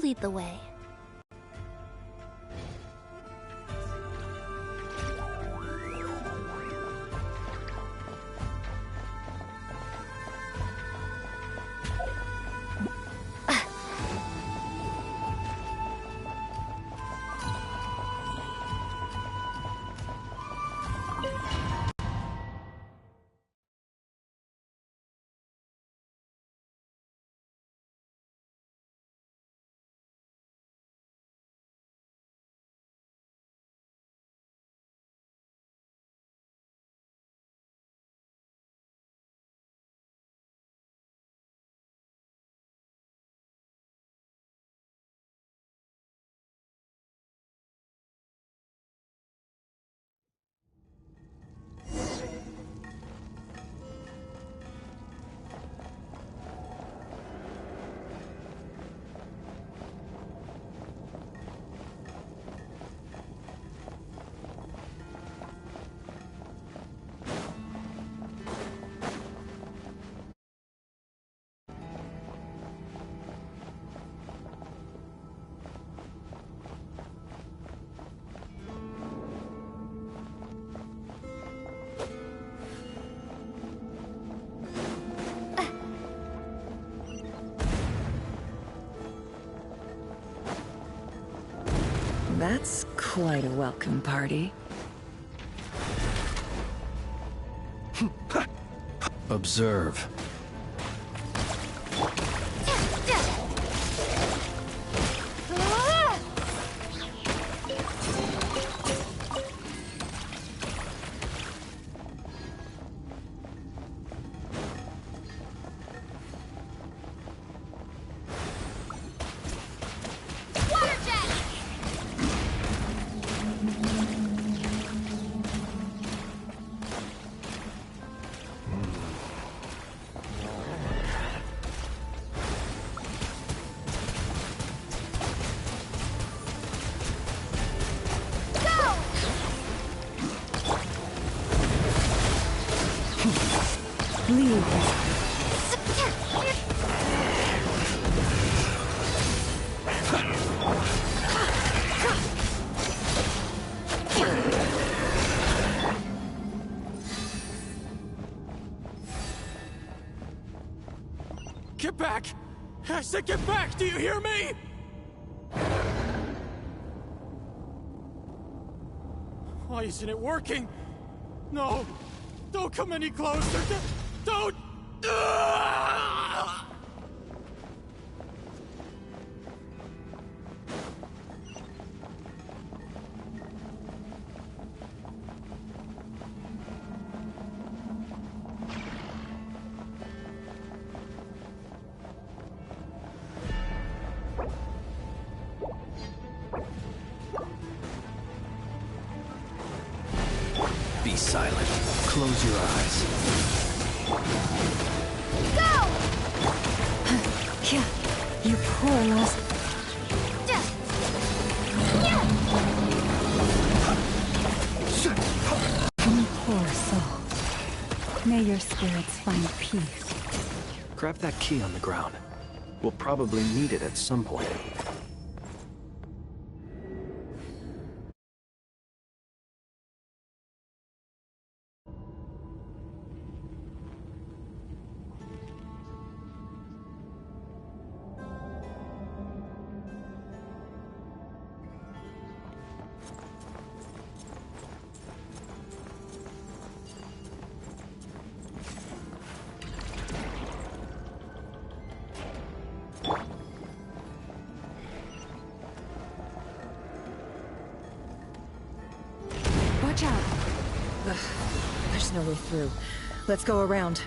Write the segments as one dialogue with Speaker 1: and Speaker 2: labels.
Speaker 1: lead the way.
Speaker 2: That's quite a welcome party.
Speaker 3: Observe.
Speaker 4: Get back! I said get back! Do you hear me? Why isn't it working? No! Don't come any closer! Don't!
Speaker 3: Be silent. Close your eyes.
Speaker 1: Go!
Speaker 2: Yeah, you poor lost. You poor soul. May your spirits find peace.
Speaker 3: Grab that key on the ground. We'll probably need it at some point.
Speaker 2: Watch out! Ugh, there's no way through. Let's go around.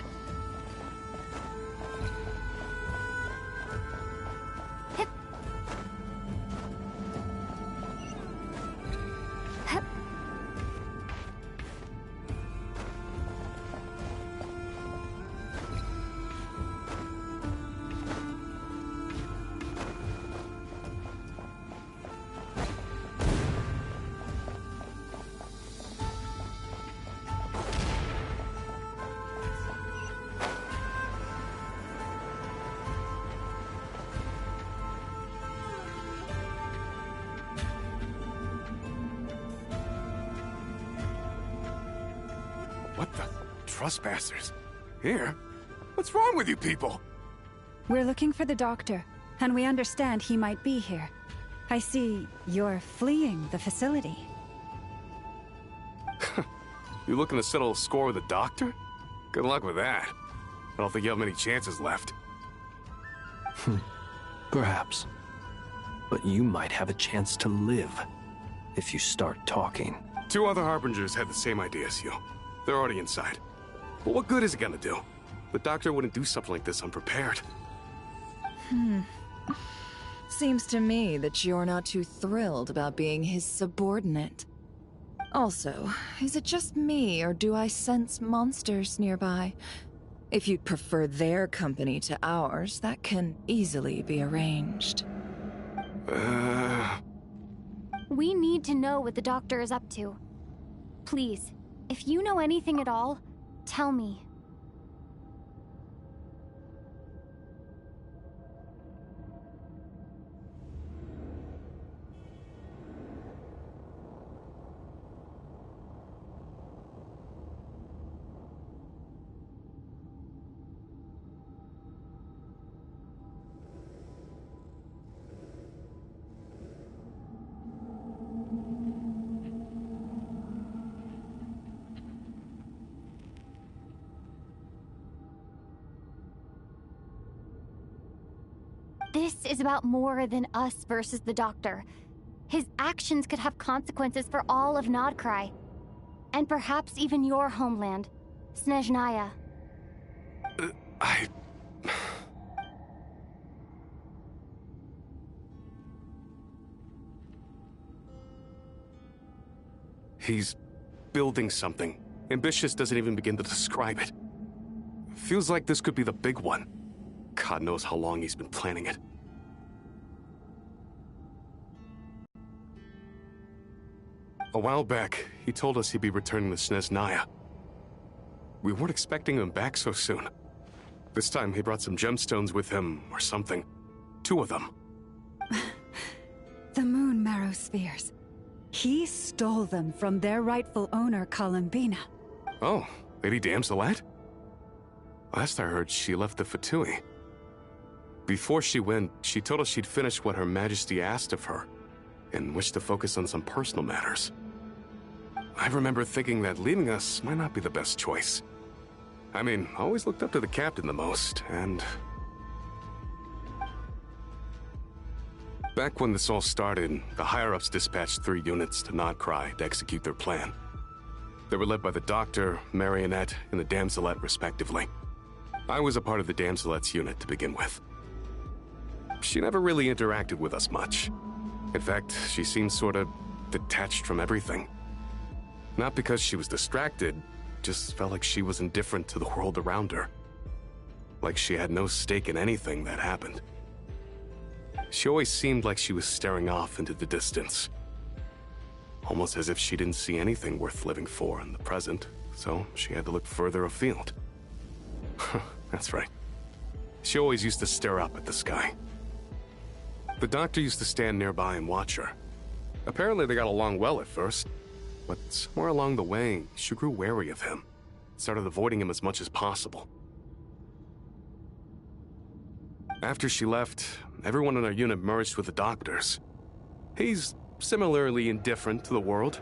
Speaker 1: What the? Trespassers? Here? What's wrong with you people?
Speaker 5: We're looking for the doctor, and we understand he might be here. I see you're fleeing the facility.
Speaker 1: You looking to settle a score with the doctor? Good luck with that. I don't think you have many chances left.
Speaker 3: Perhaps. But you might have a chance to live if you start talking.
Speaker 1: 2 other Harbingers had the same idea as you. They're already inside. But what good is it gonna do? The doctor wouldn't do something like this unprepared.
Speaker 2: Seems to me that you're not too thrilled about being his subordinate. Also, is it just me, or do I sense monsters nearby? If you'd prefer their company to ours, that can easily be arranged.
Speaker 6: We need to know what the doctor is up to. Please, if you know anything at all, tell me. This is about more than us versus the doctor. His actions could have consequences for all of Nodcry. And perhaps even your homeland, Snezhnaya.
Speaker 1: He's building something. Ambitious doesn't even begin to describe it. Feels like this could be the big one. God knows how long he's been planning it. A while back, he told us he'd be returning to Snezhnaya. We weren't expecting him back so soon. This time he brought some gemstones with him, or something. 2 of them.
Speaker 5: The moon marrow spheres. He stole them from their rightful owner, Columbina.
Speaker 1: Oh, Lady Damselette? Last I heard, she left the Fatui. Before she went, she told us she'd finished what Her Majesty asked of her, and wished to focus on some personal matters. I remember thinking that leaving us might not be the best choice. I mean, I always looked up to the captain the most, and... Back when this all started, the higher-ups dispatched 3 units to Nodcry to execute their plan. They were led by the Doctor, Marionette, and the Damselette, respectively. I was a part of the Damselette's unit to begin with. She never really interacted with us much. In fact, she seemed sort of detached from everything. Not because she was distracted, just felt like she was indifferent to the world around her. Like she had no stake in anything that happened. She always seemed like she was staring off into the distance. Almost as if she didn't see anything worth living for in the present, so she had to look further afield. That's right. She always used to stare up at the sky. The Doctor used to stand nearby and watch her. Apparently they got along well at first, but somewhere along the way, she grew wary of him, started avoiding him as much as possible. After she left, everyone in our unit merged with the Doctor's. He's similarly indifferent to the world,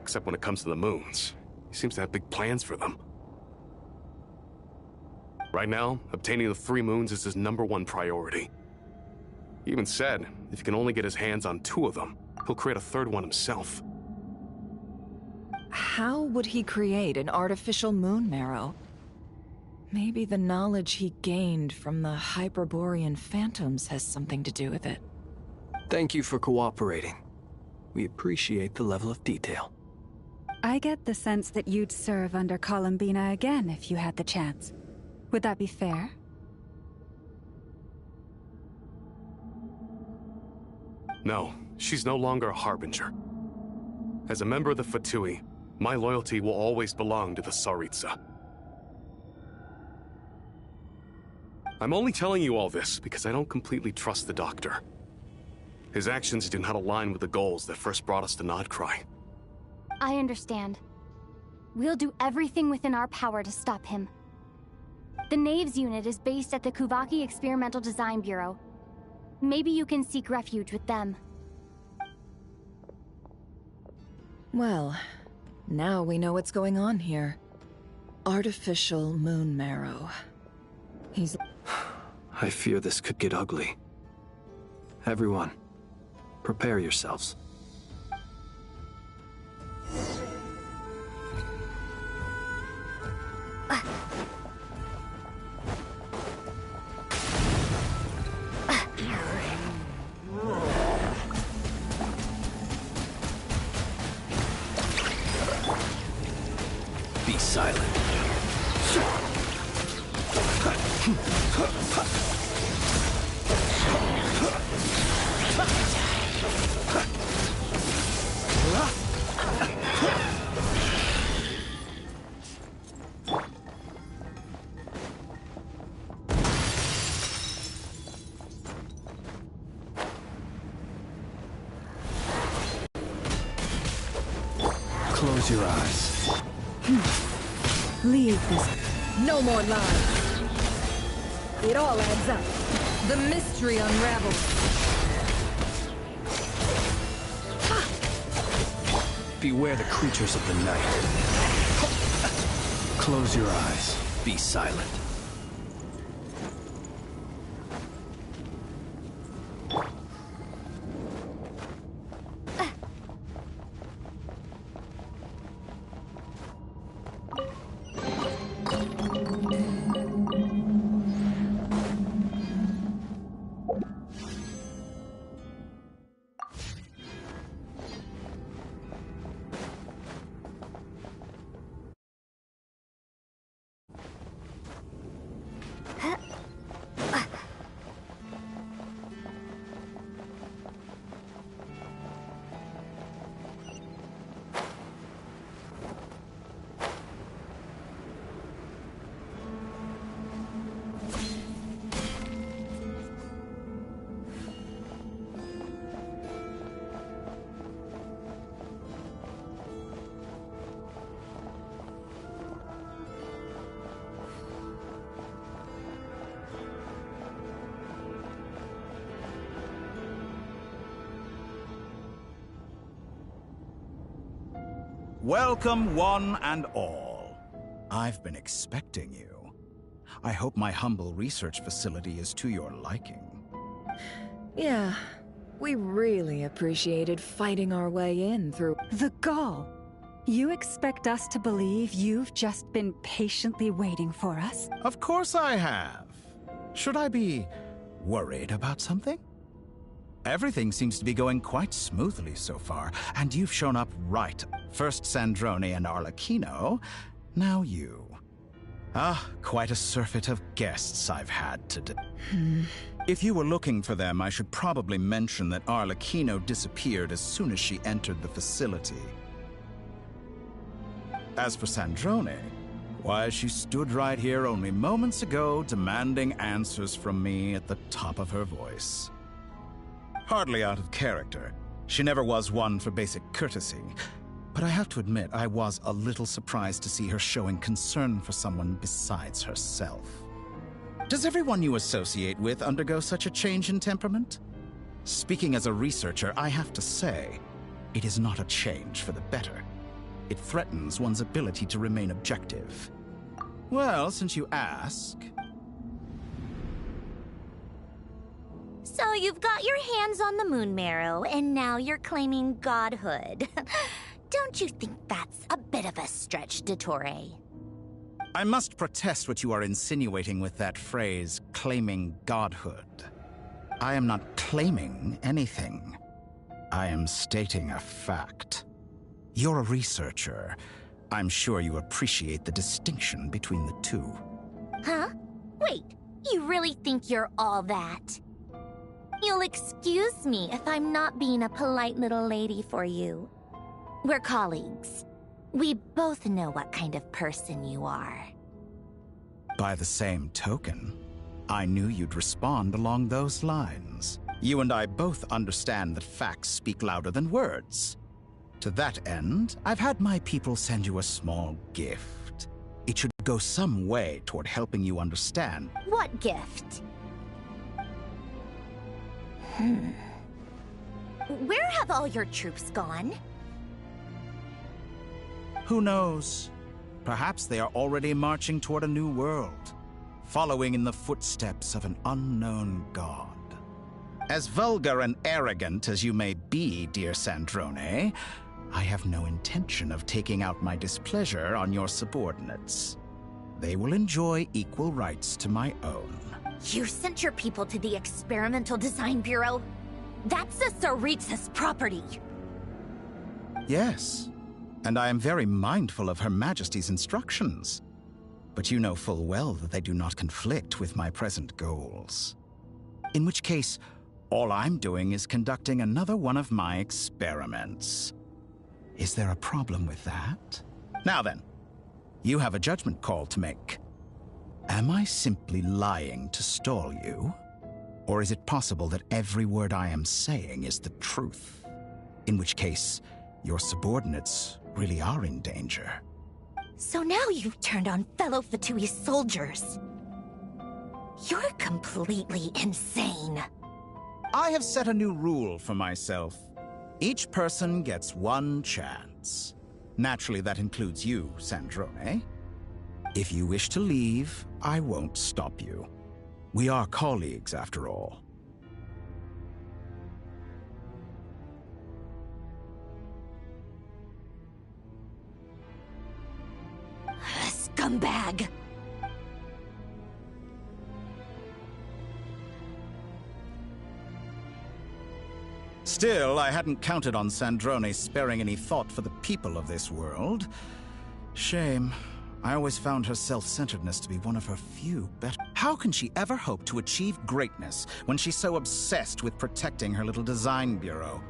Speaker 1: except when it comes to the moons. He seems to have big plans for them. Right now, obtaining the 3 moons is his #1 priority. He even said, if he can only get his hands on 2 of them, he'll create a 3rd one himself.
Speaker 2: How would he create an artificial moon marrow? Maybe the knowledge he gained from the Hyperborean phantoms has something to do with it.
Speaker 3: Thank you for cooperating. We appreciate the level of detail.
Speaker 5: I get the sense that you'd serve under Columbina again if you had the chance. Would that be fair?
Speaker 1: No, she's no longer a Harbinger. As a member of the Fatui, my loyalty will always belong to the Tsaritsa. I'm only telling you all this because I don't completely trust the Doctor. His actions do not align with the goals that first brought us to Nodcry.
Speaker 6: I understand. We'll do everything within our power to stop him. The Knaves unit is based at the Kuvaki Experimental Design Bureau. Maybe you can seek refuge with them.
Speaker 2: Well, now we know what's going on here. Artificial moon marrow. He's...
Speaker 3: I fear this could get ugly. Everyone, prepare yourselves. Be silent. Close your eyes.
Speaker 5: Leave this.
Speaker 2: No more lies. It all adds up. The mystery unravels.
Speaker 3: Beware the creatures of the night. Close your eyes. Be silent.
Speaker 7: Welcome, one and all. I've been expecting you. I hope my humble research facility is to your liking.
Speaker 2: Yeah, we really appreciated fighting our way in through...
Speaker 5: The gall! You expect us to believe you've just been patiently waiting for us?
Speaker 7: Of course I have. Should I be worried about something? Everything seems to be going quite smoothly so far, and you've shown up right. First Sandrone and Arlecchino, now you. Ah, quite a surfeit of guests I've had today. If you were looking for them, I should probably mention that Arlecchino disappeared as soon as she entered the facility. As for Sandrone, why, she stood right here only moments ago demanding answers from me at the top of her voice. Hardly out of character. She never was one for basic courtesy. But I have to admit, I was a little surprised to see her showing concern for someone besides herself. Does everyone you associate with undergo such a change in temperament? Speaking as a researcher, I have to say, it is not a change for the better. It threatens one's ability to remain objective. Well, since you ask...
Speaker 8: So you've got your hands on the moon marrow, and now you're claiming godhood. Don't you think that's a bit of a stretch, Dottore?
Speaker 7: I must protest what you are insinuating with that phrase, claiming godhood. I am not claiming anything. I am stating a fact. You're a researcher. I'm sure you appreciate the distinction between the two.
Speaker 8: Huh? Wait, you really think you're all that? You'll excuse me if I'm not being a polite little lady for you. We're colleagues. We both know what kind of person you are.
Speaker 7: By the same token, I knew you'd respond along those lines. You and I both understand that facts speak louder than words. To that end, I've had my people send you a small gift. It should go some way toward helping you understand.
Speaker 8: What gift? Where have all your troops gone?
Speaker 7: Who knows? Perhaps they are already marching toward a new world, following in the footsteps of an unknown god. As vulgar and arrogant as you may be, dear Sandrone, I have no intention of taking out my displeasure on your subordinates. They will enjoy equal rights to my own.
Speaker 8: You sent your people to the Experimental Design Bureau? That's the Tsaritsa's property.
Speaker 7: Yes, and I am very mindful of Her Majesty's instructions. But you know full well that they do not conflict with my present goals. In which case, all I'm doing is conducting another one of my experiments. Is there a problem with that? Now then, you have a judgment call to make. Am I simply lying to stall you? Or is it possible that every word I am saying is the truth? In which case, your subordinates really are in danger.
Speaker 8: So now you've turned on fellow Fatui soldiers. You're completely insane.
Speaker 7: I have set a new rule for myself. Each person gets one chance. Naturally, that includes you, Sandrone. If you wish to leave, I won't stop you. We are colleagues, after all.
Speaker 8: Scumbag!
Speaker 7: Still, I hadn't counted on Sandrone sparing any thought for the people of this world. Shame. I always found her self-centeredness to be one of her few better. How can she ever hope to achieve greatness when she's so obsessed with protecting her little design bureau?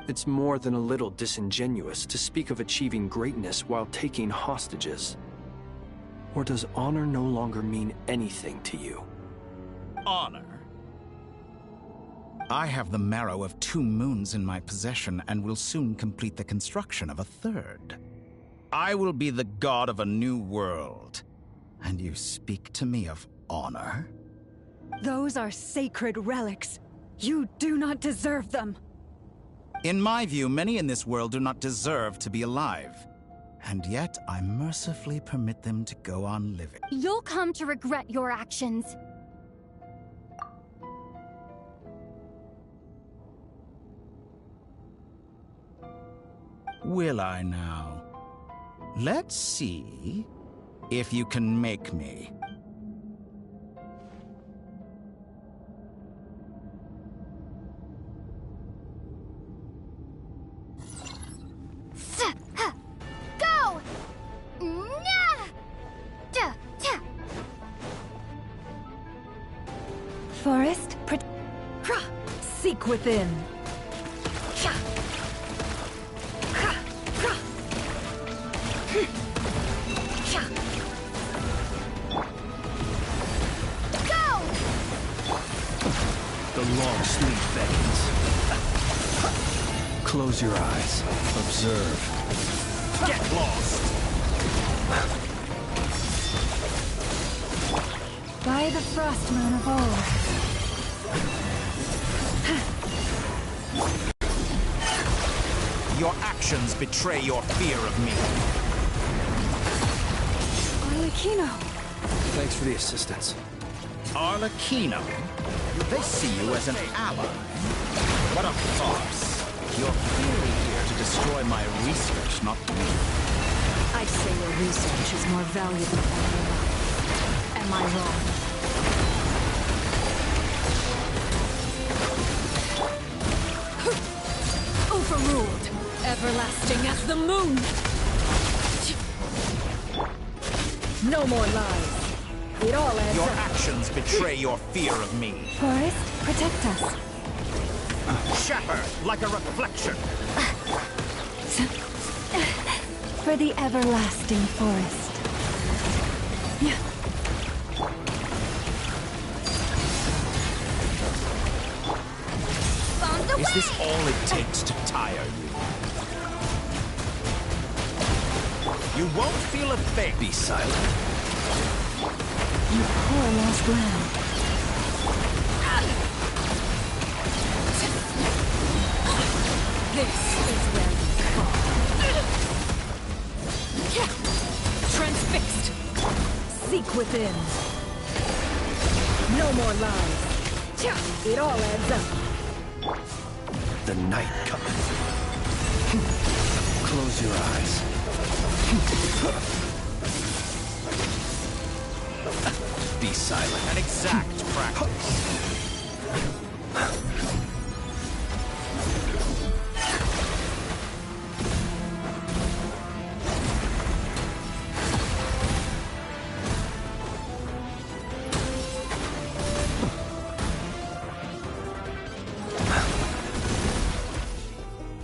Speaker 3: It's more than a little disingenuous to speak of achieving greatness while taking hostages. Or does honor no longer mean anything to you?
Speaker 7: Honor? I have the marrow of 2 moons in my possession and will soon complete the construction of a 3rd. I will be the god of a new world. And you speak to me of honor?
Speaker 5: Those are sacred relics. You do not deserve them.
Speaker 7: In my view, many in this world do not deserve to be alive. And yet, I mercifully permit them to go on living.
Speaker 6: You'll come to regret your actions.
Speaker 7: Will I now? Let's see if you can make me.
Speaker 6: Go!
Speaker 5: Forest, seek within.
Speaker 3: The long sleep beckons. Close your eyes. Observe.
Speaker 7: Get lost!
Speaker 5: By the frost moon of old.
Speaker 7: Your actions betray your fear of me.
Speaker 5: Arlecchino.
Speaker 3: Thanks for the assistance.
Speaker 7: Arlecchino? They see you as an ally. What a farce. You're clearly here to destroy my research, not me.
Speaker 2: I'd say your research is more valuable than your life. Am I wrong? Overruled. Everlasting as the moon. No more lies. It all adds
Speaker 7: Your
Speaker 2: up.
Speaker 7: actions betray your fear of me.
Speaker 5: Forest, protect us.
Speaker 7: Shatter like a reflection.
Speaker 5: For the everlasting forest.
Speaker 7: Is this all it takes to tire you? You won't feel a thing.
Speaker 3: Be silent.
Speaker 2: You poor lost lamb.
Speaker 9: This is where you fall. Transfixed. Seek within. No more lies. It all adds up.
Speaker 3: The night cometh. Close your eyes. Be silent.
Speaker 7: An exact practice.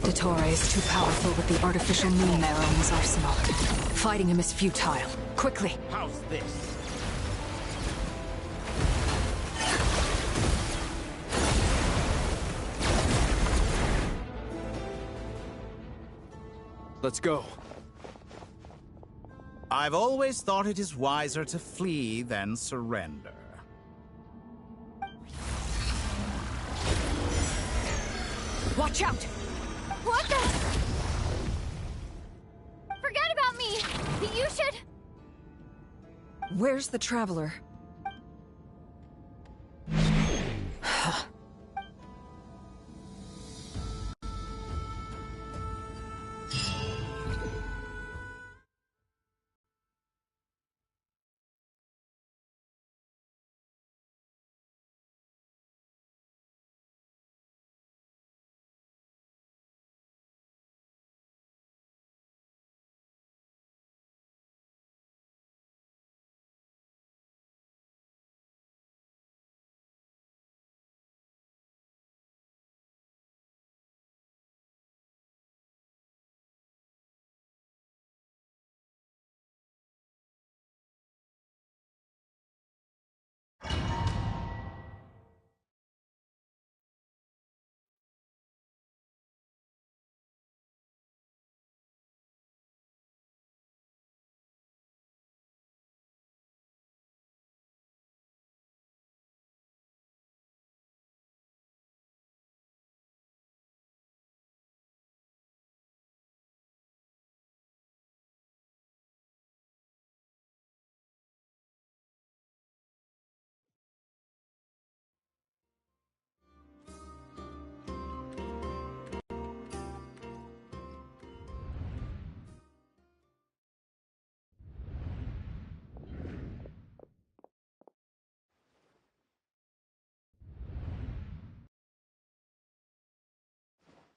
Speaker 9: Dottore is too powerful with the artificial moon marrow in his arsenal. Fighting him is futile. Quickly!
Speaker 7: How's this?
Speaker 3: Let's go.
Speaker 7: I've always thought it is wiser to flee than surrender.
Speaker 9: Watch out!
Speaker 6: What the? Forget about me! You should...
Speaker 2: Where's the Traveler?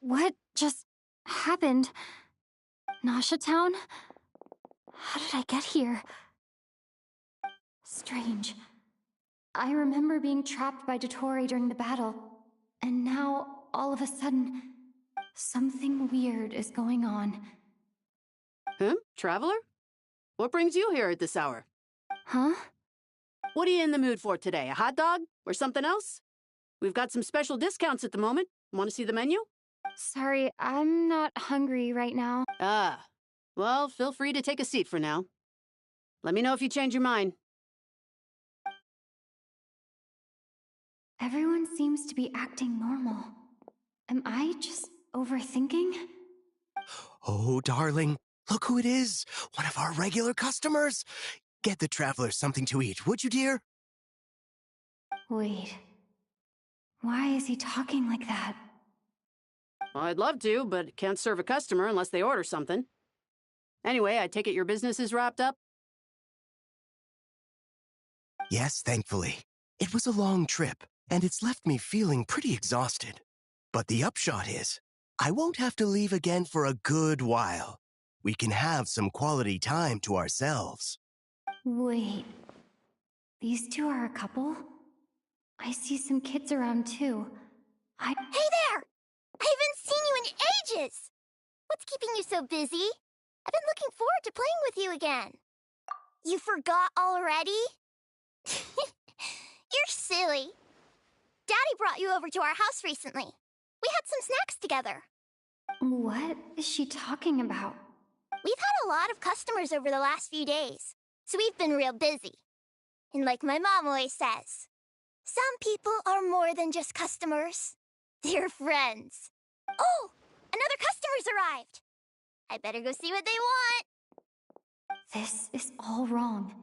Speaker 6: What just happened? Nasha Town? How did I get here? Strange. I remember being trapped by Dottore during the battle, and now, all of a sudden, something weird is going on.
Speaker 10: Traveler? What brings you here at this hour?
Speaker 6: Huh?
Speaker 10: What are you in the mood for today? A hot dog? Or something else? We've got some special discounts at the moment. Want to see the menu?
Speaker 6: Sorry, I'm not hungry right now.
Speaker 10: Ah. Well, feel free to take a seat for now. Let me know if you change your mind.
Speaker 6: Everyone seems to be acting normal. Am I just overthinking?
Speaker 11: Oh, darling, look who it is. One of our regular customers. Get the Traveler something to eat, would you, dear?
Speaker 6: Wait. Why is he talking like that?
Speaker 10: Well, I'd love to, but can't serve a customer unless they order something. Anyway, I take it your business is wrapped up?
Speaker 11: Yes, thankfully. It was a long trip, and it's left me feeling pretty exhausted. But the upshot is, I won't have to leave again for a good while. We can have some quality time to ourselves.
Speaker 6: Wait. These two are a couple? I see some kids around too.
Speaker 8: Hey there! I haven't seen you in ages! What's keeping you so busy? I've been looking forward to playing with you again. You forgot already? You're silly. Daddy brought you over to our house recently. We had some snacks together.
Speaker 6: What is she talking about?
Speaker 12: We've had a lot of customers over the last few days, so we've been real busy. And like my mom always says, some people are more than just customers. They're friends. Oh! Another customer's arrived! I better go see what they want.
Speaker 6: This is all wrong.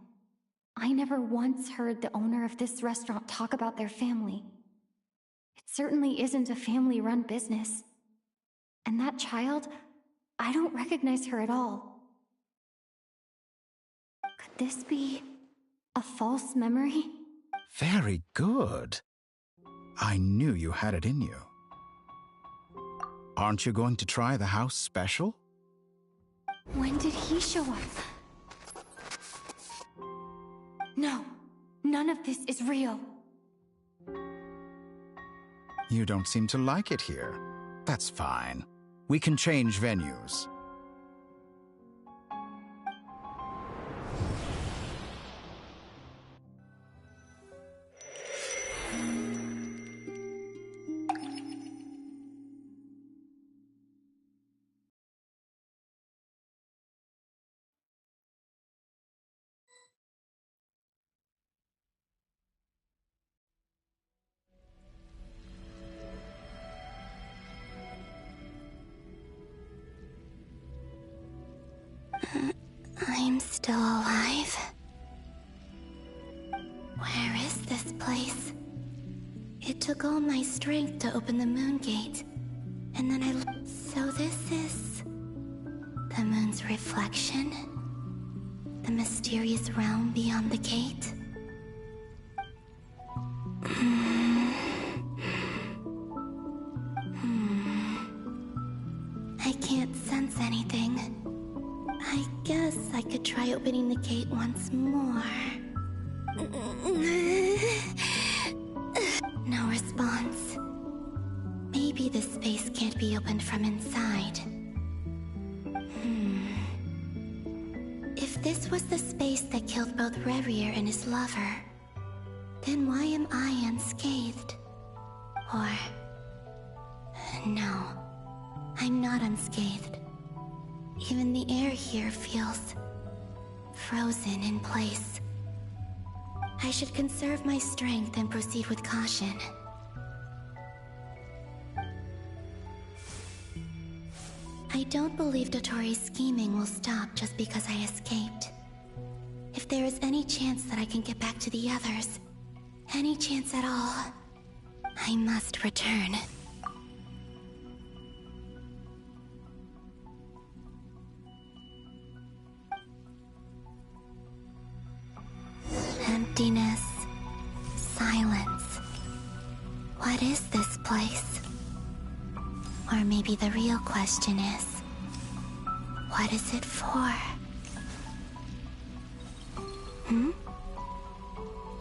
Speaker 6: I never once heard the owner of this restaurant talk about their family. It certainly isn't a family-run business. And that child, I don't recognize her at all. Could this be a false memory?
Speaker 7: Very good. I knew you had it in you. Aren't you going to try the house special?
Speaker 6: When did he show up? No, none of this is real.
Speaker 7: You don't seem to like it here. That's fine. We can change venues.
Speaker 12: I'm still alive. Where is this place? It took all my strength to open the moon gate. And then So this is... the moon's reflection? The mysterious realm beyond the gate? I can't sense anything. I guess I could try opening the gate once more. No response. Maybe this space can't be opened from inside. If this was the space that killed both Revier and his lover, then why am I unscathed? Or... no, I'm not unscathed. Even the air here feels... frozen in place. I should conserve my strength and proceed with caution. I don't believe Dotori's scheming will stop just because I escaped. If there is any chance that I can get back to the others, any chance at all, I must return. Emptiness. Silence. What is this place? Or maybe the real question is, what is it for?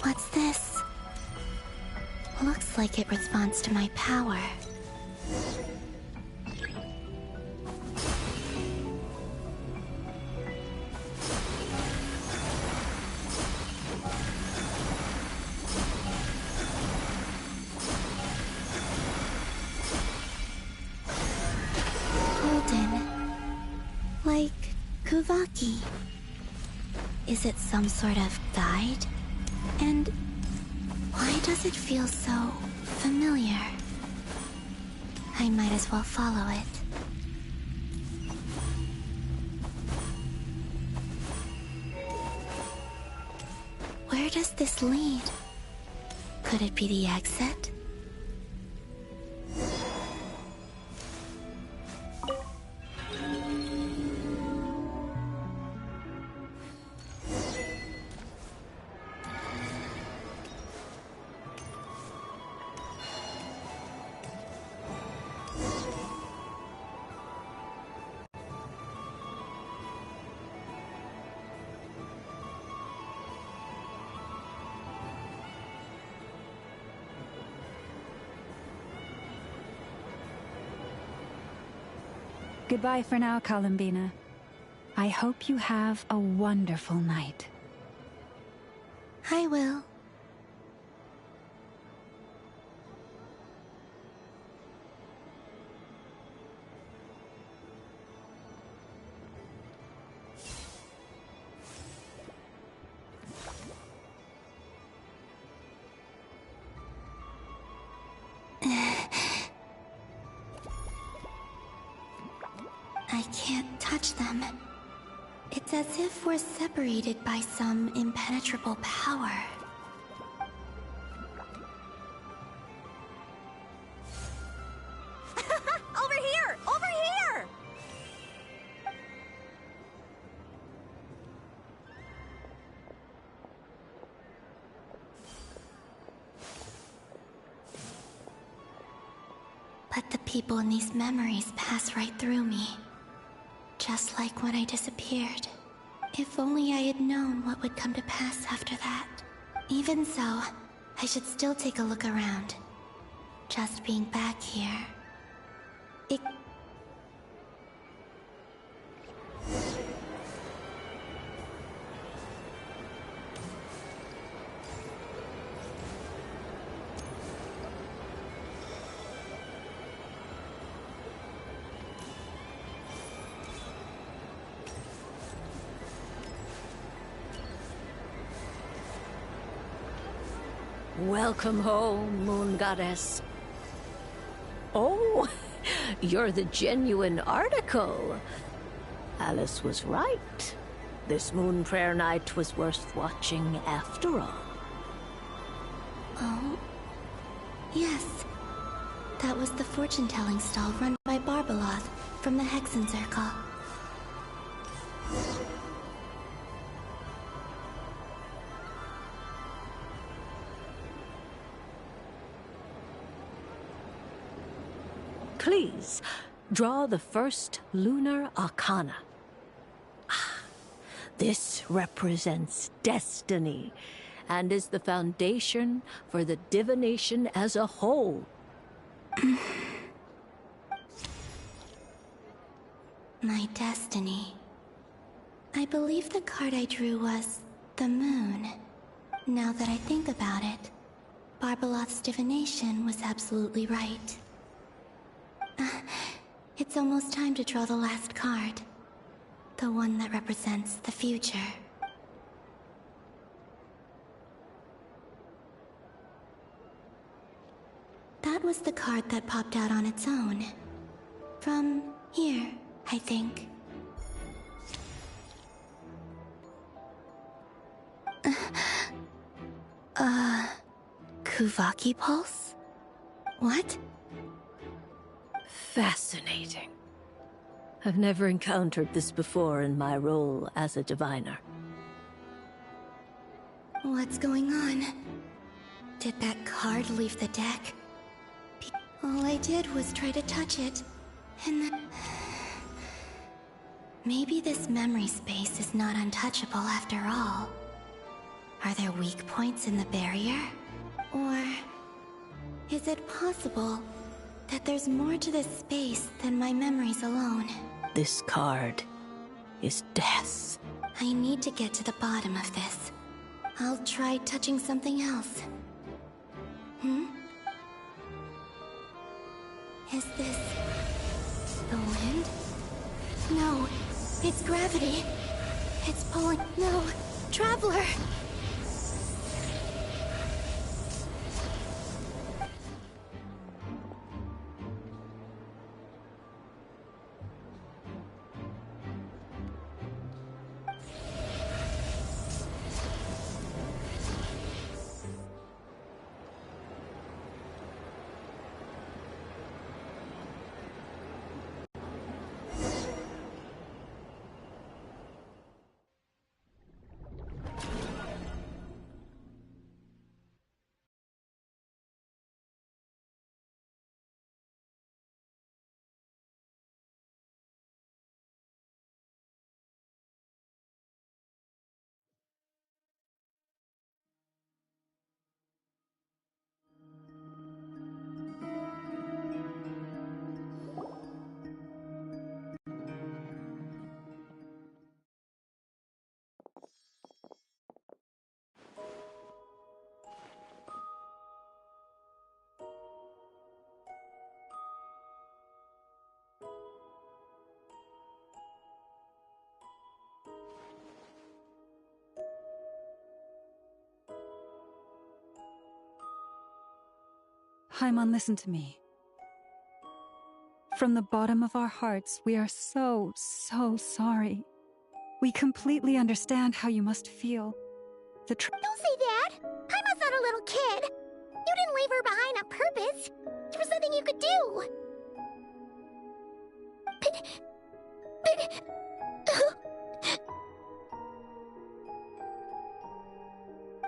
Speaker 12: What's this? Looks like it responds to my power. Like Kuvaki. Is it some sort of guide? And why does it feel so familiar? I might as well follow it. Where does this lead? Could it be the exit?
Speaker 5: Goodbye for now, Columbina. I hope you have a wonderful night.
Speaker 12: I will.
Speaker 13: I can't touch them. It's as if we're separated by some impenetrable power.
Speaker 8: Over here! Over here!
Speaker 13: But the people in these memories pass right through me. Just like when I disappeared. If only I had known what would come to pass after that. Even so, I should still take a look around. Just being back here. It...
Speaker 14: Welcome home, Moon Goddess. Oh, you're the genuine article. Alice was right. This moon prayer night was worth watching after all.
Speaker 13: Oh... Yes. That was the fortune-telling stall run by Barbeloth from the Hexen Circle.
Speaker 14: Please, draw the first lunar arcana. This represents destiny and is the foundation for the divination as a whole.
Speaker 13: My destiny. I believe the card I drew was the moon. Now that I think about it, Barbeloth's divination was absolutely right. It's almost time to draw the last card. The one that represents the future. That was the card that popped out on its own. From here, I think. Kuvaki Pulse? What?
Speaker 14: Fascinating. I've never encountered this before in my role as a diviner.
Speaker 13: What's going on? Did that card leave the deck? All I did was try to touch it, and then... Maybe this memory space is not untouchable after all. Are there weak points in the barrier? Or... is it possible that there's more to this space than my memories alone?
Speaker 14: This card is death.
Speaker 13: I need to get to the bottom of this. I'll try touching something else. Is this... the wind? No, it's gravity. It's pulling... No, Traveler!
Speaker 5: Paimon, listen to me. From the bottom of our hearts, we are so sorry. We completely understand how you must feel.
Speaker 12: Don't say that! Paimon's not a little kid! You didn't leave her behind on purpose! There was nothing you could do! But...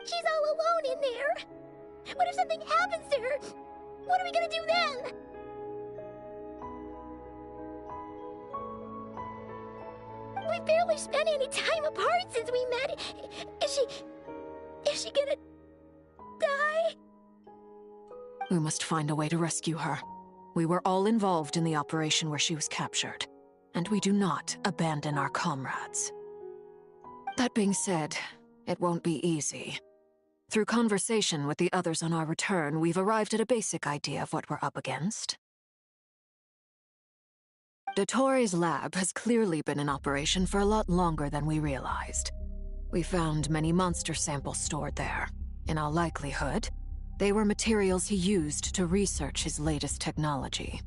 Speaker 12: She's all alone in there! What if something happens to her? What are we gonna do then? We've barely spent any time apart since we met. Is she gonna die?
Speaker 9: We must find a way to rescue her. We were all involved in the operation where she was captured, and we do not abandon our comrades. That being said, it won't be easy. Through conversation with the others on our return, we've arrived at a basic idea of what we're up against. Dottore's lab has clearly been in operation for a lot longer than we realized. We found many monster samples stored there. In all likelihood, they were materials he used to research his latest technology.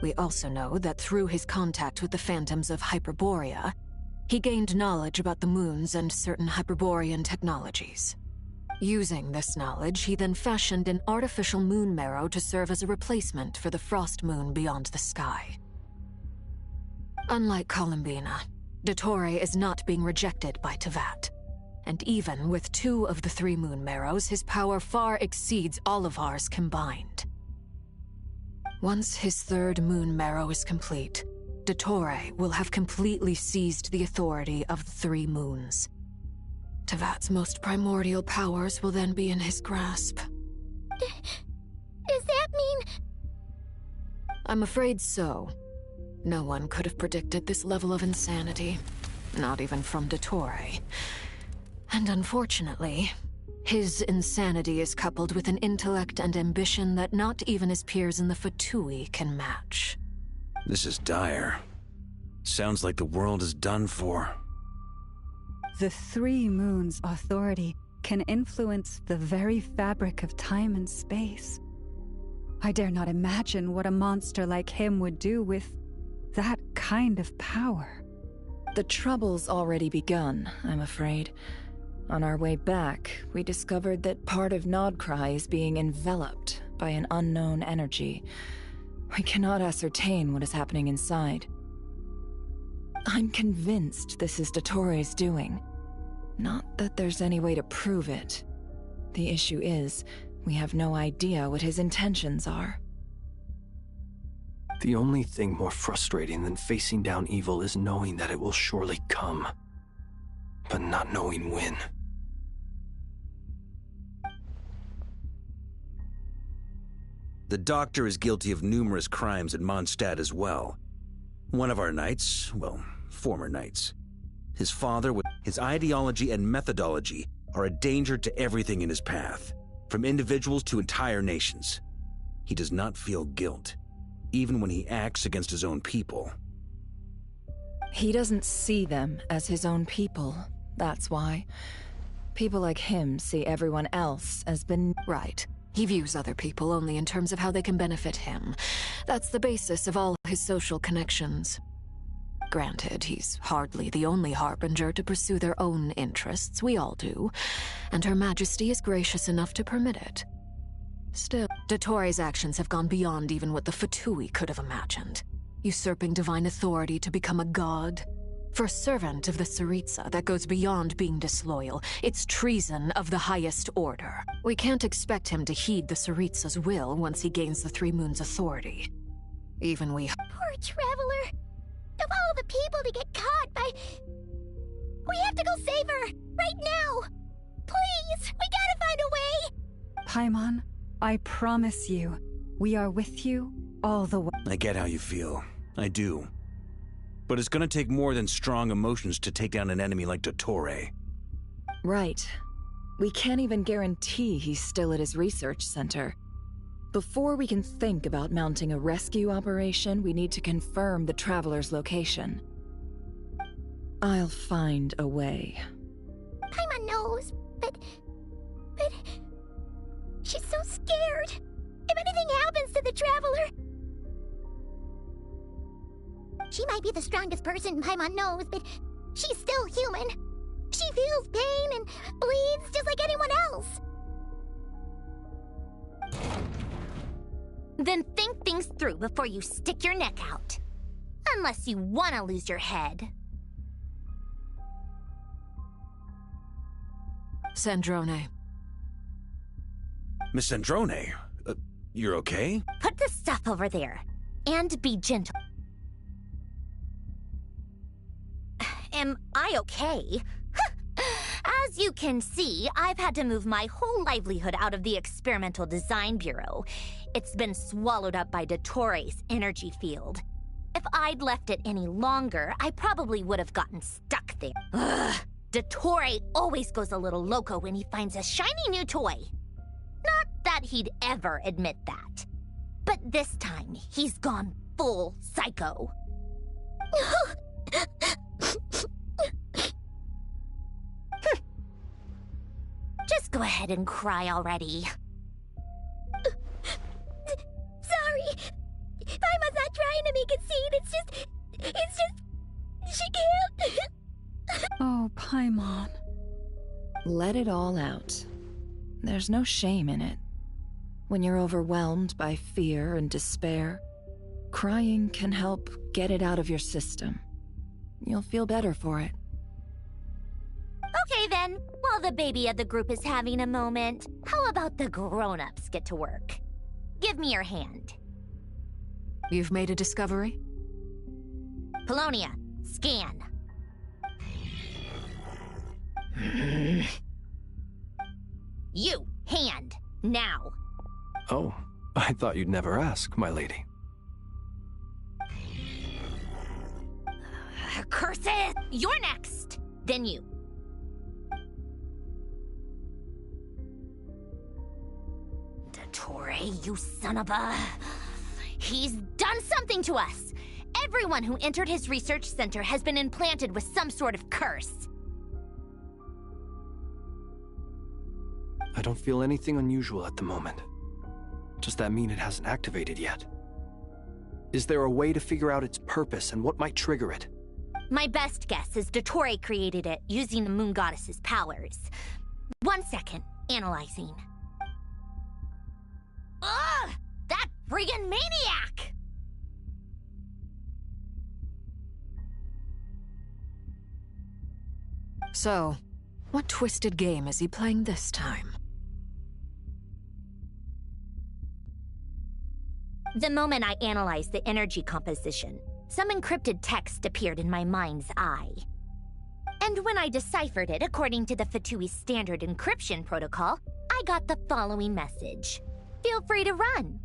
Speaker 9: We also know that through his contact with the phantoms of Hyperborea, he gained knowledge about the moons and certain Hyperborean technologies. Using this knowledge, he then fashioned an artificial moon marrow to serve as a replacement for the frost moon beyond the sky. Unlike Columbina, Dottore is not being rejected by Teyvat. And even with 2 of the 3 moon marrows, his power far exceeds all of ours combined. Once his 3rd moon marrow is complete, Dottore will have completely seized the authority of the 3 moons. Teyvat's most primordial powers will then be in his grasp.
Speaker 12: Does that mean...
Speaker 9: I'm afraid so. No one could have predicted this level of insanity. Not even from Dottore. And unfortunately, his insanity is coupled with an intellect and ambition that not even his peers in the Fatui can match.
Speaker 15: This is dire. Sounds like the world is done for.
Speaker 5: The 3 moons' authority can influence the very fabric of time and space. I dare not imagine what a monster like him would do with that kind of power.
Speaker 2: The trouble's already begun, I'm afraid. On our way back, we discovered that part of Nodcry is being enveloped by an unknown energy. We cannot ascertain what is happening inside. I'm convinced this is Dottore's doing. Not that there's any way to prove it. The issue is, we have no idea what his intentions are.
Speaker 3: The only thing more frustrating than facing down evil is knowing that it will surely come, but not knowing when.
Speaker 15: The Doctor is guilty of numerous crimes in Mondstadt as well. One of our knights, well, former knights. His father, his ideology and methodology are a danger to everything in his path, from individuals to entire nations. He does not feel guilt, even when he acts against his own people.
Speaker 2: He doesn't see them as his own people, that's why. People like him see everyone else as
Speaker 9: Right. He views other people only in terms of how they can benefit him. That's the basis of all his social connections. Granted, he's hardly the only harbinger to pursue their own interests. We all do. And Her Majesty is gracious enough to permit it. Still, Dottore's actions have gone beyond even what the Fatui could have imagined. Usurping divine authority to become a god. For a servant of the Tsaritsa, that goes beyond being disloyal. It's treason of the highest order. We can't expect him to heed the Tsaritsa's will once he gains the 3 moons' authority. Even we...
Speaker 12: Poor Traveler! Of all the people to get caught by... We have to go save her! Right now! Please! We gotta find a way!
Speaker 5: Paimon, I promise you, we are with you all the way.
Speaker 15: I get how you feel. I do. But it's gonna take more than strong emotions to take down an enemy like Dottore.
Speaker 2: Right. We can't even guarantee he's still at his research center. Before we can think about mounting a rescue operation, we need to confirm the Traveler's location. I'll find a way.
Speaker 12: Paimon knows, but... She's so scared. If anything happens to the Traveler... She might be the strongest person Paimon knows, but she's still human. She feels pain and bleeds just like anyone else.
Speaker 8: Then think things through before you stick your neck out. Unless you want to lose your head.
Speaker 9: Sandrone.
Speaker 15: Miss Sandrone, you're okay?
Speaker 8: Put the stuff over there. And be gentle. Am I okay? As you can see, I've had to move my whole livelihood out of the Experimental Design Bureau. It's been swallowed up by Dottoro's energy field. If I'd left it any longer, I probably would have gotten stuck there. Ugh! Dottore always goes a little loco when he finds a shiny new toy. Not that he'd ever admit that. But this time, he's gone full psycho. Just go ahead and cry already.
Speaker 12: Sorry. Paimon's not trying to make it seem. It's just... she can't.
Speaker 5: Oh, Paimon.
Speaker 2: Let it all out. There's no shame in it. When you're overwhelmed by fear and despair, crying can help get it out of your system. You'll feel better for it.
Speaker 8: Okay then, while the baby of the group is having a moment, how about the grown-ups get to work? Give me your hand.
Speaker 9: You've made a discovery?
Speaker 8: Polonia, scan. You, hand, now.
Speaker 3: Oh, I thought you'd never ask, my lady.
Speaker 8: Curses! You're next! Then you. Dottore, you son of a... He's done something to us! Everyone who entered his research center has been implanted with some sort of curse.
Speaker 3: I don't feel anything unusual at the moment. Does that mean it hasn't activated yet? Is there a way to figure out its purpose and what might trigger it?
Speaker 8: My best guess is Dottore created it using the Moon Goddess's powers. 1 second, analyzing. Ugh! That friggin' maniac!
Speaker 9: So, what twisted game is he playing this time?
Speaker 8: The moment I analyzed the energy composition, some encrypted text appeared in my mind's eye. And when I deciphered it according to the Fatui standard encryption protocol, I got the following message. Feel free to run,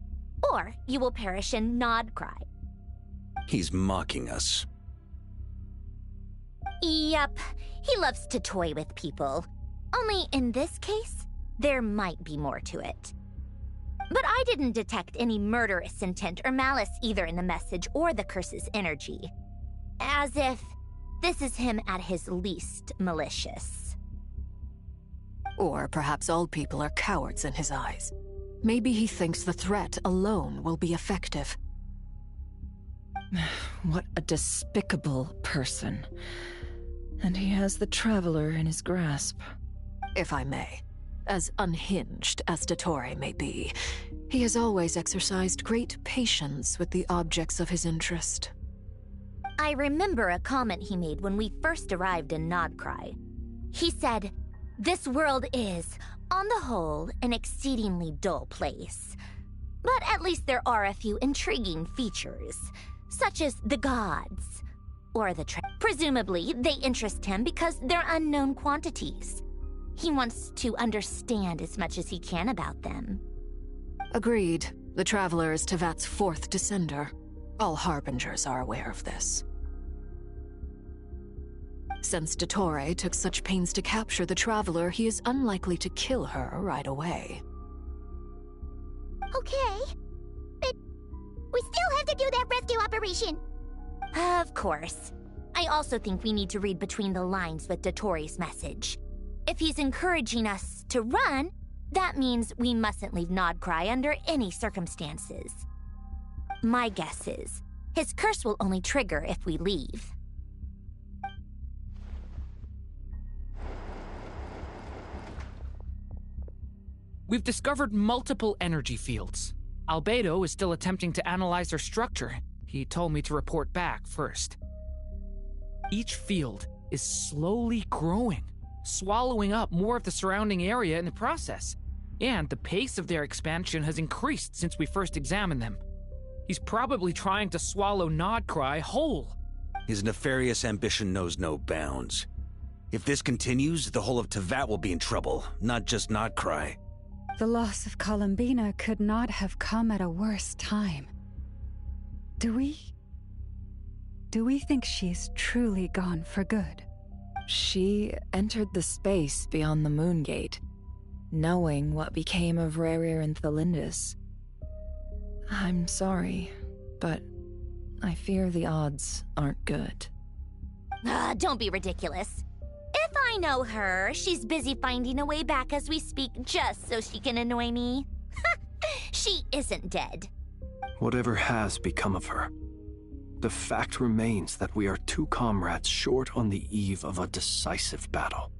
Speaker 8: or you will perish in nod cry.
Speaker 15: He's mocking us.
Speaker 8: Yep, he loves to toy with people. Only in this case, there might be more to it. But I didn't detect any murderous intent or malice either in the message or the curse's energy. As if this is him at his least malicious.
Speaker 9: Or perhaps all people are cowards in his eyes. Maybe he thinks the threat alone will be effective.
Speaker 2: What a despicable person. And he has the Traveler in his grasp.
Speaker 9: If I may. As unhinged as Dottore may be, he has always exercised great patience with the objects of his interest.
Speaker 8: I remember a comment he made when we first arrived in Nodcry. He said, "This world is, on the whole, an exceedingly dull place. But at least there are a few intriguing features, such as the gods, or the Presumably, they interest him because they're unknown quantities. He wants to understand as much as he can about them."
Speaker 9: Agreed. The Traveler is Tevat's 4th descender. All Harbingers are aware of this. Since Dottore took such pains to capture the Traveler, he is unlikely to kill her right away.
Speaker 12: Okay, but we still have to do that rescue operation.
Speaker 8: Of course. I also think we need to read between the lines with Dottore's message. If he's encouraging us to run, that means we mustn't leave Nodcry under any circumstances. My guess is, His curse will only trigger if we leave.
Speaker 16: We've discovered multiple energy fields. Albedo is still attempting to analyze their structure. He told me to report back first. Each field is slowly growing, swallowing up more of the surrounding area in the process. And the pace of their expansion has increased since we first examined them. He's probably trying to swallow Nodcry whole.
Speaker 15: His nefarious ambition knows no bounds. If this continues, the whole of Tevat will be in trouble, not just Nodcry.
Speaker 5: The loss of Columbina could not have come at a worse time. Do we think she's truly gone for good?
Speaker 2: She entered the space beyond the Moon Gate, knowing what became of Rerir and Thalindus. I'm sorry, but I fear the odds aren't good.
Speaker 8: Don't be ridiculous. If I know her, she's busy finding a way back as we speak just so she can annoy me. She isn't dead.
Speaker 3: Whatever has become of her, the fact remains that we are two comrades short on the eve of a decisive battle.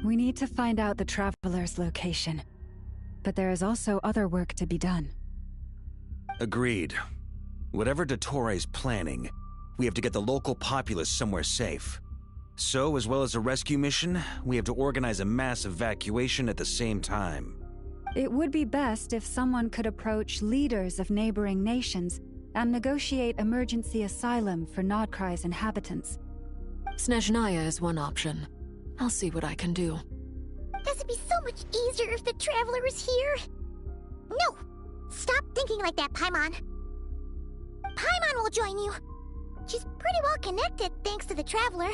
Speaker 5: We need to find out the Traveler's location, but there is also other work to be done.
Speaker 15: Agreed. Whatever Dottore planning, we have to get the local populace somewhere safe. So, as well as a rescue mission, we have to organize a mass evacuation at the same time.
Speaker 5: It would be best if someone could approach leaders of neighboring nations and negotiate emergency asylum for Nodcry's inhabitants.
Speaker 9: Snezhnaya is one option. I'll see what I can do.
Speaker 12: Does it be so much easier if the Traveler is here? No! Stop thinking like that, Paimon. Paimon will join you. She's pretty well connected thanks to the Traveler.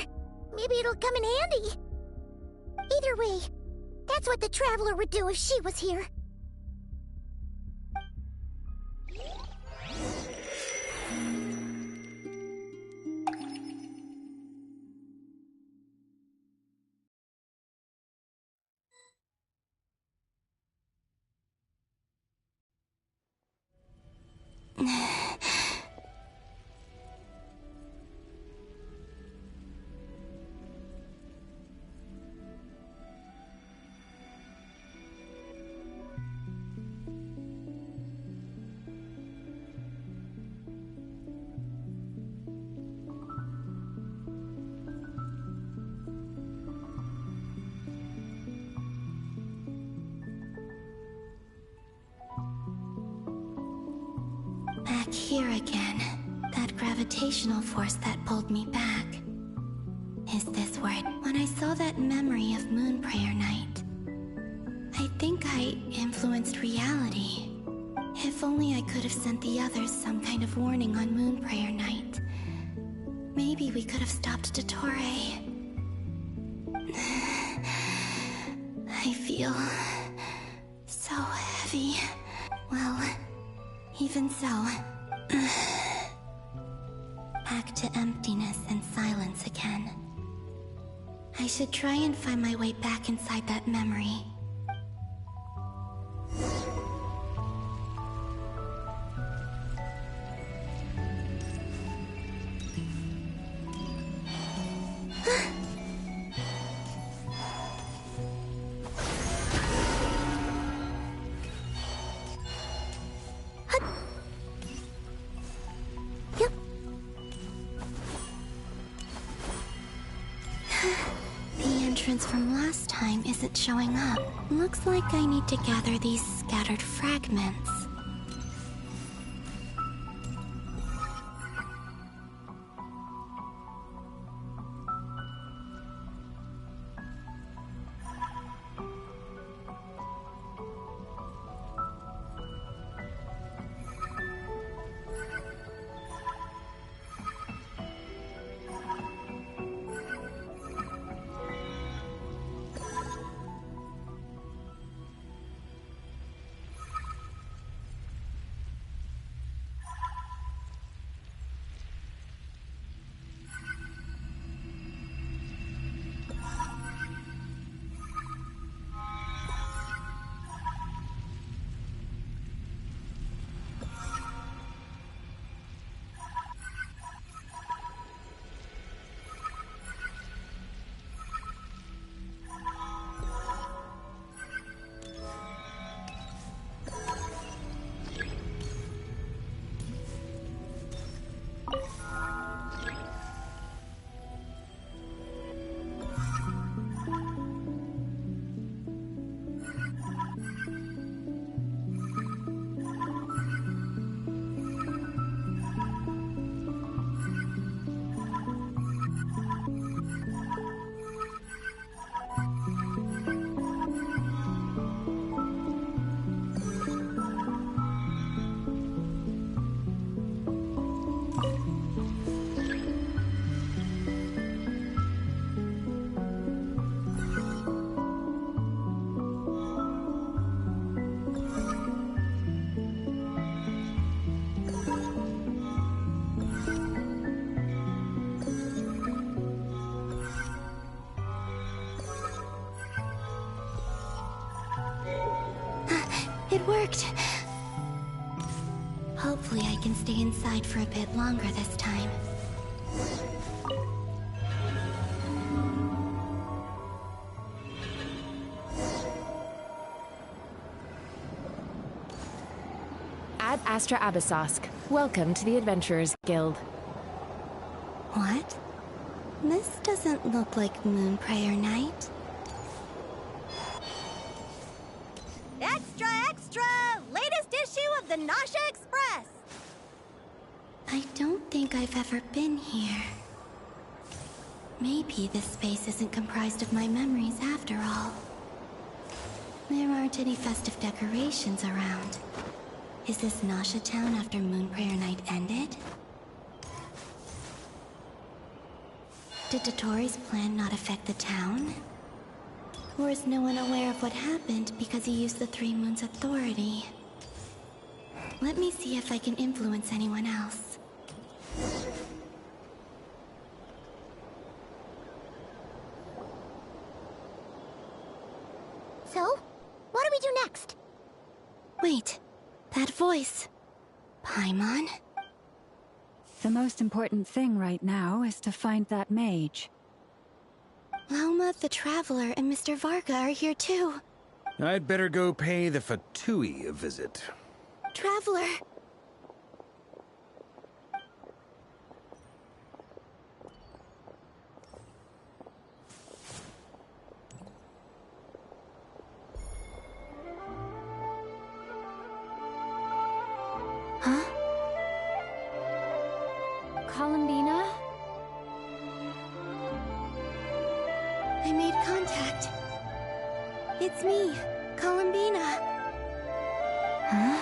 Speaker 12: Maybe it'll come in handy. Either way, that's what the Traveler would do if she was here.
Speaker 13: Back here again. That gravitational force that pulled me back. Is this where when I saw that memory of Moon Prayer Night, I think I influenced reality. If only I could have sent the others some kind of warning on Moon Prayer Night. Maybe we could have stopped Dottore. I feel so heavy. Well, even so, back to emptiness and silence again. I should try and find my way back inside that memory. From last time isn't showing up. Looks like I need to gather these scattered fragments. worked. Hopefully I can stay inside for a bit longer this time.
Speaker 17: Ad Astra Abyssosk. Welcome to the Adventurers Guild.
Speaker 13: What? This doesn't look like Moonprayer Night.
Speaker 18: Extra, extra! Latest issue of the Nausea Express!
Speaker 13: I don't think I've ever been here. Maybe this space isn't comprised of my memories after all. There aren't any festive decorations around. Is this Nausea Town after Moonprayer Night ended? Did Dotori's plan not affect the town? Or is no one aware of what happened because he used the Three Moons' authority? Let me see if I can influence anyone else.
Speaker 12: So, what do we do next?
Speaker 13: Wait, that voice. Paimon?
Speaker 5: The most important thing right now is to find that mage.
Speaker 13: Lauma the Traveler and Mr. Varga are here too.
Speaker 15: I'd better go pay the Fatui a visit.
Speaker 13: Traveler!
Speaker 6: Huh? Columbina?
Speaker 13: I made contact. It's me, Columbina.
Speaker 5: Huh?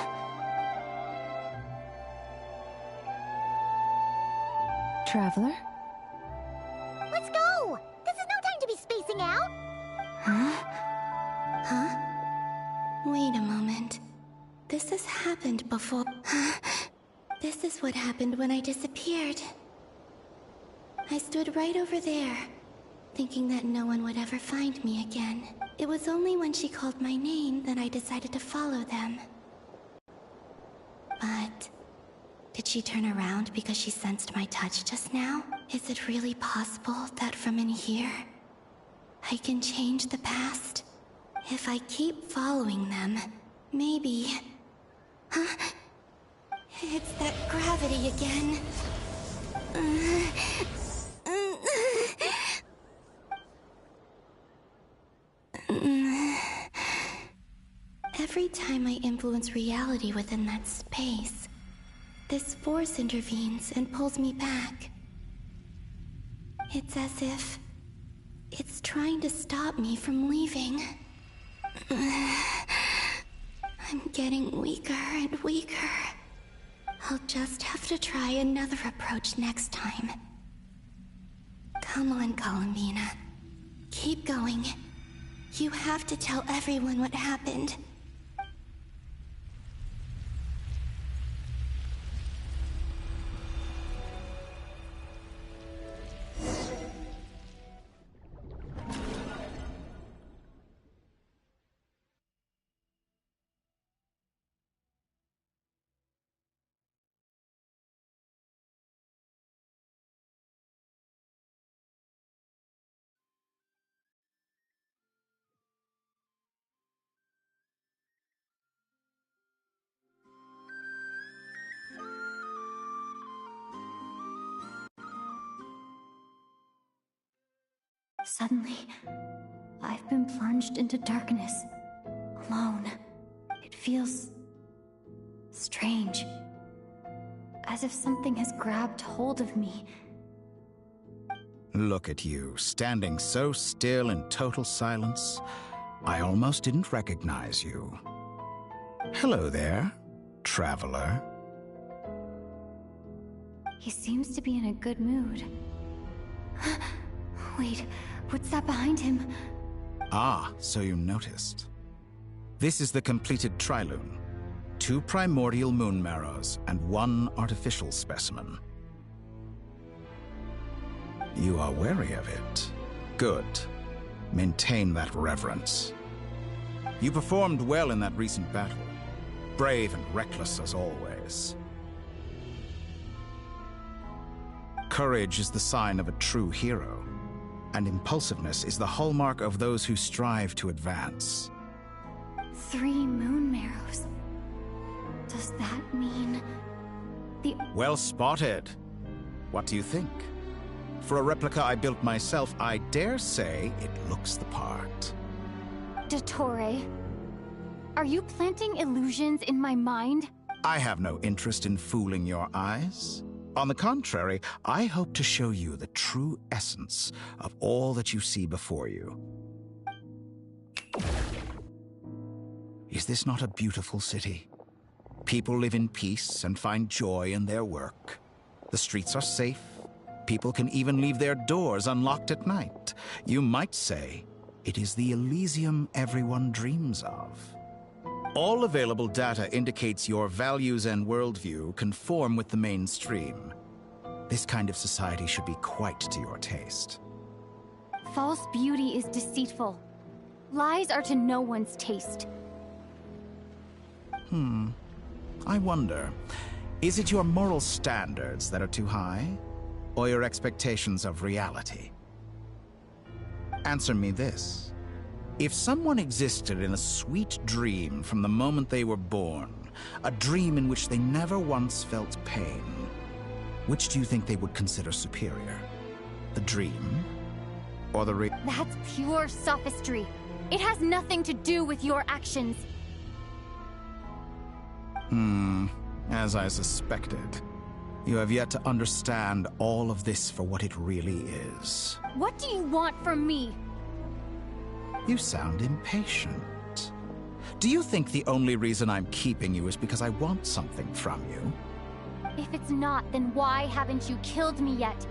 Speaker 5: Traveler?
Speaker 12: Let's go! This is no time to be spacing out!
Speaker 5: Huh?
Speaker 13: Huh? Wait a moment. This has happened before. This is what happened when I disappeared. I stood right over there, thinking that no one would ever find me again. It was only when she called my name that I decided to follow them. But did she turn around because she sensed my touch just now? Is it really possible that from in here, I can change the past? If I keep following them, maybe... Huh? It's that gravity again. Every time I influence reality within that space, this force intervenes and pulls me back. It's as if it's trying to stop me from leaving. I'm getting weaker and weaker. I'll just have to try another approach next time. Come on, Columbina. Keep going. You have to tell everyone what happened.
Speaker 6: Suddenly, I've been plunged into darkness, alone. It feels strange, as if something has grabbed hold of me.
Speaker 7: Look at you, standing so still in total silence. I almost didn't recognize you. Hello there, traveler.
Speaker 6: He seems to be in a good mood. Wait, what's that behind him?
Speaker 7: Ah, so you noticed. This is the completed Trilune. 2 primordial moon marrows and 1 artificial specimen. You are wary of it. Good. Maintain that reverence. You performed well in that recent battle. brave and reckless as always. Courage is the sign of a true hero, and impulsiveness is the hallmark of those who strive to advance.
Speaker 6: 3 moon marrows. Does that mean...
Speaker 7: Well spotted. What do you think? For a replica I built myself, I dare say it looks the part.
Speaker 6: Dottore, are you planting illusions in my mind?
Speaker 7: I have no interest in fooling your eyes. On the contrary, I hope to show you the true essence of all that you see before you. Is this not a beautiful city? People live in peace and find joy in their work. The streets are safe. People can even leave their doors unlocked at night. You might say it is the Elysium everyone dreams of. All available data indicates your values and worldview conform with the mainstream. This kind of society should be quite to your taste.
Speaker 6: False beauty is deceitful. Lies are to no one's taste.
Speaker 7: I wonder, is it your moral standards that are too high, or your expectations of reality? Answer me this. If someone existed in a sweet dream from the moment they were born, a dream in which they never once felt pain, which do you think they would consider superior? The dream, or the
Speaker 6: That's pure sophistry. It has nothing to do with your actions.
Speaker 7: As I suspected. You have yet to understand all of this for what it really is.
Speaker 6: What do you want from me?
Speaker 7: You sound impatient. Do you think the only reason I'm keeping you is because I want something from you?
Speaker 6: If it's not, then why haven't you killed me yet?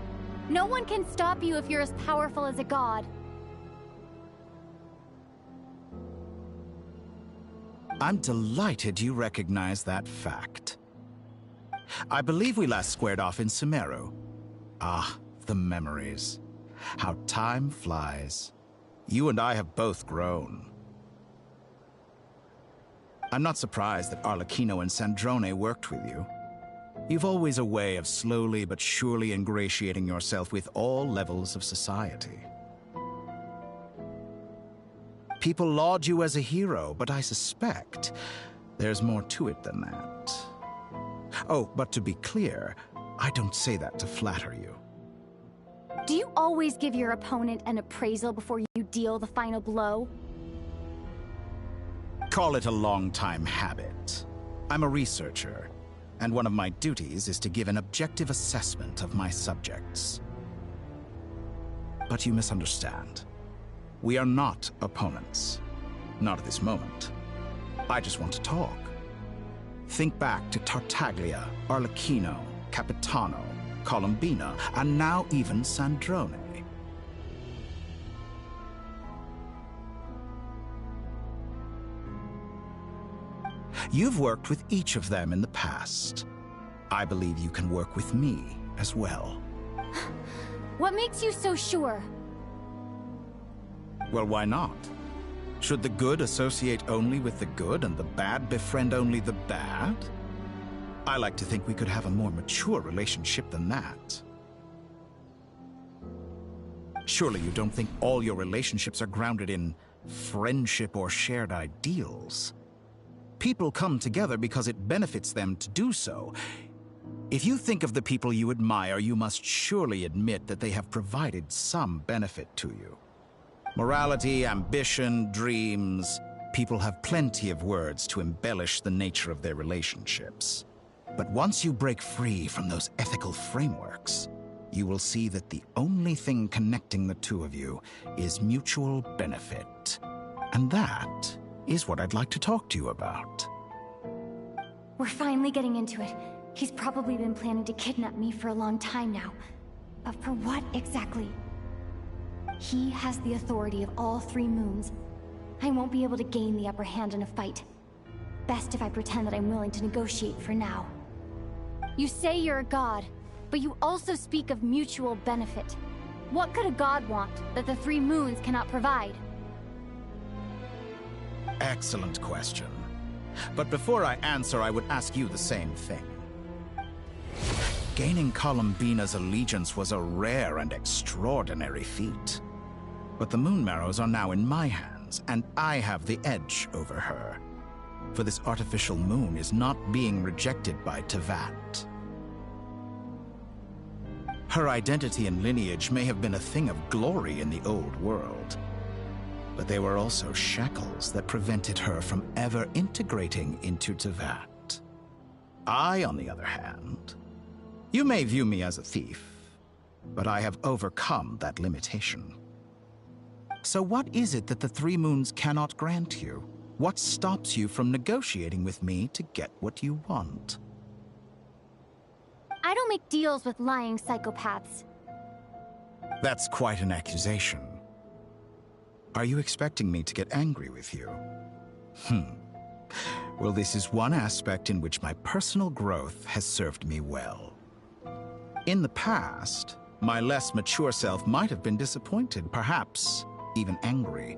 Speaker 6: No one can stop you if you're as powerful as a god.
Speaker 7: I'm delighted you recognize that fact. I believe we last squared off in Sumeru. Ah, the memories. How time flies. You and I have both grown. I'm not surprised that Arlecchino and Sandrone worked with you. You've always a way of slowly but surely ingratiating yourself with all levels of society. People laud you as a hero, but I suspect there's more to it than that. Oh, but to be clear, I don't say that to flatter you.
Speaker 6: Do you always give your opponent an appraisal before you deal the final blow?
Speaker 7: Call it a long-time habit. I'm a researcher, and one of my duties is to give an objective assessment of my subjects. But you misunderstand. We are not opponents. Not at this moment. I just want to talk. Think back to Tartaglia, Arlecchino, Capitano, Columbina, and now even Sandrone. You've worked with each of them in the past. I believe you can work with me as well.
Speaker 6: What makes you so sure?
Speaker 7: Well, why not? Should the good associate only with the good and the bad befriend only the bad? I like to think we could have a more mature relationship than that. Surely you don't think all your relationships are grounded in friendship or shared ideals? People come together because it benefits them to do so. If you think of the people you admire, you must surely admit that they have provided some benefit to you. Morality, ambition, dreams. People have plenty of words to embellish the nature of their relationships. But once you break free from those ethical frameworks, you will see that the only thing connecting the two of you is mutual benefit. And that is what I'd like to talk to you about.
Speaker 6: We're finally getting into it. He's probably been planning to kidnap me for a long time now. But for what exactly? He has the authority of all 3 moons. I won't be able to gain the upper hand in a fight. Best if I pretend that I'm willing to negotiate for now. You say you're a god, but you also speak of mutual benefit. What could a god want that the 3 moons cannot provide?
Speaker 7: Excellent question. But before I answer, I would ask you the same thing. Gaining Columbina's allegiance was a rare and extraordinary feat. But the Moon Marrows are now in my hands, and I have the edge over her. For this artificial moon is not being rejected by Tevat. Her identity and lineage may have been a thing of glory in the old world, but they were also shackles that prevented her from ever integrating into Tevat. I, on the other hand, you may view me as a thief, but I have overcome that limitation. So what is it that the Three Moons cannot grant you? What stops you from negotiating with me to get what you want?
Speaker 6: I don't make deals with lying psychopaths.
Speaker 7: That's quite an accusation. Are you expecting me to get angry with you? Well, this is one aspect in which my personal growth has served me well. In the past, my less mature self might have been disappointed, perhaps even angry,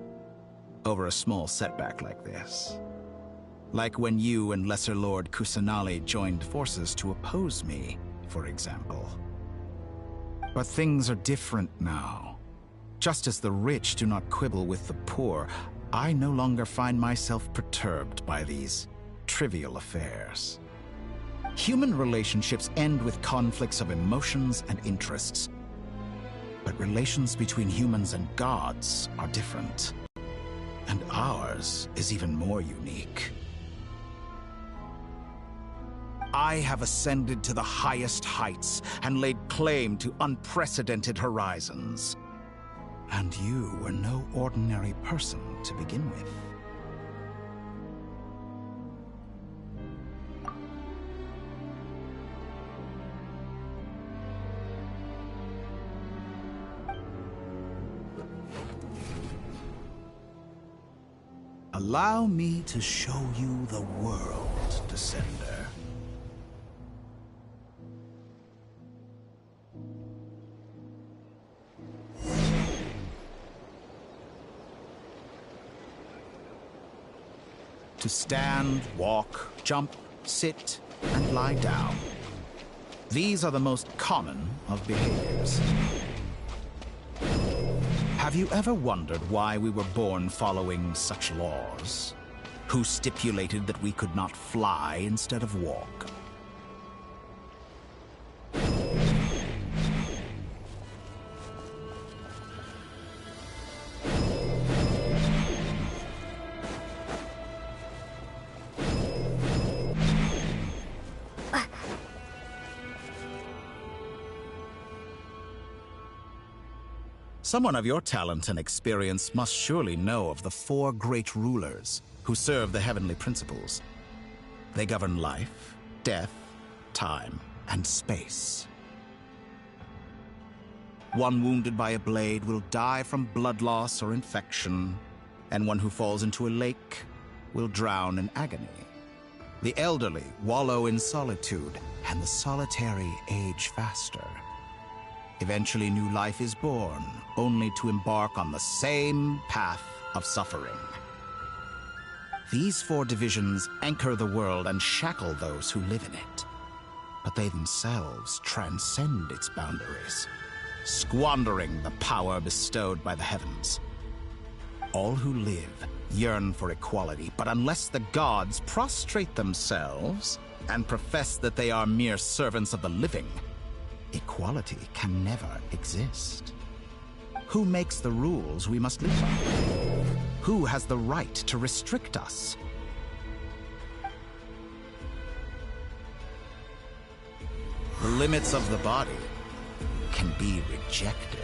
Speaker 7: over a small setback like this. Like when you and Lesser Lord Kusanali joined forces to oppose me, for example. But things are different now. Just as the rich do not quibble with the poor, I no longer find myself perturbed by these trivial affairs. Human relationships end with conflicts of emotions and interests. But relations between humans and gods are different. And ours is even more unique. I have ascended to the highest heights and laid claim to unprecedented horizons. And you were no ordinary person to begin with. Allow me to show you the world, Descender. To stand, walk, jump, sit, and lie down. These are the most common of behaviors. Have you ever wondered why we were born following such laws? Who stipulated that we could not fly instead of walk? Someone of your talent and experience must surely know of the four great rulers who serve the heavenly principles. They govern life, death, time, and space. One wounded by a blade will die from blood loss or infection, and one who falls into a lake will drown in agony. The elderly wallow in solitude, and the solitary age faster. Eventually, new life is born, only to embark on the same path of suffering. These four divisions anchor the world and shackle those who live in it. But they themselves transcend its boundaries, squandering the power bestowed by the heavens. All who live yearn for equality, but unless the gods prostrate themselves and profess that they are mere servants of the living, equality can never exist. Who makes the rules we must live by? Who has the right to restrict us? The limits of the body can be rejected.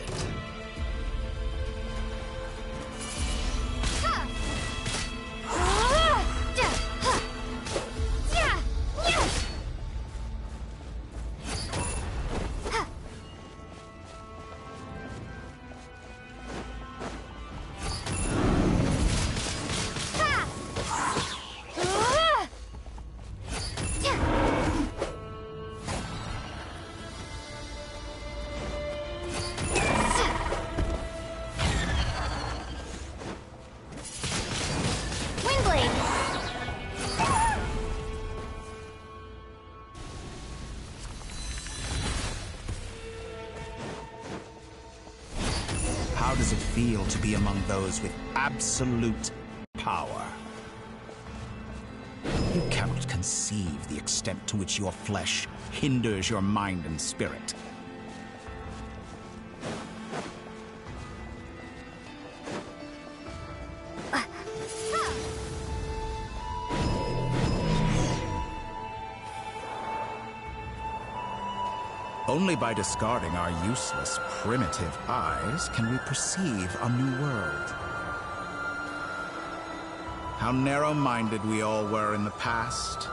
Speaker 7: How does it feel to be among those with absolute power? You cannot conceive the extent to which your flesh hinders your mind and spirit. Only by discarding our useless, primitive eyes can we perceive a new world. How narrow-minded we all were in the past.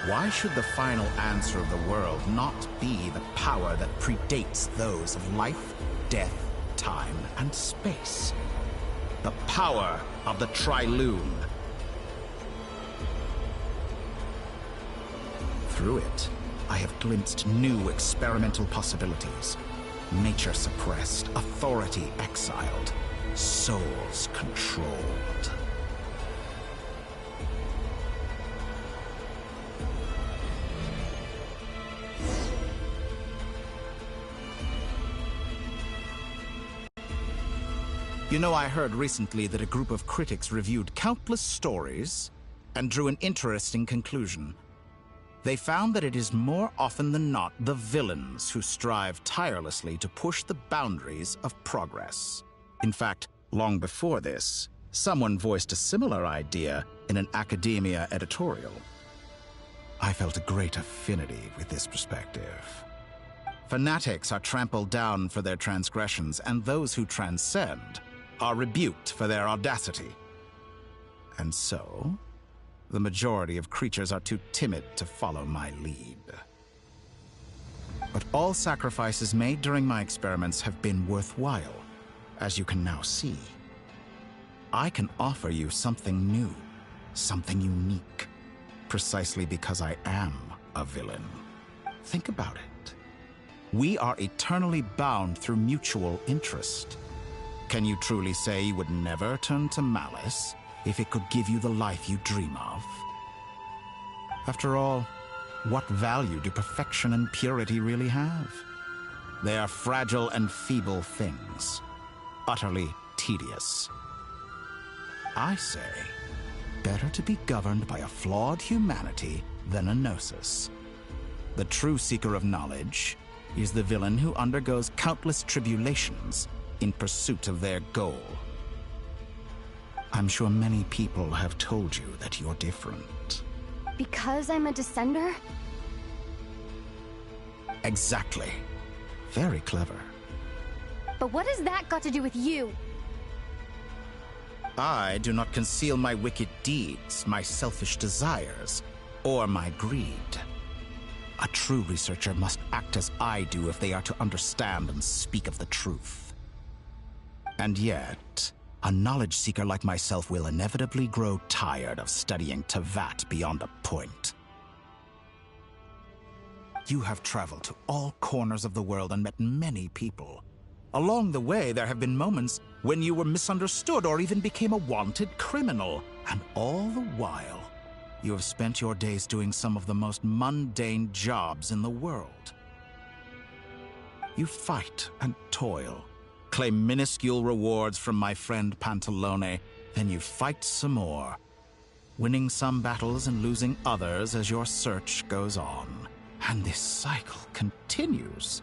Speaker 7: Why should the final answer of the world not be the power that predates those of life, death, time, and space? The power of the Trilune. Through it, I have glimpsed new experimental possibilities. Nature suppressed, authority exiled, souls controlled. You know, I heard recently that a group of critics reviewed countless stories and drew an interesting conclusion. They found that it is more often than not the villains who strive tirelessly to push the boundaries of progress. In fact, long before this, someone voiced a similar idea in an academia editorial. I felt a great affinity with this perspective. Fanatics are trampled down for their transgressions, and those who transcend are rebuked for their audacity. And so, the majority of creatures are too timid to follow my lead. But all sacrifices made during my experiments have been worthwhile, as you can now see. I can offer you something new, something unique, precisely because I am a villain. Think about it. We are eternally bound through mutual interest. Can you truly say you would never turn to malice if it could give you the life you dream of? After all, what value do perfection and purity really have? They are fragile and feeble things, utterly tedious. I say, better to be governed by a flawed humanity than a gnosis. The true seeker of knowledge is the villain who undergoes countless tribulations in pursuit of their goal. I'm sure many people have told you that you're different.
Speaker 6: Because I'm a descender?
Speaker 7: Exactly. Very clever.
Speaker 6: But what has that got to do with you?
Speaker 7: I do not conceal my wicked deeds, my selfish desires, or my greed. A true researcher must act as I do if they are to understand and speak of the truth. And yet, a knowledge seeker like myself will inevitably grow tired of studying Tevat beyond a point. You have traveled to all corners of the world and met many people. Along the way, there have been moments when you were misunderstood or even became a wanted criminal. And all the while, you have spent your days doing some of the most mundane jobs in the world. You fight and toil, claim minuscule rewards from my friend Pantalone, then you fight some more, winning some battles and losing others as your search goes on. And this cycle continues,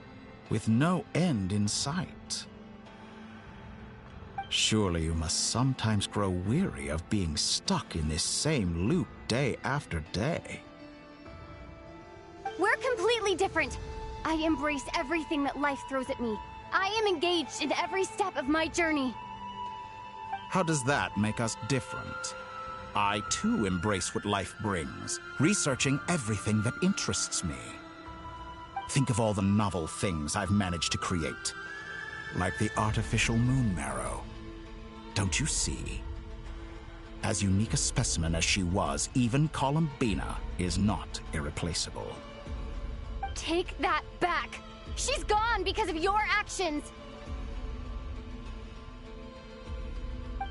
Speaker 7: with no end in sight. Surely you must sometimes grow weary of being stuck in this same loop day after day.
Speaker 6: We're completely different. I embrace everything that life throws at me. I am engaged in every step of my journey.
Speaker 7: How does that make us different? I too embrace what life brings, researching everything that interests me. Think of all the novel things I've managed to create, like the artificial moon marrow. Don't you see? As unique a specimen as she was, even Columbina is not irreplaceable.
Speaker 6: Take that back! She's gone because of your actions!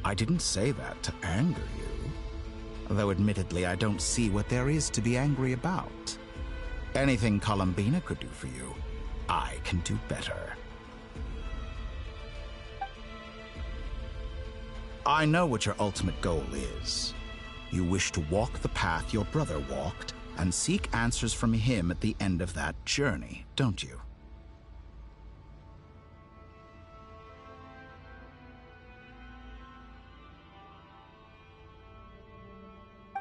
Speaker 7: I didn't say that to anger you. Though admittedly, I don't see what there is to be angry about. Anything Columbina could do for you, I can do better. I know what your ultimate goal is. You wish to walk the path your brother walked and seek answers from him at the end of that journey, don't you?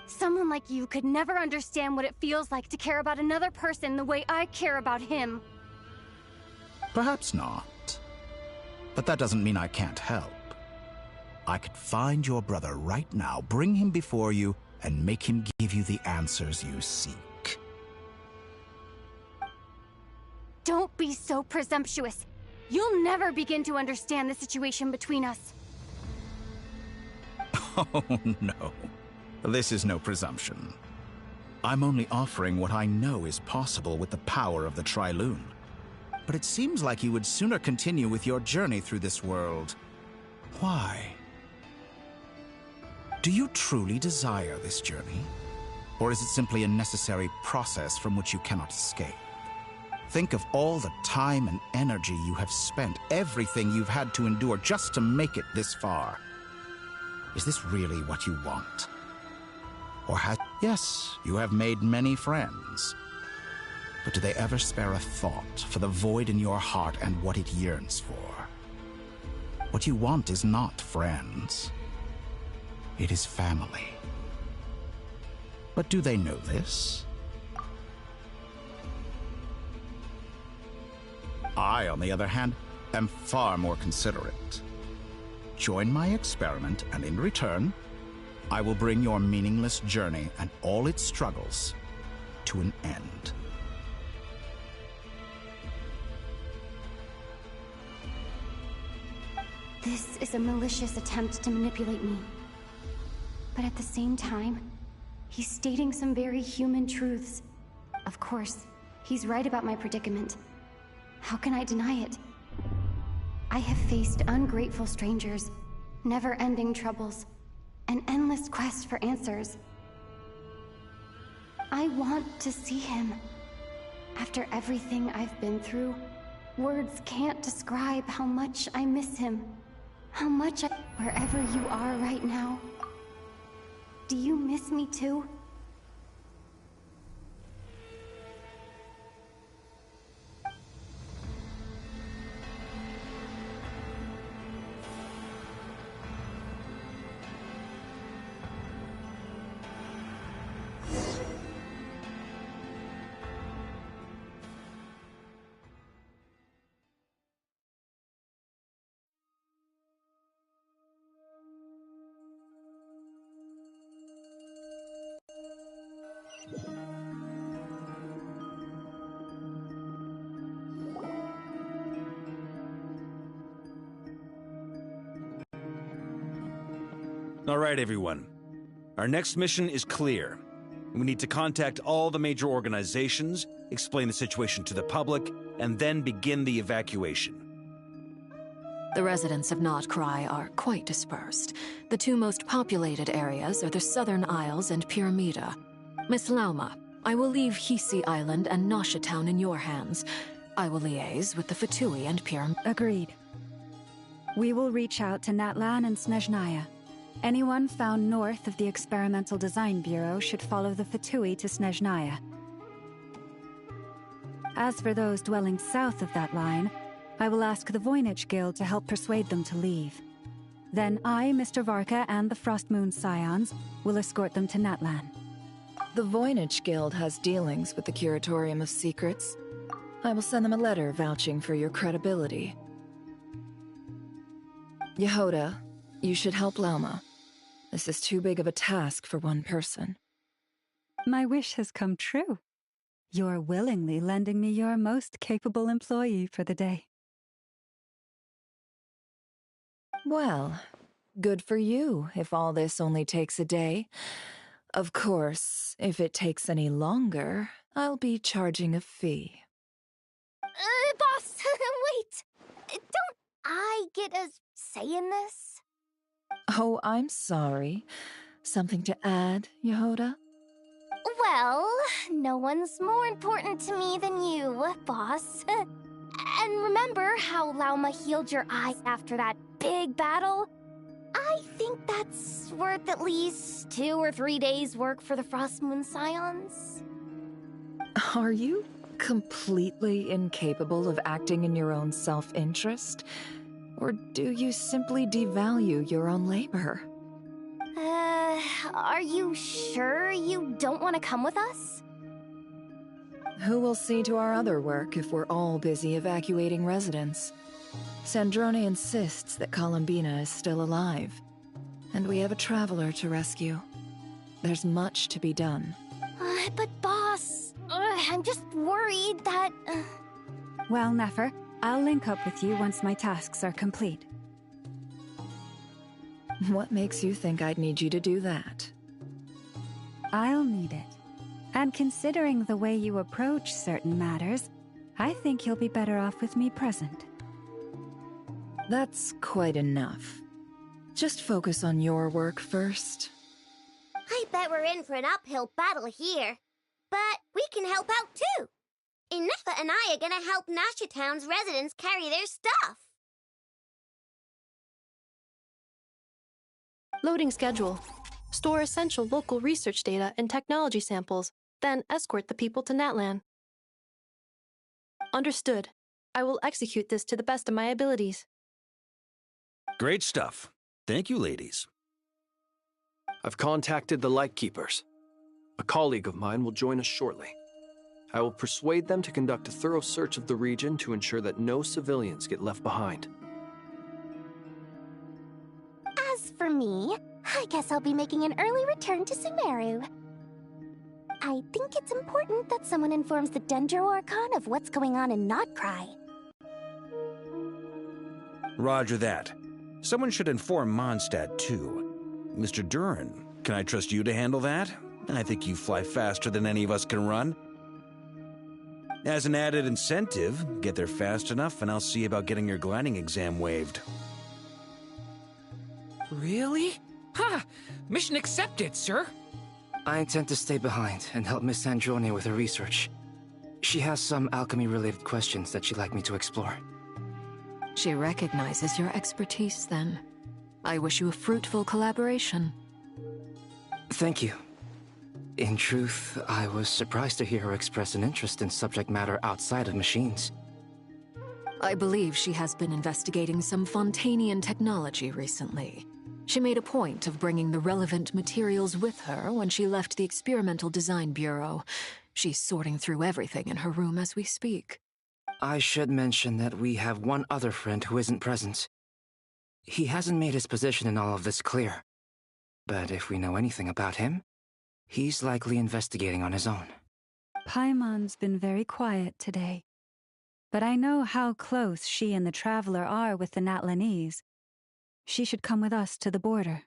Speaker 6: Someone like you could never understand what it feels like to care about another person the way I care about him.
Speaker 7: Perhaps not. But that doesn't mean I can't help. I could find your brother right now, bring him before you, and make him give you the answers you seek.
Speaker 6: Don't be so presumptuous. You'll never begin to understand the situation between us.
Speaker 7: Oh, no. This is no presumption. I'm only offering what I know is possible with the power of the Trilune. But it seems like you would sooner continue with your journey through this world. Why? Do you truly desire this journey? Or is it simply a necessary process from which you cannot escape? Think of all the time and energy you have spent, everything you've had to endure just to make it this far. Is this really what you want? Or yes, you have made many friends. But do they ever spare a thought for the void in your heart and what it yearns for? What you want is not friends. It is family. But do they know this? I, on the other hand, am far more considerate. Join my experiment, and in return, I will bring your meaningless journey and all its struggles to an end.
Speaker 6: This is a malicious attempt to manipulate me. But at the same time, he's stating some very human truths. Of course, he's right about my predicament. How can I deny it? I have faced ungrateful strangers, never-ending troubles, an endless quest for answers. I want to see him. After everything I've been through, words can't describe how much I miss him. How much wherever you are right now. Do you miss me too?
Speaker 15: All right, everyone. Our next mission is clear. We need to contact all the major organizations, explain the situation to the public, and then begin the evacuation.
Speaker 9: The residents of Notcry are quite dispersed. The two most populated areas are the Southern Isles and Pyramida. Miss Lauma, I will leave Hisi Island and Nasha Town in your hands. I will liaise with the Fatui and Pyramida.
Speaker 5: Agreed. We will reach out to Natlan and Snezhnaya. Anyone found north of the Experimental Design Bureau should follow the Fatui to Snezhnaya. As for those dwelling south of that line, I will ask the Voynich Guild to help persuade them to leave. Then I, Mr. Varka, and the Frostmoon Scions will escort them to Natlan.
Speaker 2: The Voynich Guild has dealings with the Curatorium of Secrets. I will send them a letter vouching for your credibility. Yehoda, you should help Lauma. This is too big of a task for one person.
Speaker 5: My wish has come true. You're willingly lending me your most capable employee for the day.
Speaker 2: Well, good for you if all this only takes a day. Of course, if it takes any longer, I'll be charging a fee.
Speaker 12: Boss, wait! Don't I get a say in this?
Speaker 2: Oh, I'm sorry. Something to add, Yehoda?
Speaker 12: Well, no one's more important to me than you, boss. And remember how Lauma healed your eyes after that big battle? I
Speaker 6: I think that's worth at least 2 or 3 days' work for the Frost Moon Scions.
Speaker 2: Are you completely incapable of acting in your own self-interest? Or do you simply devalue your own labor?
Speaker 6: Are you sure you don't want to come with us?
Speaker 2: Who will see to our other work if we're all busy evacuating residents? Sandrone insists that Columbina is still alive, and we have a traveler to rescue. There's much to be done.
Speaker 6: But boss, I'm just worried that...
Speaker 5: Well, Nefer, I'll link up with you once my tasks are complete.
Speaker 2: What makes you think I'd need you to do that?
Speaker 5: I'll need it. And considering the way you approach certain matters, I think you'll be better off with me present.
Speaker 2: That's quite enough. Just focus on your work first.
Speaker 12: I bet we're in for an uphill battle here. But we can help out too. Inefa and I are gonna help Nasha Town's residents carry their stuff.
Speaker 19: Loading schedule. Store essential local research data and technology samples, then escort the people to Natlan. Understood. I will execute this to the best of my abilities.
Speaker 15: Great stuff. Thank you, ladies.
Speaker 3: I've contacted the Lightkeepers. A colleague of mine will join us shortly. I will persuade them to conduct a thorough search of the region to ensure that no civilians get left behind.
Speaker 6: As for me, I guess I'll be making an early return to Sumeru. I think it's important that someone informs the Dendro Archon of what's going on in Notcry.
Speaker 15: Roger that. Someone should inform Mondstadt, too. Mr. Duran, can I trust you to handle that? I think you fly faster than any of us can run. As an added incentive, get there fast enough and I'll see about getting your gliding exam waived.
Speaker 16: Really? Ha! Mission accepted, sir.
Speaker 20: I intend to stay behind and help Miss Sandrone with her research. She has some alchemy-related questions that she'd like me to explore.
Speaker 9: She recognizes your expertise, then. I wish you a fruitful collaboration.
Speaker 20: Thank you. In truth, I was surprised to hear her express an interest in subject matter outside of machines.
Speaker 9: I believe she has been investigating some Fontanian technology recently. She made a point of bringing the relevant materials with her when she left the Experimental Design Bureau. She's sorting through everything in her room as we speak.
Speaker 20: I should mention that we have one other friend who isn't present. He hasn't made his position in all of this clear. But if we know anything about him, he's likely investigating on his own.
Speaker 5: Paimon's been very quiet today. But I know how close she and the Traveler are with the Natlanese. She should come with us to the border.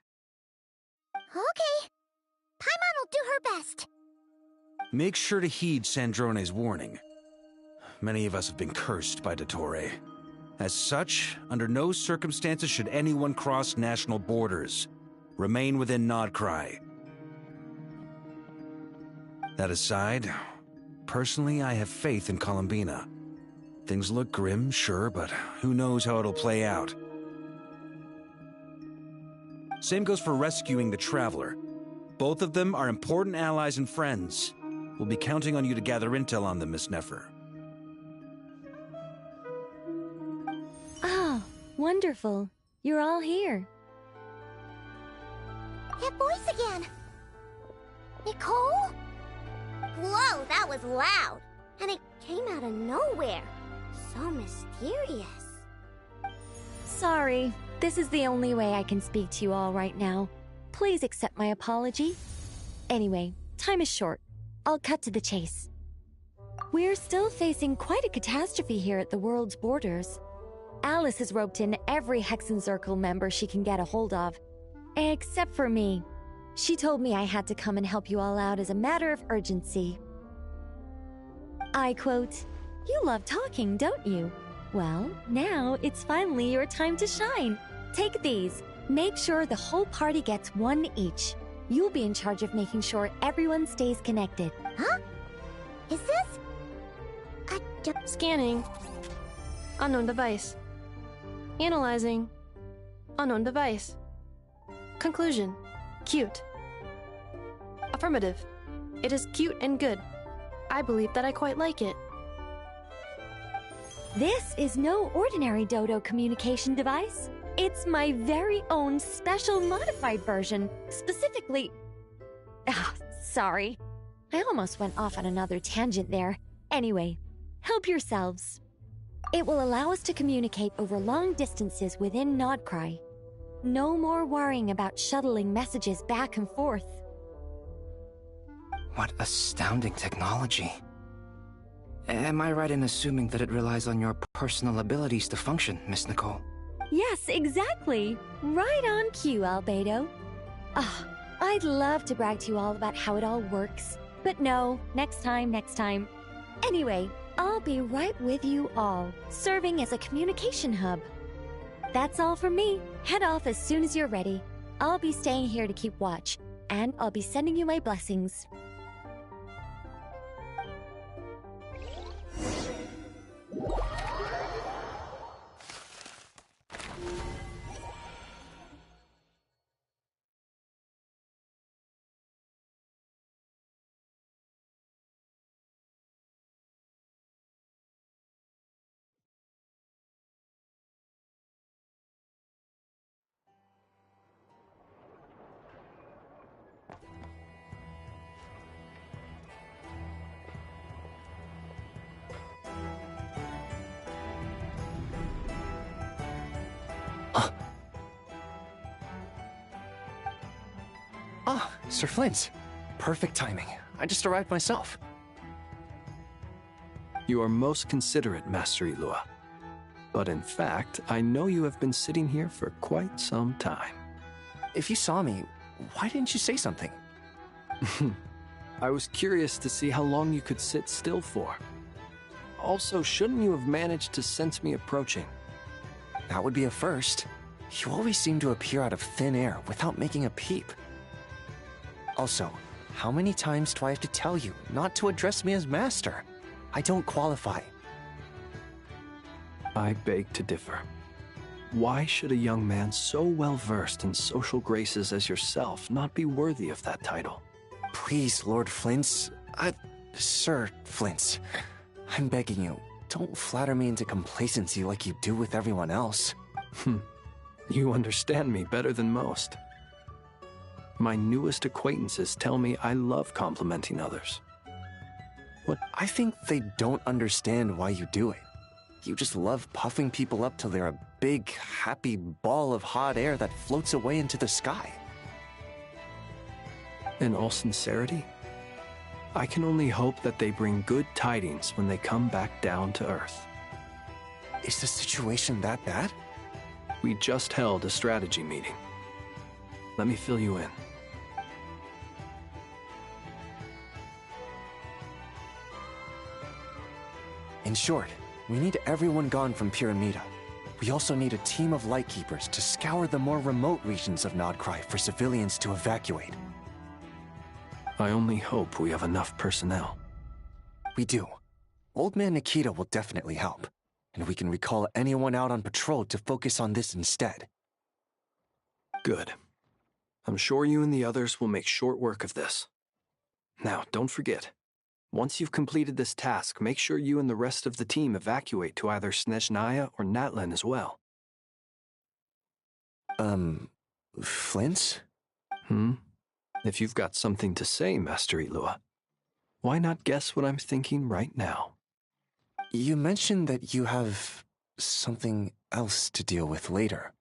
Speaker 12: Okay. Paimon will do her best.
Speaker 15: Make sure to heed Sandrone's warning. Many of us have been cursed by Dottore. As such, under no circumstances should anyone cross national borders. Remain within Nodcry. That aside, personally I have faith in Columbina. Things look grim, sure, but who knows how it'll play out. Same goes for rescuing the Traveler. Both of them are important allies and friends. We'll be counting on you to gather intel on them, Miss Nefer.
Speaker 21: Oh, wonderful. You're all here.
Speaker 12: That voice again. Nicole? Whoa, that was loud. And it came out of nowhere. So mysterious.
Speaker 21: Sorry, this is the only way I can speak to you all right now. Please accept my apology. Anyway, time is short. I'll cut to the chase. We're still facing quite a catastrophe here at the world's borders. Alice has roped in every Hexenzirkel member she can get a hold of. Except for me. She told me I had to come and help you all out as a matter of urgency. I quote, "You love talking, don't you? Well, now it's finally your time to shine. Take these. Make sure the whole party gets one each. You'll be in charge of making sure everyone stays connected."
Speaker 12: Huh? Is this?
Speaker 19: Scanning. Unknown device. Analyzing. Unknown device. Conclusion. Cute. Affirmative. It is cute and good. I believe that I quite like it.
Speaker 21: This is no ordinary Dodo communication device. It's my very own special modified version, specifically... Ah, sorry. I almost went off on another tangent there. Anyway, help yourselves. It will allow us to communicate over long distances within Nodcry. No more worrying about shuttling messages back and forth.
Speaker 20: What astounding technology. Am I right in assuming that it relies on your personal abilities to function, Miss Nicole?
Speaker 21: Yes, exactly. Right on cue, Albedo. Ah, I'd love to brag to you all about how it all works. But no, next time. Anyway, I'll be right with you all, serving as a communication hub. That's all from me. Head off as soon as you're ready. I'll be staying here to keep watch, and I'll be sending you my blessings.
Speaker 4: Ah, Sir Flint. Perfect timing. I just arrived myself.
Speaker 3: You are most considerate, Master Ilua. But in fact, I know you have been sitting here for quite some time.
Speaker 4: If you saw me, why didn't you say something?
Speaker 3: I was curious to see how long you could sit still for. Also, shouldn't you have managed to sense me approaching?
Speaker 4: That would be a first. You always seem to appear out of thin air without making a peep. Also, how many times do I have to tell you not to address me as master? I don't qualify.
Speaker 3: I beg to differ. Why should a young man so well versed in social graces as yourself not be worthy of that title?
Speaker 4: Please, Lord Flint's... Sir Flint's. I'm begging you, don't flatter me into complacency like you do with everyone else.
Speaker 3: You understand me better than most. My newest acquaintances tell me I love complimenting others.
Speaker 4: What? I think they don't understand why you do it. You just love puffing people up till they're a big, happy ball of hot air that floats away into the sky.
Speaker 3: In all sincerity, I can only hope that they bring good tidings when they come back down to Earth.
Speaker 4: Is the situation that bad?
Speaker 3: We just held a strategy meeting. Let me fill you in.
Speaker 4: In short, we need everyone gone from Pyramida. We also need a team of Lightkeepers to scour the more remote regions of Nodcry for civilians to evacuate.
Speaker 3: I only hope we have enough personnel.
Speaker 4: We do. Old Man Nikita will definitely help, and we can recall anyone out on patrol to focus on this instead.
Speaker 3: Good. I'm sure you and the others will make short work of this. Now, don't forget. Once you've completed this task, make sure you and the rest of the team evacuate to either Snezhnaya or Natlan as well.
Speaker 4: Flint's?
Speaker 3: If you've got something to say, Master Ilua, why not guess what I'm thinking right now?
Speaker 4: You mentioned that you have something else to deal with later.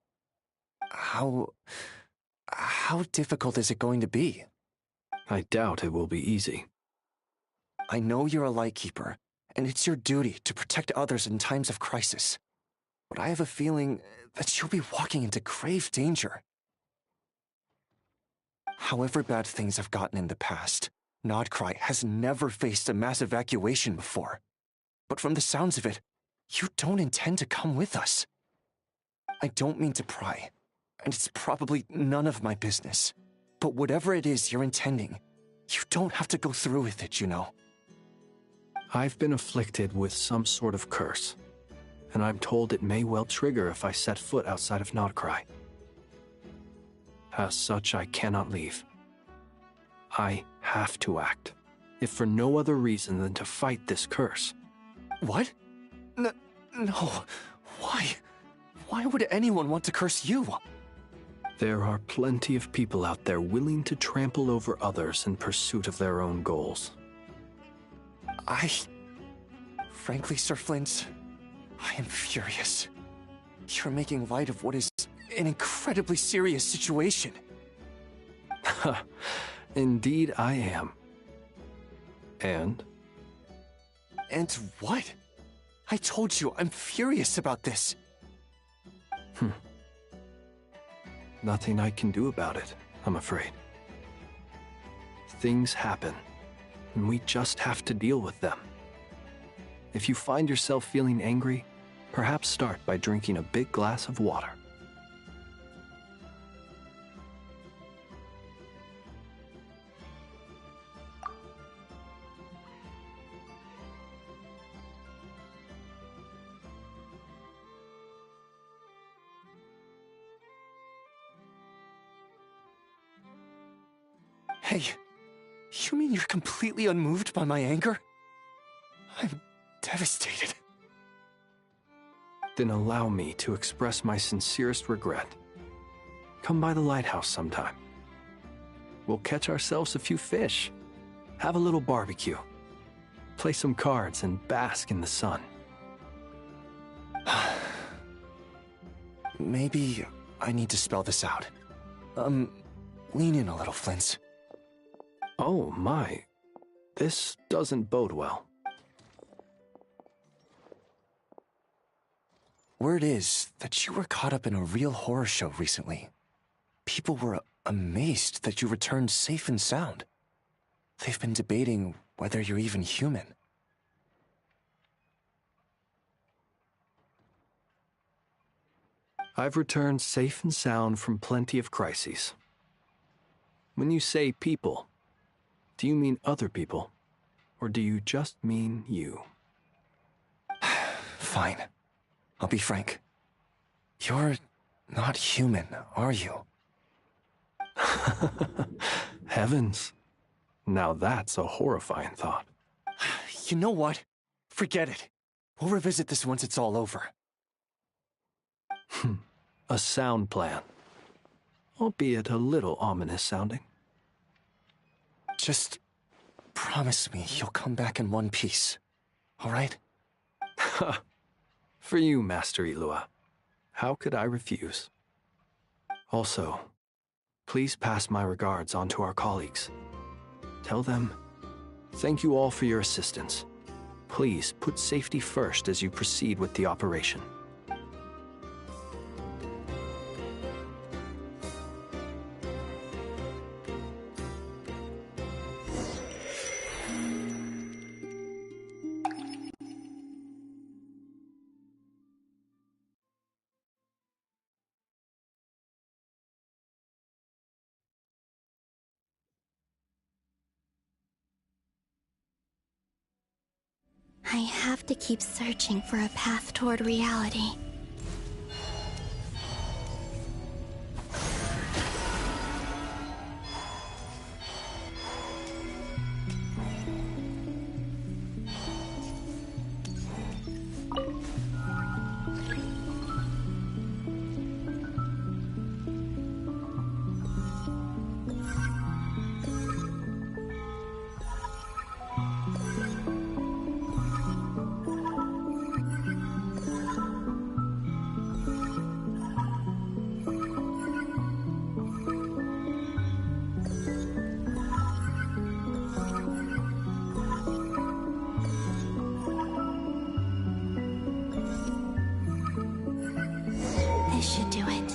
Speaker 4: How difficult is it going to be?
Speaker 3: I doubt it will be easy.
Speaker 4: I know you're a Lightkeeper, and it's your duty to protect others in times of crisis. But I have a feeling that you'll be walking into grave danger. However bad things have gotten in the past, Nodcry has never faced a mass evacuation before. But from the sounds of it, you don't intend to come with us. I don't mean to pry, and it's probably none of my business. But whatever it is you're intending, you don't have to go through with it, you know.
Speaker 3: I've been afflicted with some sort of curse, and I'm told it may well trigger if I set foot outside of Nodcry. As such, I cannot leave. I have to act, if for no other reason than to fight this curse.
Speaker 4: What? No. Why? Why would anyone want to curse you?
Speaker 3: There are plenty of people out there willing to trample over others in pursuit of their own goals.
Speaker 4: Frankly, Sir Flint, I am furious. You're making light of what is an incredibly serious situation.
Speaker 3: Indeed I am. And?
Speaker 4: And what? I told you, I'm furious about this.
Speaker 3: Nothing I can do about it, I'm afraid. Things happen, and we just have to deal with them. If you find yourself feeling angry, perhaps start by drinking a big glass of water.
Speaker 4: Hey, you mean you're completely unmoved by my anger? I'm devastated.
Speaker 3: Then allow me to express my sincerest regret. Come by the lighthouse sometime. We'll catch ourselves a few fish, have a little barbecue, play some cards, and bask in the sun.
Speaker 4: Maybe I need to spell this out. Lean in a little, Flint.
Speaker 3: Oh my, this doesn't bode well.
Speaker 4: Word is that you were caught up in a real horror show recently. People were amazed that you returned safe and sound. They've been debating whether you're even human.
Speaker 3: I've returned safe and sound from plenty of crises. When you say people, do you mean other people, or do you just mean you?
Speaker 4: Fine. I'll be frank. You're not human, are you?
Speaker 3: Heavens. Now that's a horrifying thought.
Speaker 4: You know what? Forget it. We'll revisit this once it's all over.
Speaker 3: A sound plan. Albeit a little ominous sounding.
Speaker 4: Just promise me you'll come back in one piece, all right?
Speaker 3: For you, Master Ilua. How could I refuse? Also, please pass my regards on to our colleagues. Tell them, thank you all for your assistance. Please put safety first as you proceed with the operation.
Speaker 13: I have to keep searching for a path toward reality. Should do it.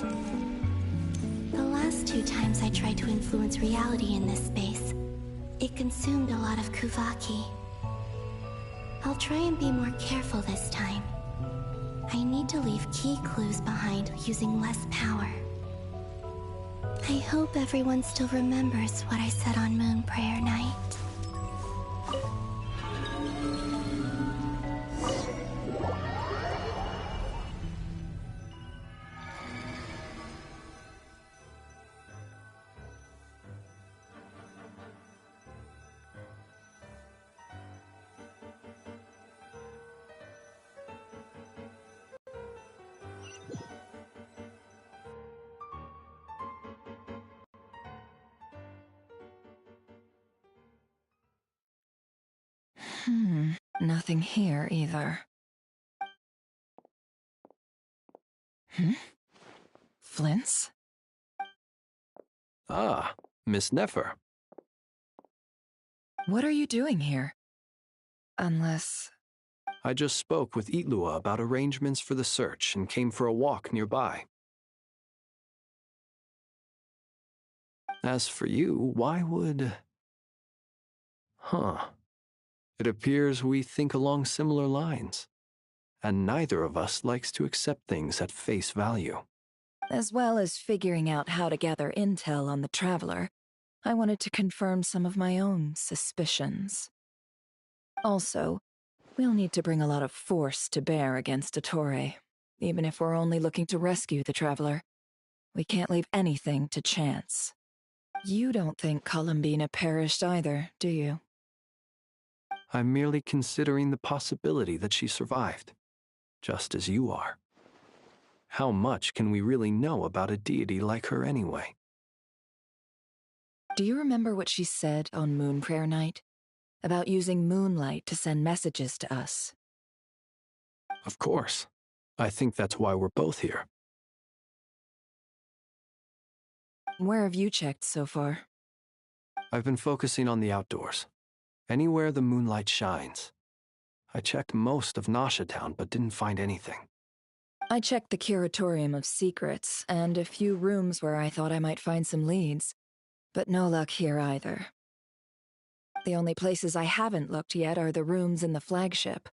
Speaker 13: The last 2 times I tried to influence reality in this space, it consumed a lot of Kuvaki. I'll try and be more careful this time. I need to leave key clues behind using less power. I hope everyone still remembers what I said on Moon Prayer Night.
Speaker 2: Nothing here either. Flints?
Speaker 3: Ah, Miss Nefer.
Speaker 2: What are you doing here? Unless...
Speaker 3: I just spoke with Itlua about arrangements for the search and came for a walk nearby. As for you, why would... It appears we think along similar lines, and neither of us likes to accept things at face value.
Speaker 2: As well as figuring out how to gather intel on the Traveler, I wanted to confirm some of my own suspicions. Also, we'll need to bring a lot of force to bear against Ettore, even if we're only looking to rescue the Traveler. We can't leave anything to chance. You don't think Columbina perished either, do you?
Speaker 3: I'm merely considering the possibility that she survived, just as you are. How much can we really know about a deity like her anyway?
Speaker 2: Do you remember what she said on Moon Prayer Night? About using moonlight to send messages to us?
Speaker 3: Of course. I think that's why we're both here.
Speaker 2: Where have you checked so far?
Speaker 3: I've been focusing on the outdoors. Anywhere the moonlight shines. I checked most of Nasha Town, but didn't find anything.
Speaker 2: I checked the Curatorium of Secrets, and a few rooms where I thought I might find some leads. But no luck here either. The only places I haven't looked yet are the rooms in the flagship.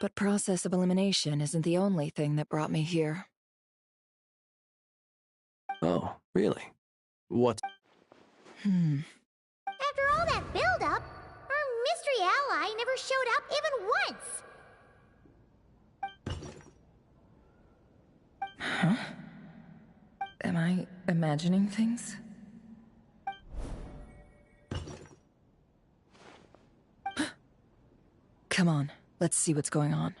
Speaker 2: But process of elimination isn't the only thing that brought me here.
Speaker 3: Oh, really? What?
Speaker 12: After all that build-up, our mystery ally never showed up even once!
Speaker 2: Huh? Am I imagining things? Come on, let's see what's going on.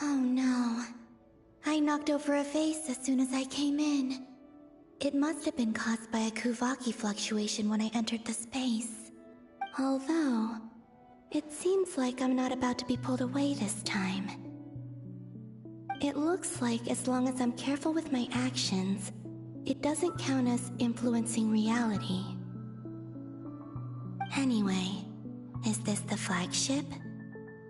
Speaker 13: Oh no. I knocked over a vase as soon as I came in. It must have been caused by a Kuvaki fluctuation when I entered the space. Although, it seems like I'm not about to be pulled away this time. It looks like as long as I'm careful with my actions, it doesn't count as influencing reality. Anyway, is this the flagship?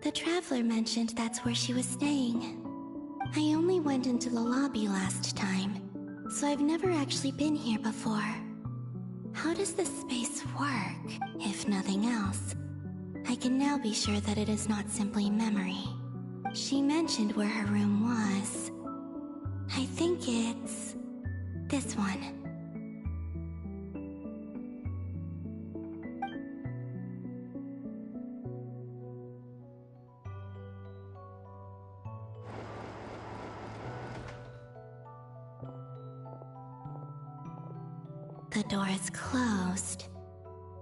Speaker 13: The Traveler mentioned that's where she was staying. I only went into the lobby last time, so I've never actually been here before. How does this space work, if nothing else? I can now be sure that it is not simply memory. She mentioned where her room was. I think it's... this one. The door is closed.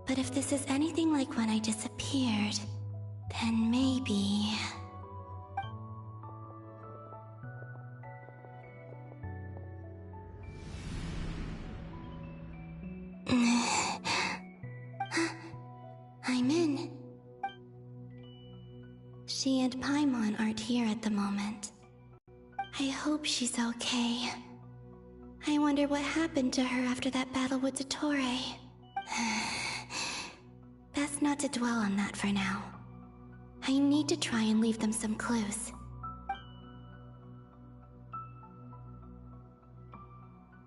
Speaker 13: But if this is anything like when I disappeared, then maybe... I'm in. She and Paimon aren't here at the moment. I hope she's okay. I wonder what happened to her after that battle with Ettore. Best not to dwell on that for now. I need to try and leave them some clues.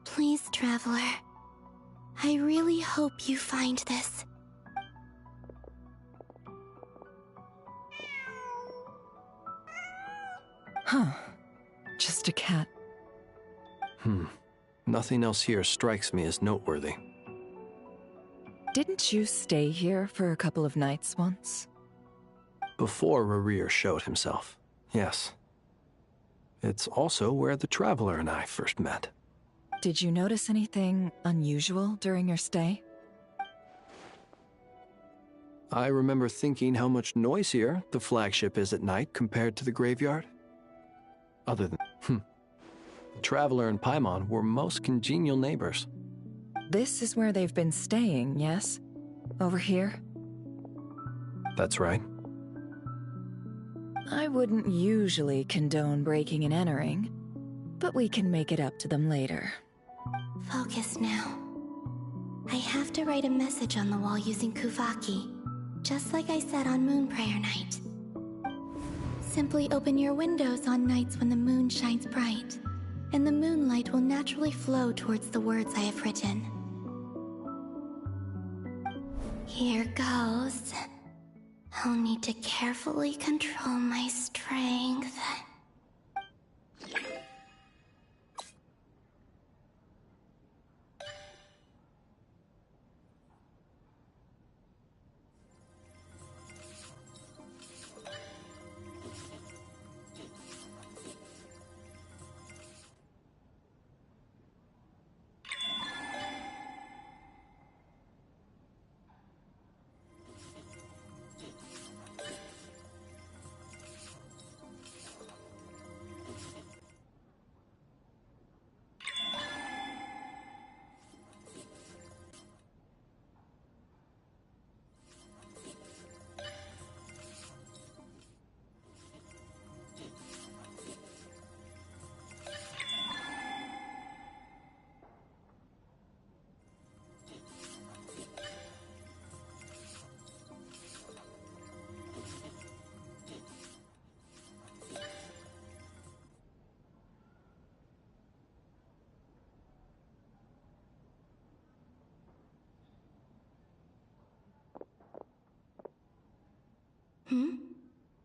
Speaker 13: Please, Traveler. I really hope you find this.
Speaker 2: Huh. Just a cat.
Speaker 3: Nothing else here strikes me as noteworthy.
Speaker 2: Didn't you stay here for a couple of nights once?
Speaker 3: Before Rarir showed himself, yes. It's also where the Traveler and I first met.
Speaker 2: Did you notice anything unusual during your stay?
Speaker 3: I remember thinking how much noisier the flagship is at night compared to the graveyard. Other than, the Traveler and Paimon were most congenial neighbors.
Speaker 2: This is where they've been staying, yes? Over here?
Speaker 3: That's right.
Speaker 2: I wouldn't usually condone breaking and entering, but we can make it up to them later.
Speaker 13: Focus now. I have to write a message on the wall using Kuvaki, just like I said on Moon Prayer Night. Simply open your windows on nights when the moon shines bright, and the moonlight will naturally flow towards the words I have written. Here goes. I'll need to carefully control my strength.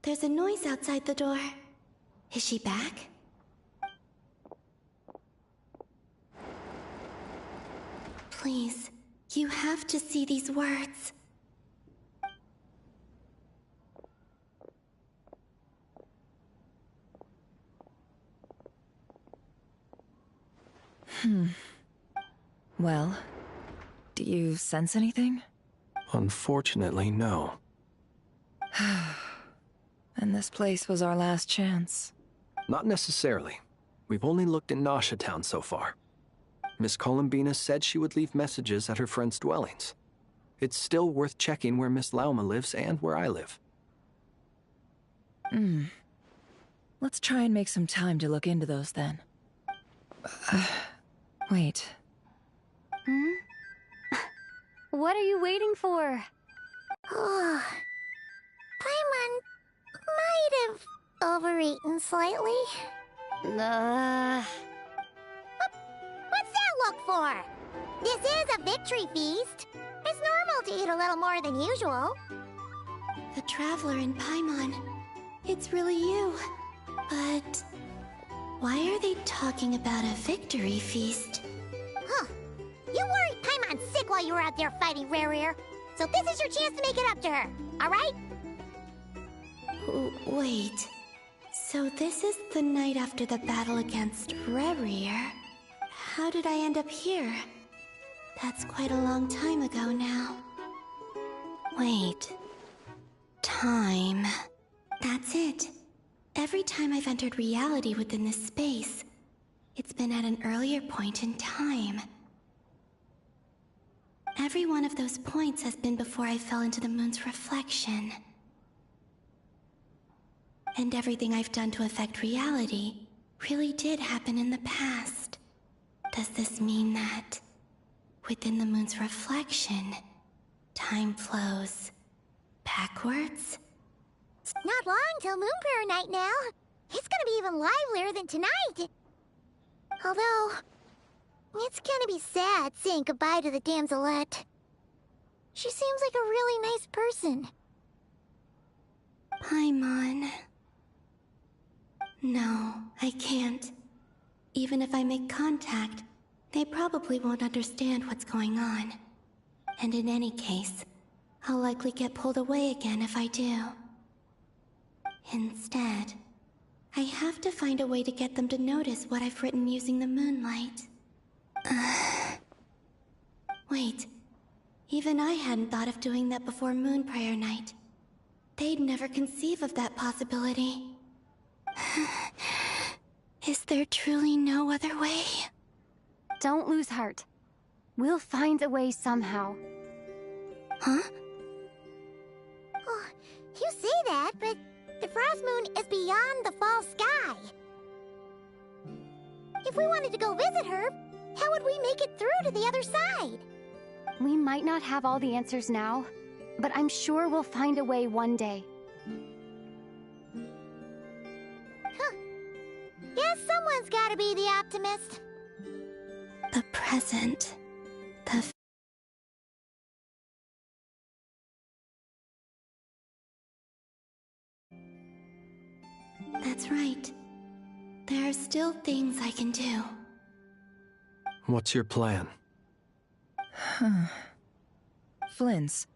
Speaker 13: There's a noise outside the door. Is she back? Please, you have to see these words.
Speaker 2: Well, do you sense anything?
Speaker 3: Unfortunately, no.
Speaker 2: And this place was our last chance.
Speaker 3: Not necessarily. We've only looked in Nasha Town so far. Miss Columbina said she would leave messages at her friends' dwellings. It's still worth checking where Miss Lauma lives and where I live.
Speaker 2: Let's try and make some time to look into those then. Wait.
Speaker 6: What are you waiting for?
Speaker 12: Paimon might have overeaten slightly. What's that look for? This is a victory feast. It's normal to eat a little more than usual.
Speaker 13: The Traveler in Paimon. It's really you. But why are they talking about a victory feast?
Speaker 12: Huh. You worried Paimon sick while you were out there fighting Rare, so this is your chance to make it up to her, alright?
Speaker 13: Wait. So this is the night after the battle against Rare. How did I end up here? That's quite a long time ago now. Wait. Time. That's it. Every time I've entered reality within this space, it's been at an earlier point in time. Every one of those points has been before I fell into the moon's reflection. And everything I've done to affect reality really did happen in the past. Does this mean that within the moon's reflection, time flows backwards?
Speaker 12: Not long till Moon Prayer Night now. It's gonna be even livelier than tonight. Although, it's gonna be sad saying goodbye to the damselette. She seems like a really nice person.
Speaker 13: Paimon. No, I can't. Even if I make contact, they probably won't understand what's going on. And in any case, I'll likely get pulled away again if I do. Instead, I have to find a way to get them to notice what I've written using the moonlight. Wait, even I hadn't thought of doing that before Moon Prayer Night. They'd never conceive of that possibility. Is there truly no other way?
Speaker 6: Don't lose heart. We'll find a way somehow.
Speaker 12: Huh? Oh, you say that, but the Frost Moon is beyond the fall sky. If we wanted to go visit her, how would we make it through to the other side?
Speaker 6: We might not have all the answers now, but I'm sure we'll find a way one day.
Speaker 12: Huh. Guess someone's gotta be the optimist.
Speaker 13: The present. That's right. There are still things I can do.
Speaker 3: What's your plan?
Speaker 2: Flint's,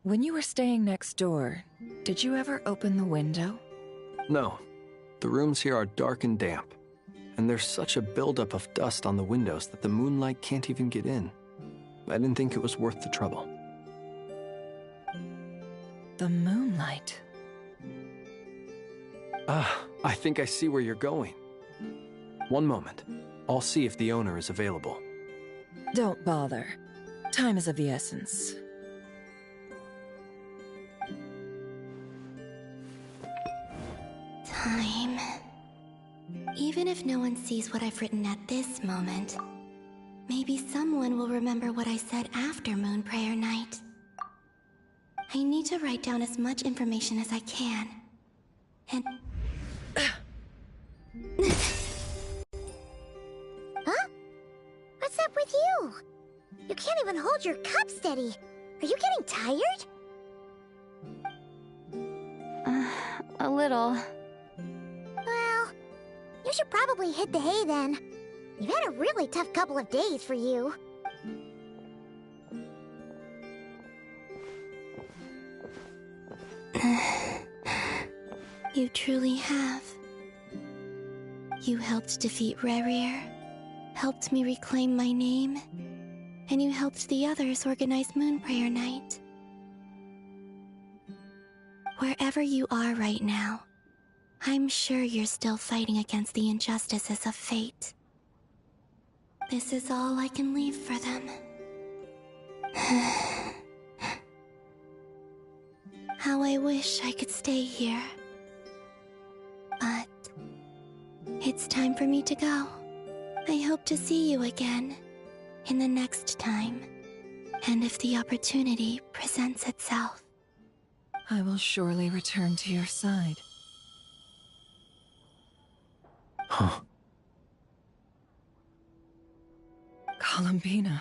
Speaker 2: when you were staying next door, did you ever open the window?
Speaker 3: No. The rooms here are dark and damp, and there's such a buildup of dust on the windows that the moonlight can't even get in. I didn't think it was worth the trouble.
Speaker 2: The moonlight.
Speaker 3: I think I see where you're going. One moment. I'll see if the owner is available.
Speaker 2: Don't bother. Time is of the essence.
Speaker 13: Time. Even if no one sees what I've written at this moment, maybe someone will remember what I said after Moon Prayer Night. I need to write down as much information as I can. And...
Speaker 12: Huh? What's up with you? You can't even hold your cup steady. Are you getting tired?
Speaker 6: A little.
Speaker 12: Well, you should probably hit the hay then. You've had a really tough couple of days for you.
Speaker 13: You truly have. You helped defeat Rerir, helped me reclaim my name, and you helped the others organize Moon Prayer Night. Wherever you are right now, I'm sure you're still fighting against the injustices of fate. This is all I can leave for them. How I wish I could stay here. But it's time for me to go. I hope to see you again in the next time, and if the opportunity presents itself.
Speaker 2: I will surely return to your side.
Speaker 3: Huh.
Speaker 2: Columbina.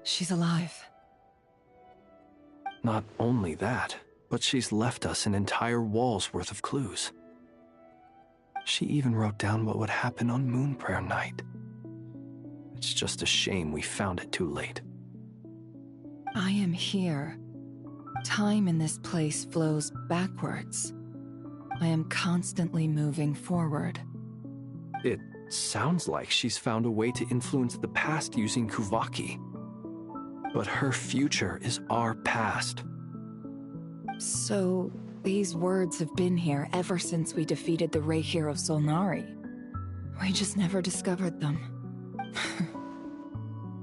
Speaker 2: She's alive.
Speaker 3: Not only that, but she's left us an entire wall's worth of clues. She even wrote down what would happen on Moon Prayer Night. It's just a shame we found it too late.
Speaker 2: I am here. Time in this place flows backwards. I am constantly moving forward.
Speaker 3: It sounds like she's found a way to influence the past using Kuvaki. But her future is our past.
Speaker 2: So, these words have been here ever since we defeated the Ray hero Solnari. We just never discovered them.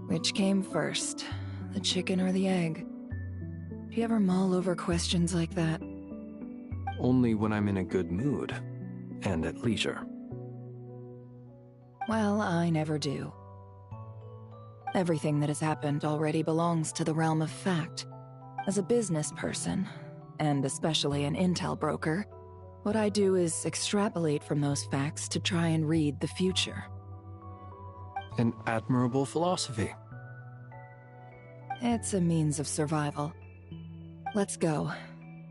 Speaker 2: Which came first, the chicken or the egg? Do you ever mull over questions like that?
Speaker 3: Only when I'm in a good mood, and at leisure.
Speaker 2: Well, I never do. Everything that has happened already belongs to the realm of fact. As a business person, and especially an intel broker, what I do is extrapolate from those facts to try and read the future.
Speaker 3: An admirable philosophy.
Speaker 2: It's a means of survival. Let's go.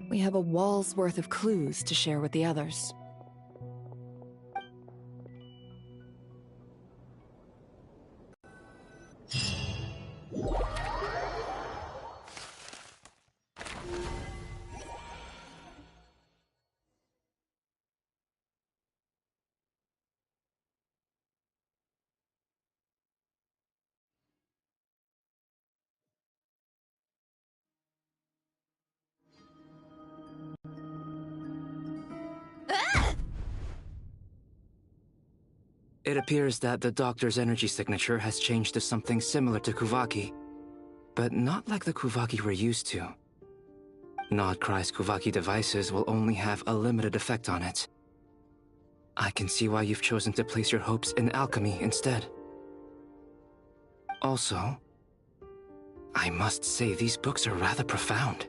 Speaker 2: We have a wall's worth of clues to share with the others.
Speaker 20: It appears that the doctor's energy signature has changed to something similar to Kuvaki, but not like the Kuvaki we're used to. Nodcry's Kuvaki devices will only have a limited effect on it. I can see why you've chosen to place your hopes in alchemy instead. Also, I must say these books are rather profound.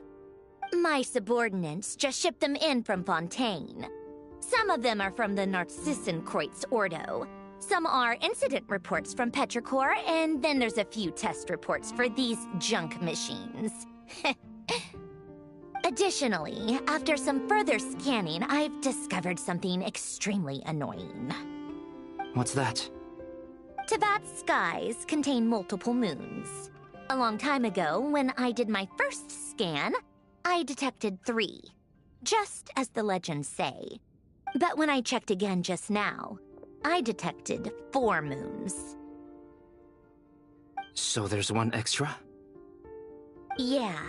Speaker 8: My subordinates just shipped them in from Fontaine. Some of them are from the Narcissenkreuz Ordo. Some are incident reports from Petrichor, and then there's a few test reports for these junk machines. Additionally, after some further scanning, I've discovered something extremely annoying.
Speaker 20: What's that?
Speaker 8: Teyvat's skies contain multiple moons. A long time ago, when I did my first scan, I detected 3, just as the legends say. But when I checked again just now, I detected 4 moons.
Speaker 20: So there's one extra?
Speaker 8: Yeah.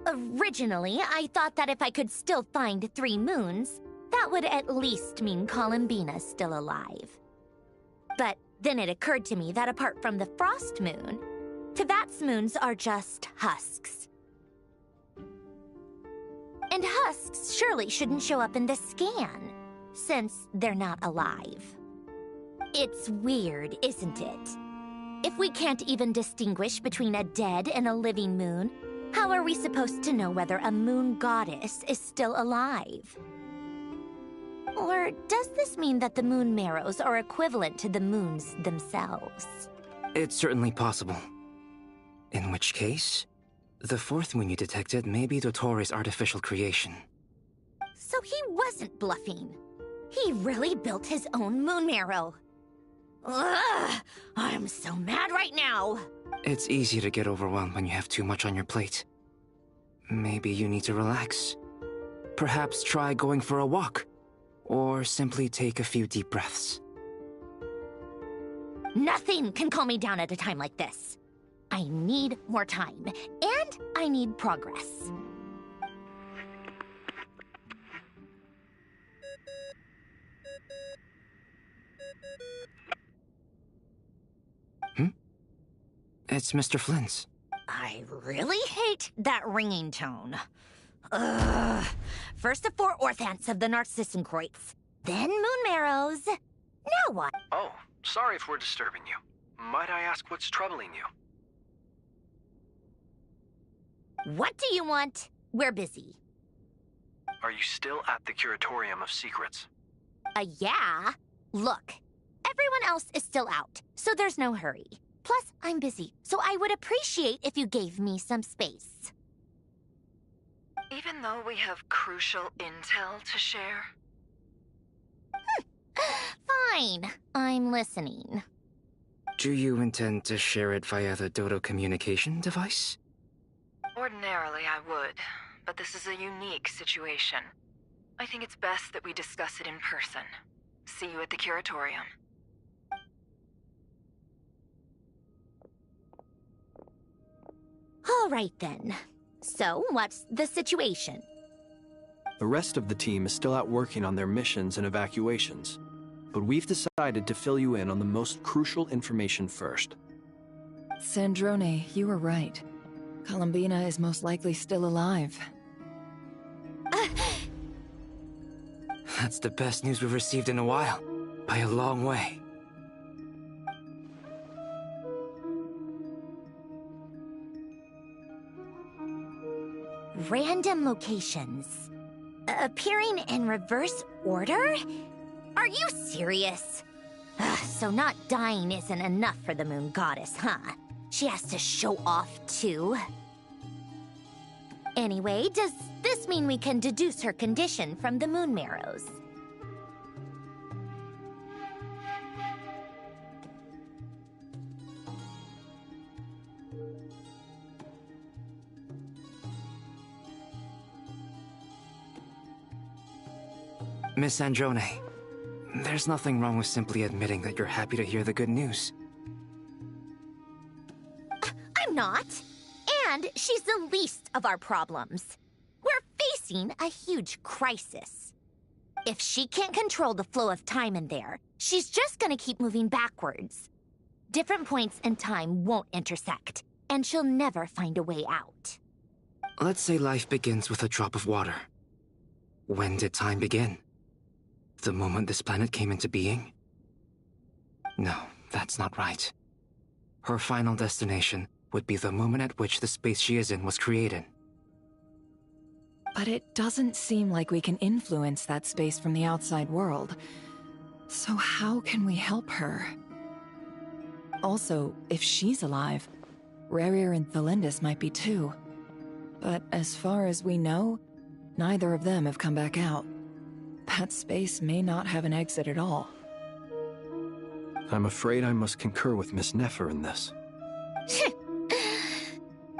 Speaker 8: Originally, I thought that if I could still find 3 moons, that would at least mean Columbina's still alive. But then it occurred to me that apart from the frost moon, Teyvat's moons are just husks. And husks surely shouldn't show up in the scan, since they're not alive. It's weird, isn't it? If we can't even distinguish between a dead and a living moon, how are we supposed to know whether a moon goddess is still alive? Or does this mean that the moon marrows are equivalent to the moons themselves?
Speaker 20: It's certainly possible. In which case, the 4th moon you detected may be Dottore artificial creation.
Speaker 8: So he wasn't bluffing. He really built his own moon marrow. Ugh! I'm so mad right now!
Speaker 20: It's easy to get overwhelmed when you have too much on your plate. Maybe you need to relax. Perhaps try going for a walk. Or simply take a few deep breaths.
Speaker 8: Nothing can calm me down at a time like this. I need more time, and I need progress.
Speaker 20: It's Mr. Flynn's.
Speaker 8: I really hate that ringing tone. Ugh. First the 4 orthants of the Narcissenkreuz, then moon marrows. Now what?
Speaker 3: Oh, sorry if we're disturbing you. Might I ask what's troubling you?
Speaker 8: What do you want? We're busy.
Speaker 3: Are you still at the Curatorium of Secrets?
Speaker 8: Yeah. Look, everyone else is still out, so there's no hurry. Plus, I'm busy, so I would appreciate if you gave me some space.
Speaker 9: Even though we have crucial intel to share?
Speaker 8: Fine. I'm listening.
Speaker 20: Do you intend to share it via the Dodo communication device?
Speaker 9: Ordinarily, I would, but this is a unique situation. I think it's best that we discuss it in person. See you at the Curatorium.
Speaker 8: All right, then. So, what's the situation?
Speaker 3: The rest of the team is still out working on their missions and evacuations, but we've decided to fill you in on the most crucial information first.
Speaker 2: Sandrone, you were right. Columbina is most likely still alive.
Speaker 20: That's the best news we've received in a while. By a long way.
Speaker 8: Random locations. Appearing in reverse order? Are you serious? So not dying isn't enough for the moon goddess, huh? She has to show off too. Anyway, does this mean we can deduce her condition from the moon marrows?
Speaker 20: Miss Sandrone, there's nothing wrong with simply admitting that you're happy to hear the good news.
Speaker 8: I'm not. And she's the least of our problems. We're facing a huge crisis. If she can't control the flow of time in there, she's just gonna keep moving backwards. Different points in time won't intersect, and she'll never find a way out.
Speaker 20: Let's say life begins with a drop of water. When did time begin? The moment this planet came into being? No, that's not right. Her final destination would be the moment at which the space she is in was created.
Speaker 2: But it doesn't seem like we can influence that space from the outside world. So how can we help her? Also, if she's alive, Rerir and Thalindus might be too. But as far as we know, neither of them have come back out. That space may not have an exit at all.
Speaker 3: I'm afraid I must concur with Miss Nefer in this.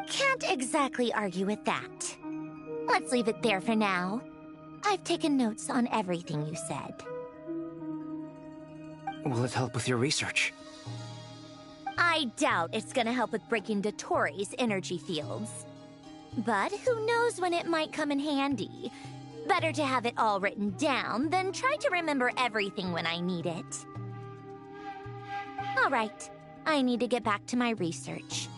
Speaker 8: Can't exactly argue with that. Let's leave it there for now. I've taken notes on everything you said.
Speaker 20: Will it help with your research?
Speaker 8: I doubt it's gonna help with breaking Dotori's energy fields. But who knows when it might come in handy. Better to have it all written down than try to remember everything when I need it. All right, I need to get back to my research.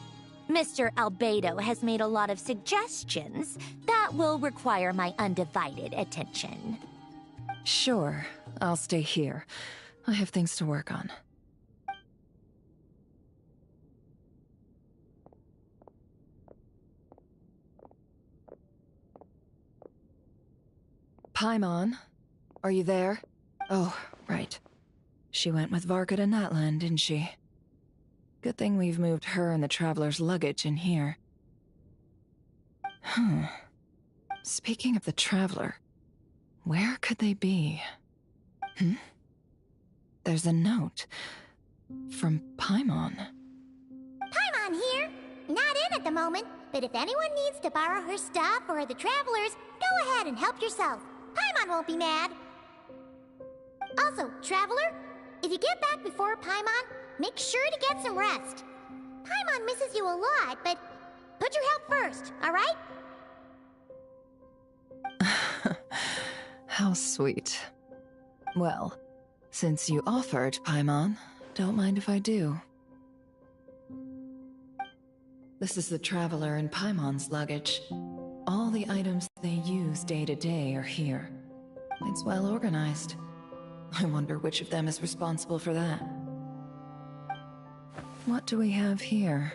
Speaker 8: Mr. Albedo has made a lot of suggestions that will require my undivided attention.
Speaker 2: Sure, I'll stay here. I have things to work on. Paimon, are you there? Oh, right. She went with Varka to Natlan, didn't she? Good thing we've moved her and the Traveler's luggage in here. Speaking of the Traveler, where could they be? There's a note from Paimon.
Speaker 12: Paimon here. Not in at the moment, but if anyone needs to borrow her stuff or the Travelers, go ahead and help yourself. Paimon won't be mad. Also, Traveler, if you get back before Paimon, make sure to get some rest. Paimon misses you a lot, but put your health first, all right?
Speaker 2: How sweet. Well, since you offered, Paimon, don't mind if I do. This is the Traveler and Paimon's luggage. All the items they use day to day are here. It's well organized. I wonder which of them is responsible for that. What do we have here?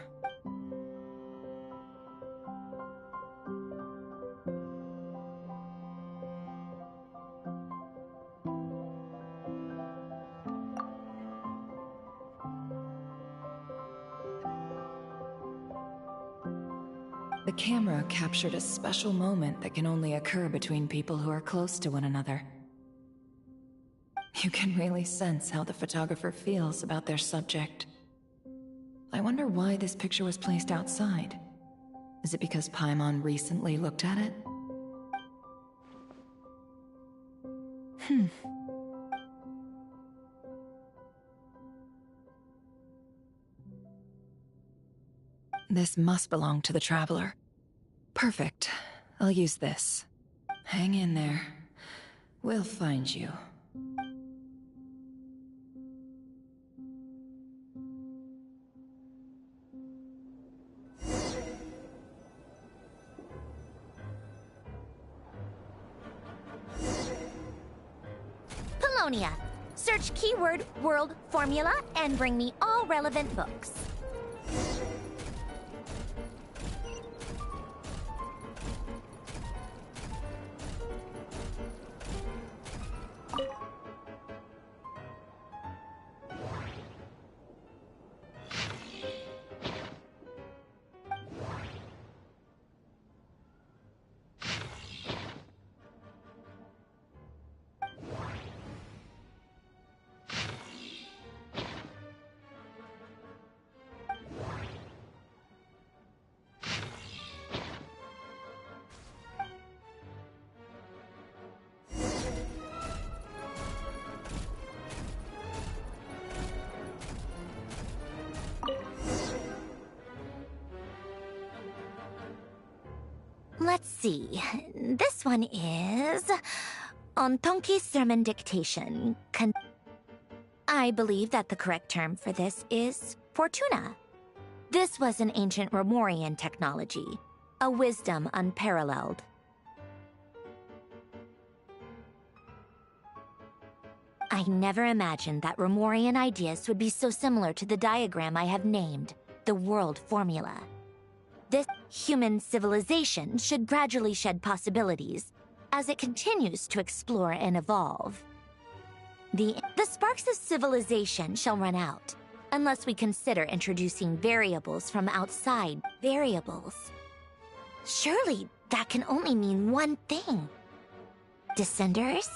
Speaker 2: The camera captured a special moment that can only occur between people who are close to one another. You can really sense how the photographer feels about their subject. I wonder why this picture was placed outside. Is it because Paimon recently looked at it? This must belong to the Traveler. Perfect. I'll use this. Hang in there. We'll find you.
Speaker 8: Polonia. Search keyword world formula and bring me all relevant books. Let's see. This one is... On Tonki's sermon dictation, I believe that the correct term for this is Fortuna. This was an ancient Romorian technology, a wisdom unparalleled. I never imagined that Romorian ideas would be so similar to the diagram I have named, the World Formula. This human civilization should gradually shed possibilities as it continues to explore and evolve. The sparks of civilization shall run out, unless we consider introducing variables from outside. Variables. Surely that can only mean one thing. Descenders?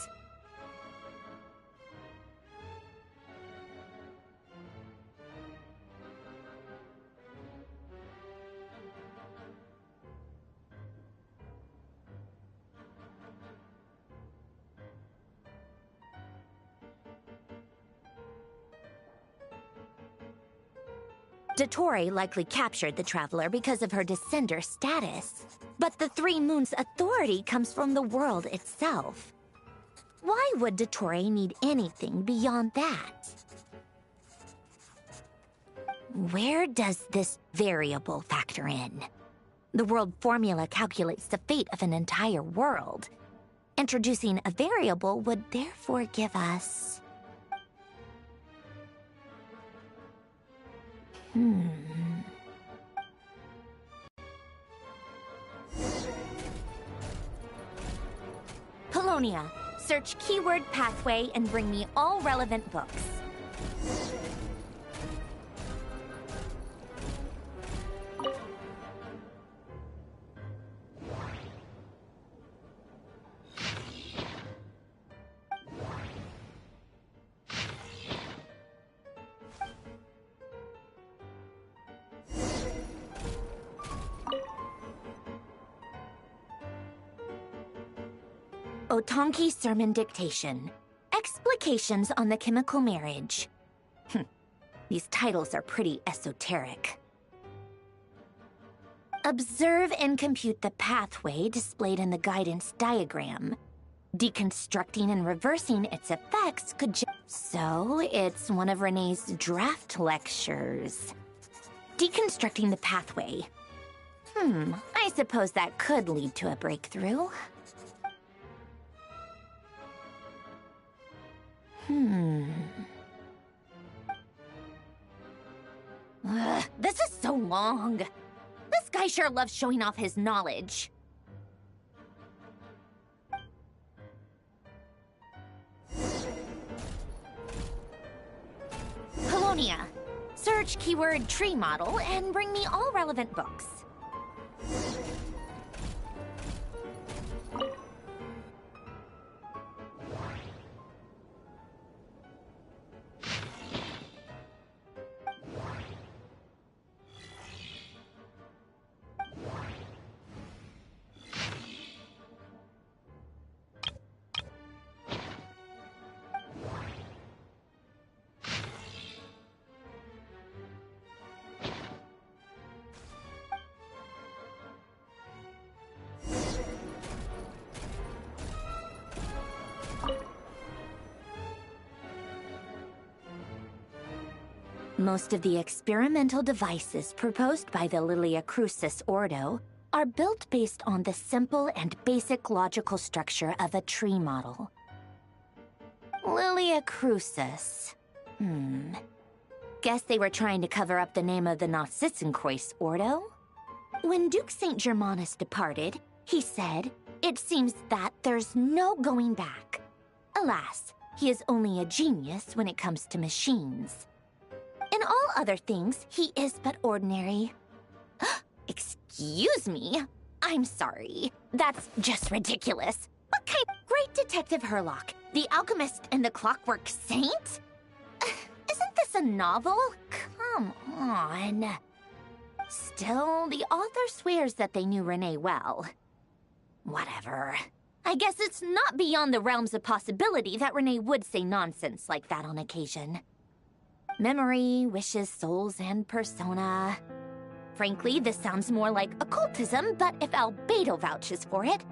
Speaker 8: Dottore likely captured the Traveler because of her descender status. But the Three Moons' authority comes from the world itself. Why would Dottore need anything beyond that? Where does this variable factor in? The world formula calculates the fate of an entire world. Introducing a variable would therefore give us... Polonia, search keyword pathway and bring me all relevant books. Otonki Sermon Dictation. Explications on the Chemical Marriage. These titles are pretty esoteric. Observe and compute the pathway displayed in the guidance diagram. Deconstructing and reversing its effects could So, it's one of Renee's draft lectures. Deconstructing the pathway. I suppose that could lead to a breakthrough. This is so long. This guy sure loves showing off his knowledge. Polonia. Search keyword tree model and bring me all relevant books. Most of the experimental devices proposed by the Lilia Crucis Ordo are built based on the simple and basic logical structure of a tree model. Lilia Crucis. Guess they were trying to cover up the name of the Nautitzenkois Ordo? When Duke St. Germanus departed, he said, "It seems that there's no going back." Alas, he is only a genius when it comes to machines. In all other things, he is but ordinary. Excuse me? I'm sorry. That's just ridiculous. What kind of great Detective Herlock, the alchemist and the clockwork saint? Isn't this a novel? Come on. Still, the author swears that they knew Renee well. Whatever. I guess it's not beyond the realms of possibility that Renee would say nonsense like that on occasion. Memory, wishes, souls, and persona. Frankly, this sounds more like occultism, but if Albedo vouches for it,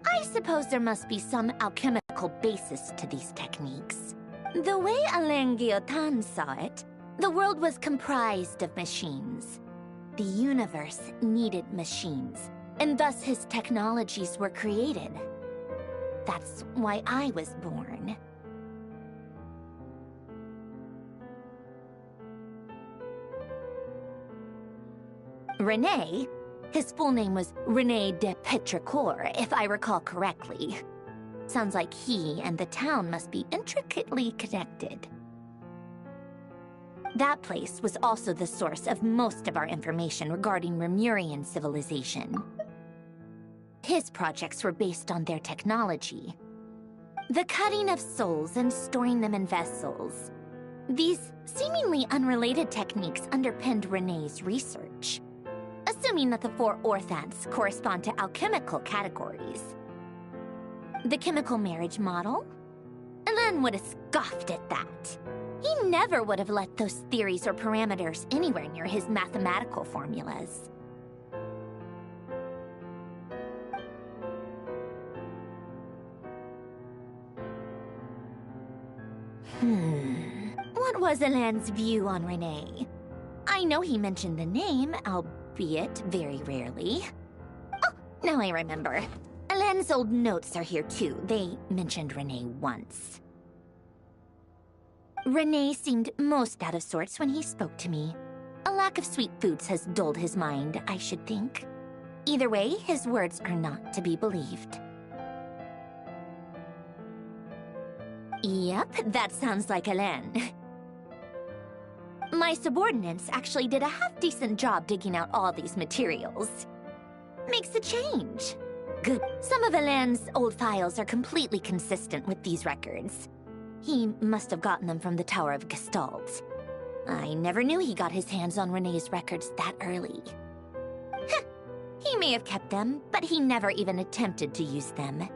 Speaker 8: I suppose there must be some alchemical basis to these techniques. The way Alain Guillotin saw it, the world was comprised of machines. The universe needed machines, and thus his technologies were created. That's why I was born. René, his full name was René de Petrichor, if I recall correctly. Sounds like he and the town must be intricately connected. That place was also the source of most of our information regarding Remurian civilization. His projects were based on their technology. The cutting of souls and storing them in vessels. These seemingly unrelated techniques underpinned René's research. Assuming that the 4 orthants correspond to alchemical categories. The chemical marriage model? Alain would have scoffed at that. He never would have let those theories or parameters anywhere near his mathematical formulas. What was Alain's view on René? I know he mentioned the name, albeit very rarely. Oh, now I remember. Alain's old notes are here too. They mentioned René once. René seemed most out of sorts when he spoke to me. A lack of sweet foods has dulled his mind, I should think. Either way, his words are not to be believed. Yep, that sounds like Alain. My subordinates actually did a half-decent job digging out all these materials. Makes a change. Good. Some of Alain's old files are completely consistent with these records. He must have gotten them from the Tower of Gestalt. I never knew he got his hands on René's records that early. Heh. He may have kept them, but he never even attempted to use them.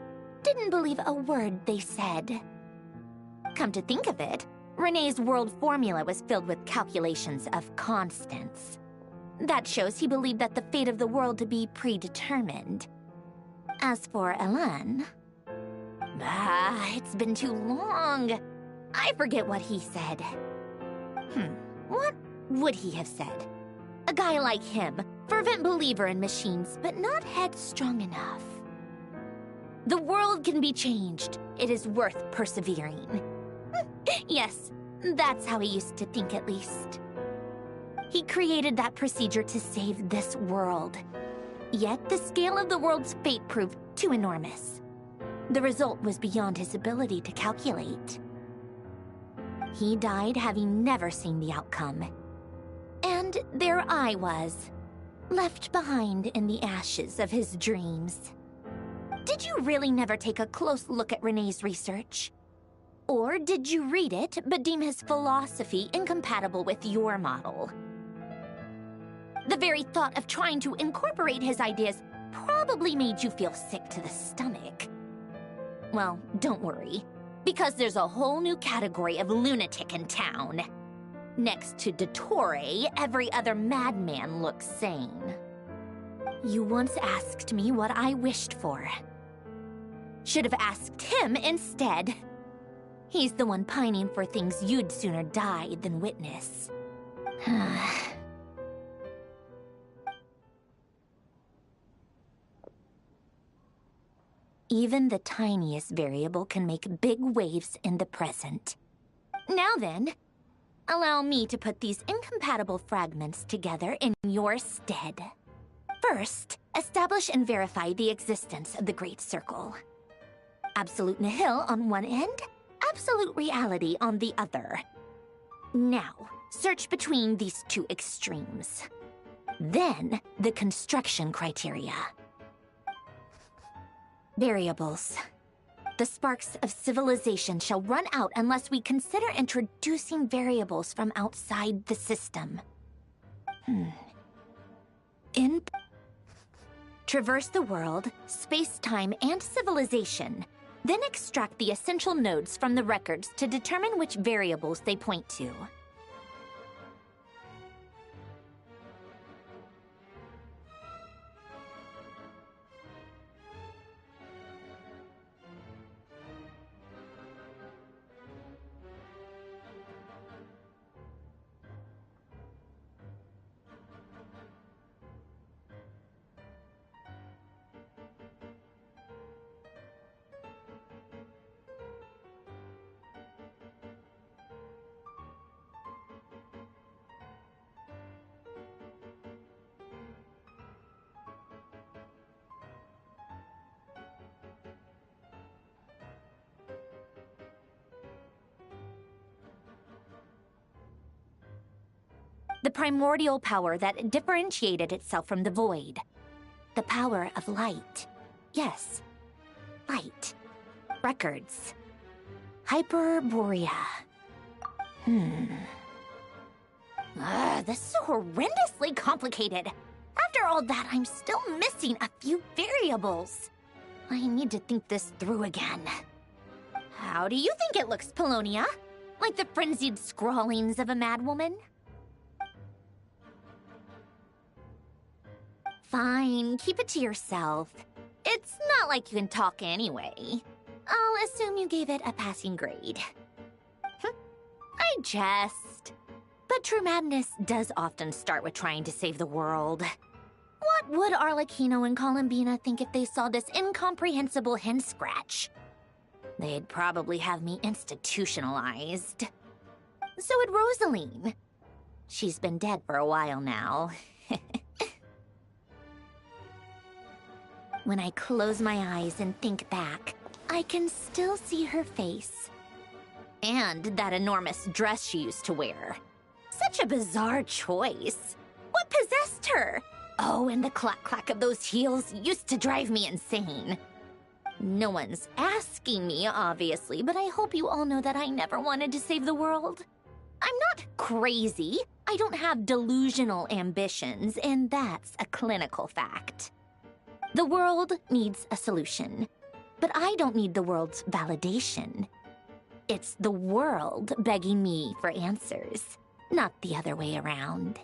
Speaker 8: Didn't believe a word they said. Come to think of it, René's world formula was filled with calculations of constants. That shows he believed that the fate of the world to be predetermined. As for Alain... it's been too long. I forget what he said. What would he have said? A guy like him, fervent believer in machines, but not headstrong enough. The world can be changed. It is worth persevering. Yes, that's how he used to think at least. He created that procedure to save this world. Yet the scale of the world's fate proved too enormous. The result was beyond his ability to calculate. He died having never seen the outcome. And there I was, left behind in the ashes of his dreams. Did you really never take a close look at René's research? Or did you read it, but deem his philosophy incompatible with your model? The very thought of trying to incorporate his ideas probably made you feel sick to the stomach. Well, don't worry, because there's a whole new category of lunatic in town. Next to Dottore, every other madman looks sane. You once asked me what I wished for. Should have asked him instead. He's the one pining for things you'd sooner die than witness. Even the tiniest variable can make big waves in the present. Now then, allow me to put these incompatible fragments together in your stead. First, establish and verify the existence of the Great Circle. Absolute nihil on one end, absolute reality on the other. Now, search between these two extremes. Then, the construction criteria. Variables. The sparks of civilization shall run out unless we consider introducing variables from outside the system. Traverse the world, space-time, and civilization. Then extract the essential nodes from the records to determine which variables they point to. The primordial power that differentiated itself from the void. The power of light. Yes, light. Records. Hyperborea. This is so horrendously complicated. After all that, I'm still missing a few variables. I need to think this through again. How do you think it looks, Polonia? Like the frenzied scrawlings of a madwoman? Fine, keep it to yourself. It's not like you can talk anyway. I'll assume you gave it a passing grade. I jest. But true madness does often start with trying to save the world. What would Arlecchino and Columbina think if they saw this incomprehensible hen scratch? They'd probably have me institutionalized. So would Rosaline. She's been dead for a while now. When I close my eyes and think back, I can still see her face. And that enormous dress she used to wear. Such a bizarre choice. What possessed her? Oh, and the clack-clack of those heels used to drive me insane. No one's asking me, obviously, but I hope you all know that I never wanted to save the world. I'm not crazy. I don't have delusional ambitions, and that's a clinical fact. The world needs a solution, but I don't need the world's validation. It's the world begging me for answers, not the other way around.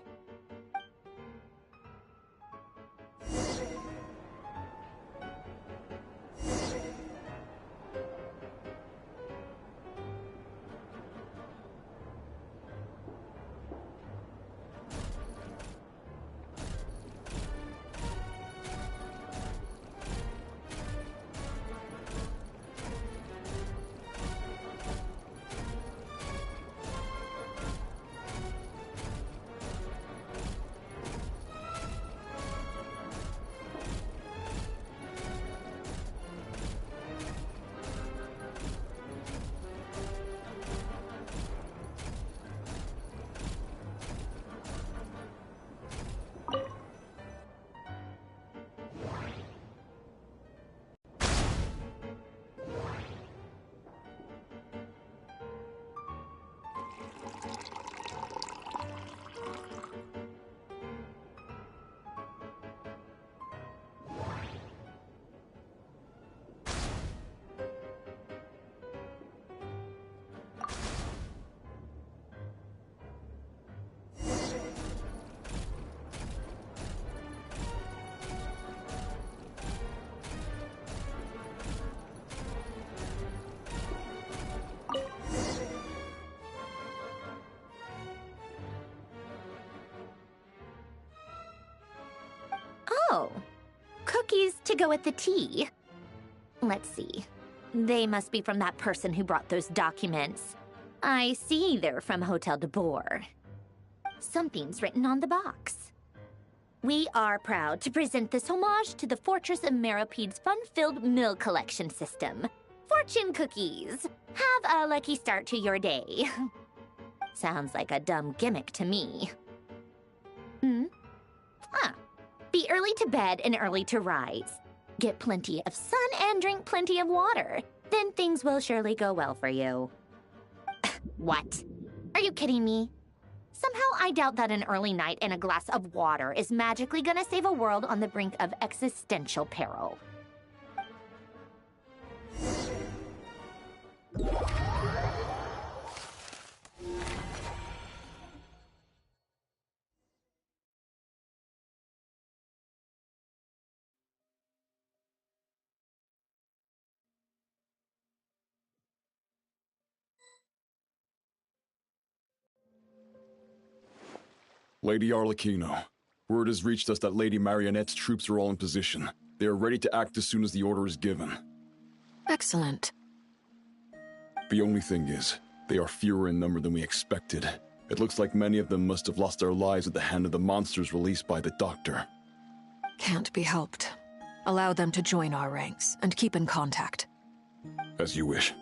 Speaker 8: Oh, cookies to go with the tea. Let's see. They must be from that person who brought those documents. I see they're from Hotel de Boer. Something's written on the box. We are proud to present this homage to the Fortress of Meropede's fun-filled mill collection system. Fortune cookies. Have a lucky start to your day. Sounds like a dumb gimmick to me. Be early to bed and early to rise. Get plenty of sun and drink plenty of water. Then things will surely go well for you. What? Are you kidding me? Somehow I doubt that an early night and a glass of water is magically gonna save a world on the brink of existential peril.
Speaker 1: Lady Arlecchino, word has reached us that Lady Marionette's troops are all in position. They are ready to act as soon as the order is given.
Speaker 9: Excellent.
Speaker 1: The only thing is, they are fewer in number than we expected. It looks like many of them must have lost their lives at the hand of the monsters released by the Doctor.
Speaker 9: Can't be helped. Allow them to join our ranks, and keep in contact.
Speaker 1: As you wish.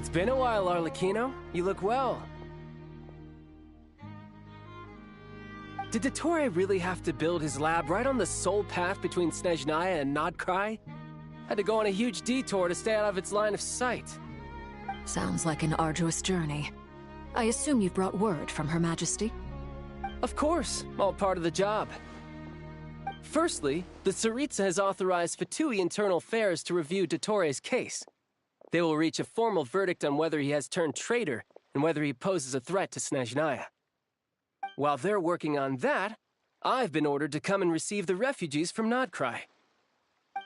Speaker 10: It's been a while, Arlecchino. You look well. Did Dottore really have to build his lab right on the sole path between Snezhnaya and Nodcry? Had to go on a huge detour to stay out of its line of sight.
Speaker 9: Sounds like an arduous journey. I assume you've brought word from Her Majesty?
Speaker 10: Of course, all part of the job. Firstly, the Tsaritsa has authorized Fatui Internal Affairs to review Dottore's case. They will reach a formal verdict on whether he has turned traitor and whether he poses a threat to Snezhnaya. While they're working on that, I've been ordered to come and receive the refugees from Nodcry.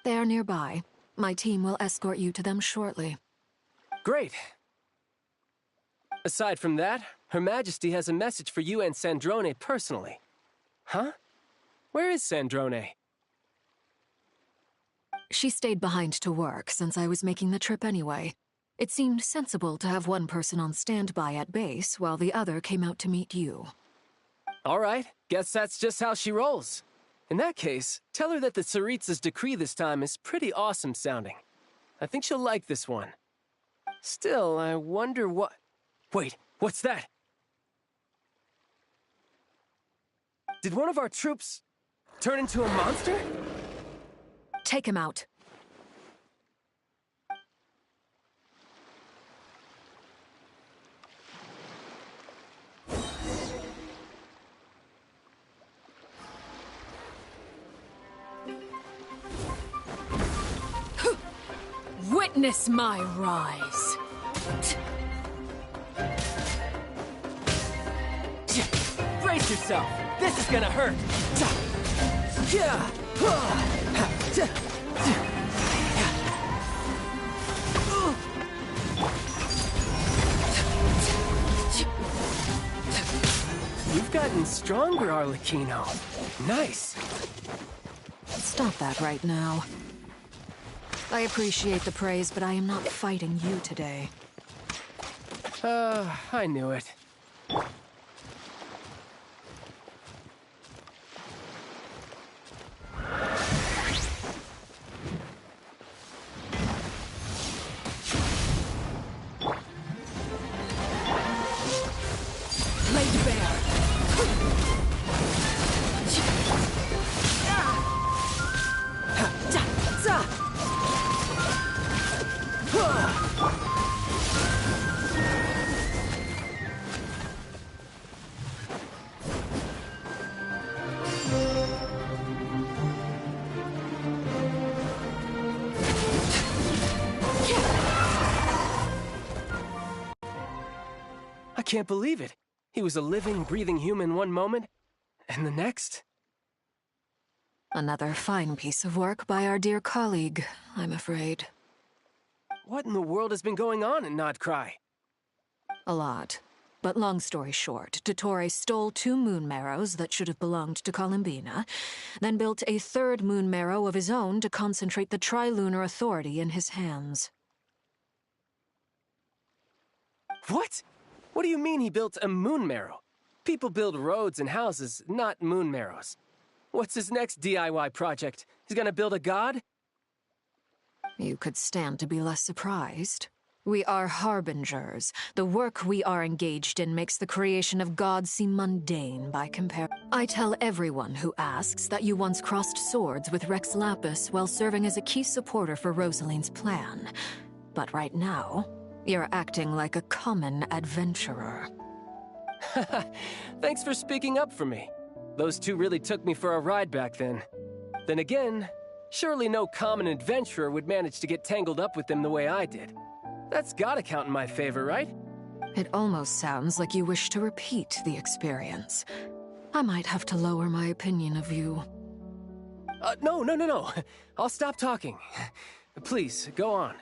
Speaker 9: They are nearby. My team will escort you to them shortly.
Speaker 10: Great. Aside from that, Her Majesty has a message for you and Sandrone personally. Huh? Where is Sandrone?
Speaker 9: She stayed behind to work since I was making the trip anyway. It seemed sensible to have one person on standby at base while the other came out to meet you.
Speaker 10: All right, guess that's just how she rolls. In that case, tell her that the Tsaritsa's decree this time is pretty awesome sounding. I think she'll like this one. Still, I wonder what... Wait, what's that? Did one of our troops turn into a monster?
Speaker 9: Take him out. Witness my rise.
Speaker 10: Brace yourself! This is gonna hurt! You've gotten stronger, Arlecchino. Nice.
Speaker 9: Stop that right now. I appreciate the praise, but I am not fighting you today.
Speaker 10: I knew it.
Speaker 9: Laid bare.
Speaker 10: I can't believe it. He was a living, breathing human one moment, and the next...
Speaker 9: Another fine piece of work by our dear colleague, I'm afraid.
Speaker 10: What in the world has been going on in Nodcry?
Speaker 9: A lot. But long story short, Dottore stole 2 moon marrows that should have belonged to Columbina, then built a 3rd moon marrow of his own to concentrate the Trilunar Authority in his hands.
Speaker 10: What? What do you mean he built a moon marrow? People build roads and houses, not moon marrows. What's his next DIY project? He's gonna build a god?
Speaker 9: You could stand to be less surprised. We are harbingers. The work we are engaged in makes the creation of gods seem mundane by comparison. I tell everyone who asks that you once crossed swords with Rex Lapis while serving as a key supporter for Rosaline's plan. But right now, you're acting like a common adventurer.
Speaker 10: Thanks for speaking up for me. Those 2 really took me for a ride back then. Then again, surely no common adventurer would manage to get tangled up with them the way I did. That's gotta count in my favor, right?
Speaker 9: It almost sounds like you wish to repeat the experience. I might have to lower my opinion of you.
Speaker 10: No. I'll stop talking. Please, go on.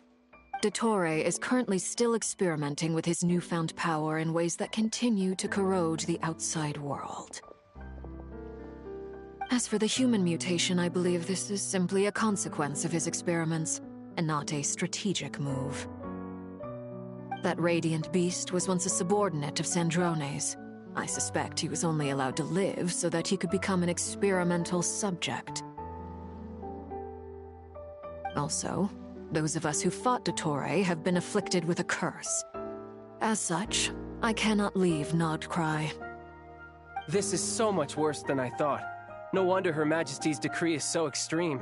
Speaker 9: Dottore is currently still experimenting with his newfound power in ways that continue to corrode the outside world. As for the human mutation, I believe this is simply a consequence of his experiments, and not a strategic move. That radiant beast was once a subordinate of Sandrone's. I suspect he was only allowed to live so that he could become an experimental subject. Also, Those of us who fought Dottore have been afflicted with a curse. As such, I cannot leave Nodcry.
Speaker 10: This is so much worse than I thought. No wonder Her Majesty's decree is so extreme.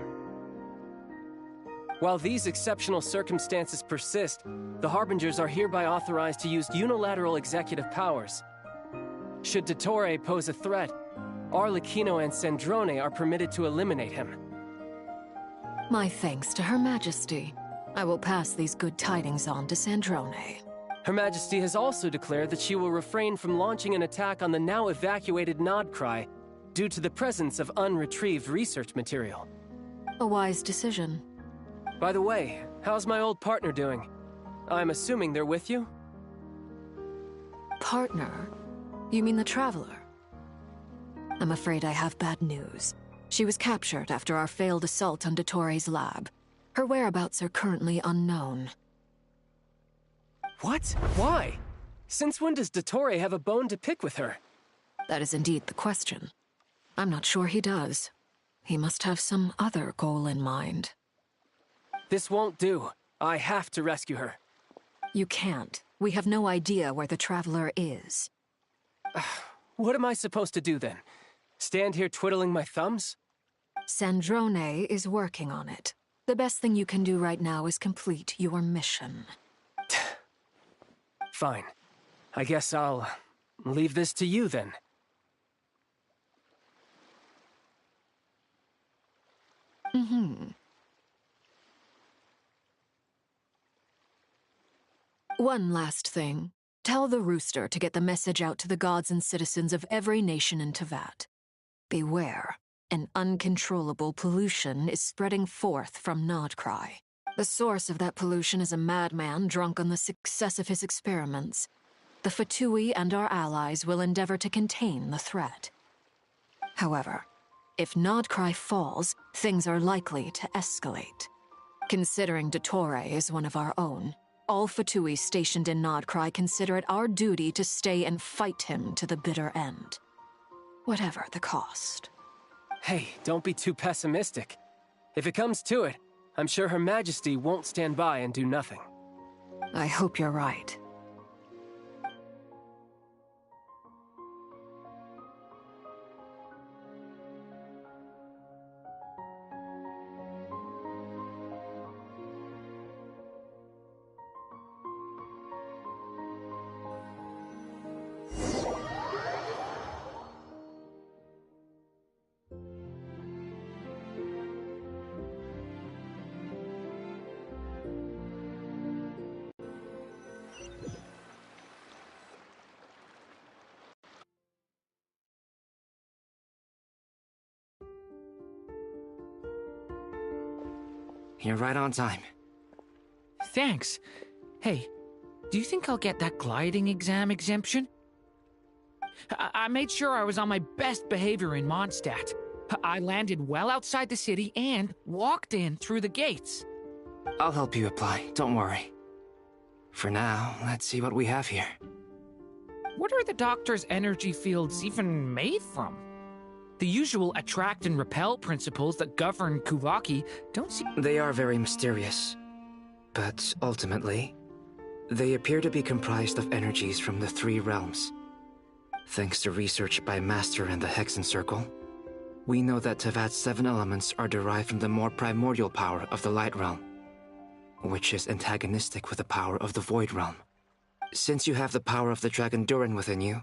Speaker 10: While these exceptional circumstances persist, the Harbingers are hereby authorized to use unilateral executive powers. Should Dottore pose a threat, Arlecchino and Sandrone are permitted to eliminate him.
Speaker 9: My thanks to Her Majesty. I will pass these good tidings on to Sandrone.
Speaker 10: Her Majesty has also declared that she will refrain from launching an attack on the now evacuated Nodcry due to the presence of unretrieved research material.
Speaker 9: A wise decision.
Speaker 10: By the way, how's my old partner doing? I'm assuming they're with you?
Speaker 9: Partner? You mean the Traveler? I'm afraid I have bad news. She was captured after our failed assault on Dottore's lab. Her whereabouts are currently unknown.
Speaker 10: What? Why? Since when does Dottore have a bone to pick with her?
Speaker 9: That is indeed the question. I'm not sure he does. He must have some other goal in mind.
Speaker 10: This won't do. I have to rescue her.
Speaker 9: You can't. We have no idea where the Traveler is.
Speaker 10: What am I supposed to do then? Stand here twiddling my thumbs?
Speaker 9: Sandrone is working on it. The best thing you can do right now is complete your mission.
Speaker 10: Fine. I guess I'll leave this to you then.
Speaker 9: One last thing. Tell the Rooster to get the message out to the gods and citizens of every nation in Teyvat. Beware. An uncontrollable pollution is spreading forth from Nodcry. The source of that pollution is a madman drunk on the success of his experiments. The Fatui and our allies will endeavor to contain the threat. However, if Nodcry falls, things are likely to escalate. Considering Dottore is one of our own, all Fatui stationed in Nodcry consider it our duty to stay and fight him to the bitter end. Whatever the cost.
Speaker 10: Hey, don't be too pessimistic. If it comes to it, I'm sure Her Majesty won't stand by and do nothing.
Speaker 9: I hope you're right.
Speaker 20: You're right on time.
Speaker 16: Thanks. Hey, do you think I'll get that gliding exam exemption? I made sure I was on my best behavior in Mondstadt. I landed well outside the city and walked in through the gates.
Speaker 20: I'll help you apply, don't worry. For now, let's see what we have here.
Speaker 16: What are the doctor's energy fields even made from? The usual attract and repel principles that govern Kuvaki don't seem...
Speaker 20: They are very mysterious. But ultimately, they appear to be comprised of energies from the three realms. Thanks to research by Master and the Hexen Circle, we know that Teyvat's 7 elements are derived from the more primordial power of the Light Realm, which is antagonistic with the power of the Void Realm. Since you have the power of the Dragon Durin within you,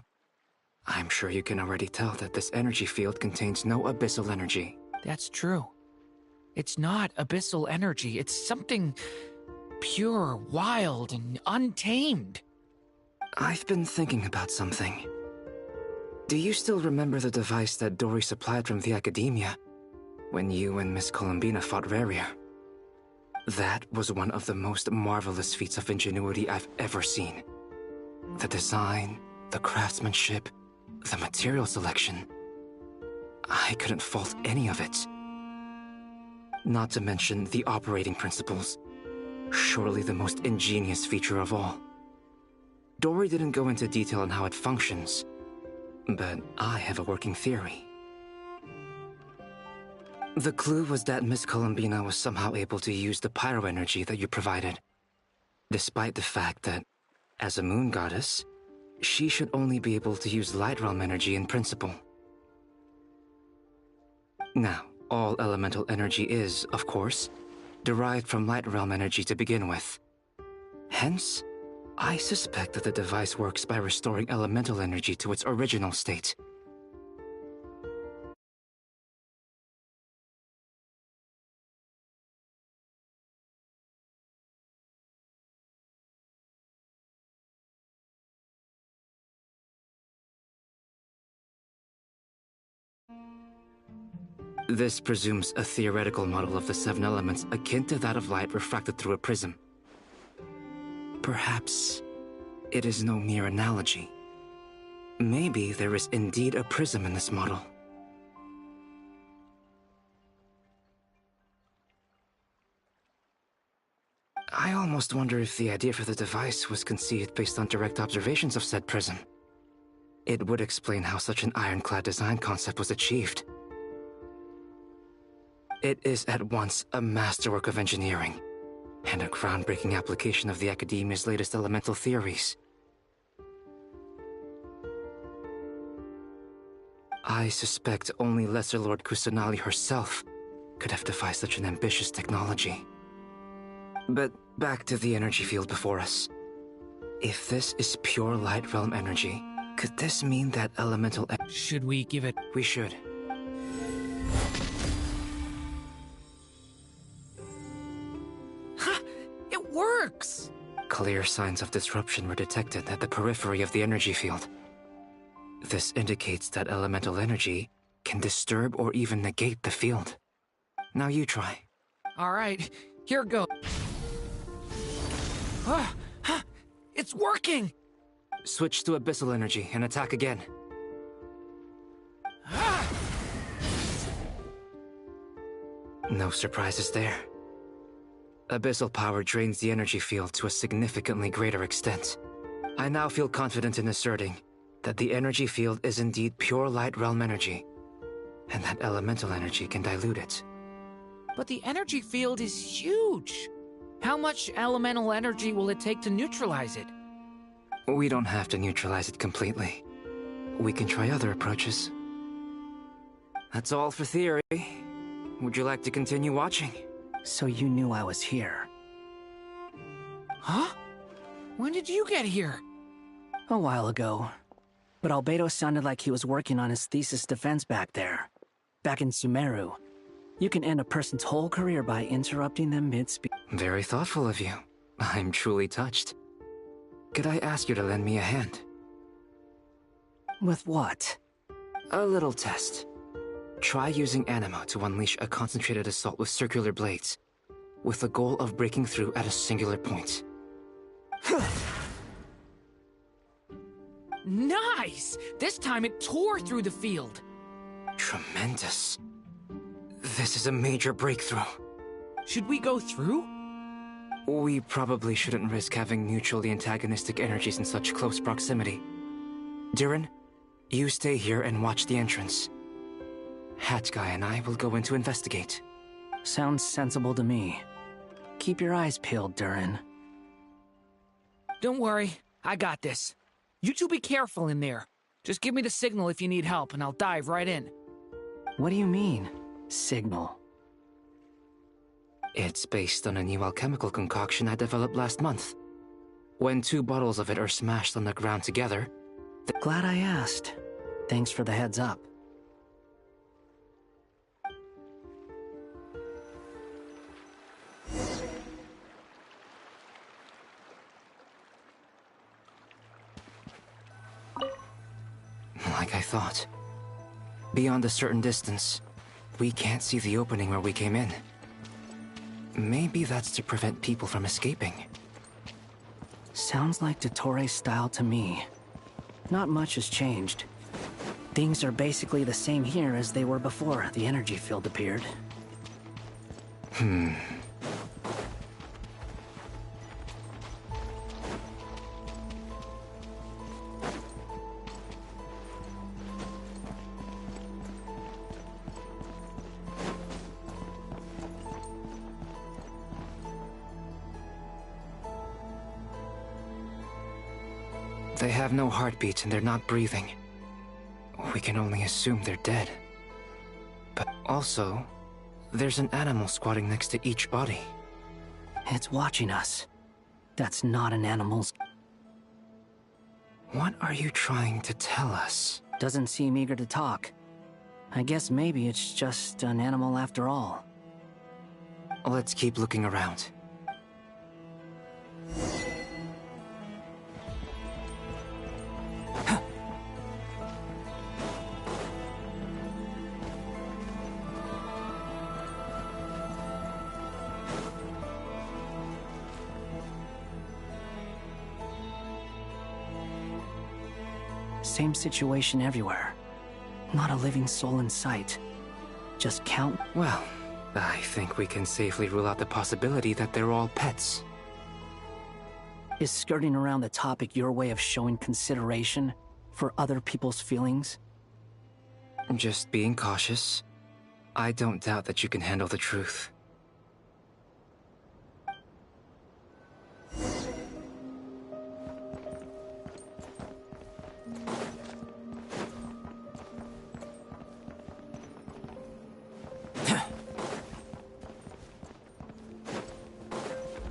Speaker 20: I'm sure you can already tell that this energy field contains no abyssal energy.
Speaker 16: That's true. It's not abyssal energy. It's something pure, wild, and untamed.
Speaker 20: I've been thinking about something. Do you still remember the device that Dory supplied from the Academia when you and Miss Columbina fought Raria? That was one of the most marvelous feats of ingenuity I've ever seen. The design, the craftsmanship, the material selection. I couldn't fault any of it. Not to mention the operating principles. Surely the most ingenious feature of all. Dory didn't go into detail on how it functions, but I have a working theory. The clue was that Miss Columbina was somehow able to use the pyro energy that you provided, despite the fact that, as a moon goddess, she should only be able to use light realm energy in principle. Now, all elemental energy is, of course, derived from light realm energy to begin with. Hence, I suspect that the device works by restoring elemental energy to its original state. This presumes a theoretical model of the seven elements akin to that of light refracted through a prism. Perhaps it is no mere analogy. Maybe there is indeed a prism in this model. I almost wonder if the idea for the device was conceived based on direct observations of said prism. It would explain how such an ironclad design concept was achieved. It is at once a masterwork of engineering and a groundbreaking application of the Academia's latest elemental theories. I suspect only Lesser Lord Kusanali herself could have devised such an ambitious technology. But back to the energy field before us. If this is pure light realm energy, could this mean that elemental
Speaker 16: Should we give it?
Speaker 20: We should.
Speaker 16: It works!
Speaker 20: Clear signs of disruption were detected at the periphery of the energy field. This indicates that elemental energy can disturb or even negate the field. Now you try.
Speaker 16: Alright, here goes. It's working!
Speaker 20: Switch to abyssal energy and attack again. No surprises there. Abyssal power drains the energy field to a significantly greater extent. I now feel confident in asserting that the energy field is indeed pure light realm energy, and that elemental energy can dilute it.
Speaker 16: But the energy field is huge! How much elemental energy will it take to neutralize it?
Speaker 20: We don't have to neutralize it completely. We can try other approaches. That's all for theory. Would you like to continue watching?
Speaker 11: So you knew I was here.
Speaker 16: Huh? When did you get here?
Speaker 11: A while ago. But Albedo sounded like he was working on his thesis defense back there. Back in Sumeru. You can end a person's whole career by interrupting them mid-speech.
Speaker 20: Very thoughtful of you. I'm truly touched. Could I ask you to lend me a hand?
Speaker 11: With what?
Speaker 20: A little test. Try using Animo to unleash a concentrated assault with circular blades, with the goal of breaking through at a singular point.
Speaker 16: Nice! This time it tore through the field.
Speaker 20: Tremendous. This is a major breakthrough.
Speaker 16: Should we go through?
Speaker 20: We probably shouldn't risk having mutually antagonistic energies in such close proximity. Durin, you stay here and watch the entrance. Hat Guy and I will go in to investigate.
Speaker 11: Sounds sensible to me. Keep your eyes peeled, Durin.
Speaker 16: Don't worry, I got this. You two be careful in there. Just give me the signal if you need help and I'll dive right in.
Speaker 11: What do you mean, signal?
Speaker 20: It's based on a new alchemical concoction I developed last month. When 2 bottles of it are smashed on the ground together...
Speaker 11: Glad I asked. Thanks for the heads up.
Speaker 20: Like I thought. Beyond a certain distance, we can't see the opening where we came in. Maybe that's to prevent people from escaping.
Speaker 11: Sounds like Dottore style to me. Not much has changed. Things are basically the same here as they were before the energy field appeared.
Speaker 20: They have no heartbeat and they're not breathing. We can only assume they're dead. But also, there's an animal squatting next to each body.
Speaker 11: It's watching us. That's not an animal's...
Speaker 20: What are you trying to tell us?
Speaker 11: Doesn't seem eager to talk. I guess maybe it's just an animal after all.
Speaker 20: Let's keep looking around.
Speaker 11: Same situation everywhere. Not a living soul in sight. Just count...
Speaker 20: Well, I think we can safely rule out the possibility that they're all pets.
Speaker 11: Is skirting around the topic your way of showing consideration for other people's feelings?
Speaker 20: Just being cautious. I don't doubt that you can handle the truth.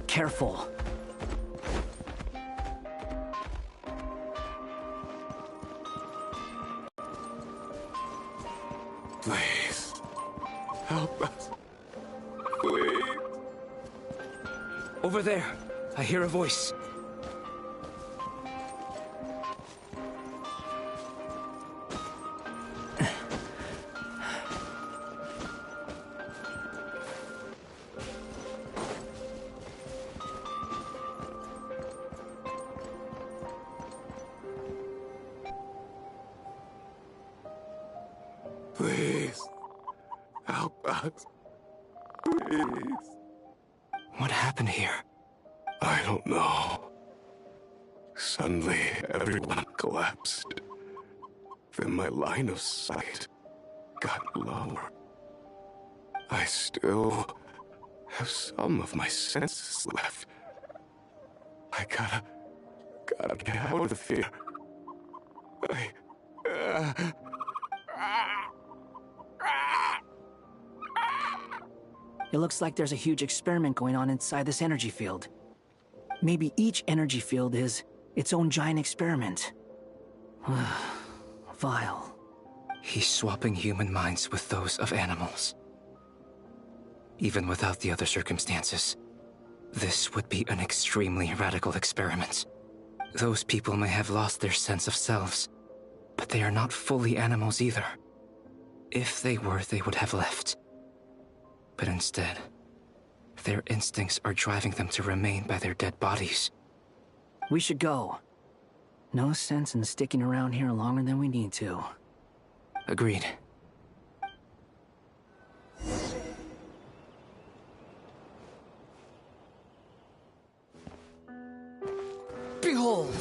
Speaker 11: Careful.
Speaker 14: Please. Help us. Please.
Speaker 20: Over there. I hear a voice.
Speaker 14: Please. Help us. Please.
Speaker 20: What happened here?
Speaker 14: I don't know. Suddenly, everyone collapsed. Then my line of sight got lower. I still have some of my senses left. I gotta get out of here.
Speaker 11: It looks like there's a huge experiment going on inside this energy field. Maybe each energy field is its own giant experiment. Vile.
Speaker 20: He's swapping human minds with those of animals. Even without the other circumstances, this would be an extremely radical experiment. Those people may have lost their sense of selves, but they are not fully animals either. If they were, they would have left. But instead, their instincts are driving them to remain by their dead bodies.
Speaker 11: We should go. No sense in sticking around here longer than we need to.
Speaker 20: Agreed.
Speaker 11: Behold!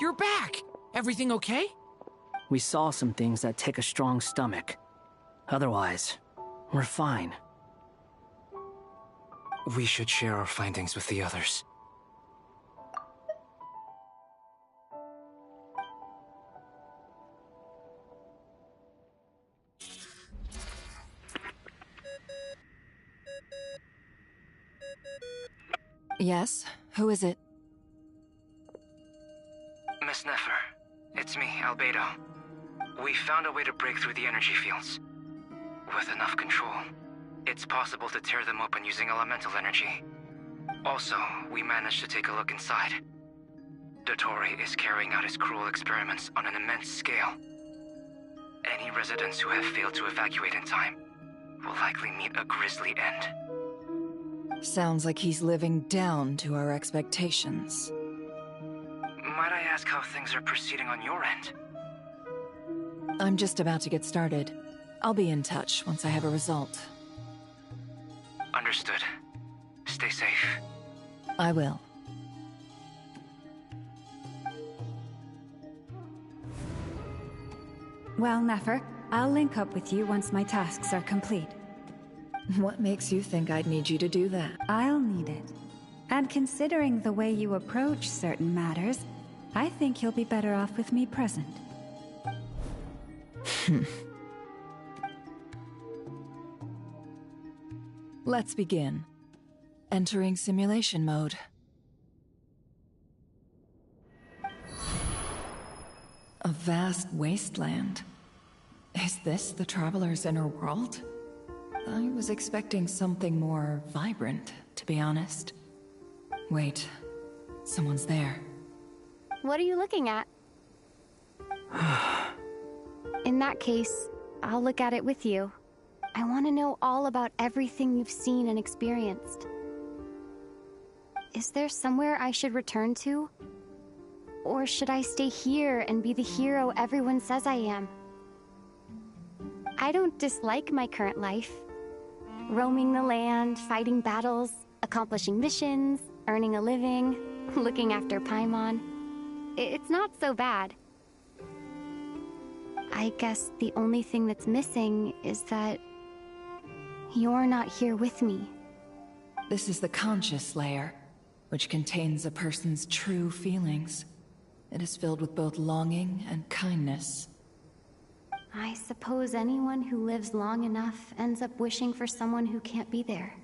Speaker 16: You're back! Everything okay?
Speaker 11: We saw some things that take a strong stomach. Otherwise, we're fine.
Speaker 20: We should share our findings with the others.
Speaker 2: Yes? Who is it?
Speaker 20: Miss Nefer, it's me, Albedo. We found a way to break through the energy fields. With enough control, it's possible to tear them open using elemental energy. Also, we managed to take a look inside. Dottore is carrying out his cruel experiments on an immense scale. Any residents who have failed to evacuate in time will likely meet a grisly end.
Speaker 2: Sounds like he's living down to our expectations.
Speaker 20: Might I ask how things are proceeding on your end?
Speaker 2: I'm just about to get started. I'll be in touch once I have a result.
Speaker 20: Understood. Stay safe.
Speaker 2: I will.
Speaker 5: Well, Nefer, I'll link up with you once my tasks are complete.
Speaker 2: What makes you think I'd need you to do that?
Speaker 5: I'll need it. And considering the way you approach certain matters, I think you'll be better off with me present.
Speaker 2: Let's begin. Entering simulation mode. A vast wasteland. Is this the Traveler's inner world? I was expecting something more vibrant, to be honest. Wait, someone's there.
Speaker 6: What are you looking at? In that case, I'll look at it with you. I want to know all about everything you've seen and experienced. Is there somewhere I should return to? Or should I stay here and be the hero everyone says I am? I don't dislike my current life. Roaming the land, fighting battles, accomplishing missions, earning a living, looking after Paimon. It's not so bad. I guess the only thing that's missing is that you're not here with me.
Speaker 2: This is the conscious layer, which contains a person's true feelings. It is filled with both longing and kindness.
Speaker 6: I suppose anyone who lives long enough ends up wishing for someone who can't be there.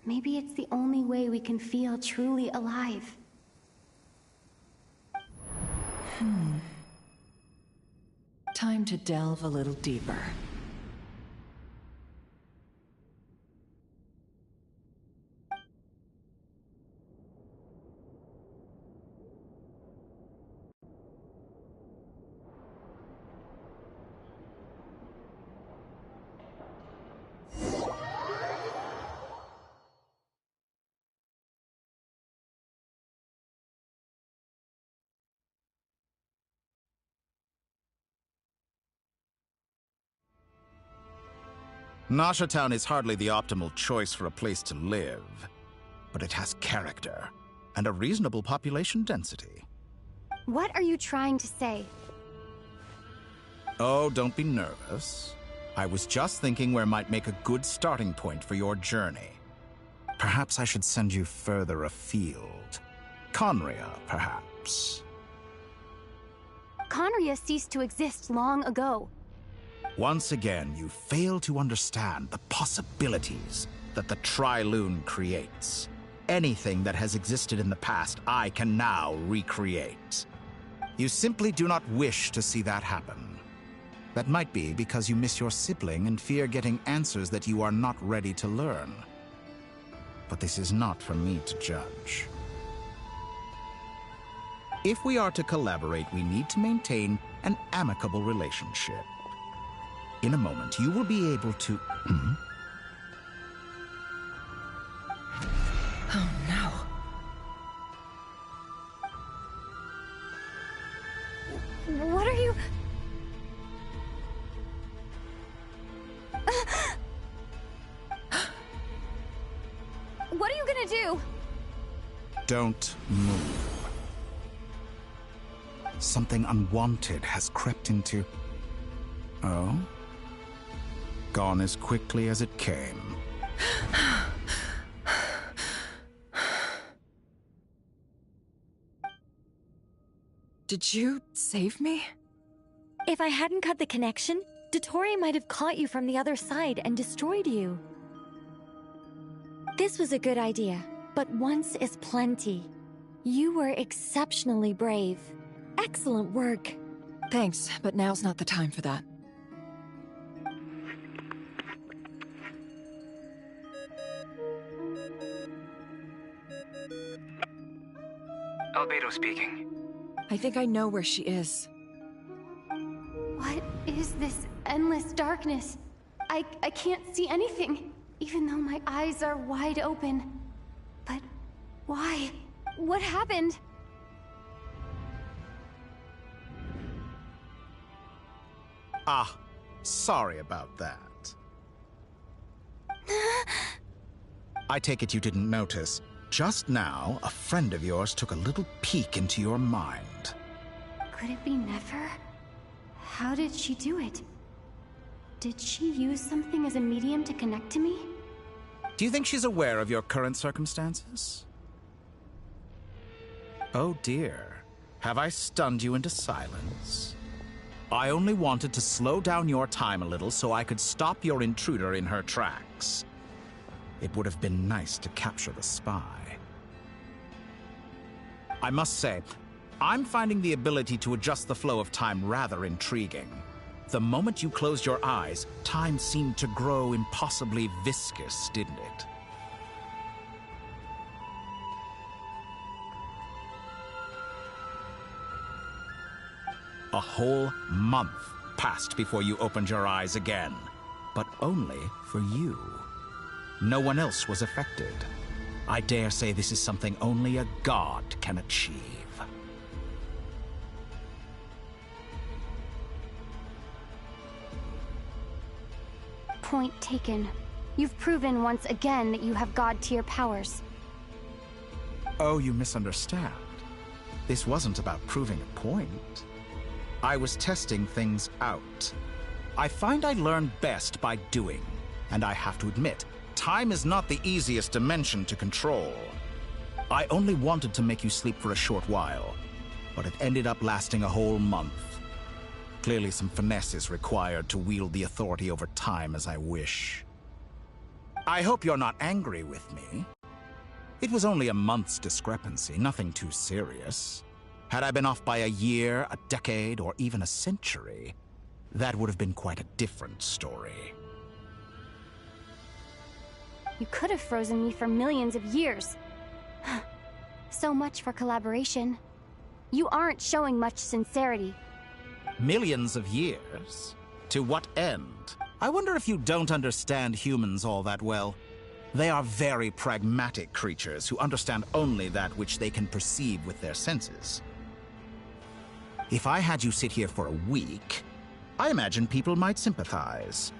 Speaker 6: Maybe it's the only way we can feel truly alive.
Speaker 2: Time to delve a little deeper.
Speaker 7: Nasha Town is hardly the optimal choice for a place to live, but it has character and a reasonable population density.
Speaker 6: What are you trying to say?
Speaker 7: Oh, don't be nervous. I was just thinking where might make a good starting point for your journey. Perhaps I should send you further afield. Conria, perhaps.
Speaker 6: Conria ceased to exist long ago.
Speaker 7: Once again, you fail to understand the possibilities that the Tri-Lune creates. Anything that has existed in the past, I can now recreate. You simply do not wish to see that happen. That might be because you miss your sibling and fear getting answers that you are not ready to learn. But this is not for me to judge. If we are to collaborate, we need to maintain an amicable relationship. In a moment, you will be able to...
Speaker 2: Oh no.
Speaker 6: What are you... What are you gonna do?
Speaker 7: Don't move. Something unwanted has crept into... Oh? Gone as quickly as it came.
Speaker 2: Did you save me?
Speaker 21: If I hadn't cut the connection, Dottore might have caught you from the other side and destroyed you. This was a good idea, but once is plenty. You were exceptionally brave. Excellent work.
Speaker 2: Thanks, but now's not the time for that.
Speaker 20: Albedo speaking.
Speaker 2: I think I know where she is.
Speaker 6: What is this endless darkness? I can't see anything, even though my eyes are wide open. But why? What happened?
Speaker 7: Ah, sorry about that. I take it you didn't notice. Just now, a friend of yours took a little peek into your mind.
Speaker 6: Could it be Nefer? How did she do it? Did she use something as a medium to connect to me?
Speaker 7: Do you think she's aware of your current circumstances? Oh dear. Have I stunned you into silence? I only wanted to slow down your time a little so I could stop your intruder in her tracks. It would have been nice to capture the spy. I must say, I'm finding the ability to adjust the flow of time rather intriguing. The moment you closed your eyes, time seemed to grow impossibly viscous, didn't it? A whole month passed before you opened your eyes again, but only for you. No one else was affected. I dare say this is something only a god can achieve.
Speaker 6: Point taken. You've proven once again that you have god-tier powers.
Speaker 7: Oh, you misunderstand. This wasn't about proving a point. I was testing things out. I find I learn best by doing, and I have to admit, time is not the easiest dimension to control. I only wanted to make you sleep for a short while, but it ended up lasting a whole month. Clearly some finesse is required to wield the authority over time as I wish. I hope you're not angry with me. It was only a month's discrepancy, nothing too serious. Had I been off by a year, a decade, or even a century, that would have been quite a different story.
Speaker 6: You could have frozen me for millions of years. So much for collaboration. You aren't showing much sincerity.
Speaker 7: Millions of years? To what end? I wonder if you don't understand humans all that well. They are very pragmatic creatures who understand only that which they can perceive with their senses. If I had you sit here for a week, I imagine people might sympathize.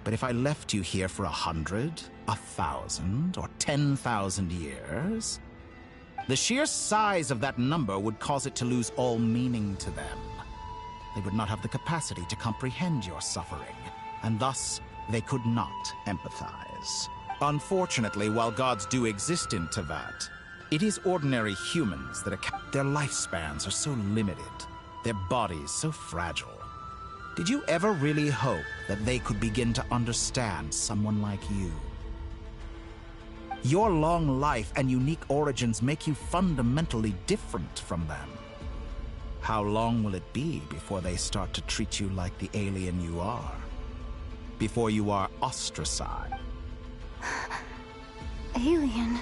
Speaker 7: But if I left you here for 100, 1,000, or 10,000 years, the sheer size of that number would cause it to lose all meaning to them. They would not have the capacity to comprehend your suffering, and thus they could not empathize. Unfortunately, while gods do exist in Teyvat, it is ordinary humans that their lifespans are so limited, their bodies so fragile. Did you ever really hope that they could begin to understand someone like you? Your long life and unique origins make you fundamentally different from them. How long will it be before they start to treat you like the alien you are? Before you are ostracized?
Speaker 6: Alien.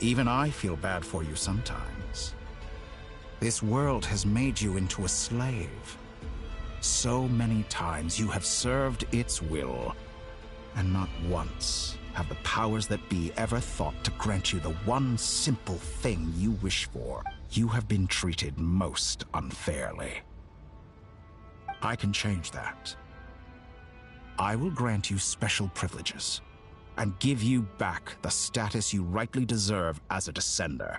Speaker 7: Even I feel bad for you sometimes. This world has made you into a slave. So many times you have served its will, and not once have the powers that be ever thought to grant you the one simple thing you wish for. You have been treated most unfairly. I can change that. I will grant you special privileges, and give you back the status you rightly deserve as a descender.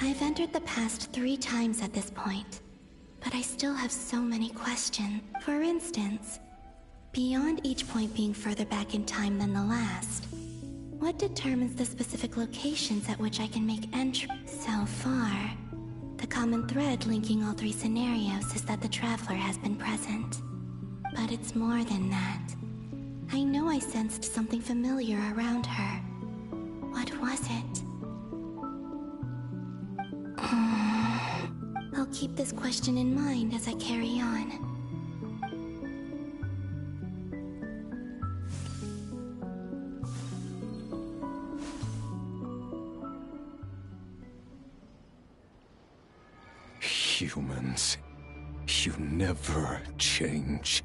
Speaker 13: I've entered the past 3 times at this point, but I still have so many questions. For instance, beyond each point being further back in time than the last, what determines the specific locations at which I can make entry? So far, the common thread linking all 3 scenarios is that the Traveler has been present. But it's more than that. I know I sensed something familiar around her. What was it? I'll keep this question in mind as I carry on.
Speaker 17: Humans, you never change.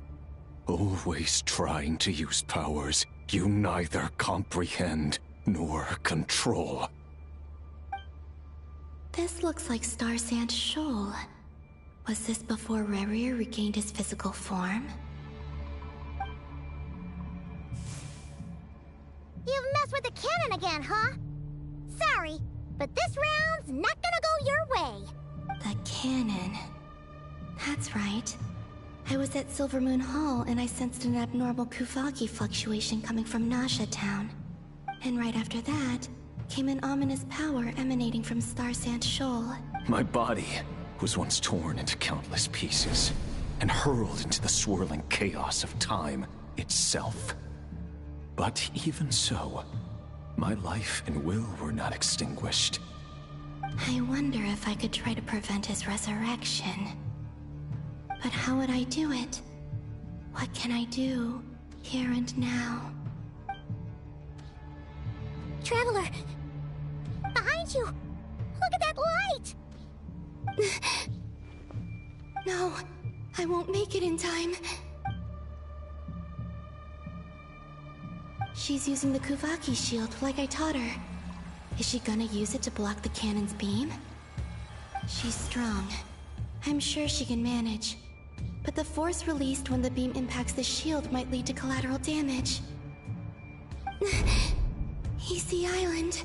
Speaker 17: Always trying to use powers you neither comprehend nor control.
Speaker 13: This looks like Star Sand Shoal. Was this before Rerir regained his physical form?
Speaker 12: You've messed with the cannon again, huh? Sorry, but this round's not gonna go your way.
Speaker 13: The cannon. That's right. I was at Silvermoon Hall and I sensed an abnormal Kuvaki fluctuation coming from Nasha Town. And right after that, came an ominous power emanating from Star Sand Shoal.
Speaker 17: My body was once torn into countless pieces and hurled into the swirling chaos of time itself. But even so, my life and will were not extinguished.
Speaker 13: I wonder if I could try to prevent his resurrection. But how would I do it? What can I do, here and now?
Speaker 12: Traveler! Behind you! Look at that light!
Speaker 13: No, I won't make it in time. She's using the Kuvaki shield like I taught her. Is she gonna use it to block the cannon's beam? She's strong. I'm sure she can manage. But the force released when the beam impacts the shield might lead to collateral damage. EC Island.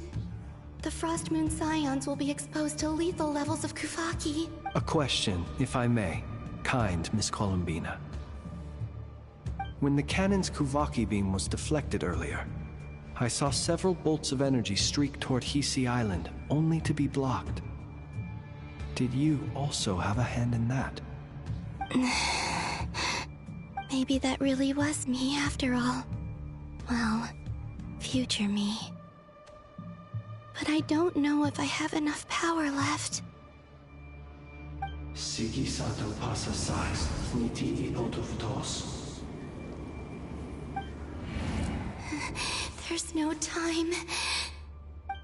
Speaker 13: The Frost Moon Scions will be exposed to lethal levels of Kuvaki.
Speaker 3: A question, if I may. Kind Miss Columbina. When the cannon's Kuvaki beam was deflected earlier, I saw several bolts of energy streak toward Hisi Island, only to be blocked. Did you also have a hand in that?
Speaker 13: Maybe that really was me after all. Well, future me. But I don't know if I have enough power left.
Speaker 22: Sigi sato pasa sais, niti ipotuftos.
Speaker 13: There's no time.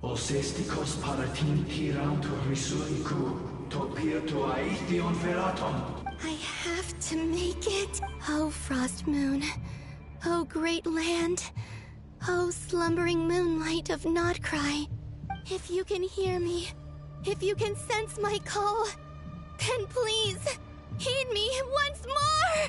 Speaker 22: Osestikos paratin tiranto risuiku, topirto aithion veraton.
Speaker 13: I have to make it. Oh, Frost Moon. Oh, great land. Oh, slumbering moonlight of Nodcry. If you can hear me, if you can sense my call, then please, heed me once more!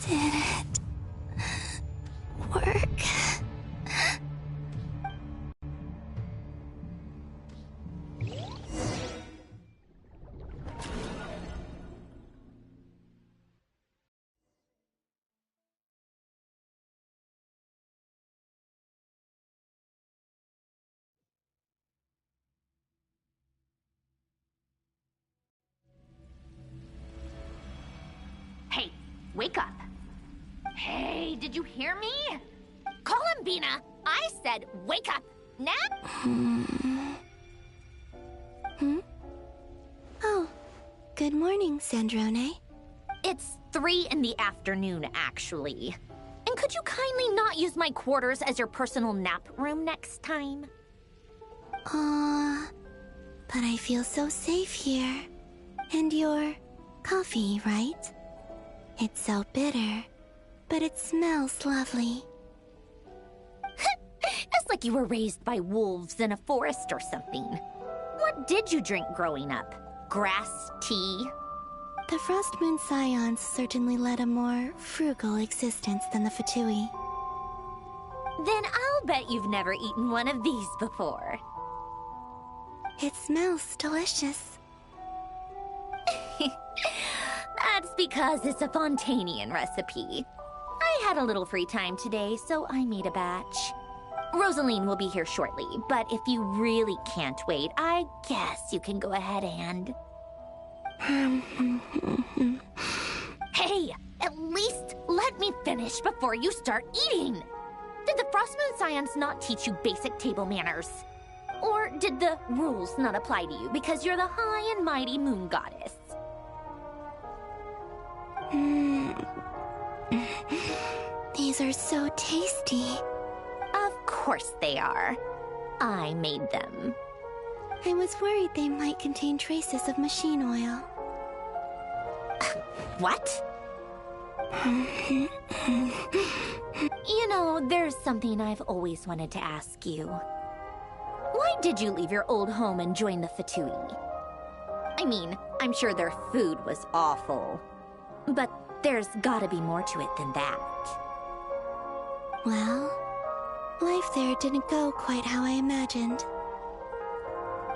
Speaker 13: Did it work?
Speaker 8: Hey, wake up. Hey, did you hear me? Columbina, I said wake up. Now?
Speaker 13: Oh, good morning, Sandrone.
Speaker 8: It's 3 in the afternoon, actually. And could you kindly not use my quarters as your personal nap room next time?
Speaker 13: But I feel so safe here. And your coffee, right? It's so bitter, but it smells lovely.
Speaker 8: It's like you were raised by wolves in a forest or something. What did you drink growing up? Grass tea?
Speaker 13: The Frost Moon Scions certainly led a more frugal existence than the Fatui.
Speaker 8: Then I'll bet you've never eaten one of these before.
Speaker 13: It smells delicious.
Speaker 8: That's because it's a Fontanian recipe. I had a little free time today, so I made a batch. Rosaline will be here shortly, but if you really can't wait, I guess you can go ahead and... Hey, at least let me finish before you start eating. Did the Frost Moon Scions not teach you basic table manners? Or did the rules not apply to you because you're the high and mighty moon goddess?
Speaker 13: These are so tasty.
Speaker 8: Of course they are. I made them.
Speaker 13: I was worried they might contain traces of machine oil.
Speaker 8: What? You know, there's something I've always wanted to ask you. Why did you leave your old home and join the Fatui? I mean, I'm sure their food was awful. But there's gotta be more to it than that.
Speaker 13: Well, life there didn't go quite how I imagined.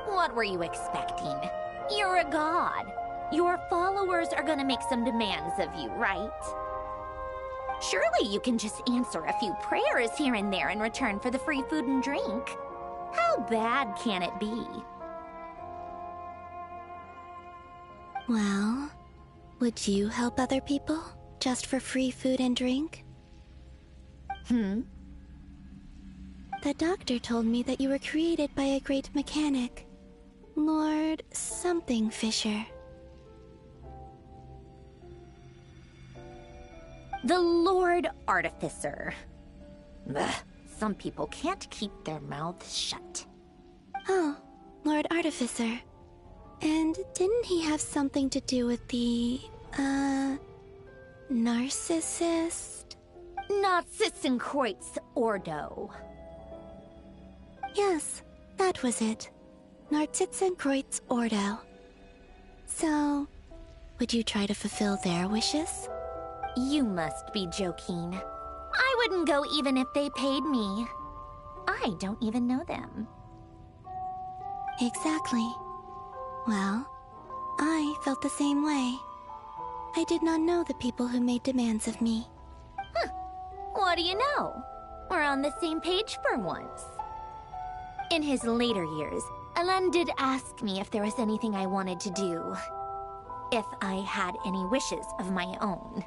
Speaker 8: What were you expecting? You're a god. Your followers are gonna make some demands of you, right? Surely you can just answer a few prayers here and there in return for the free food and drink. How bad can it be?
Speaker 13: Well, would you help other people just for free food and drink? The doctor told me that you were created by a great mechanic, Lord something Fisher.
Speaker 8: The Lord Artificer. Ugh, some people can't keep their mouths shut.
Speaker 13: Oh, Lord Artificer. And didn't he have something to do with the, narcissist?
Speaker 8: Narcissenkreuz Ordo.
Speaker 13: Yes, that was it. Narcissenkreuz Ordo. So, would you try to fulfill their wishes?
Speaker 8: You must be joking. I wouldn't go even if they paid me. I don't even know them.
Speaker 13: Exactly. Well, I felt the same way. I did not know the people who made demands of me.
Speaker 8: What do you know? We're on the same page for once. In his later years, Alan did ask me if there was anything I wanted to do. If I had any wishes of my own.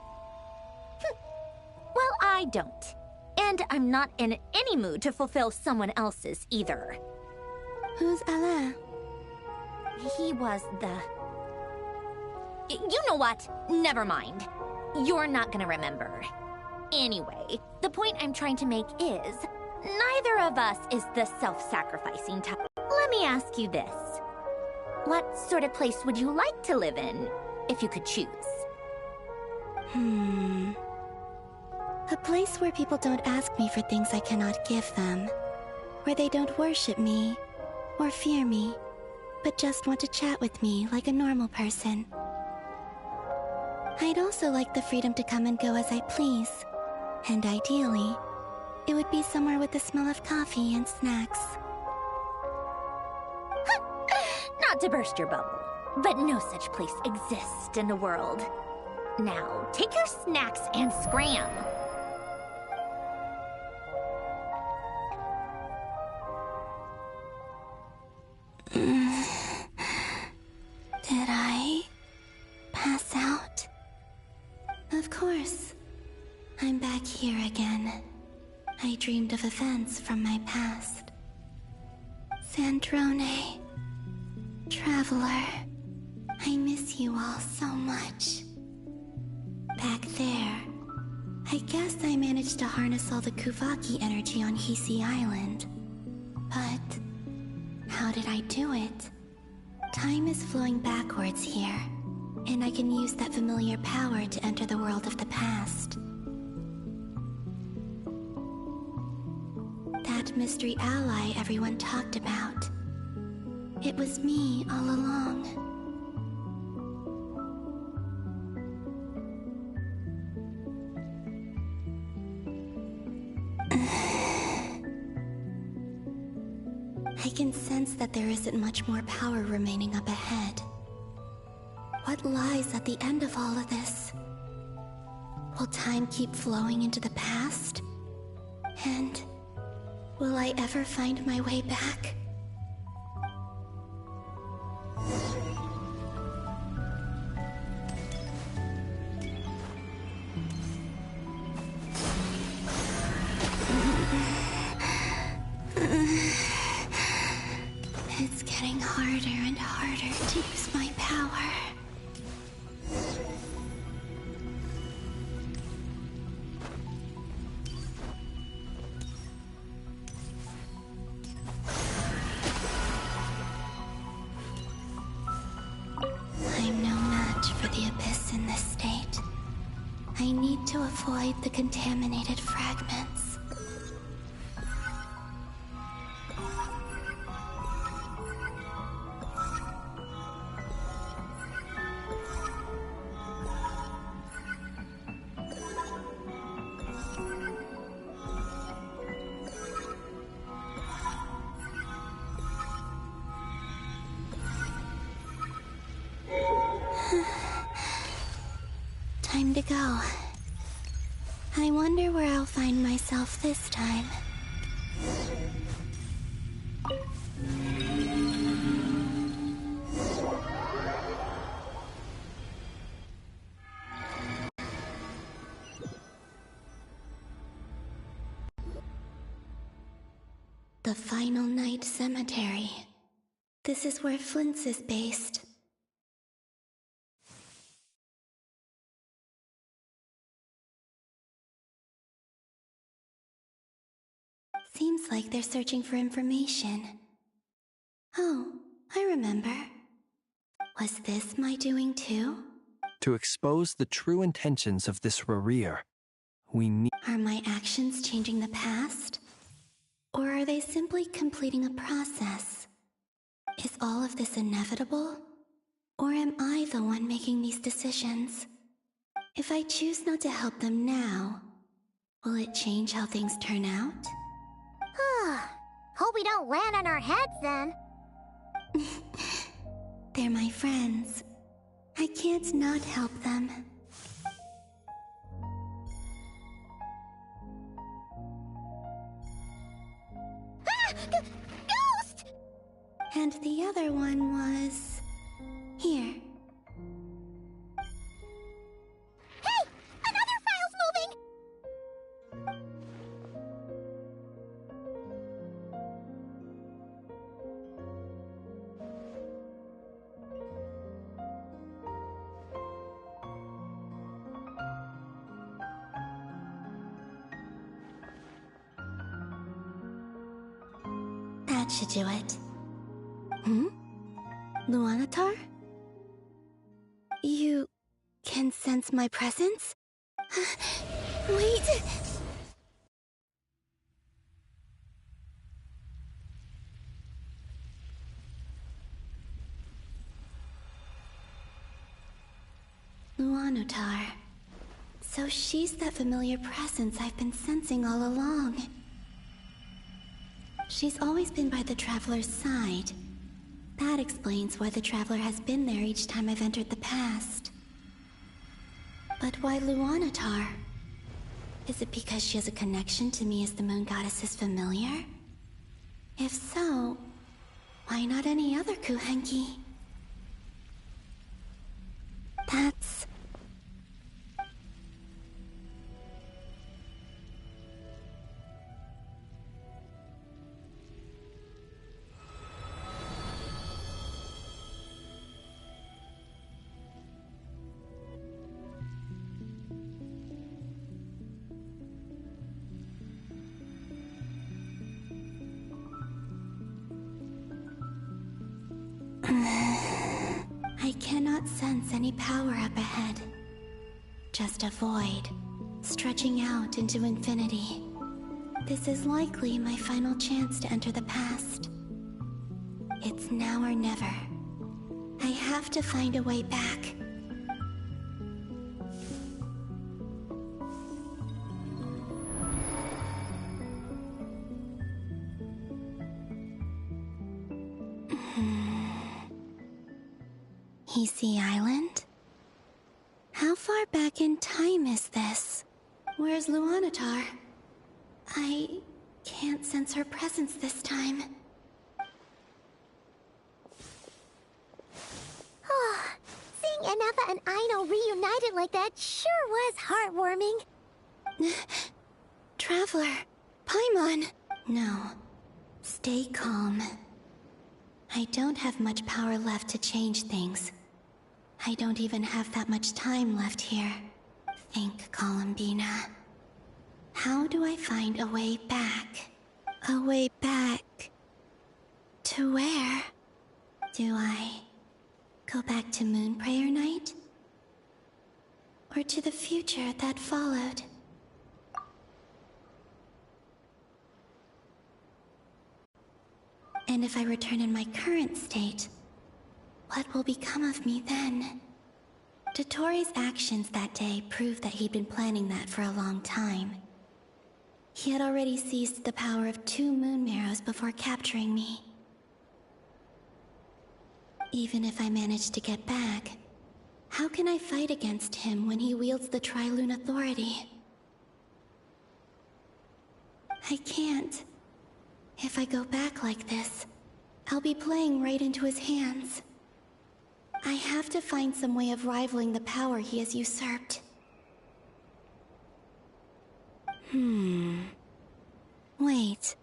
Speaker 8: Well, I don't. And I'm not in any mood to fulfill someone else's either.
Speaker 13: Who's Alain?
Speaker 8: He was the... You know what? Never mind. You're not gonna remember. Anyway, the point I'm trying to make is, neither of us is the self-sacrificing type. Let me ask you this. What sort of place would you like to live in, if you could choose?
Speaker 13: A place where people don't ask me for things I cannot give them. Where they don't worship me, or fear me, but just want to chat with me like a normal person. I'd also like the freedom to come and go as I please. And ideally, it would be somewhere with the smell of coffee and snacks.
Speaker 8: Not to burst your bubble, but no such place exists in the world. Now, take your snacks and scram.
Speaker 13: Did I pass out? Of course. I'm back here again. I dreamed of events from my past. Sandrone. Traveler. I miss you all so much. Back there, I guess I managed to harness all the Kuvaki energy on Hisi Island. But how did I do it? Time is flowing backwards here, and I can use that familiar power to enter the world of the past. That mystery ally everyone talked about. It was me all along. I can sense that there isn't much more power remaining up ahead. What lies at the end of all of this? Will time keep flowing into the past? And will I ever find my way back? It's getting harder and harder to use my power. I'm no match for the Abyss in this state. I need to avoid the contaminated fragments. Time to go. I wonder where I'll find myself this time. The Final Night Cemetery. This is where Flint's is based. Seems like they're searching for information. Oh, I remember. Was this my doing too?
Speaker 3: To expose the true intentions of this Rerir, we need...
Speaker 13: Are my actions changing the past? Or are they simply completing a process? Is all of this inevitable? Or am I the one making these decisions? If I choose not to help them now, will it change how things turn out?
Speaker 12: Hope we don't land on our heads then.
Speaker 13: They're my friends. I can't not help them.
Speaker 12: Ghost!
Speaker 13: And the other one was... here.
Speaker 12: Hey! Another file's moving!
Speaker 13: That should do it. Luanatar? You can sense my presence? Wait! Luanatar. So she's that familiar presence I've been sensing all along. She's always been by the Traveler's side. That explains why the Traveler has been there each time I've entered the past. But why Luanatar? Is it because she has a connection to me as the Moon Goddess's familiar? If so, why not any other Kuhenki? That's... I cannot sense any power up ahead. Just a void, stretching out into infinity. This is likely my final chance to enter the past. It's now or never. I have to find a way back. Easy Island? How far back in time is this? Where's Luanatar? I can't sense her presence this time.
Speaker 12: Seeing Anafa and Aino reunited like that sure was heartwarming.
Speaker 13: Traveler, Paimon. No, stay calm. I don't have much power left to change things. I don't even have that much time left here. Think, Columbina. How do I find a way back? A way back... to where? Do I go back to Moonprayer Night? Or to the future that followed? And if I return in my current state, what will become of me then? Dottoro's actions that day proved that he'd been planning that for a long time. He had already seized the power of 2 moon marrows before capturing me. Even if I manage to get back, how can I fight against him when he wields the Tri-Lune Authority? I can't. If I go back like this, I'll be playing right into his hands. I have to find some way of rivaling the power he has usurped. Wait.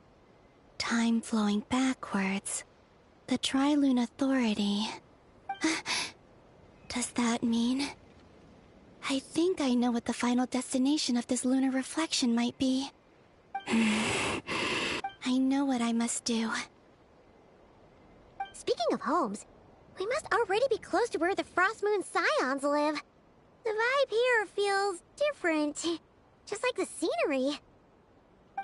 Speaker 13: Time flowing backwards. The Tri-Lune Authority. Does that mean... I think I know what the final destination of this lunar reflection might be. I know what I must do.
Speaker 12: Speaking of homes, we must already be close to where the Frost Moon Scions live. The vibe here feels different, just like the scenery.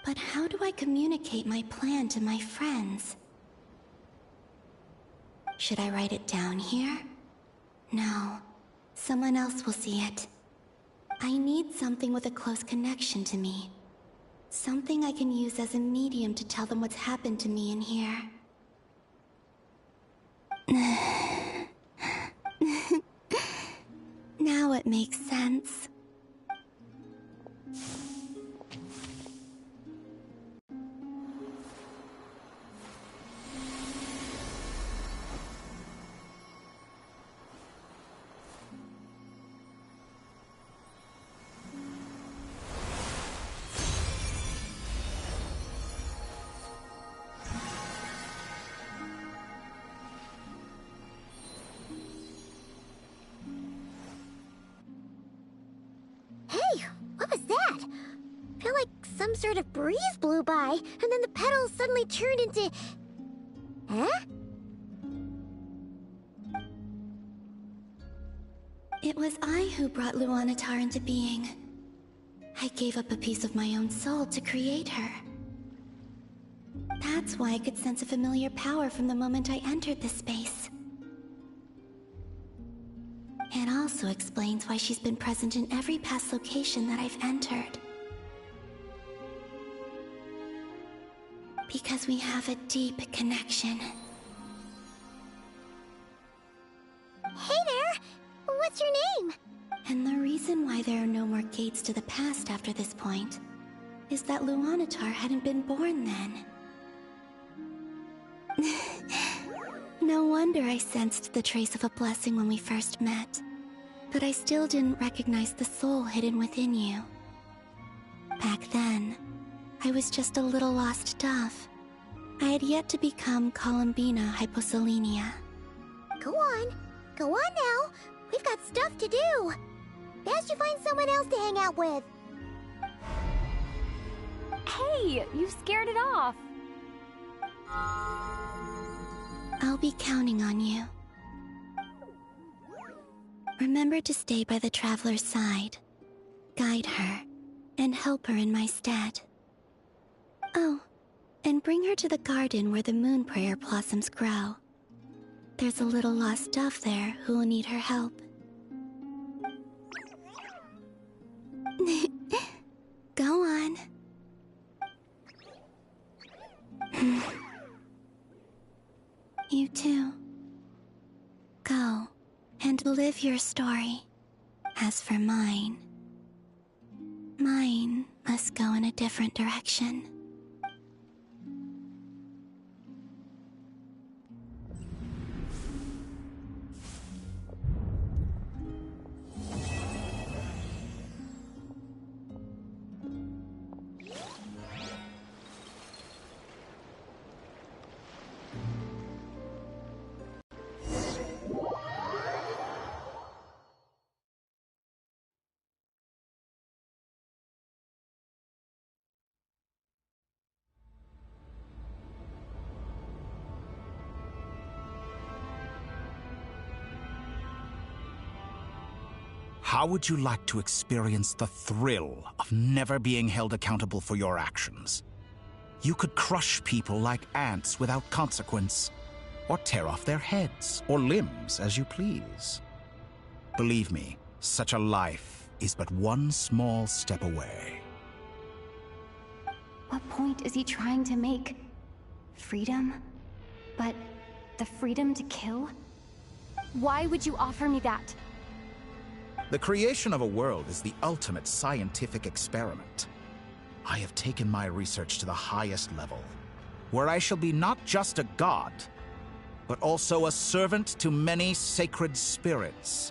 Speaker 13: But how do I communicate my plan to my friends? Should I write it down here? No. Someone else will see it. I need something with a close connection to me. Something I can use as a medium to tell them what's happened to me in here. Now it makes sense.
Speaker 12: Hey, what was that? I feel like some sort of breeze blew by, and then the petals suddenly turned into... Huh?
Speaker 13: It was I who brought Luanatar into being. I gave up a piece of my own soul to create her. That's why I could sense a familiar power from the moment I entered this space. It also explains why she's been present in every past location that I've entered. Because we have a deep connection.
Speaker 12: Hey there! What's your name?
Speaker 13: And the reason why there are no more gates to the past after this point is that Luanatar hadn't been born then. No wonder I sensed the trace of a blessing when we first met. But I still didn't recognize the soul hidden within you. Back then, I was just a little lost dove. I had yet to become Columbina Hyposelenia.
Speaker 12: Go on now. We've got stuff to do. Best you find someone else to hang out with.
Speaker 15: Hey, you scared it off.
Speaker 13: I'll be counting on you. Remember to stay by the traveler's side, guide her, and help her in my stead. Oh, and bring her to the garden where the Moonprayer blossoms grow. There's a little lost dove there who will need her help. Go on. You too. Go and live your story. As for mine must go in a different direction.
Speaker 7: How would you like to experience the thrill of never being held accountable for your actions? You could crush people like ants without consequence, or tear off their heads or limbs as you please. Believe me, such a life is but one small step away.
Speaker 6: What point is he trying to make? Freedom? But the freedom to kill? Why would you offer me that?
Speaker 7: The creation of a world is the ultimate scientific experiment. I have taken my research to the highest level, where I shall be not just a god, but also a servant to many sacred spirits.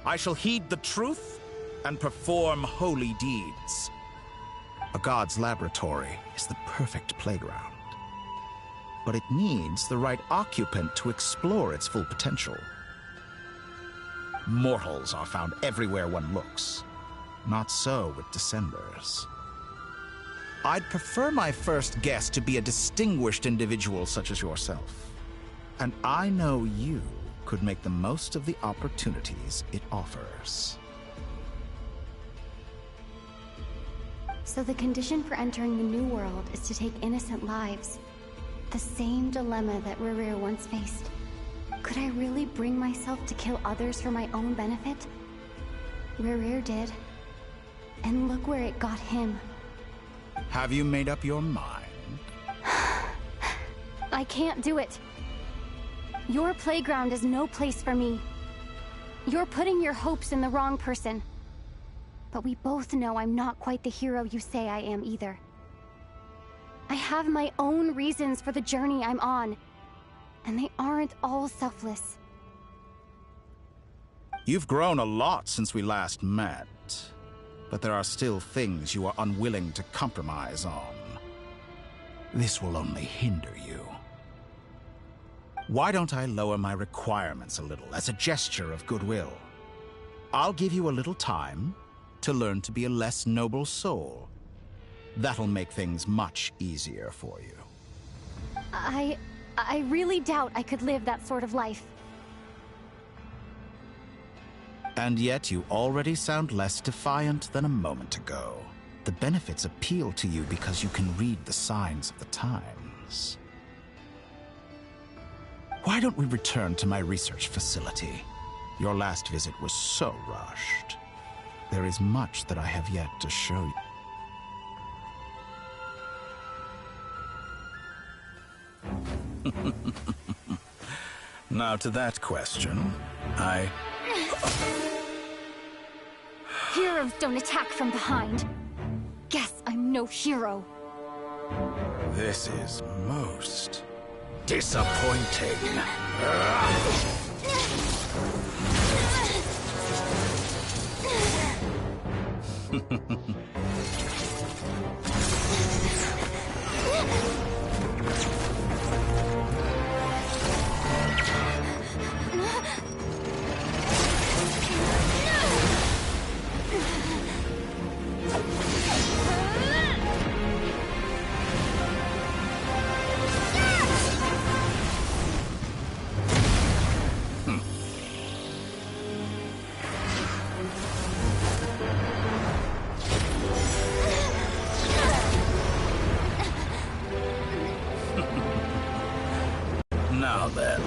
Speaker 7: I shall heed the truth and perform holy deeds. A god's laboratory is the perfect playground, but it needs the right occupant to explore its full potential. Mortals are found everywhere one looks. Not so with Descenders. I'd prefer my first guest to be a distinguished individual such as yourself. And I know you could make the most of the opportunities it offers.
Speaker 6: So the condition for entering the new world is to take innocent lives. The same dilemma that Rerir once faced. Could I really bring myself to kill others for my own benefit? Rerir did. And look where it got him.
Speaker 7: Have you made up your mind?
Speaker 6: I can't do it. Your playground is no place for me. You're putting your hopes in the wrong person. But we both know I'm not quite the hero you say I am either. I have my own reasons for the journey I'm on, and they aren't all selfless.
Speaker 7: You've grown a lot since we last met, but there are still things you are unwilling to compromise on. This will only hinder you. Why don't I lower my requirements a little as a gesture of goodwill? I'll give you a little time to learn to be a less noble soul. That'll make things much easier for you.
Speaker 6: I really doubt I could live that sort of life.
Speaker 7: And yet you already sound less defiant than a moment ago. The benefits appeal to you because you can read the signs of the times. Why don't we return to my research facility? Your last visit was so rushed. There is much that I have yet to show you. Now to that question,
Speaker 6: Heroes don't attack from behind. Guess I'm no hero.
Speaker 7: This is most disappointing. Now then.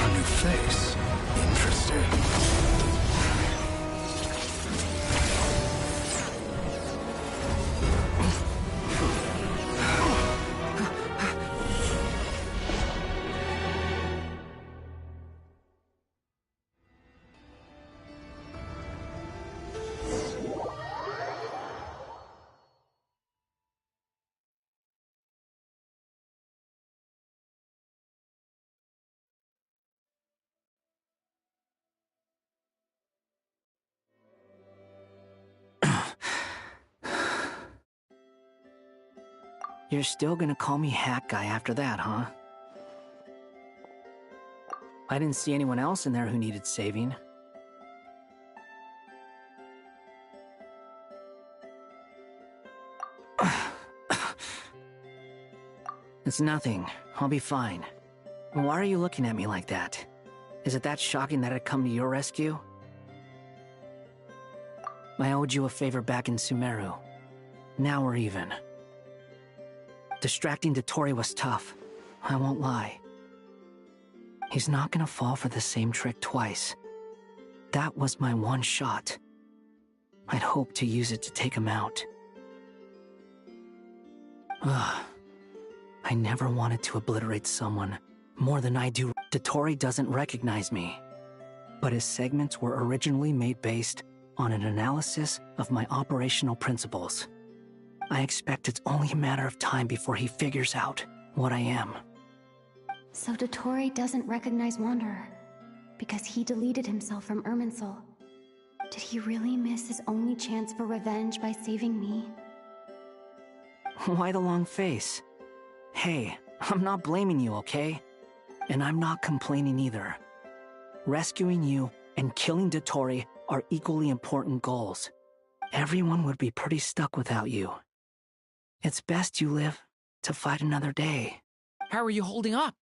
Speaker 7: A new face. Interesting.
Speaker 11: You're still gonna call me Hack Guy after that, huh? I didn't see anyone else in there who needed saving. It's nothing. I'll be fine. Why are you looking at me like that? Is it that shocking that I'd come to your rescue? I owed you a favor back in Sumeru. Now we're even. Distracting Dotori was tough. I won't lie. He's not gonna fall for the same trick twice. That was my one shot. I'd hoped to use it to take him out. Ugh. I never wanted to obliterate someone more than I do. Dotori doesn't recognize me, but his segments were originally made based on an analysis of my operational principles. I expect it's only a matter of time before he figures out what I am.
Speaker 13: So Dotori doesn't recognize Wanderer because he deleted himself from Irminsul. Did he really miss his only chance for revenge by saving me?
Speaker 11: Why the long face? Hey, I'm not blaming you, okay? And I'm not complaining either. Rescuing you and killing Dotori are equally important goals. Everyone would be pretty stuck without you. It's best you live to fight another day.
Speaker 16: How are you holding up?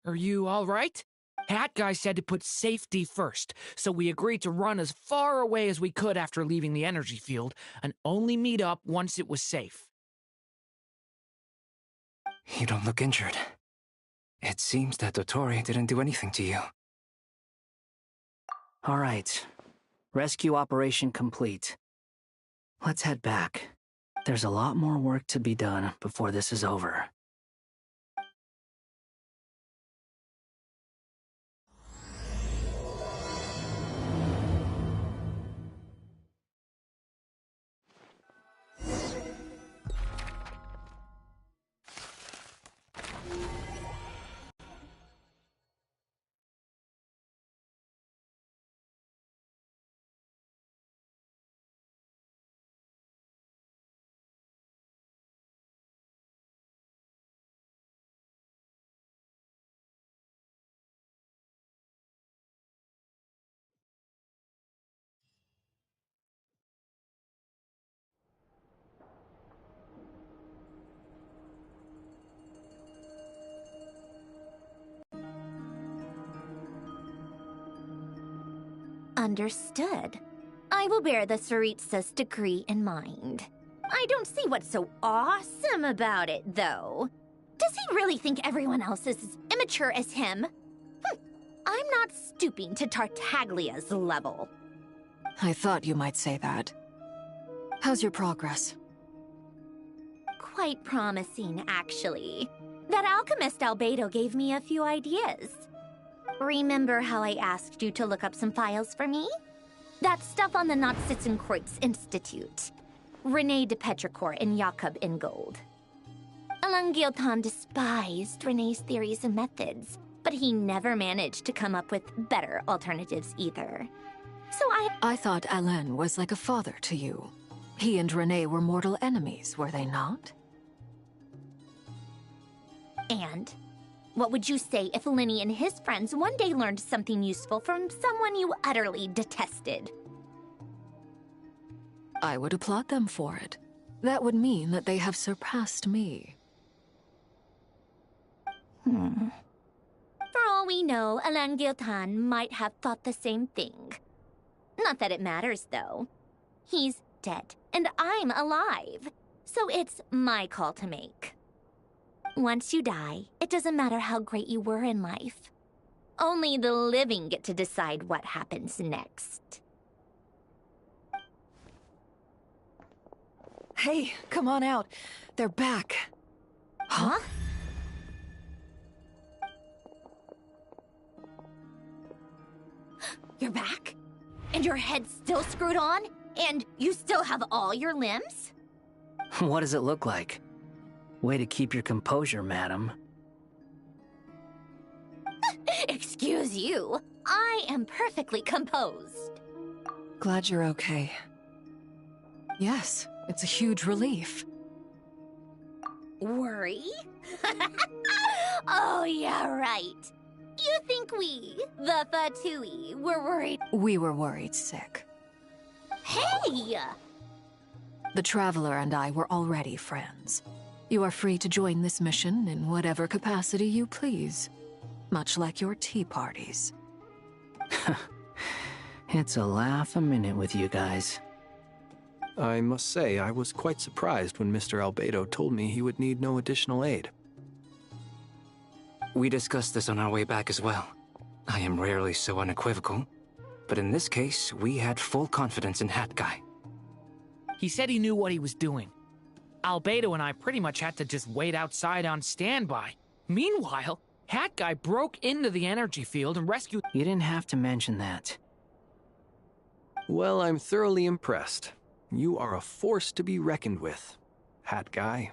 Speaker 16: Are you all right? Hat Guy said to put safety first, so we agreed to run as far away as we could after leaving the energy field and only meet up once it was safe.
Speaker 20: You don't look injured. It seems that Dotori didn't do anything to you.
Speaker 11: All right. Rescue operation complete. Let's head back. There's a lot more work to be done before this is over.
Speaker 8: Understood. I will bear the Tsaritsa's decree in mind. I don't see what's so awesome about it, though. Does he really think everyone else is as immature as him? I'm not stooping to Tartaglia's level.
Speaker 9: I thought you might say that. How's your progress?
Speaker 8: Quite promising, actually. That alchemist Albedo gave me a few ideas. Remember how I asked you to look up some files for me? That stuff on the Nazi-Kreuz Institute. René de Petrichor and Jakob Ingold. Alain Guillotin despised René's theories and methods, but he never managed to come up with better alternatives either. So
Speaker 9: I thought Alain was like a father to you. He and René were mortal enemies, were they not?
Speaker 8: And what would you say if Linny and his friends one day learned something useful from someone you utterly detested?
Speaker 9: I would applaud them for it. That would mean that they have surpassed me.
Speaker 8: For all we know, Alain Guillotin might have thought the same thing. Not that it matters, though. He's dead, and I'm alive. So it's my call to make. Once you die, it doesn't matter how great you were in life. Only the living get to decide what happens next.
Speaker 9: Hey, come on out. They're back.
Speaker 8: Huh? You're back? And your head's still screwed on? And you still have all your limbs?
Speaker 11: What does it look like? Way to keep your composure, madam.
Speaker 8: Excuse you. I am perfectly composed.
Speaker 9: Glad you're okay. Yes, it's a huge relief.
Speaker 8: Worry? Oh, yeah, right. You think we, the Fatui, were worried?
Speaker 9: We were worried sick.
Speaker 8: Hey!
Speaker 9: The Traveler and I were already friends. You are free to join this mission in whatever capacity you please. Much like your tea parties.
Speaker 11: It's a laugh a minute with you guys.
Speaker 3: I must say, I was quite surprised when Mr. Albedo told me he would need no additional aid.
Speaker 20: We discussed this on our way back as well. I am rarely so unequivocal, but in this case, we had full confidence in Hat Guy.
Speaker 16: He said he knew what he was doing. Albedo and I pretty much had to just wait outside on standby. Meanwhile, Hat Guy broke into the energy field and rescued—
Speaker 11: You didn't have to mention that.
Speaker 3: Well, I'm thoroughly impressed. You are a force to be reckoned with, Hat Guy.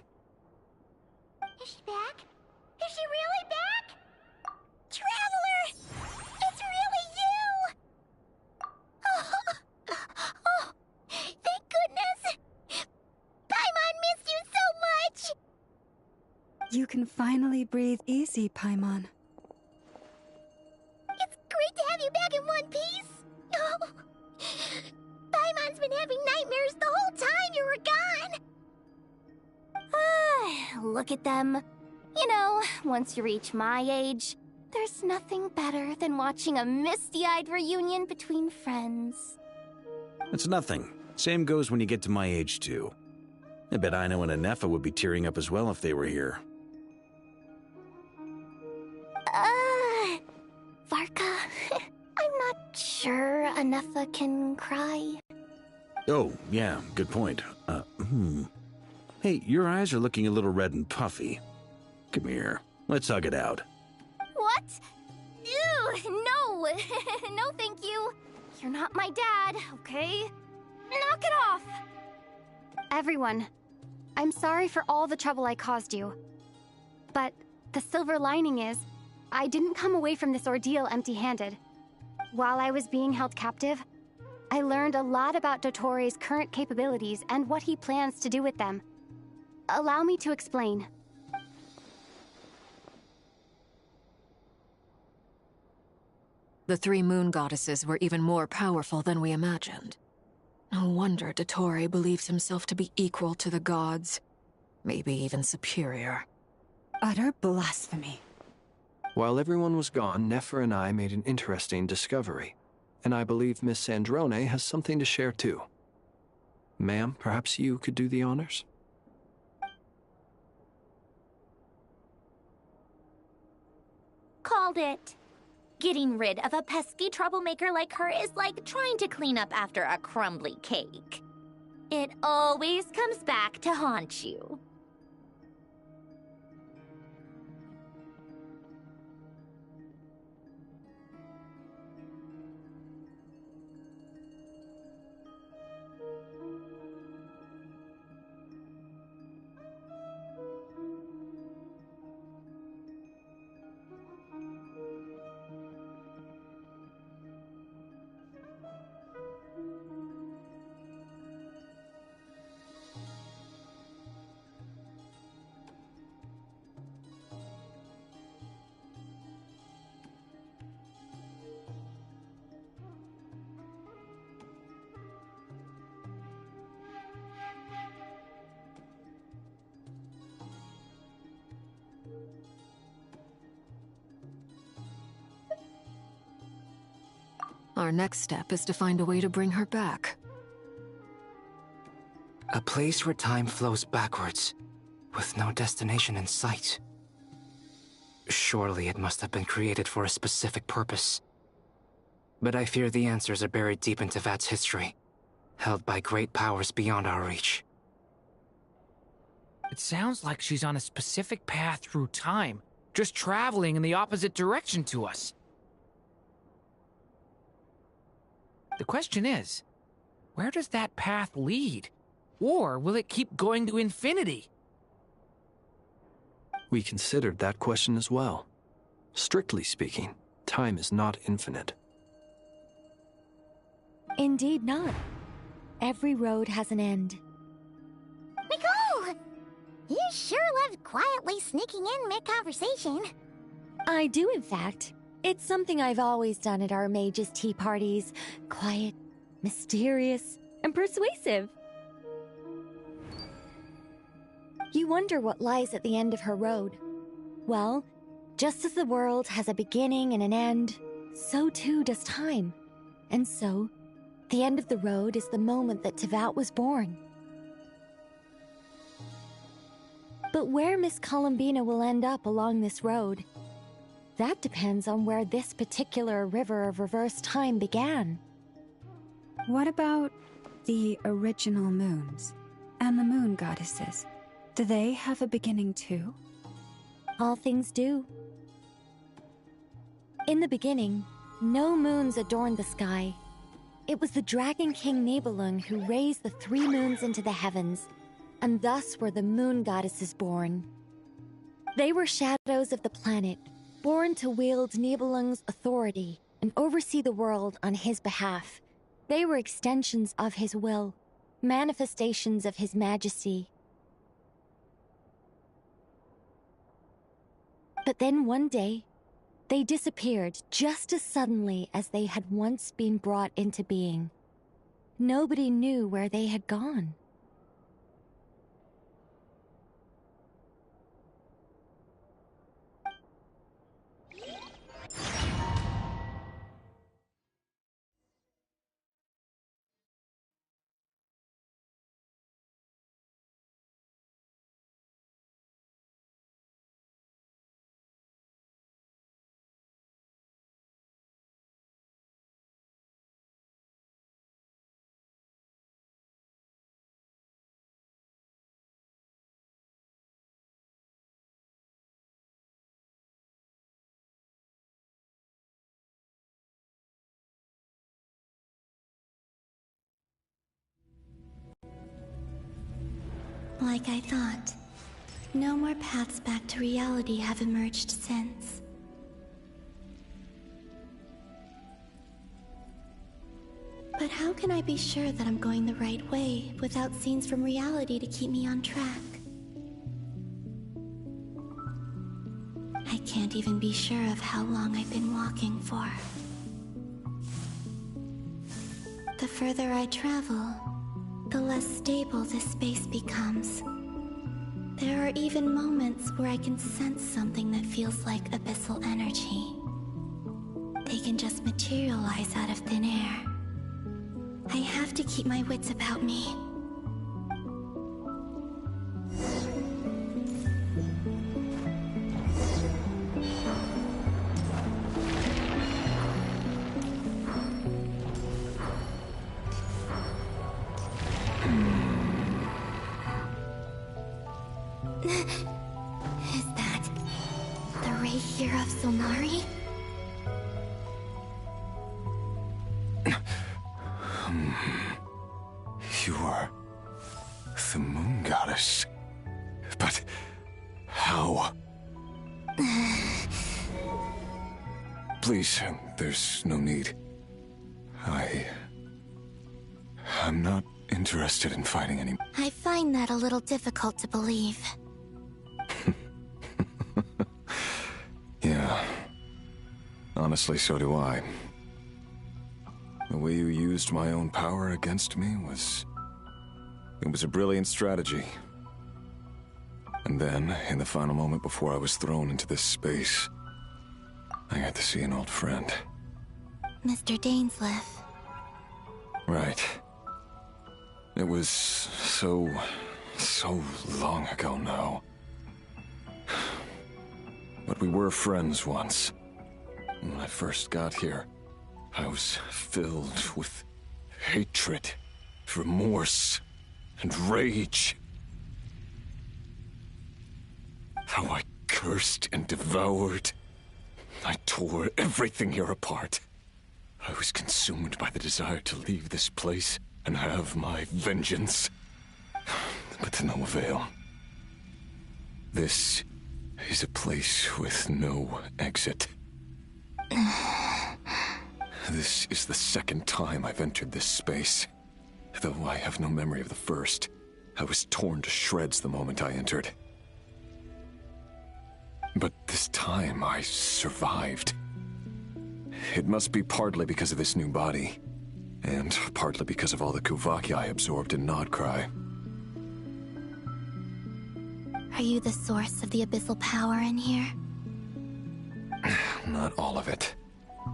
Speaker 12: Is she back? Is she really back? Traveler! It's really you! Oh, thank goodness! Paimon missed you so much!
Speaker 5: You can finally breathe easy, Paimon.
Speaker 12: It's great to have you back in one piece! Oh, Paimon's been having nightmares the whole time you were gone!
Speaker 6: Look at them. You know, once you reach my age, there's nothing better than watching a misty-eyed reunion between friends.
Speaker 18: It's nothing. Same goes when you get to my age, too. I bet Ino and Anefa would be tearing up as well if they were here.
Speaker 6: Varka, I'm not sure Anefa can cry.
Speaker 18: Oh, yeah, good point. Hey, your eyes are looking a little red and puffy. Come here, let's hug it out.
Speaker 6: What? Ew, no! No, thank you. You're not my dad, okay? Knock it off! Everyone, I'm sorry for all the trouble I caused you. But the silver lining is, I didn't come away from this ordeal empty-handed. While I was being held captive, I learned a lot about Dottoro's current capabilities and what he plans to do with them. Allow me to explain.
Speaker 9: The three moon goddesses were even more powerful than we imagined. No wonder Dottore believes himself to be equal to the gods. Maybe even superior.
Speaker 5: Utter blasphemy.
Speaker 3: While everyone was gone, Nefer and I made an interesting discovery. And I believe Miss Sandrone has something to share too. Ma'am, perhaps you could do the honors?
Speaker 8: Called it. Getting rid of a pesky troublemaker like her is like trying to clean up after a crumbly cake. It always comes back to haunt you.
Speaker 9: Our next step is to find a way to bring her back.
Speaker 20: A place where time flows backwards, with no destination in sight. Surely it must have been created for a specific purpose. But I fear the answers are buried deep into Vat's history, held by great powers beyond our reach.
Speaker 16: It sounds like she's on a specific path through time, just traveling in the opposite direction to us. The question is, where does that path lead? Or will it keep going to infinity?
Speaker 3: We considered that question as well. Strictly speaking, time is not infinite.
Speaker 21: Indeed not. Every road has an end.
Speaker 12: Nicole! You sure loved quietly sneaking in mid-conversation.
Speaker 21: I do, in fact. It's something I've always done at our mages' tea parties. Quiet, mysterious, and persuasive. You wonder what lies at the end of her road. Well, just as the world has a beginning and an end, so too does time. And so, the end of the road is the moment that Tevat was born. But where Miss Columbina will end up along this road, that depends on where this particular river of reverse time began.
Speaker 5: What about the original moons and the moon goddesses? Do they have a beginning too?
Speaker 21: All things do. In the beginning, no moons adorned the sky. It was the Dragon King Nibelung who raised the 3 moons into the heavens, and thus were the moon goddesses born. They were shadows of the planet, born to wield Nibelung's authority and oversee the world on his behalf. They were extensions of his will, manifestations of his majesty. But then one day, they disappeared just as suddenly as they had once been brought into being. Nobody knew where they had gone.
Speaker 13: Like I thought, no more paths back to reality have emerged since. But how can I be sure that I'm going the right way without scenes from reality to keep me on track? I can't even be sure of how long I've been walking for. The further I travel, the less stable this space becomes. There are even moments where I can sense something that feels like abyssal energy. They can just materialize out of thin air. I have to keep my wits about me. Is that the ray here of Solnari?
Speaker 14: You are the moon goddess. But how? Please, there's no need. I'm not interested in fighting anymore.
Speaker 13: I find that a little difficult to believe.
Speaker 14: Yeah. Honestly, so do I. The way you used my own power against me was... It was a brilliant strategy. And then, in the final moment before I was thrown into this space, I got to see an old friend.
Speaker 13: Mr. Dainsleif.
Speaker 14: Right. It was so long ago now. But we were friends once. When I first got here, I was filled with hatred, remorse, and rage. How I cursed and devoured. I tore everything here apart. I was consumed by the desire to leave this place and have my vengeance. But to no avail. This is a place with no exit. This is the second time I've entered this space. Though I have no memory of the first. I was torn to shreds the moment I entered. But this time I survived. It must be partly because of this new body, and partly because of all the Kuvaki I absorbed in Nodcry.
Speaker 13: Are you the source of the abyssal power in here?
Speaker 14: Not all of it.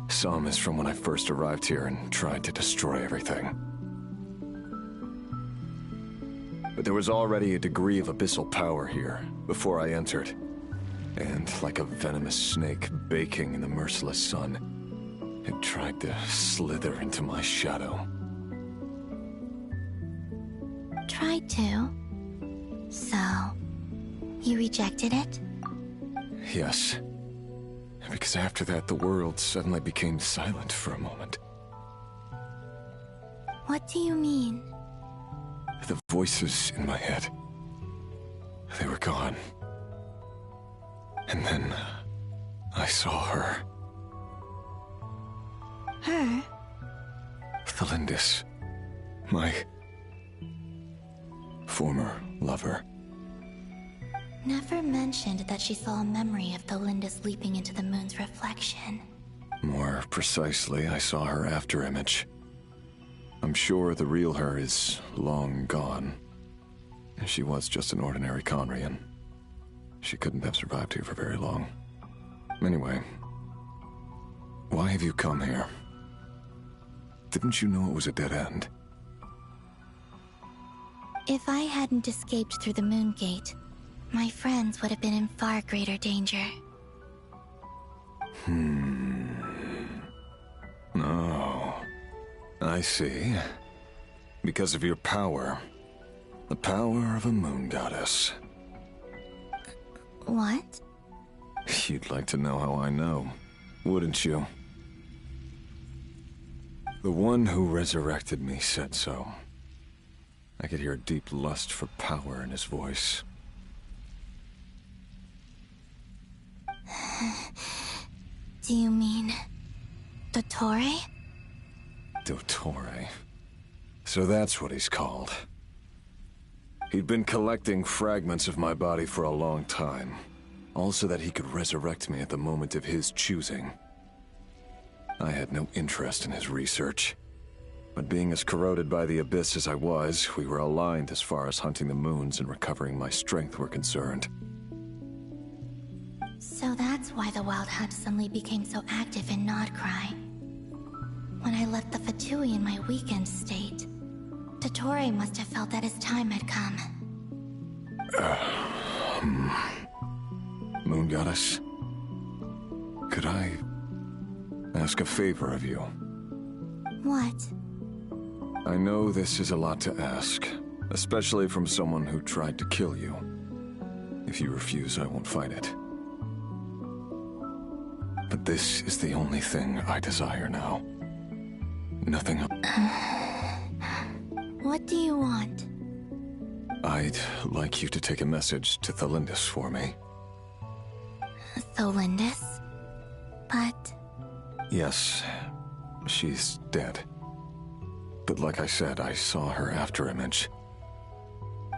Speaker 14: Some is from when I first arrived here and tried to destroy everything. But there was already a degree of abyssal power here before I entered. And like a venomous snake baking in the merciless sun, it tried to slither into my shadow.
Speaker 13: Tried to? So, you rejected it?
Speaker 14: Yes. Because after that, the world suddenly became silent for a moment.
Speaker 13: What do you mean?
Speaker 14: The voices in my head, they were gone. And then I saw her.
Speaker 13: Her?
Speaker 14: Thelindis, my former lover.
Speaker 13: Never mentioned that she saw a memory of Thelindis leaping into the moon's reflection.
Speaker 14: More precisely, I saw her afterimage. I'm sure the real her is long gone. She was just an ordinary Conrian. She couldn't have survived here for very long. Anyway, why have you come here? Didn't you know it was a dead end?
Speaker 13: If I hadn't escaped through the moon gate, my friends would have been in far greater danger.
Speaker 14: Oh, I see. Because of your power. The power of a moon goddess.
Speaker 13: What?
Speaker 14: You'd like to know how I know, wouldn't you? The one who resurrected me said so. I could hear a deep lust for power in his voice.
Speaker 13: Do you mean... Dottore?
Speaker 14: Dottore. So that's what he's called. He'd been collecting fragments of my body for a long time. All so that he could resurrect me at the moment of his choosing. I had no interest in his research. But being as corroded by the abyss as I was, we were aligned as far as hunting the moons and recovering my strength were concerned.
Speaker 13: So that's why the Wild Hunt suddenly became so active in Nodcry. When I left the Fatui in my weakened state, Dottore must have felt that his time had come.
Speaker 14: Moon Goddess, could I ask a favor of you?
Speaker 13: What?
Speaker 14: I know this is a lot to ask, especially from someone who tried to kill you. If you refuse, I won't fight it. But this is the only thing I desire now. Nothing else.
Speaker 13: What do you want?
Speaker 14: I'd like you to take a message to Thelindis for me.
Speaker 13: Thelindis? But...
Speaker 14: Yes, she's dead. But like I said, I saw her afterimage.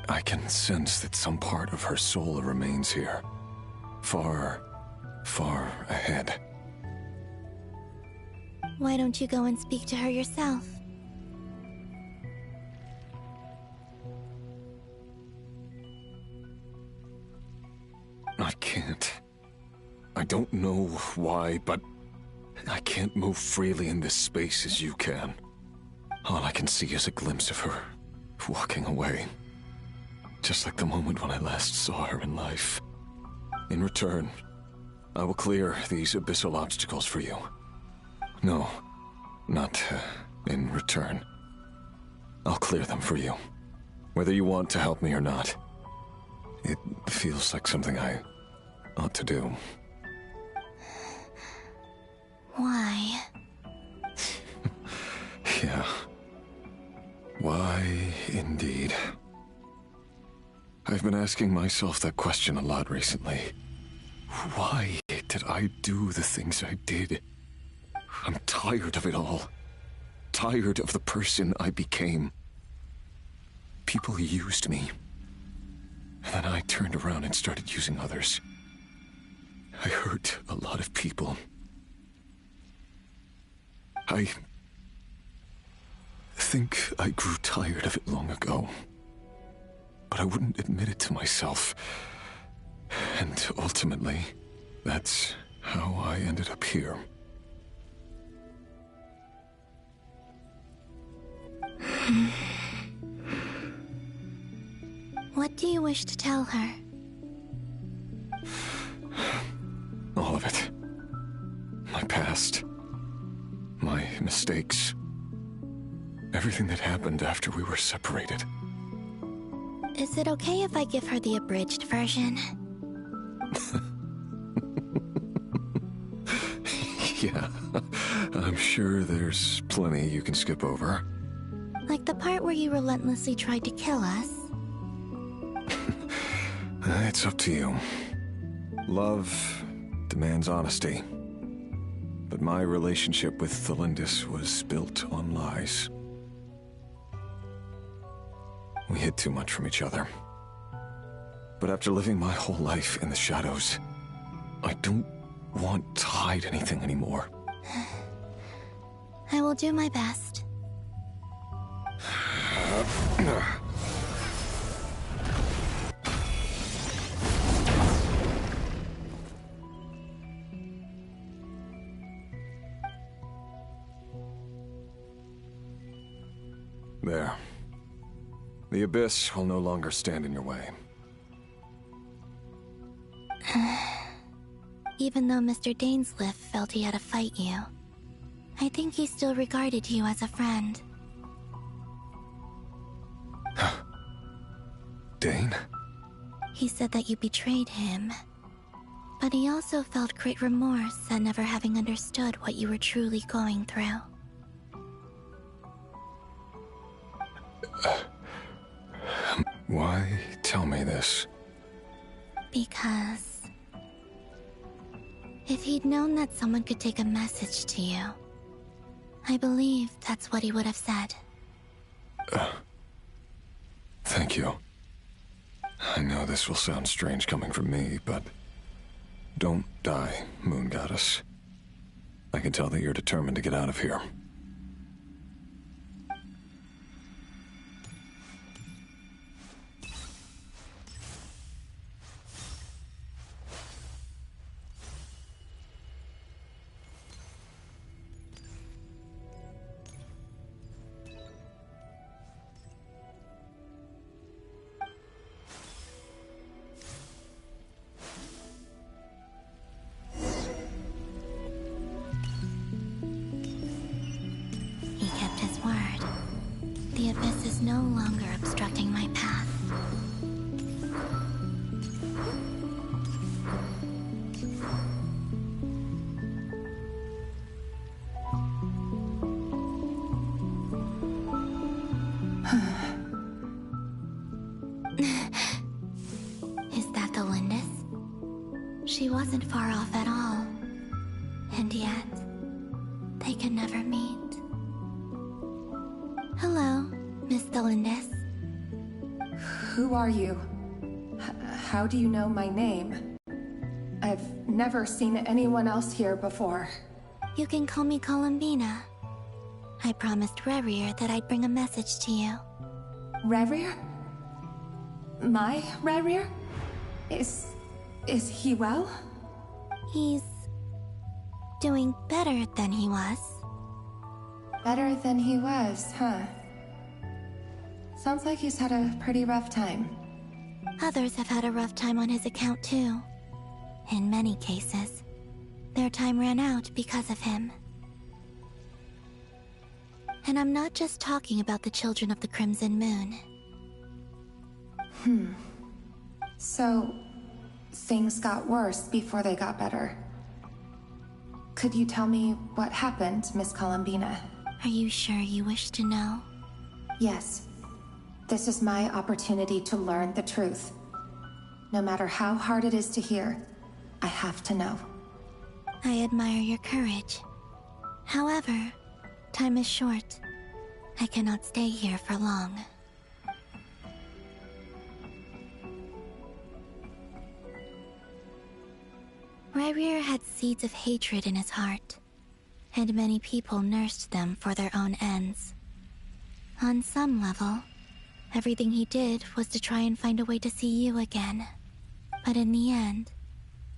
Speaker 14: I can sense that some part of her soul remains here. Far, far ahead.
Speaker 13: Why don't you go and speak to her yourself?
Speaker 14: I can't. I don't know why, but I can't move freely in this space as you can. All I can see is a glimpse of her, walking away. Just like the moment when I last saw her in life. In return, I will clear these abyssal obstacles for you. No, not in return. I'll clear them for you, whether you want to help me or not. It feels like something I ought to do.
Speaker 13: Why?
Speaker 14: Yeah. Why, indeed. I've been asking myself that question a lot recently. Why did I do the things I did? I'm tired of it all. Tired of the person I became. People used me. And then I turned around and started using others. I hurt a lot of people. I think I grew tired of it long ago, but I wouldn't admit it to myself. And ultimately, that's how I ended up here.
Speaker 13: What do you wish to tell her?
Speaker 14: All of it. My past. My mistakes. Everything that happened after we were separated.
Speaker 13: Is it okay if I give her the abridged version?
Speaker 14: Yeah, I'm sure there's plenty you can skip over.
Speaker 13: Like the part where you relentlessly tried to kill us?
Speaker 14: It's up to you. Love demands honesty. But my relationship with Thelindis was built on lies. We hid too much from each other. But after living my whole life in the shadows, I don't want to hide anything anymore.
Speaker 13: I will do my best.
Speaker 14: There. The Abyss will no longer stand in your way.
Speaker 13: Even though Mr. Dainsliff felt he had to fight you, I think he still regarded you as a friend.
Speaker 14: Dane?
Speaker 13: He said that you betrayed him, but he also felt great remorse at never having understood what you were truly going through.
Speaker 14: Why tell me this?
Speaker 13: Because if he'd known that someone could take a message to you, I believe that's what he would have said.
Speaker 14: Thank you. I know this will sound strange coming from me, but don't die, Moon Goddess. I can tell that you're determined to get out of here.
Speaker 13: He kept his word. The Abyss is no longer obstructing my path. Is that the Lindis? She wasn't far off at all. And yet, they can never meet. Hello, Miss Thelindis.
Speaker 4: Who are you? How do you know my name? I've never seen anyone else here before.
Speaker 13: You can call me Columbina. I promised Rerir that I'd bring a message to you.
Speaker 4: Rerir? My Rerir? Is he well?
Speaker 13: He's doing better than he was.
Speaker 4: Better than he was, huh? Sounds like he's had a pretty rough time.
Speaker 13: Others have had a rough time on his account too. In many cases, their time ran out because of him. And I'm not just talking about the children of the Crimson Moon.
Speaker 4: So, things got worse before they got better. Could you tell me what happened, Miss Columbina?
Speaker 13: Are you sure you wish to know?
Speaker 4: Yes. This is my opportunity to learn the truth. No matter how hard it is to hear, I have to know.
Speaker 13: I admire your courage. However, time is short. I cannot stay here for long. Rerir had seeds of hatred in his heart, and many people nursed them for their own ends. On some level, everything he did was to try and find a way to see you again. But in the end,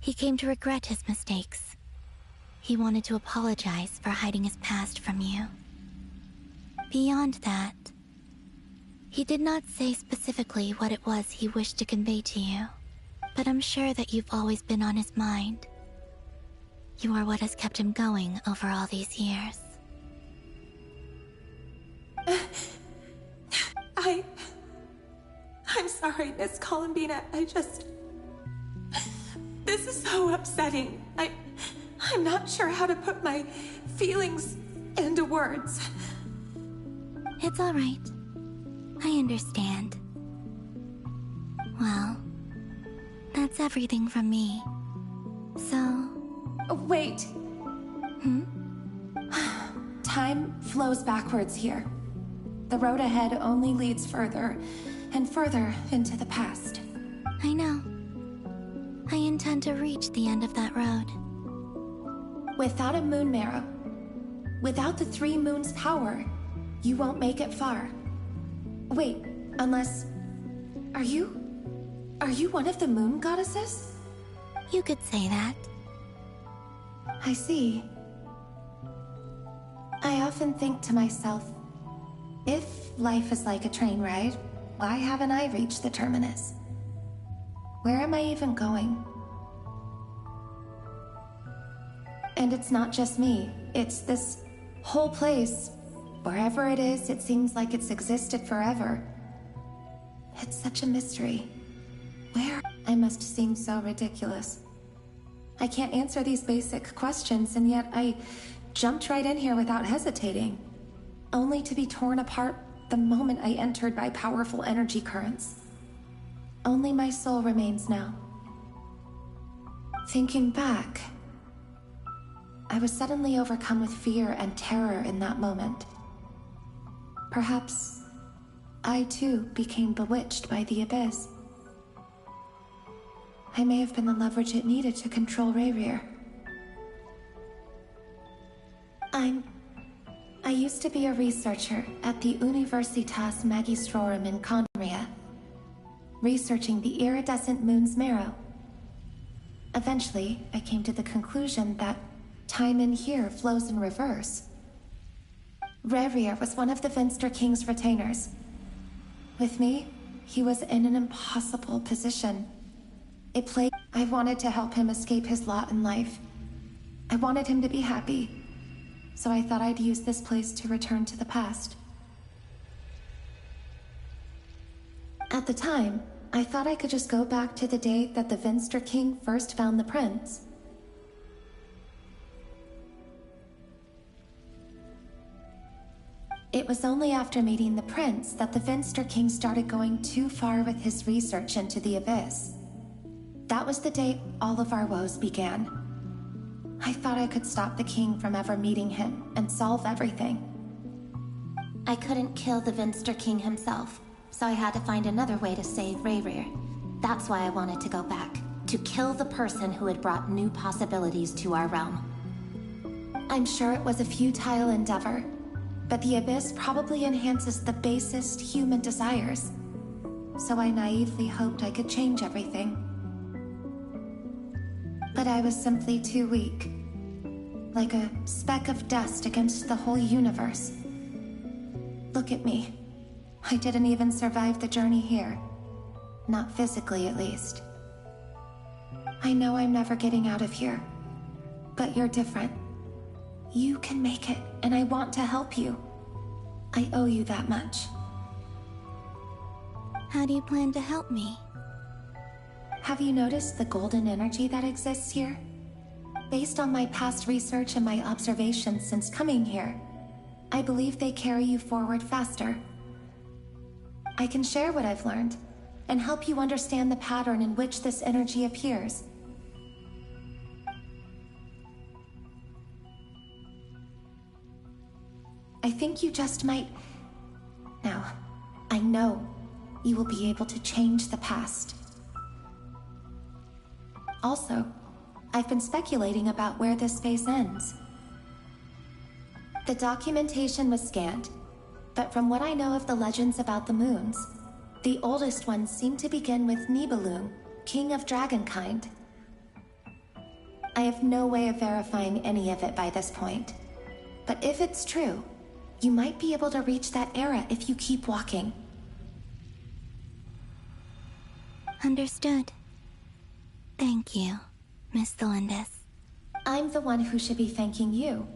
Speaker 13: he came to regret his mistakes. He wanted to apologize for hiding his past from you. Beyond that, he did not say specifically what it was he wished to convey to you, but I'm sure that you've always been on his mind. You are what has kept him going over all these years.
Speaker 4: I'm sorry, Miss Columbina. This is so upsetting. I'm not sure how to put my feelings into words.
Speaker 13: It's all right. I understand. Well, that's everything from me. So...
Speaker 4: Wait. Time flows backwards here. The road ahead only leads further and further into the past.
Speaker 13: I know. I intend to reach the end of that road.
Speaker 4: Without a moon marrow, without the 3 moons' power, you won't make it far. Wait, unless... Are you one of the moon goddesses?
Speaker 13: You could say that.
Speaker 4: I see. I often think to myself, if life is like a train ride, why haven't I reached the terminus? Where am I even going? And it's not just me, it's this whole place. Wherever it is, it seems like it's existed forever. It's such a mystery. Where? I must seem so ridiculous. I can't answer these basic questions, and yet I jumped right in here without hesitating, only to be torn apart the moment I entered by powerful energy currents. Only my soul remains now. Thinking back, I was suddenly overcome with fear and terror in that moment. Perhaps I too became bewitched by the abyss. I may have been the leverage it needed to control Rayrir. I used to be a researcher at the Universitas Magistrorum in Conria, researching the iridescent moon's marrow. Eventually, I came to the conclusion that time in here flows in reverse. Rayrir was one of the Finster King's retainers. With me, he was in an impossible position. I wanted to help him escape his lot in life. I wanted him to be happy, so I thought I'd use this place to return to the past. At the time, I thought I could just go back to the day that the Finster King first found the prince. It was only after meeting the prince that the Finster King started going too far with his research into the abyss. That was the day all of our woes began. I thought I could stop the king from ever meeting him and solve everything. I couldn't kill the Finster King himself, so I had to find another way to save Rayrir. That's why I wanted to go back, to kill the person who had brought new possibilities to our realm. I'm sure it was a futile endeavor, but the abyss probably enhances the basest human desires. So I naively hoped I could change everything. But I was simply too weak. Like a speck of dust against the whole universe. Look at me. I didn't even survive the journey here. Not physically, at least. I know I'm never getting out of here. But you're different. You can make it, and I want to help you. I owe you that much.
Speaker 13: How do you plan to help me?
Speaker 4: Have you noticed the golden energy that exists here? Based on my past research and my observations since coming here, I believe they carry you forward faster. I can share what I've learned, and help you understand the pattern in which this energy appears. I think you just might... Now, I know you will be able to change the past. Also, I've been speculating about where this phase ends. The documentation was scanned, but from what I know of the legends about the moons, the oldest ones seem to begin with Nibelung, king of dragonkind. I have no way of verifying any of it by this point, but if it's true, you might be able to reach that era if you keep walking.
Speaker 13: Understood. Thank you, Miss Delindis.
Speaker 4: I'm the one who should be thanking you.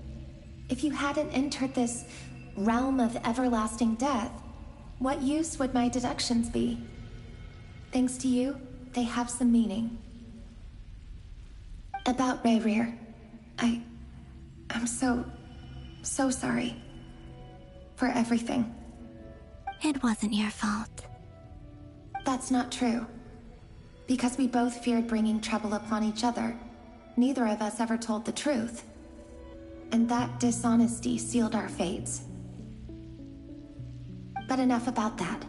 Speaker 4: If you hadn't entered this realm of everlasting death, what use would my deductions be? Thanks to you, they have some meaning. About Rayrir, I'm so sorry. For everything.
Speaker 13: It wasn't your fault.
Speaker 4: That's not true. Because we both feared bringing trouble upon each other, neither of us ever told the truth. And that dishonesty sealed our fates. But enough about that.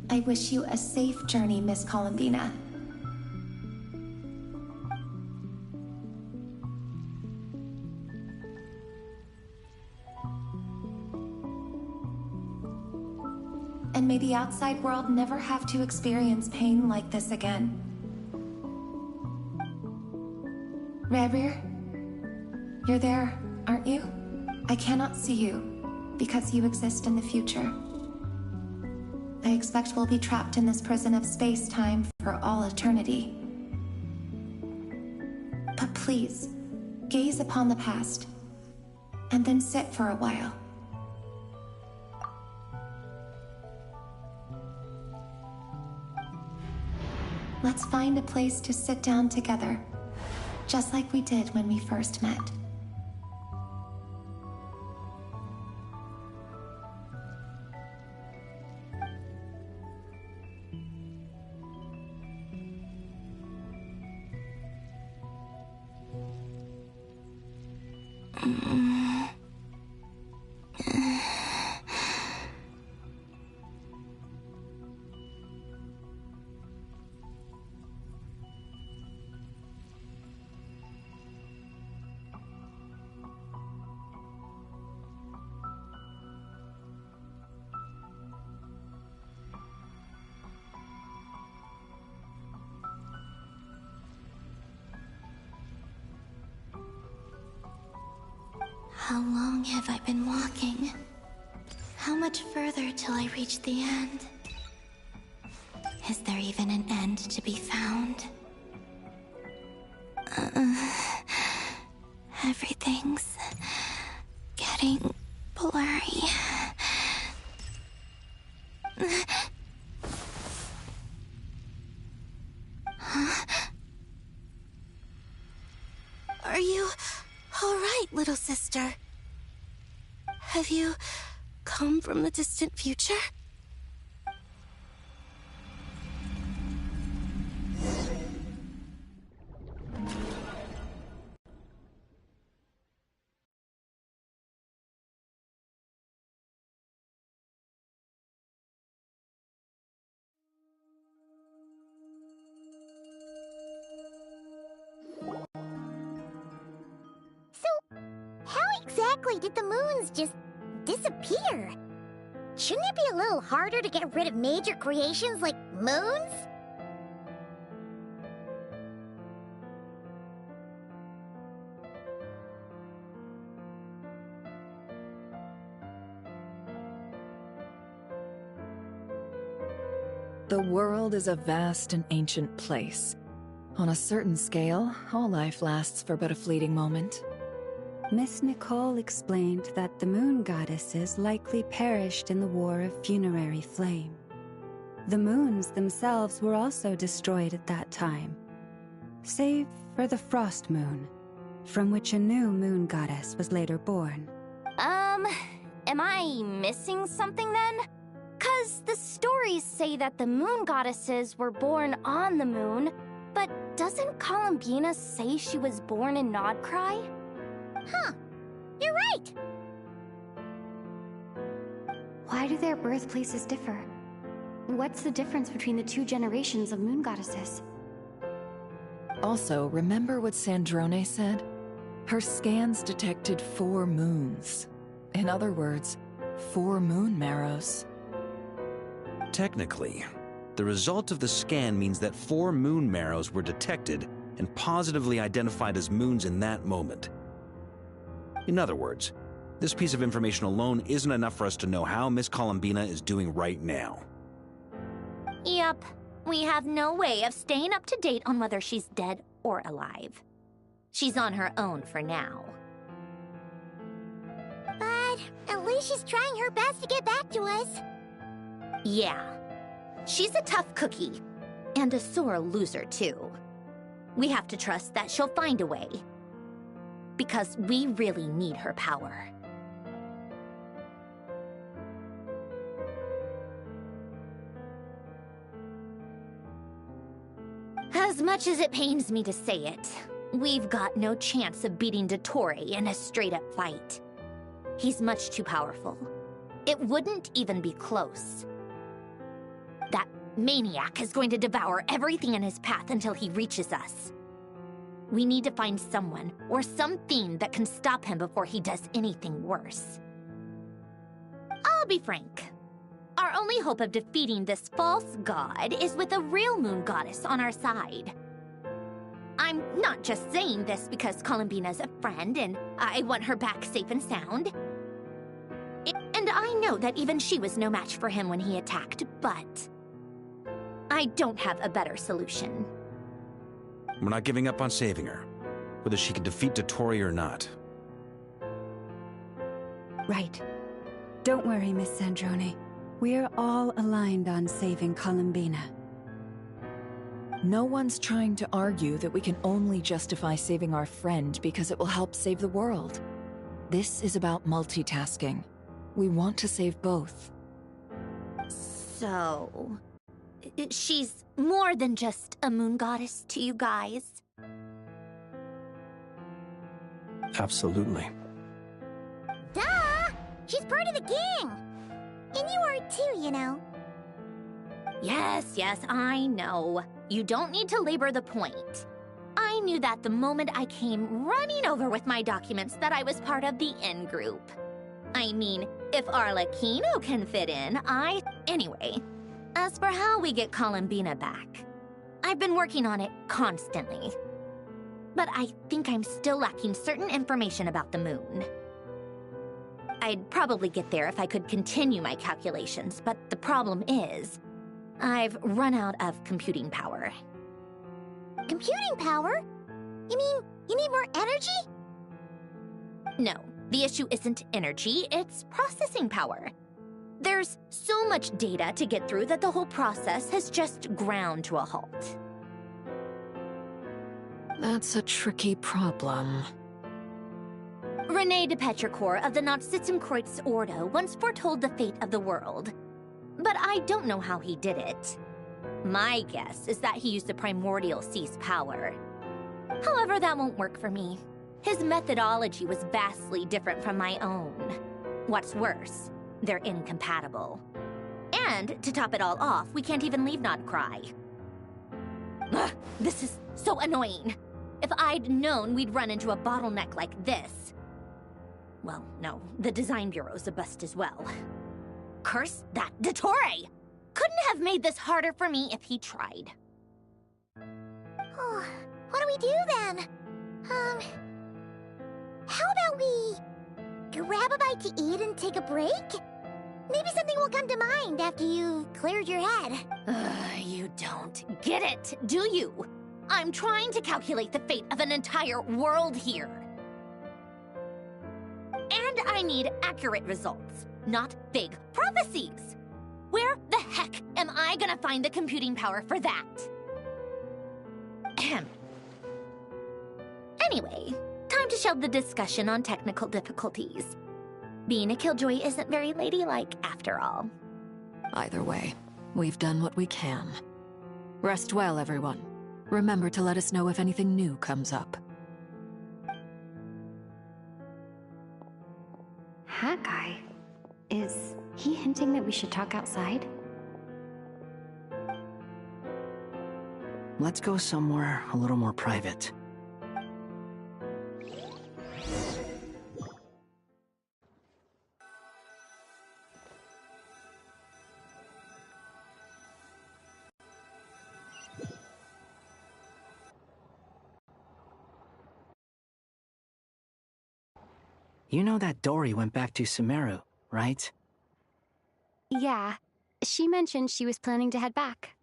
Speaker 4: I wish you a safe journey, Miss Columbina. And may the outside world never have to experience pain like this again. Rayrir, you're there, aren't you? I cannot see you, because you exist in the future. I expect we'll be trapped in this prison of space-time for all eternity. But please, gaze upon the past, and then sit for a while. Let's find a place to sit down together, just like we did when we first met.
Speaker 13: How long have I been walking? How much further till I reach the end? Is there even an end to be found? Everything's getting blurry. Huh? Are you all right, little sister? Have you come from the distant future?
Speaker 12: How exactly did the moons just disappear? Shouldn't it be a little harder to get rid of major creations like moons?
Speaker 2: The world is a vast and ancient place. On a certain scale, all life lasts for but a fleeting moment.
Speaker 5: Miss Nicole explained that the moon goddesses likely perished in the War of Funerary Flame. The moons themselves were also destroyed at that time, save for the Frost Moon, from which a new moon goddess was later born.
Speaker 6: Am I missing something then? 'Cause the stories say that the moon goddesses were born on the moon, but doesn't Columbina say she was born in Nodcry?
Speaker 12: Huh. You're right.
Speaker 15: Why do their birthplaces differ? What's the difference between the two generations of moon goddesses?
Speaker 2: Also, remember what Sandrone said? Her scans detected 4 moons. In other words, 4 moon marrows.
Speaker 18: Technically, the result of the scan means that 4 moon marrows were detected and positively identified as moons in that moment. In other words, this piece of information alone isn't enough for us to know how Miss Columbina is doing right now.
Speaker 8: Yep, we have no way of staying up to date on whether she's dead or alive. She's on her own for now.
Speaker 12: But at least she's trying her best to get back to us.
Speaker 8: Yeah, she's a tough cookie, and a sore loser too. We have to trust that she'll find a way, because we really need her power. As much as it pains me to say it, we've got no chance of beating Dottore in a straight-up fight. He's much too powerful. It wouldn't even be close. That maniac is going to devour everything in his path until he reaches us. We need to find someone or something that can stop him before he does anything worse. I'll be frank. Our only hope of defeating this false god is with a real moon goddess on our side. I'm not just saying this because Columbina's a friend and I want her back safe and sound. And I know that even she was no match for him when he attacked, but I don't have a better solution.
Speaker 18: We're not giving up on saving her, whether she can defeat Dottore or not.
Speaker 5: Right. Don't worry, Miss Sandrone. We're all aligned on saving Columbina.
Speaker 2: No one's trying to argue that we can only justify saving our friend because it will help save the world. This is about multitasking. We want to save both.
Speaker 8: So, she's more than just a moon goddess to you guys?
Speaker 3: Absolutely.
Speaker 12: Duh! She's part of the gang! And you are too, you know.
Speaker 8: Yes, I know. You don't need to labor the point. I knew that the moment I came running over with my documents that I was part of the in-group. I mean, if Arlecchino can fit in, Anyway, as for how we get Columbina back, I've been working on it constantly. But I think I'm still lacking certain information about the moon. I'd probably get there if I could continue my calculations, but the problem is, I've run out of computing power.
Speaker 12: Computing power? You mean, you need more energy?
Speaker 8: No, the issue isn't energy, it's processing power. There's so much data to get through that the whole process has just ground to a halt.
Speaker 9: That's a tricky problem.
Speaker 8: René de Petrichor of the Nazissenkreuz Ordo once foretold the fate of the world. But I don't know how he did it. My guess is that he used the primordial sea's power. However, that won't work for me. His methodology was vastly different from my own. What's worse, they're incompatible. And, to top it all off, we can't even leave Nodcry. Ugh, this is so annoying. If I'd known we'd run into a bottleneck like this... Well, no, the design bureau's a bust as well. Curse that Dottore! Couldn't have made this harder for me if he tried.
Speaker 12: Oh, what do we do then? How about we grab a bite to eat and take a break? Maybe something will come to mind after you've cleared your head.
Speaker 8: You don't get it, do you? I'm trying to calculate the fate of an entire world here. And I need accurate results, not vague prophecies. Where the heck am I gonna find the computing power for that? Ahem. Anyway, time to shelve the discussion on technical difficulties. Being a killjoy isn't very ladylike, after all.
Speaker 9: Either way, we've done what we can. Rest well, everyone. Remember to let us know if anything new comes up.
Speaker 15: Hawkeye? Is he hinting that we should talk outside?
Speaker 11: Let's go somewhere a little more private. You know that Dory went back to Sumeru, right?
Speaker 15: Yeah, she mentioned she was planning to head back.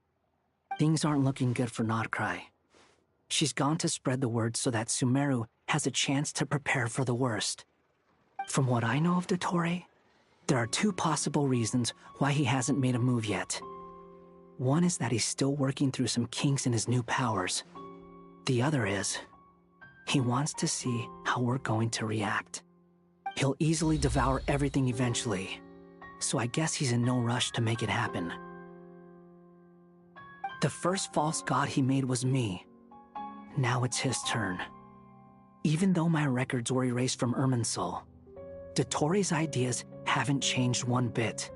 Speaker 11: Things aren't looking good for Nodcry. She's gone to spread the word so that Sumeru has a chance to prepare for the worst. From what I know of Dottore, there are two possible reasons why he hasn't made a move yet. One is that he's still working through some kinks in his new powers. The other is, he wants to see how we're going to react. He'll easily devour everything eventually, so I guess he's in no rush to make it happen. The first false god he made was me. Now it's his turn. Even though my records were erased from Irminsul, Dottore's ideas haven't changed one bit.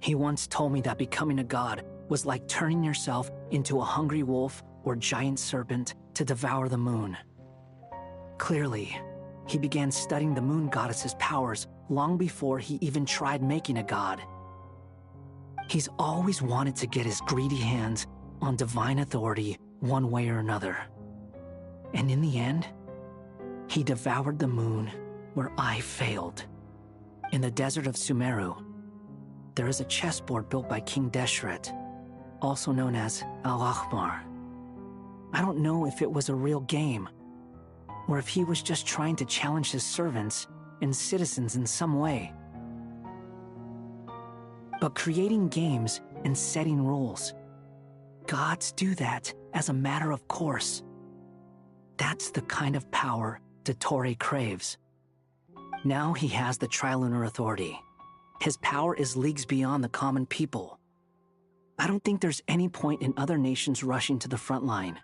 Speaker 11: He once told me that becoming a god was like turning yourself into a hungry wolf or giant serpent to devour the moon. Clearly, he began studying the moon goddess's powers long before he even tried making a god. He's always wanted to get his greedy hands on divine authority one way or another. And in the end, he devoured the moon where I failed. In the desert of Sumeru, there is a chessboard built by King Deshret, also known as Al-Ahmar. I don't know if it was a real game, or if he was just trying to challenge his servants and citizens in some way. But creating games and setting rules, gods do that as a matter of course. That's the kind of power Dottore craves. Now he has the Trilunar Authority. His power is leagues beyond the common people. I don't think there's any point in other nations rushing to the front line.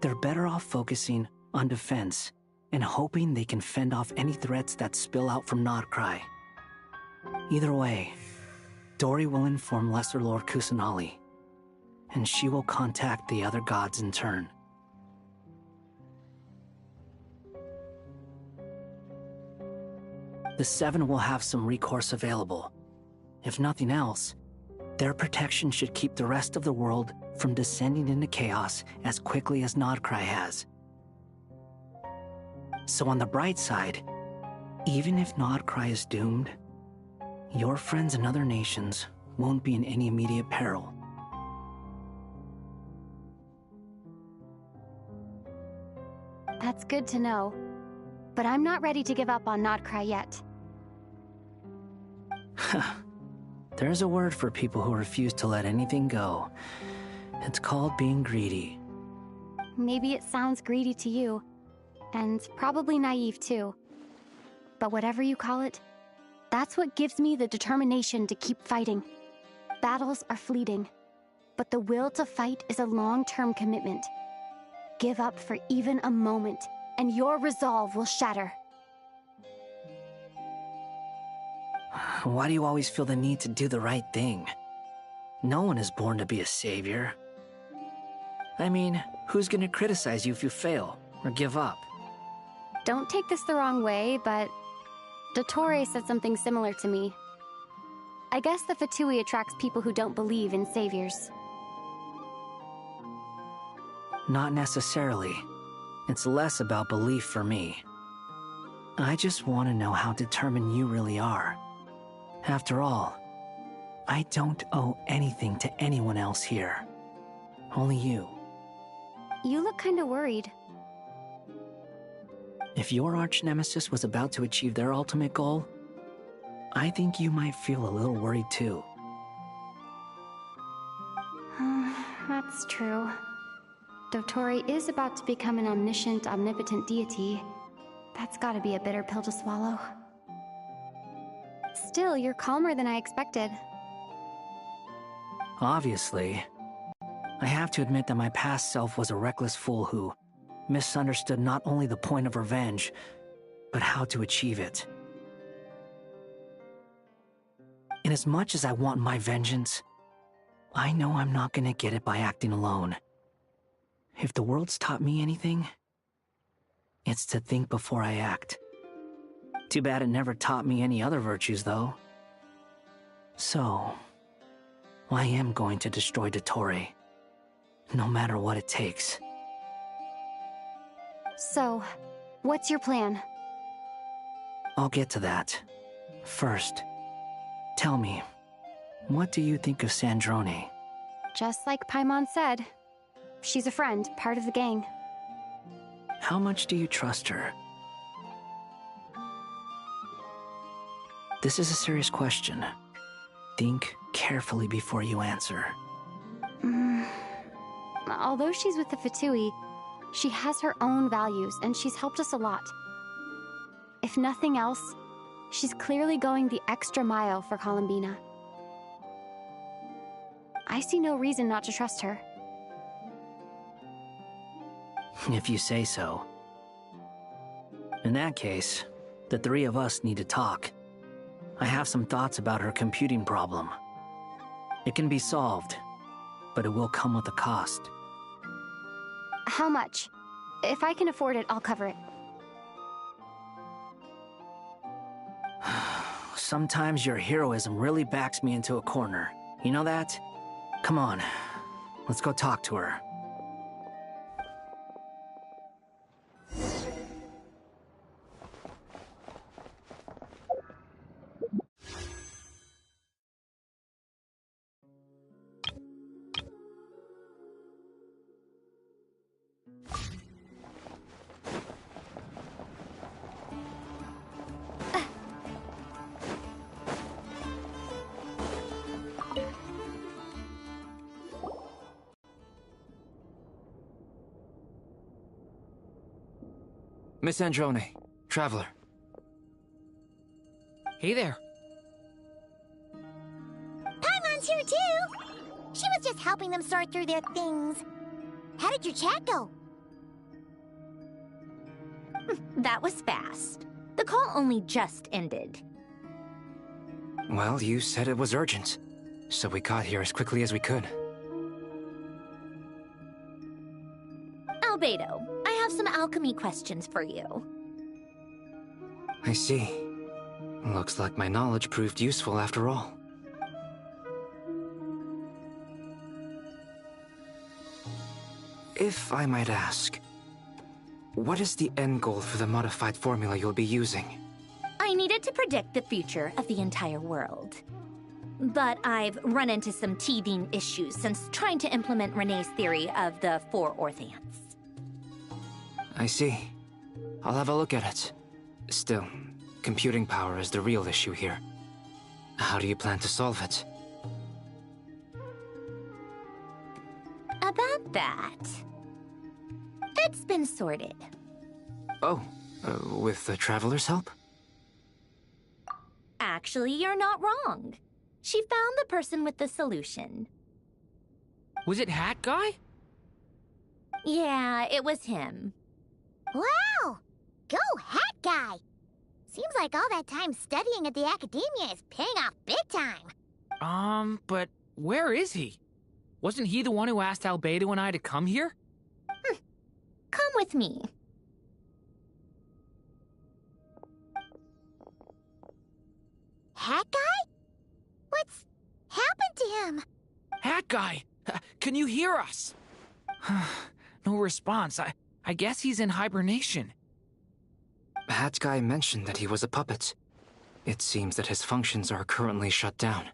Speaker 11: They're better off focusing on defense and hoping they can fend off any threats that spill out from Nodcry. Either way, Dory will inform Lesser Lord Kusanali, and she will contact the other gods in turn. The Seven will have some recourse available. If nothing else, their protection should keep the rest of the world from descending into chaos as quickly as Nodcry has. So on the bright side, even if Nodcry is doomed, your friends in other nations won't be in any immediate peril.
Speaker 15: That's good to know. But I'm not ready to give up on Nodcry yet.
Speaker 11: There's a word for people who refuse to let anything go. It's called being greedy.
Speaker 15: Maybe it sounds greedy to you, and probably naive too. But whatever you call it, that's what gives me the determination to keep fighting. Battles are fleeting, but the will to fight is a long-term commitment. Give up for even a moment, and your resolve will shatter.
Speaker 11: Why do you always feel the need to do the right thing? No one is born to be a savior. I mean, who's gonna criticize you if you fail, or give up?
Speaker 15: Don't take this the wrong way, but Dottore said something similar to me. I guess the Fatui attracts people who don't believe in saviors.
Speaker 11: Not necessarily. It's less about belief for me. I just want to know how determined you really are. After all, I don't owe anything to anyone else here. Only you.
Speaker 15: You look kinda worried.
Speaker 11: If your arch-nemesis was about to achieve their ultimate goal, I think you might feel a little worried too.
Speaker 15: That's true. Dottore is about to become an omniscient, omnipotent deity. That's gotta be a bitter pill to swallow. Still, you're calmer than I expected.
Speaker 11: Obviously. I have to admit that my past self was a reckless fool who misunderstood not only the point of revenge, but how to achieve it. And as much as I want my vengeance, I know I'm not gonna get it by acting alone. If the world's taught me anything, it's to think before I act. Too bad it never taught me any other virtues, though. So, I am going to destroy Dottore, no matter what it takes.
Speaker 15: So, What's your plan?
Speaker 11: I'll get to that. First, tell me, what do you think of Sandrone?
Speaker 15: Just like Paimon said, she's a friend, part of the gang.
Speaker 11: How much do you trust her? This is a serious question. Think carefully before you answer.
Speaker 15: Although she's with the Fatui, she has her own values, and she's helped us a lot. If nothing else, she's clearly going the extra mile for Columbina. I see no reason not to trust her.
Speaker 11: If you say so. In that case, the three of us need to talk. I have some thoughts about her computing problem. It can be solved, but it will come with a cost.
Speaker 15: How much? If I can afford it, I'll cover it.
Speaker 11: Sometimes your heroism really backs me into a corner. You know that? Come on, let's go talk to her.
Speaker 20: Miss Androne, Traveler.
Speaker 16: Hey there.
Speaker 12: Paimon's here too! She was just helping them sort through their things. How did your chat go?
Speaker 8: That was fast. The call only just ended.
Speaker 20: Well, you said it was urgent, so we got here as quickly as we could.
Speaker 8: Albedo, I have some alchemy questions for you.
Speaker 20: I see. Looks like my knowledge proved useful after all. If I might ask, what is the end goal for the modified formula you'll be using?
Speaker 8: I needed to predict the future of the entire world. But I've run into some teething issues since trying to implement Renee's theory of the four Orthants.
Speaker 20: I see. I'll have a look at it. Still, computing power is the real issue here. How do you plan to solve it?
Speaker 8: About that, it's been sorted.
Speaker 20: Oh, with the Traveler's help?
Speaker 8: Actually, you're not wrong. She found the person with the solution.
Speaker 16: Was it Hat Guy?
Speaker 8: Yeah, it was him.
Speaker 12: Wow! Go Hat Guy! Seems like all that time studying at the Academia is paying off big time.
Speaker 16: But where is he? Wasn't he the one who asked Albedo and I to come here?
Speaker 8: Come with me.
Speaker 12: Hat Guy? What's happened to him?
Speaker 16: Hat Guy! Can you hear us? No response. I guess he's in hibernation.
Speaker 20: Hat Guy mentioned that he was a puppet. It seems that his functions are currently shut down.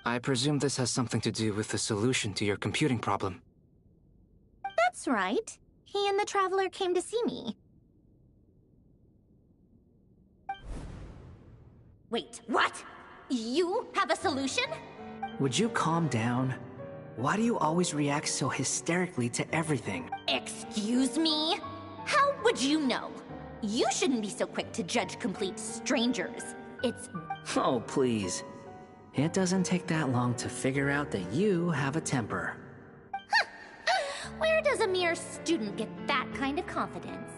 Speaker 20: I presume this has something to do with the solution to your computing problem.
Speaker 8: That's right. He and the Traveler came to see me. Wait, what? You have a solution?
Speaker 11: Would you calm down? Why do you always react so hysterically to everything?
Speaker 8: Excuse me? How would you know? You shouldn't be so quick to judge complete strangers. It's...
Speaker 11: Oh, please. It doesn't take that long to figure out that you have a temper.
Speaker 8: Where does a mere student get that kind of confidence?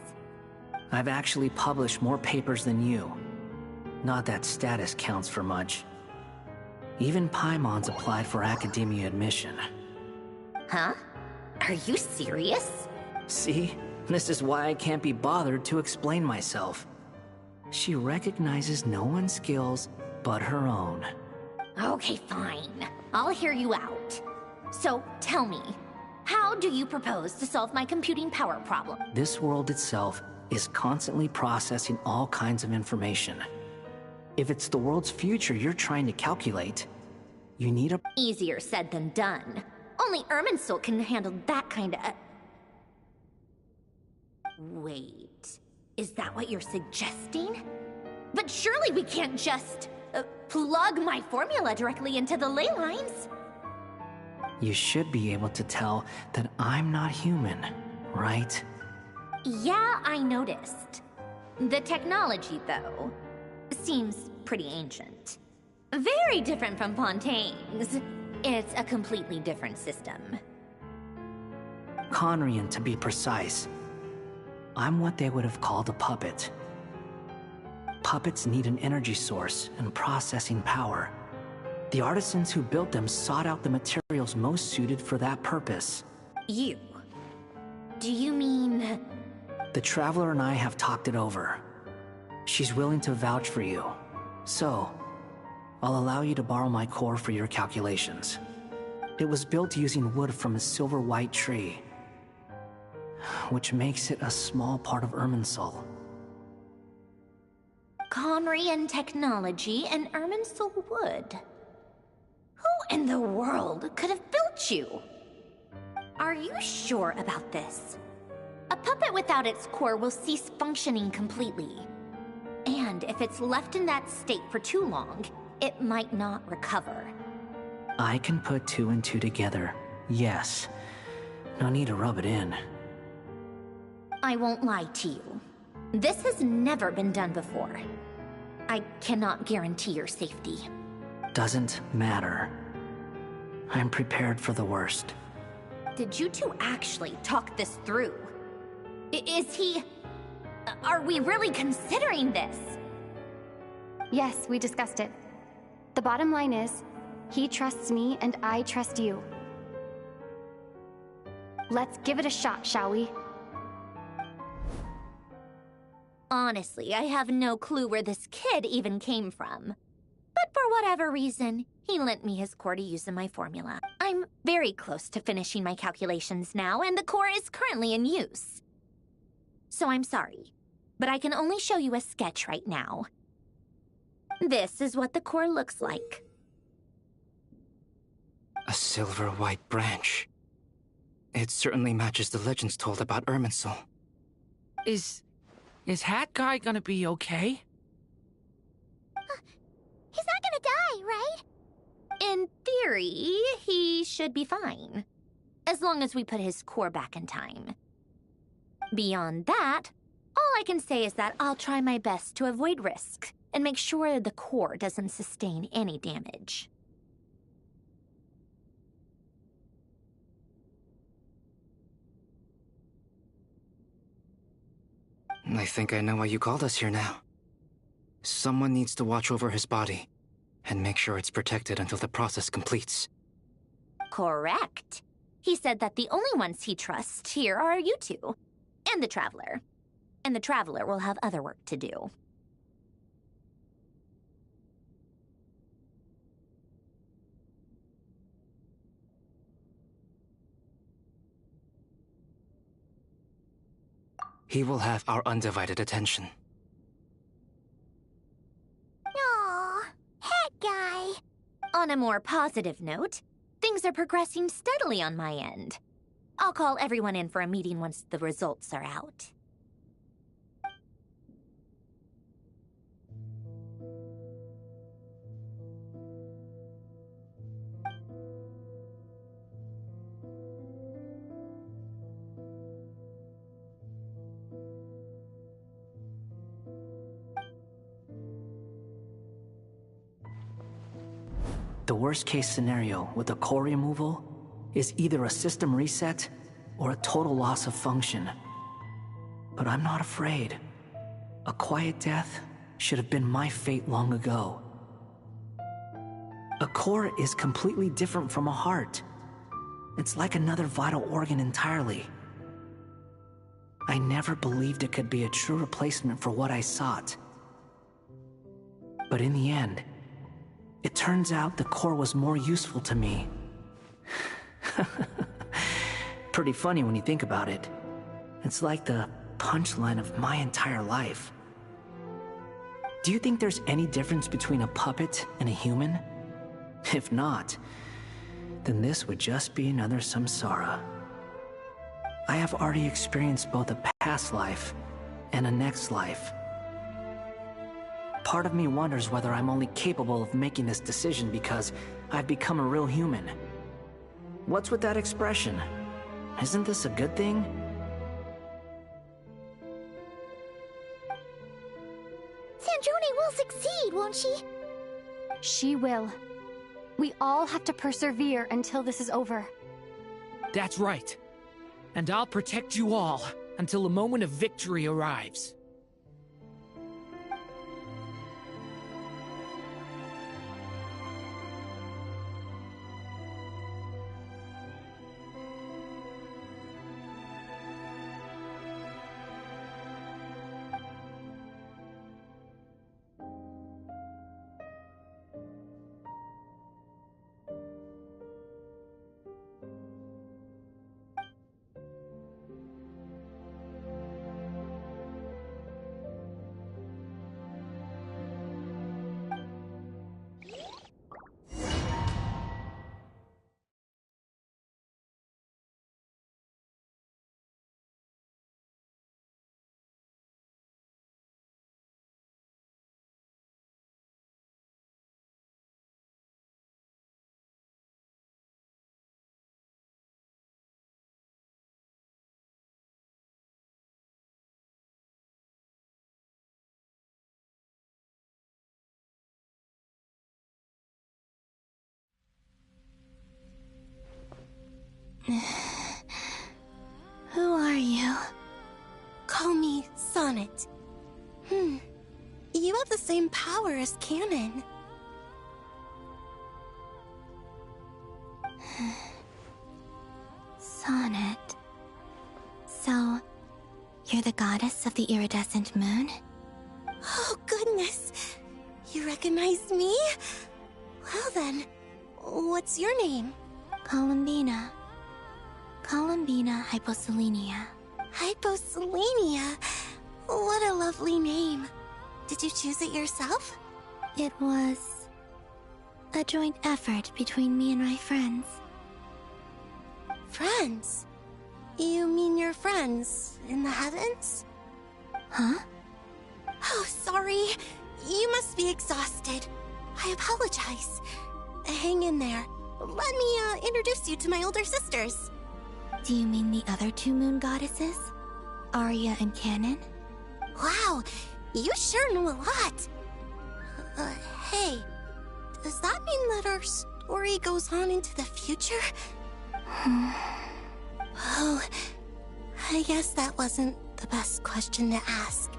Speaker 11: I've actually published more papers than you. Not that status counts for much. Even Paimon's applied for academia admission.
Speaker 8: Huh? Are you serious?
Speaker 11: See? This is why I can't be bothered to explain myself. She recognizes no one's skills but her own.
Speaker 8: Okay, fine. I'll hear you out. So, tell me, how How do you propose to solve my computing power problem?
Speaker 11: This world itself is constantly processing all kinds of information. If it's the world's future you're trying to calculate, you need a...
Speaker 8: Easier said than done. Only Irminsul can handle that kind of... Wait, is that what you're suggesting? But surely we can't just plug my formula directly into the ley lines.
Speaker 11: You should be able to tell that I'm not human, right?
Speaker 8: Yeah, I noticed. The technology, though, seems pretty ancient. Very different from Fontaine's. It's a completely different system.
Speaker 11: Conrian, to be precise. I'm what they would have called a puppet. Puppets need an energy source and processing power. The artisans who built them sought out the materials most suited for that purpose.
Speaker 8: You? Do you mean...
Speaker 11: The Traveler and I have talked it over. She's willing to vouch for you. So, I'll allow you to borrow my core for your calculations. It was built using wood from a silver-white tree, which makes it a small part of Irminsul.
Speaker 8: Conrian technology and Irminsul wood. Who in the world could have built you? Are you sure about this? A puppet without its core will cease functioning completely. And if it's left in that state for too long, it might not recover.
Speaker 11: I can put two and two together, yes. No need to rub it in.
Speaker 8: I won't lie to you. This has never been done before. I cannot guarantee your safety.
Speaker 11: Doesn't matter. I'm prepared for the worst.
Speaker 8: Did you two actually talk this through? Is he... Are we really considering this?
Speaker 15: Yes, we discussed it. The bottom line is, he trusts me and I trust you. Let's give it a shot, shall we?
Speaker 8: Honestly, I have no clue where this kid even came from. But for whatever reason, he lent me his core to use in my formula. I'm very close to finishing my calculations now, and the core is currently in use. So I'm sorry, but I can only show you a sketch right now. This is what the core looks like.
Speaker 20: A silver-white branch. It certainly matches the legends told about Irminsul.
Speaker 16: Is Hat Guy gonna be okay?
Speaker 12: He's not gonna die, right?
Speaker 8: In theory, he should be fine. As long as we put his core back in time. Beyond that, all I can say is that I'll try my best to avoid risk and make sure the core doesn't sustain any damage.
Speaker 20: I think I know why you called us here now. Someone needs to watch over his body and make sure it's protected until the process completes.
Speaker 8: Correct. He said that the only ones he trusts here are you two, and the Traveler. And the Traveler will have other work to do.
Speaker 20: He will have our undivided attention.
Speaker 12: Aww, Hat Guy.
Speaker 8: On a more positive note, things are progressing steadily on my end. I'll call everyone in for a meeting once the results are out.
Speaker 11: The worst-case scenario with the core removal is either a system reset or a total loss of function. But I'm not afraid. A quiet death should have been my fate long ago. A core is completely different from a heart. It's like another vital organ entirely. I never believed it could be a true replacement for what I sought. But in the end, it turns out the core was more useful to me. Pretty funny when you think about it. It's like the punchline of my entire life. Do you think there's any difference between a puppet and a human? If not, then this would just be another samsara. I have already experienced both a past life and a next life. Part of me wonders whether I'm only capable of making this decision because I've become a real human. What's with that expression? Isn't this a good thing?
Speaker 12: Sandrone will succeed, won't she?
Speaker 15: She will. We all have to persevere until this is over.
Speaker 16: That's right. And I'll protect you all until a moment of victory arrives.
Speaker 13: Who are you?
Speaker 1: Call me Sonnet. You have the same power as Canon.
Speaker 13: Sonnet. So, you're the goddess of the iridescent moon?
Speaker 1: Oh, goodness. You recognize me? Well then, what's your name?
Speaker 13: Columbina. Columbina Hyposelenia.
Speaker 1: Hyposelenia? What a lovely name. Did you choose it yourself?
Speaker 13: It was a joint effort between me and my friends.
Speaker 1: Friends? You mean your friends in the heavens?
Speaker 13: Huh?
Speaker 1: Oh, sorry. You must be exhausted. I apologize. Hang in there. Let me introduce you to my older sisters.
Speaker 13: Do you mean the other two moon goddesses? Arya and Canon?
Speaker 1: Wow, you sure know a lot. Hey, does that mean that our story goes on into the future? Oh, I guess that wasn't the best question to ask.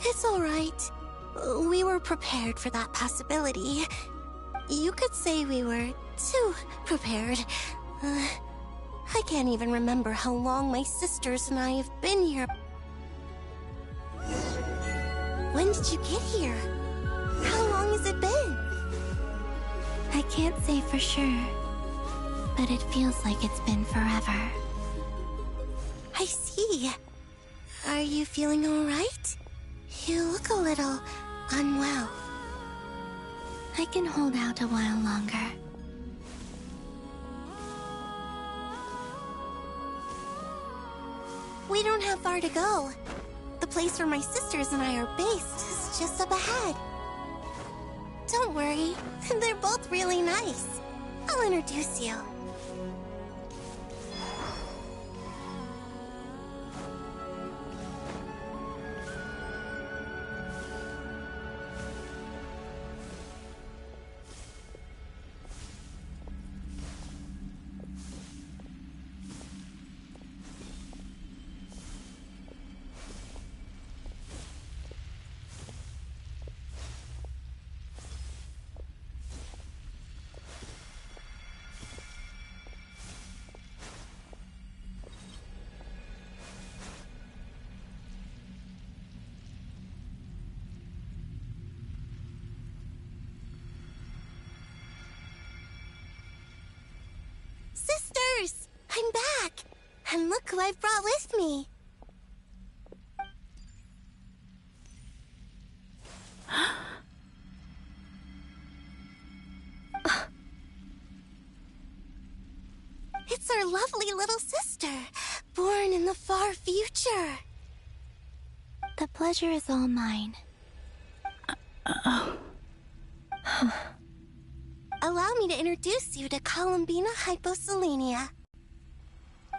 Speaker 1: It's alright. We were prepared for that possibility. You could say we were too prepared. I can't even remember how long my sisters and I have been here. When did you get here? How long has it been?
Speaker 13: I can't say for sure, but it feels like it's been forever.
Speaker 1: I see. Are you feeling alright? You look a little unwell.
Speaker 13: I can hold out a while longer.
Speaker 1: We don't have far to go. The place where my sisters and I are based is just up ahead. Don't worry, they're both really nice. I'll introduce you. Sisters! I'm back! And look who I've brought with me. It's our lovely little sister, born in the far future.
Speaker 13: The pleasure is all mine.
Speaker 1: Allow me to introduce you to Columbina Hyposelenia.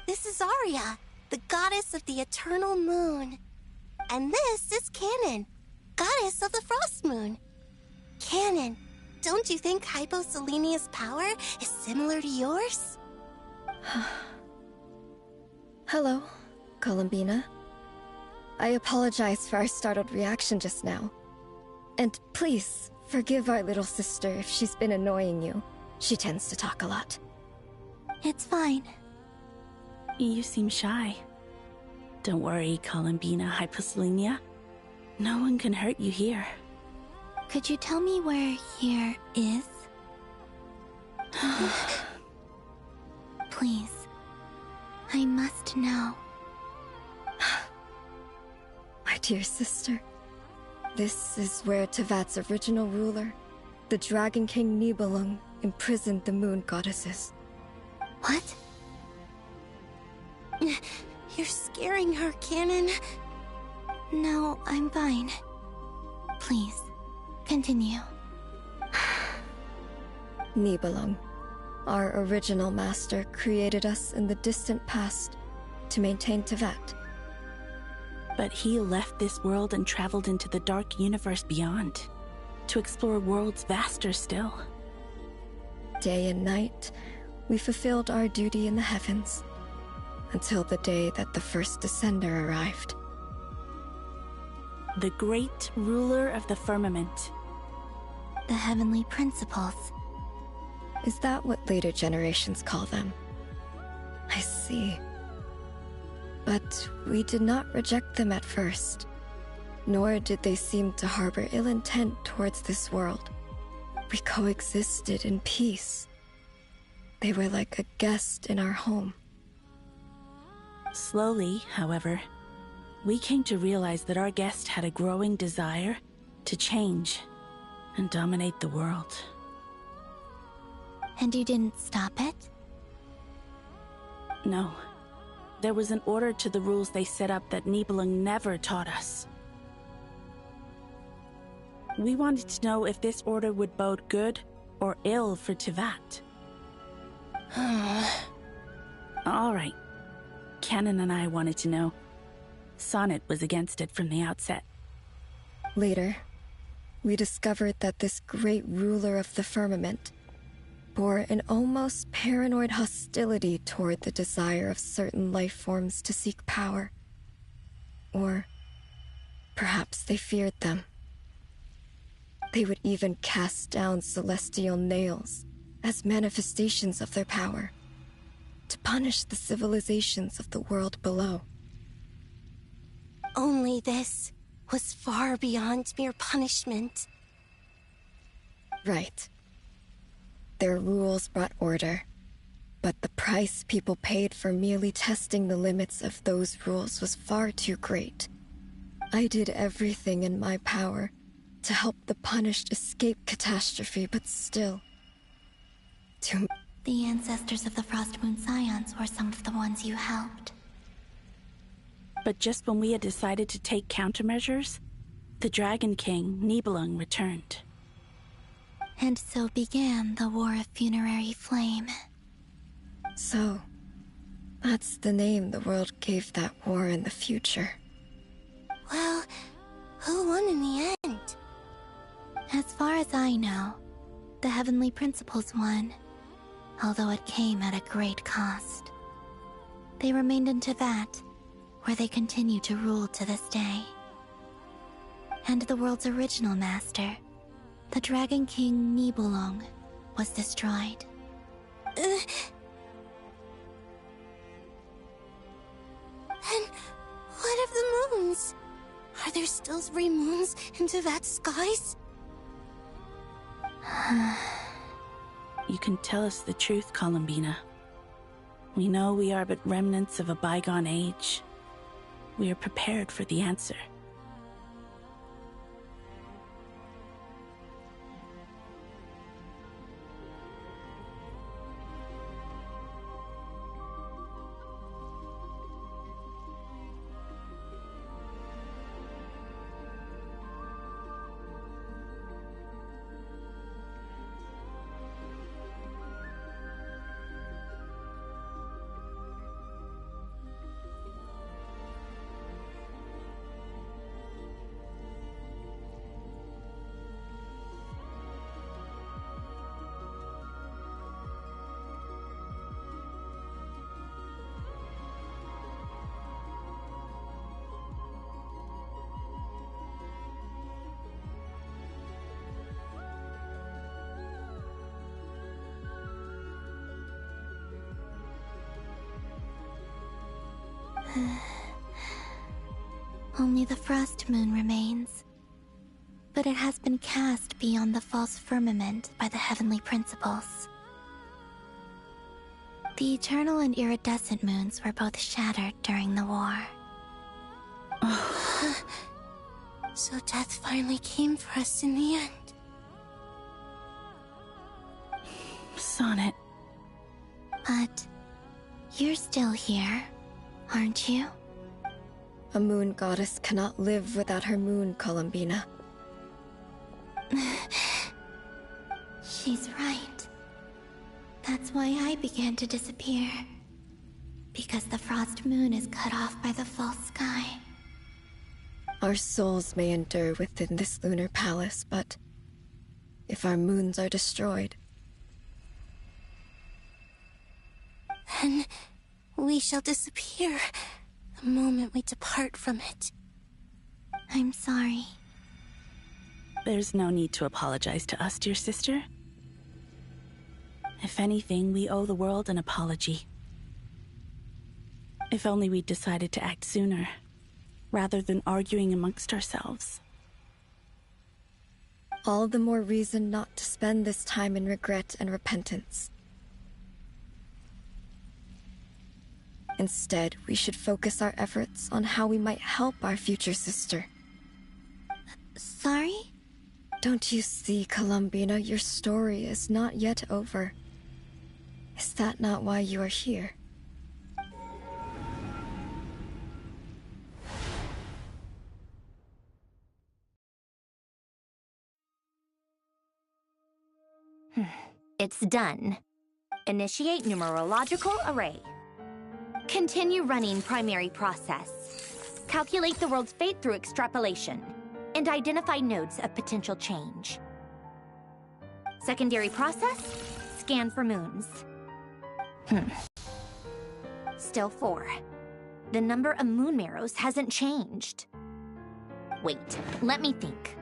Speaker 1: This is Arya, the goddess of the eternal moon. And this is Canon, goddess of the frost moon. Canon, don't you think Hyposelenia's power is similar to yours?
Speaker 21: Hello, Columbina. I apologize for our startled reaction just now. And please, forgive our little sister if she's been annoying you. She tends to talk a lot.
Speaker 10: It's fine. You seem shy. Don't worry, Columbina Hyposelenia. No one can hurt you here.
Speaker 13: Could you tell me where here is? Please. I must know.
Speaker 21: My dear sister, this is where Tevat's original ruler, the Dragon King Nibelung, imprisoned the moon goddesses.
Speaker 1: What? You're scaring her, Canon.
Speaker 13: No, I'm fine. Please, continue.
Speaker 21: Nibelung, our original master, created us in the distant past to maintain Tevat.
Speaker 10: But he left this world and traveled into the dark universe beyond, to explore worlds vaster still.
Speaker 21: Day and night, we fulfilled our duty in the heavens, until the day that the first Descender arrived.
Speaker 10: The great ruler of the firmament.
Speaker 13: The heavenly principles.
Speaker 21: Is that what later generations call them? I see. But we did not reject them at first, nor did they seem to harbor ill intent towards this world. We coexisted in peace. They were like a guest in our home.
Speaker 10: Slowly, however, we came to realize that our guest had a growing desire to change and dominate the world.
Speaker 13: And you didn't stop it?
Speaker 10: No. There was an order to the rules they set up that Nibelung never taught us. We wanted to know if this order would bode good or ill for Tevat. All right. Canon and I wanted to know. Sonnet was against it from the outset.
Speaker 21: Later, we discovered that this great ruler of the firmament bore an almost paranoid hostility toward the desire of certain life forms to seek power. Or perhaps they feared them. They would even cast down celestial nails as manifestations of their power, to punish the civilizations of the world below.
Speaker 1: Only this was far beyond mere punishment.
Speaker 21: Right. Their rules brought order, but the price people paid for merely testing the limits of those rules was far too great. I did everything in my power to help the punished escape catastrophe, but still...
Speaker 13: The ancestors of the Frost Moon Scions were some of the ones you helped.
Speaker 10: But just when we had decided to take countermeasures, the Dragon King, Nibelung, returned.
Speaker 13: And so began the War of Funerary Flame.
Speaker 21: So, that's the name the world gave that war in the future.
Speaker 1: Well, who won in the end?
Speaker 13: As far as I know, the Heavenly Principles won, although it came at a great cost. They remained in Tevat, where they continue to rule to this day. And the world's original master, the Dragon King Nibelung, was destroyed.
Speaker 1: And what of the moons? Are there still 3 moons in Tevat's skies?
Speaker 10: You can tell us the truth, Columbina. We know we are but remnants of a bygone age. We are prepared for the answer.
Speaker 13: Only the frost moon remains, but it has been cast beyond the false firmament by the heavenly principles. The eternal and iridescent moons were both shattered during the war.
Speaker 1: So death finally came for us in the end.
Speaker 10: Sonnet.
Speaker 13: But you're still here, aren't you?
Speaker 21: A moon goddess cannot live without her moon, Columbina.
Speaker 13: She's right. That's why I began to disappear. Because the frost moon is cut off by the false sky.
Speaker 21: Our souls may endure within this lunar palace, but if our moons are destroyed,
Speaker 1: then we shall disappear the moment we depart from it.
Speaker 13: I'm sorry.
Speaker 10: There's no need to apologize to us, dear sister. If anything, we owe the world an apology. If only we'd decided to act sooner, rather than arguing amongst ourselves.
Speaker 21: all the more reason not to spend this time in regret and repentance. Instead, we should focus our efforts on how we might help our future sister.
Speaker 13: Sorry?
Speaker 21: Don't you see, Columbina, your story is not yet over. Is that not why you are here?
Speaker 8: It's done. Initiate numerological array. Continue running primary process. Calculate the world's fate through extrapolation. And identify nodes of potential change. Secondary process, scan for moons. Still 4. The number of moon marrows hasn't changed. Wait, let me think.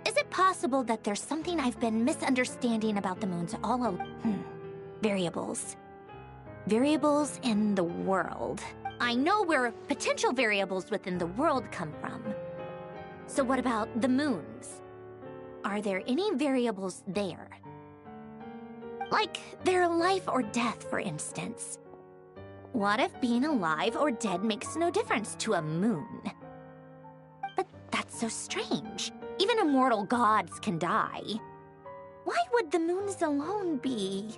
Speaker 8: Is it possible that there's something I've been misunderstanding about the moons all along? Variables. Variables in the world. I know where potential variables within the world come from. So what about the moons? Are there any variables there? Like their life or death, for instance. What if being alive or dead makes no difference to a moon? But that's so strange. Even immortal gods can die. Why would the moons alone be?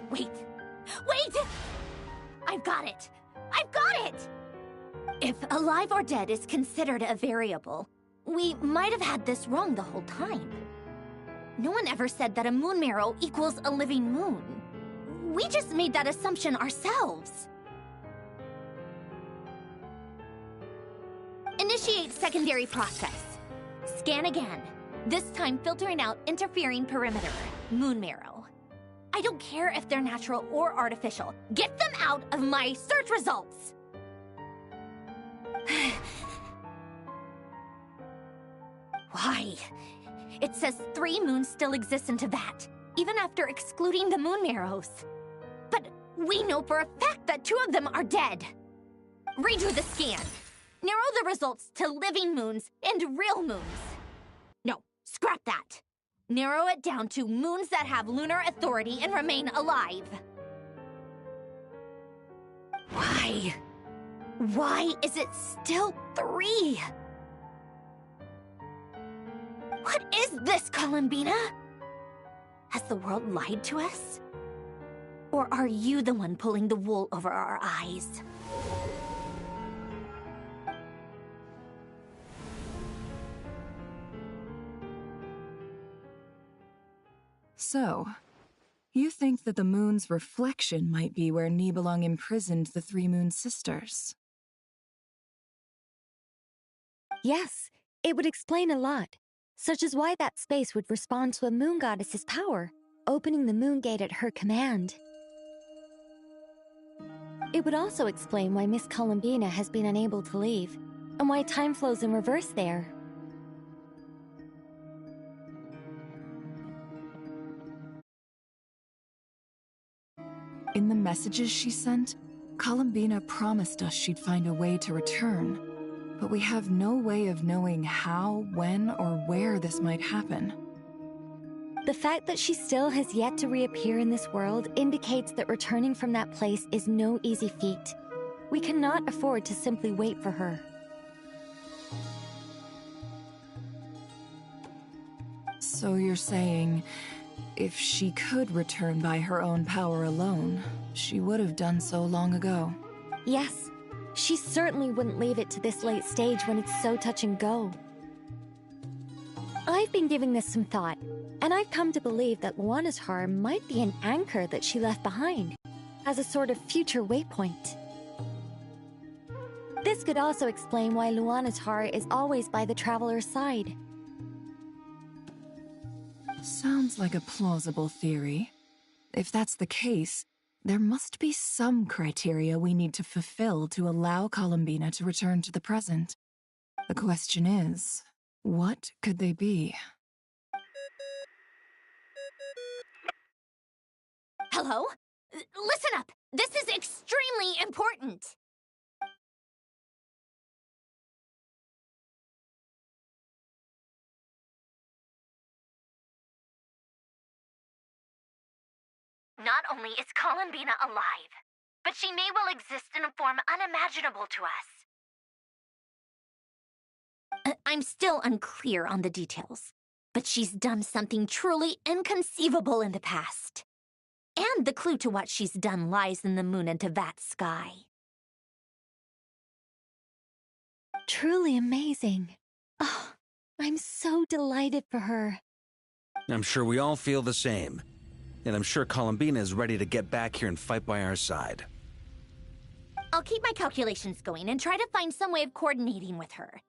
Speaker 8: Wait! Wait! I've got it! I've got it! If alive or dead is considered a variable, we might have had this wrong the whole time. No one ever said that a moon marrow equals a living moon. We just made that assumption ourselves. Initiate secondary process. Scan again. This time filtering out interfering perimeter, moon marrow. I don't care if they're natural or artificial. Get them out of my search results! Why? It says 3 moons still exist in Teyvat, even after excluding the moon marrows. But we know for a fact that 2 of them are dead. Redo the scan. Narrow the results to living moons and real moons. No, scrap that. Narrow it down to moons that have lunar authority and remain alive. Why? Why is it still 3? What is this, Columbina? Has the world lied to us? Or are you the one pulling the wool over our eyes?
Speaker 2: So, you think that the moon's reflection might be where Nibelung imprisoned the 3 Moon Sisters?
Speaker 21: Yes, it would explain a lot, such as why that space would respond to a moon goddess's power, opening the moon gate at her command. It would also explain why Miss Columbina has been unable to leave, and why time flows in reverse there.
Speaker 2: In the messages she sent, Columbina promised us she'd find a way to return, but we have no way of knowing how, when, or where this might happen.
Speaker 21: The fact that she still has yet to reappear in this world indicates that returning from that place is no easy feat. We cannot afford to simply wait for her.
Speaker 2: So you're saying, if she could return by her own power alone, she would have done so long ago?
Speaker 21: Yes, she certainly wouldn't leave it to this late stage when it's so touch and go. I've been giving this some thought, and I've come to believe that Luana's harm might be an anchor that she left behind, as a sort of future waypoint. This could also explain why Luana's heart is always by the traveler's side.
Speaker 2: Sounds like a plausible theory. If that's the case, there must be some criteria we need to fulfill to allow Columbina to return to the present. The question is, what could they be?
Speaker 8: Hello? Listen up! This is extremely important! Not only is Columbina alive, but she may well exist in a form unimaginable to us. I'm still unclear on the details, but she's done something truly inconceivable in the past. And the clue to what she's done lies in the moon and Teyvat sky.
Speaker 21: Truly amazing. Oh, I'm so delighted for her.
Speaker 18: I'm sure we all feel the same. And I'm sure Columbina is ready to get back here and fight by our side.
Speaker 8: I'll keep my calculations going and try to find some way of coordinating with her.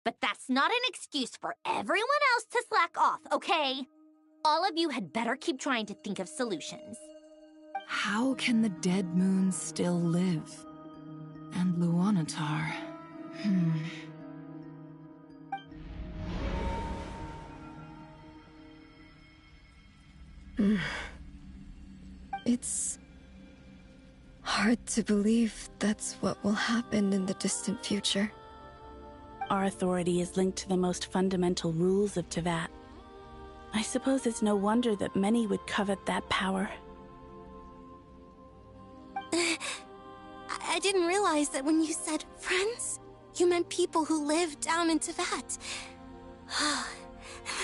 Speaker 8: But that's not an excuse for everyone else to slack off, okay? All of you had better keep trying to think of solutions.
Speaker 2: How can the dead moon still live? And Luanatar...
Speaker 17: It's hard to believe that's what will happen in the distant future.
Speaker 10: Our authority is linked to the most fundamental rules of Teyvat. I suppose it's no wonder that many would covet that power.
Speaker 1: I didn't realize that when you said friends, you meant people who live down in Teyvat.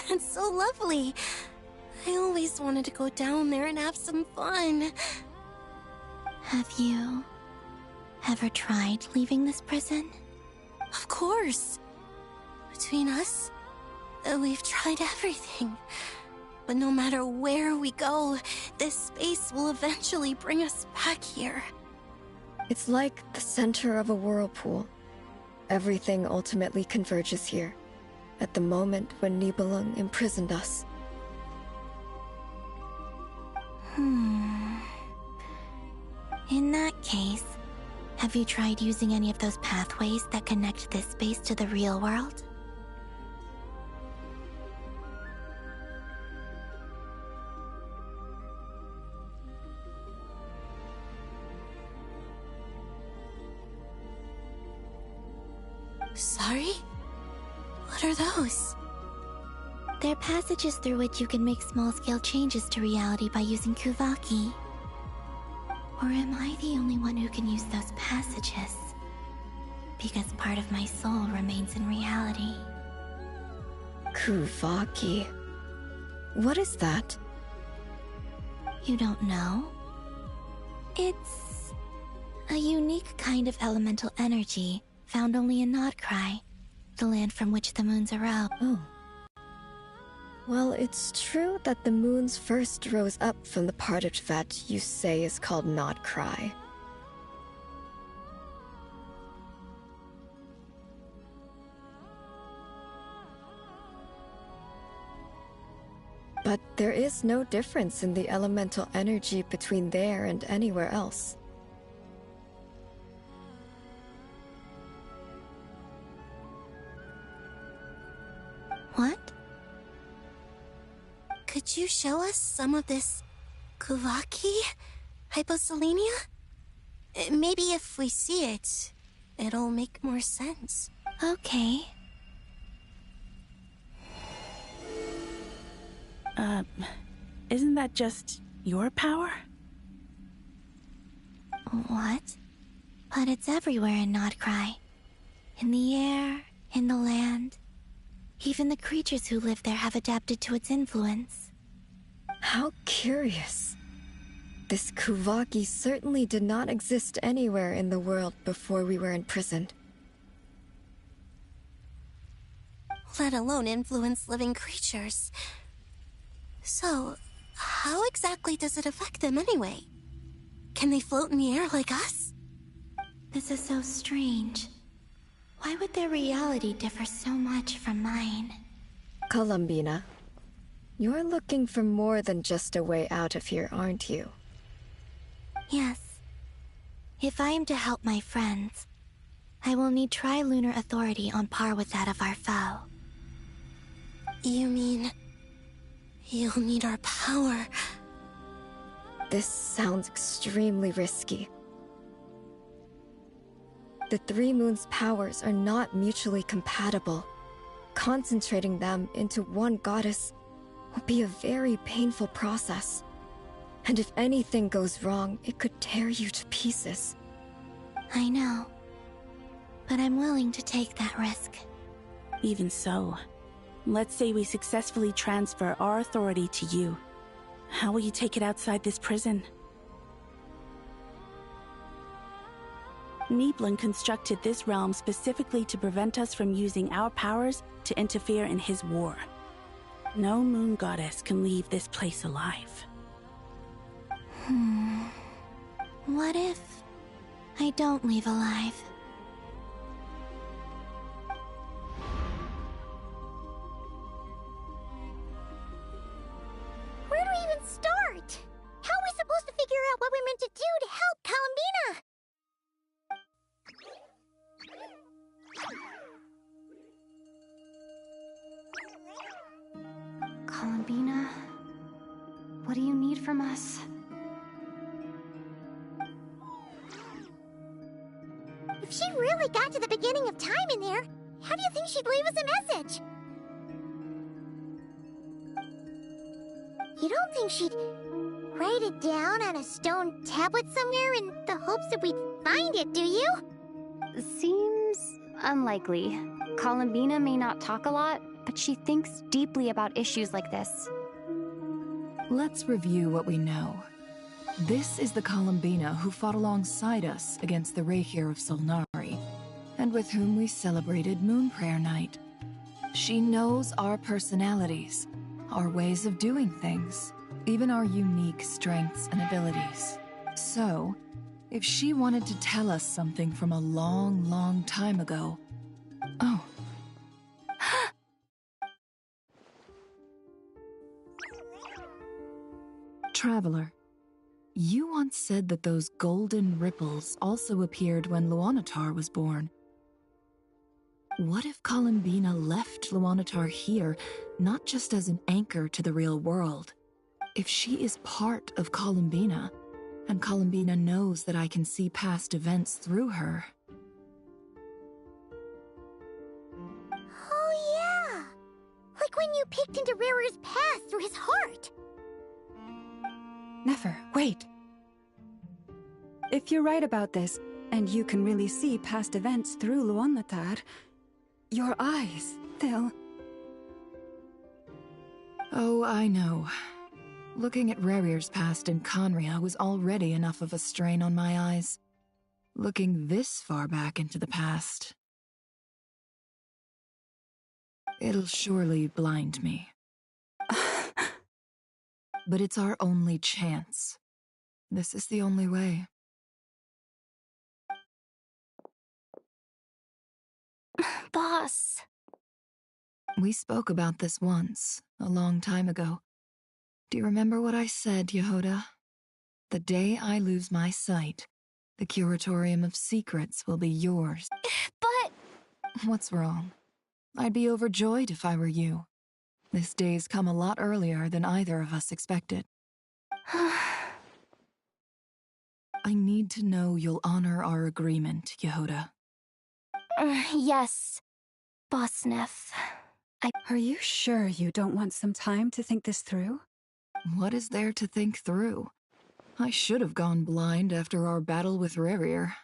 Speaker 1: That's so lovely. I always wanted to go down there and have some fun.
Speaker 13: Have you ever tried leaving this prison?
Speaker 1: Of course. Between us, we've tried everything. But no matter where we go, this space will eventually bring us back here.
Speaker 17: It's like the center of a whirlpool. Everything ultimately converges here, at the moment when Nibelung imprisoned us.
Speaker 13: In that case, have you tried using any of those pathways that connect this space to the real world?
Speaker 1: Sorry? What are those?
Speaker 13: They're passages through which you can make small-scale changes to reality by using Kuvaki. Or am I the only one who can use those passages? Because part of my soul remains in reality.
Speaker 17: Kuvaki. What is that?
Speaker 13: You don't know? It's a unique kind of elemental energy found only in Nodcry, the land from which the moons arose.
Speaker 17: Oh. Well, it's true that the moons first rose up from the part that you say is called Nodcry. But there is no difference in the elemental energy between there and anywhere else.
Speaker 1: What? Could you show us some of this Kuvaki hyposelenia? Maybe if we see it, it'll make more sense.
Speaker 13: Okay.
Speaker 10: Isn't that just your power?
Speaker 13: What? But it's everywhere in Nodcry. In the air, in the land. Even the creatures who live there have adapted to its influence.
Speaker 17: How curious. This Kuvaki certainly did not exist anywhere in the world before we were imprisoned.
Speaker 1: Let alone influence living creatures. So, how exactly does it affect them anyway? Can they float in the air like us?
Speaker 13: This is so strange. Why would their reality differ so much from mine?
Speaker 17: Columbina, you're looking for more than just a way out of here, aren't you?
Speaker 13: Yes. If I am to help my friends, I will need tri-lunar authority on par with that of our foe.
Speaker 1: You mean... you'll need our power?
Speaker 17: This sounds extremely risky. The Three Moons' powers are not mutually compatible. Concentrating them into one goddess will be a very painful process. And if anything goes wrong, it could tear you to pieces.
Speaker 13: I know. But I'm willing to take that risk.
Speaker 10: Even so, let's say we successfully transfer our authority to you. How will you take it outside this prison? Nibelung constructed this realm specifically to prevent us from using our powers to interfere in his war. No moon goddess can leave this place alive.
Speaker 13: What if I don't leave alive?
Speaker 12: Where do we even start? How are we supposed to figure out what we're meant to do to help Columbina?
Speaker 15: Columbina, what do you need from us?
Speaker 12: If she really got to the beginning of time in there, how do you think she'd leave us a message? You don't think she'd write it down on a stone tablet somewhere in the hopes that we'd find it, do you?
Speaker 15: Seems unlikely. Columbina may not talk a lot, but she thinks deeply about issues like this.
Speaker 2: Let's review what we know. This is the Columbina who fought alongside us against the Rahir of Solnari, and with whom we celebrated Moon Prayer Night. She knows our personalities, our ways of doing things, even our unique strengths and abilities. So, if she wanted to tell us something from a long, long time ago... Oh. Traveler, you once said that those golden ripples also appeared when Luanatar was born. What if Columbina left Luanatar here, not just as an anchor to the real world? If she is part of Columbina, and Columbina knows that I can see past events through her...
Speaker 12: Like when you peeked into Rarer's past through his heart.
Speaker 5: Nefer, wait. If you're right about this, and you can really see past events through Luonlatar, your eyes, they'll...
Speaker 2: Oh, I know. Looking at Rerir's past in Conria was already enough of a strain on my eyes. Looking this far back into the past... it'll surely blind me. But it's our only chance. This is the only way.
Speaker 6: Boss.
Speaker 2: We spoke about this once, a long time ago. Do you remember what I said, Yehoda? The day I lose my sight, the Curatorium of Secrets will be yours.
Speaker 6: But...
Speaker 2: What's wrong? I'd be overjoyed if I were you. This day's come a lot earlier than either of us expected. I need to know you'll honor our agreement, Yehoda.
Speaker 6: Yes, Boss Neff.
Speaker 5: Are you sure you don't want some time to think this through?
Speaker 2: What is there to think through? I should have gone blind after our battle with Rerir.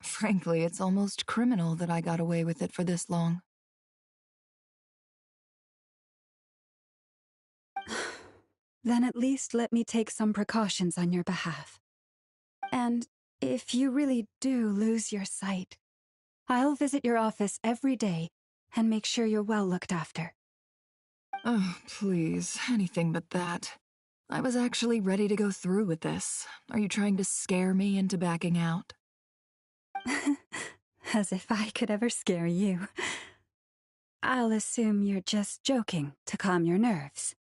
Speaker 2: Frankly, it's almost criminal that I got away with it for this long.
Speaker 5: Then at least let me take some precautions on your behalf. And if you really do lose your sight, I'll visit your office every day and make sure you're well looked after.
Speaker 2: Oh, please, anything but that. I was actually ready to go through with this. Are you trying to scare me into backing out?
Speaker 5: As if I could ever scare you. I'll assume you're just joking to calm your nerves.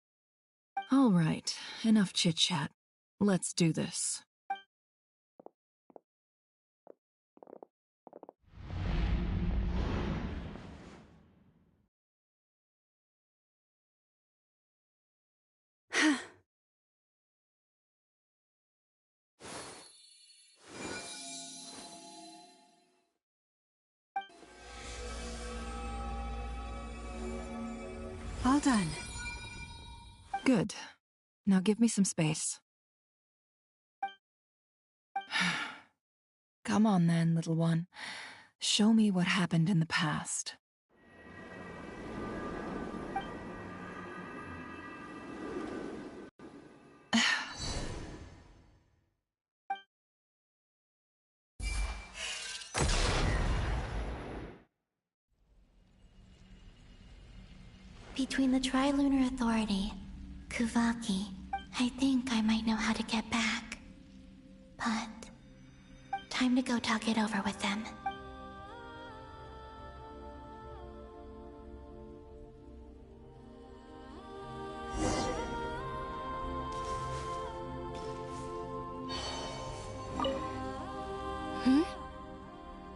Speaker 2: All right, enough chit-chat. Let's do this.
Speaker 5: All done.
Speaker 2: Good. Now give me some space. Come on then, little one. Show me what happened in the past.
Speaker 13: Between the Trilunar Authority, Kuvaki, I think I might know how to get back. But... time to go talk it over with them.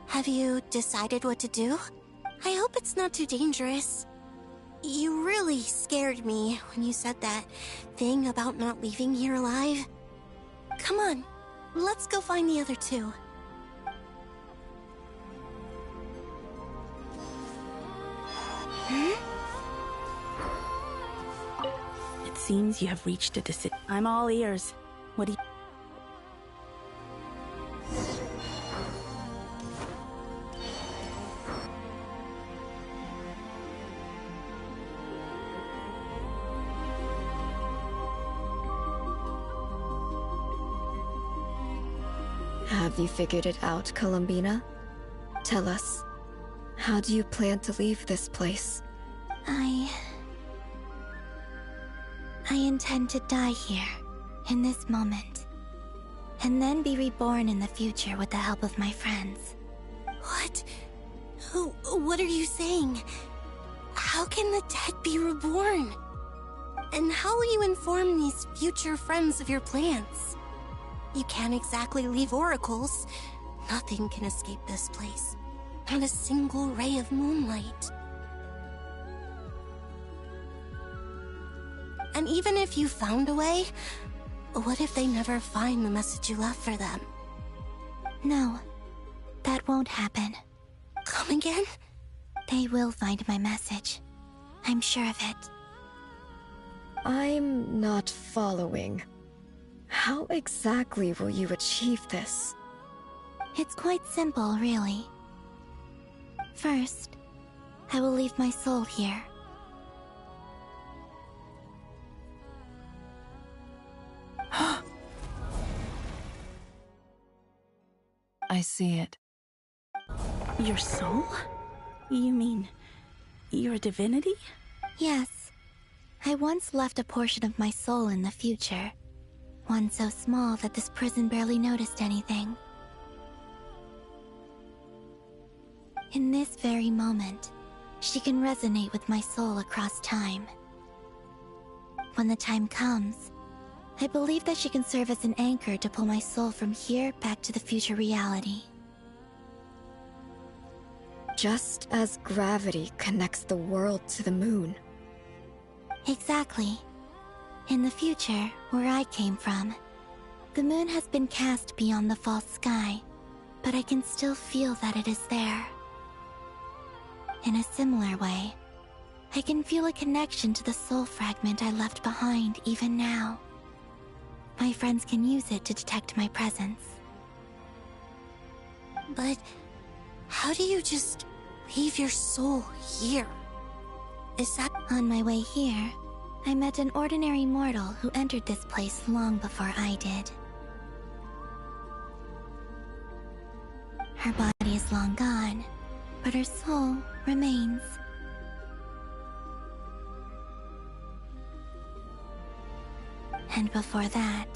Speaker 1: Have you decided what to do? I hope it's not too dangerous. You really scared me when you said that thing about not leaving here alive. Come on, let's go find the other two.
Speaker 10: It seems you have reached a decision. I'm all ears. What do you...
Speaker 17: Have you figured it out, Columbina? Tell us, how do you plan to leave this place?
Speaker 13: I intend to die here, in this moment. And then be reborn in the future with the help of my friends.
Speaker 1: What? What are you saying? How can the dead be reborn? And how will you inform these future friends of your plans? You can't exactly leave oracles. Nothing can escape this place. Not a single ray of moonlight. And even if you found a way, what if they never find the message you left for them?
Speaker 13: No, that won't happen.
Speaker 1: Come again?
Speaker 13: They will find my message. I'm sure of it.
Speaker 17: I'm not following. How exactly will you achieve this?
Speaker 13: It's quite simple, really. First, I will leave my soul here.
Speaker 2: I see it.
Speaker 10: Your soul? You mean your divinity?
Speaker 13: Yes. I once left a portion of my soul in the future. One so small that this prison barely noticed anything. In this very moment, she can resonate with my soul across time. When the time comes, I believe that she can serve as an anchor to pull my soul from here back to the future reality.
Speaker 17: Just as gravity connects the world to the moon.
Speaker 13: Exactly. In the future, where I came from, the moon has been cast beyond the false sky, but I can still feel that it is there. In a similar way, I can feel a connection to the soul fragment I left behind even now. My friends can use it to detect my presence.
Speaker 1: But how do you just leave your soul here? Is that...
Speaker 13: On my way here, I met an ordinary mortal who entered this place long before I did. Her body is long gone, but her soul remains. And before that,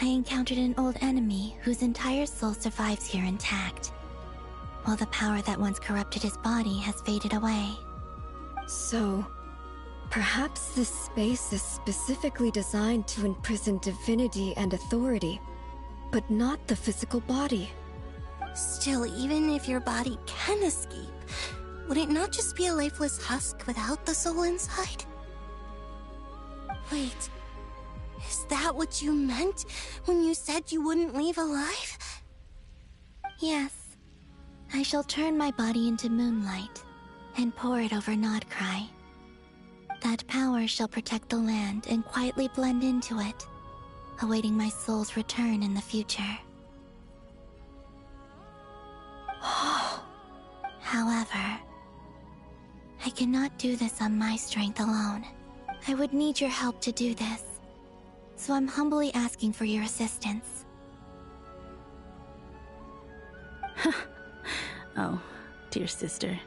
Speaker 13: I encountered an old enemy whose entire soul survives here intact, while the power that once corrupted his body has faded away.
Speaker 17: So, perhaps this space is specifically designed to imprison divinity and authority, but not the physical body.
Speaker 1: Still, even if your body can escape, would it not just be a lifeless husk without the soul inside? Wait, is that what you meant when you said you wouldn't leave alive?
Speaker 13: Yes. I shall turn my body into moonlight and pour it over Nodcry. That power shall protect the land and quietly blend into it, awaiting my soul's return in the future. However, I cannot do this on my strength alone. I would need your help to do this, so I'm humbly asking for your assistance.
Speaker 10: Oh, dear sister,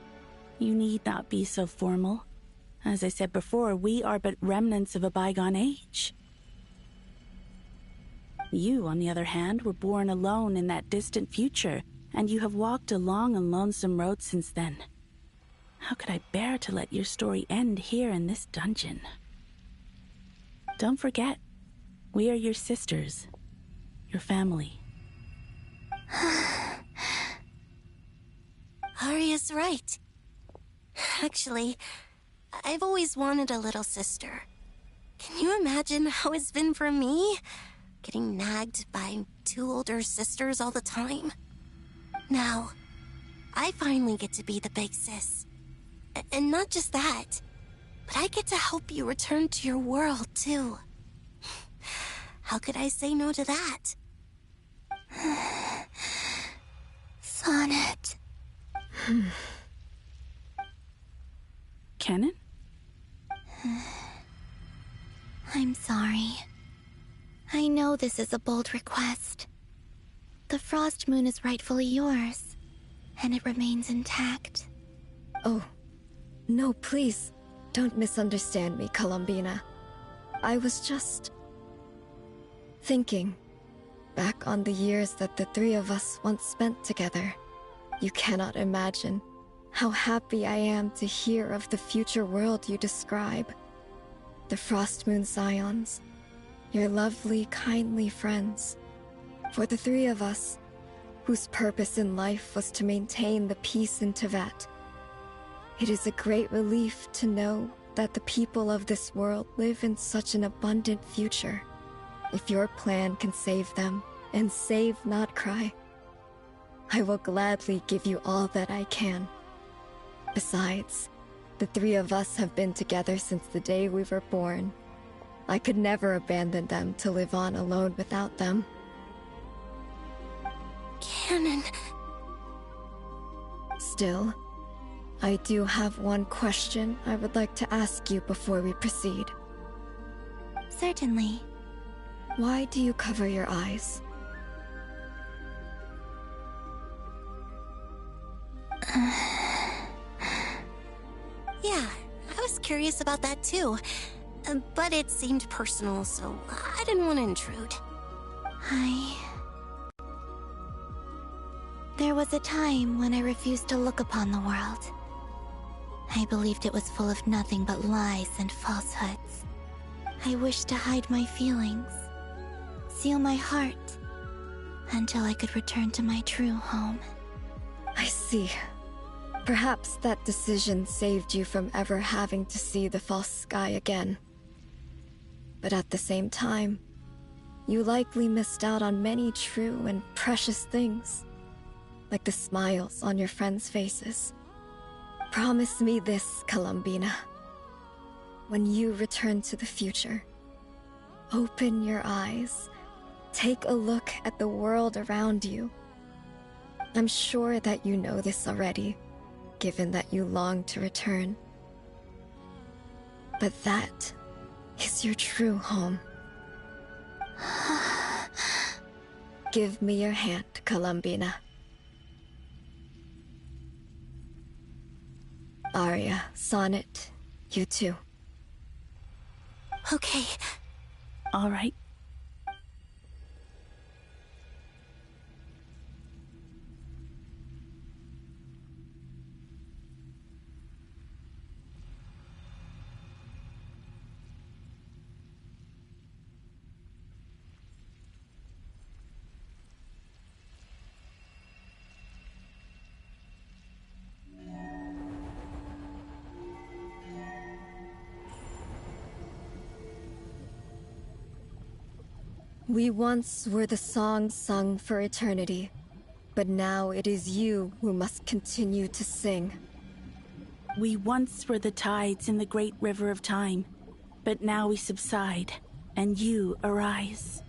Speaker 10: you need not be so formal. As I said before, we are but remnants of a bygone age. You, on the other hand, were born alone in that distant future, and you have walked a long and lonesome road since then. How could I bear to let your story end here in this dungeon? Don't forget, we are your sisters, your family.
Speaker 1: Arya's right. Actually, I've always wanted a little sister. Can you imagine how it's been for me? Getting nagged by two older sisters all the time. Now, I finally get to be the big sis. And not just that, but I get to help you return to your world, too. How could I say no to that?
Speaker 13: Sonnet.
Speaker 10: Kennen?
Speaker 13: I'm sorry. I know this is a bold request. The Frost Moon is rightfully yours, and it remains intact.
Speaker 17: Oh, no, please, don't misunderstand me, Columbina. I was just thinking back on the years that the three of us once spent together. You cannot imagine how happy I am to hear of the future world you describe. The Frost Moon Scions, your lovely, kindly friends. For the three of us, whose purpose in life was to maintain the peace in Teyvat, it is a great relief to know that the people of this world live in such an abundant future. If your plan can save them, and save Nodcry, I will gladly give you all that I can. Besides, the three of us have been together since the day we were born, I could never abandon them to live on alone without them.
Speaker 1: Canon.
Speaker 17: Still, I do have one question I would like to ask you before we proceed.
Speaker 13: Certainly.
Speaker 17: Why do you cover your eyes?
Speaker 1: Yeah, I was curious about that too. But it seemed personal, so I didn't want to intrude.
Speaker 13: There was a time when I refused to look upon the world. I believed it was full of nothing but lies and falsehoods. I wished to hide my feelings, seal my heart, until I could return to my true home.
Speaker 17: I see. Perhaps that decision saved you from ever having to see the false sky again. But at the same time, you likely missed out on many true and precious things, like the smiles on your friends' faces. Promise me this, Columbina. When you return to the future, open your eyes, take a look at the world around you. I'm sure that you know this already, given that you long to return. But that is your true home. Give me your hand, Columbina. Arya, Sonnet, you too.
Speaker 1: Okay.
Speaker 10: All right.
Speaker 17: We once were the song sung for eternity, but now it is you who must continue to sing.
Speaker 10: We once were the tides in the great river of time, but now we subside, and you arise.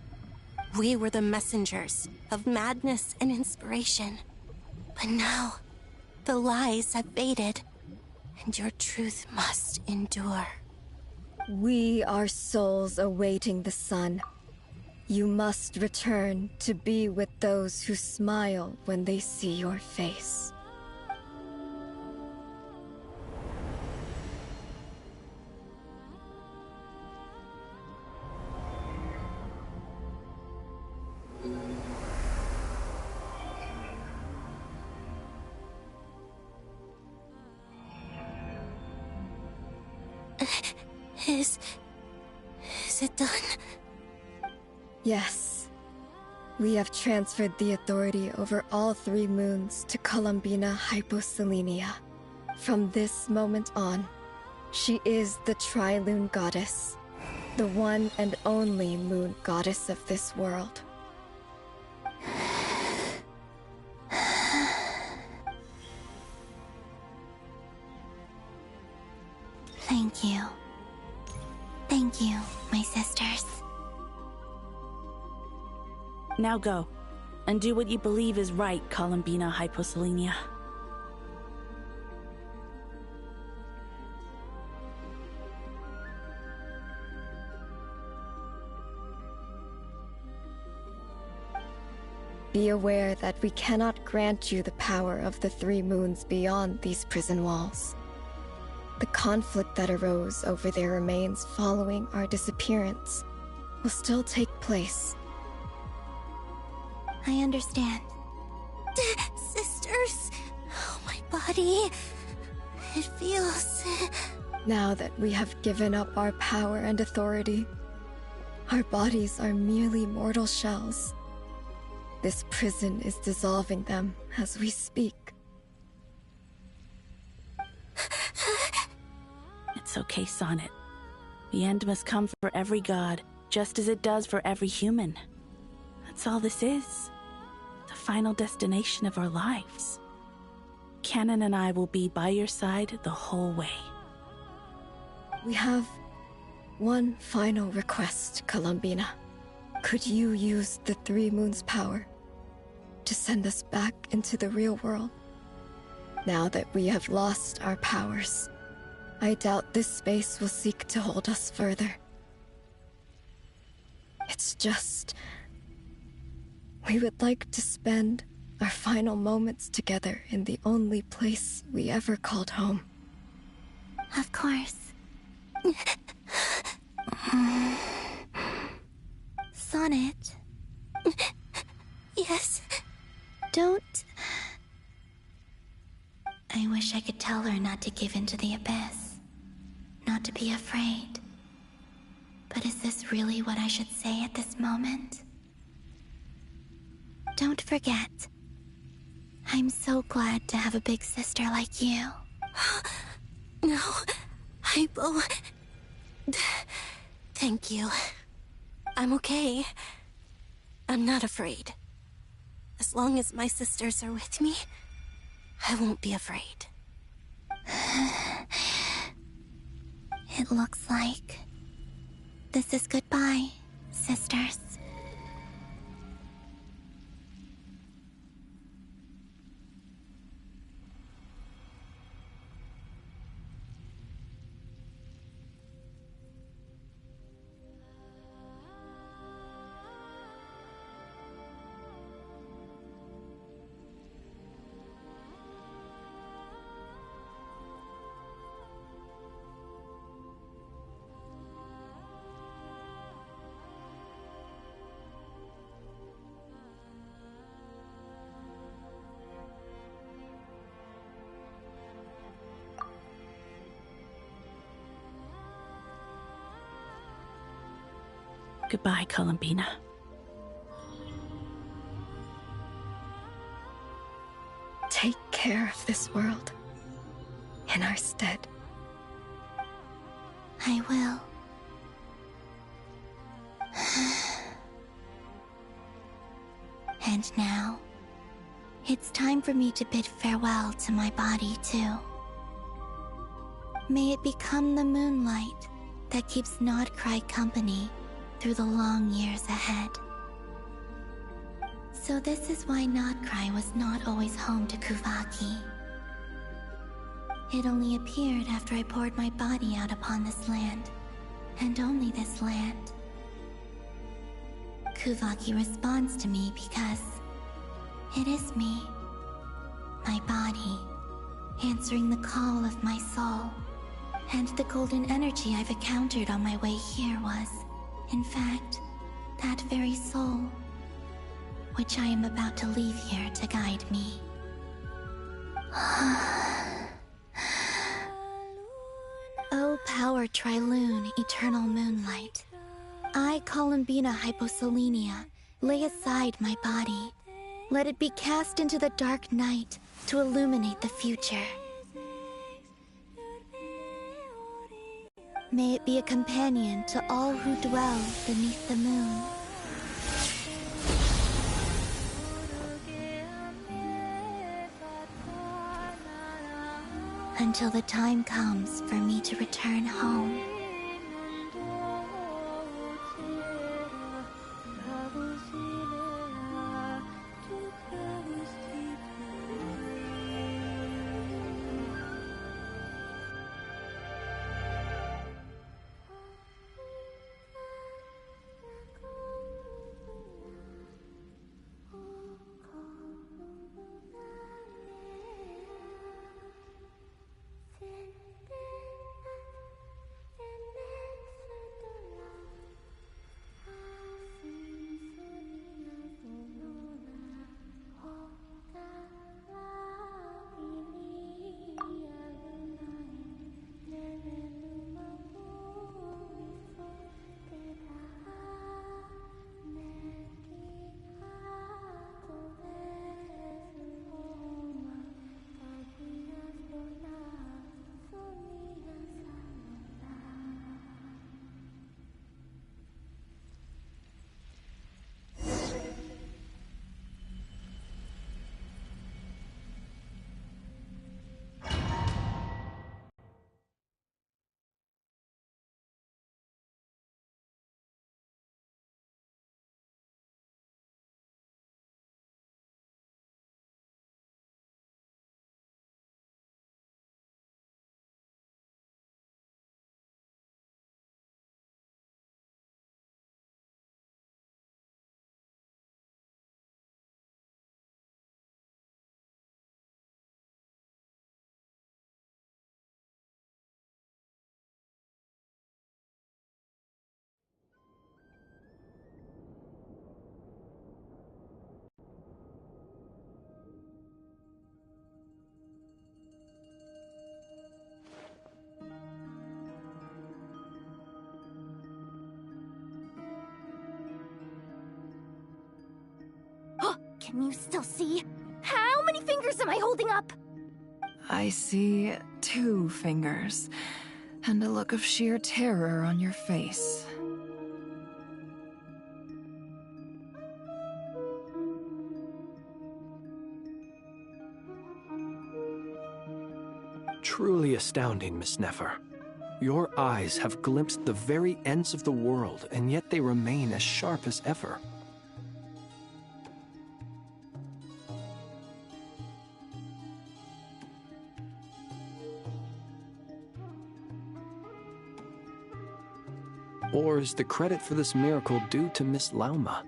Speaker 1: We were the messengers of madness and inspiration. But now, the lies have faded, and your truth must endure.
Speaker 17: We are souls awaiting the sun. You must return to be with those who smile when they see your face.
Speaker 1: Is it done?
Speaker 17: Yes. We have transferred the authority over all 3 moons to Columbina Hyposelenia. From this moment on, she is the Tri-Lune Goddess, the one and only moon goddess of this world.
Speaker 13: Thank you. Thank you, my sisters.
Speaker 10: Now go, and do what you believe is right, Columbina Hyposelenia.
Speaker 17: Be aware that we cannot grant you the power of the 3 moons beyond these prison walls. The conflict that arose over their remains following our disappearance will still take place.
Speaker 13: I understand.
Speaker 1: Sisters, oh, my body. It feels...
Speaker 17: Now that we have given up our power and authority, our bodies are merely mortal shells. This prison is dissolving them as we speak.
Speaker 10: It's okay, Sonnet. The end must come for every god, just as it does for every human. That's all this is. The final destination of our lives. Canon and I will be by your side the whole way.
Speaker 17: We have one final request, Columbina. Could you use the Three Moons' power to send us back into the real world? Now that we have lost our powers, I doubt this space will seek to hold us further. It's just... we would like to spend our final moments together in the only place we ever called home.
Speaker 13: Of course. Sonnet.
Speaker 1: Yes?
Speaker 13: Don't... I wish I could tell her not to give in to the abyss. Not to be afraid. But is this really what I should say at this moment? Don't forget. I'm so glad to have a big sister like you.
Speaker 1: No, I will... Thank you. I'm okay. I'm not afraid. As long as my sisters are with me, I won't be afraid.
Speaker 13: It looks like this is goodbye, sisters. Goodbye, Columbina.
Speaker 17: Take care of this world in our stead.
Speaker 13: I will. And now, it's time for me to bid farewell to my body, too. May it become the moonlight that keeps Nodcry company through the long years ahead. So this is why Nodcry was not always home to Kuvaki. It only appeared after I poured my body out upon this land, and only this land. Kuvaki responds to me because it is me, my body, answering the call of my soul, and the golden energy I've encountered on my way here was, in fact, that very soul, which I am about to leave here to guide me. O power Trilune, eternal moonlight. I, Columbina Hyposelenia, lay aside my body. Let it be cast into the dark night to illuminate the future. May it be a companion to all who dwell beneath the moon. Until the time comes for me to return home.
Speaker 6: Can you still see? How many fingers am I holding up?
Speaker 2: I see 2 fingers, and a look of sheer terror on your face.
Speaker 3: Truly astounding, Miss Nefer. Your eyes have glimpsed the very ends of the world, and yet they remain as sharp as ever. Or is the credit for this miracle due to Miss Lauma?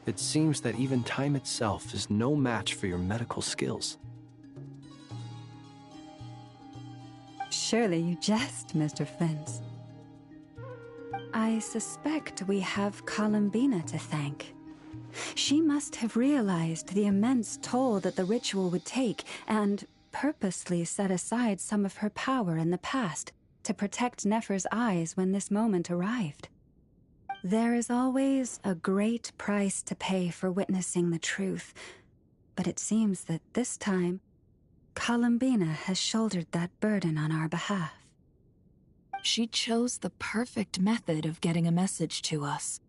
Speaker 3: It seems that even time itself is no match for your medical skills.
Speaker 5: Surely you jest, Mr. Flint. I suspect we have Columbina to thank. She must have realized the immense toll that the ritual would take and purposely set aside some of her power in the past to protect Nefer's eyes when this moment arrived. There is always a great price to pay for witnessing the truth, but it seems that this time, Columbina has shouldered that burden on our behalf.
Speaker 2: She chose the perfect method of getting a message to us.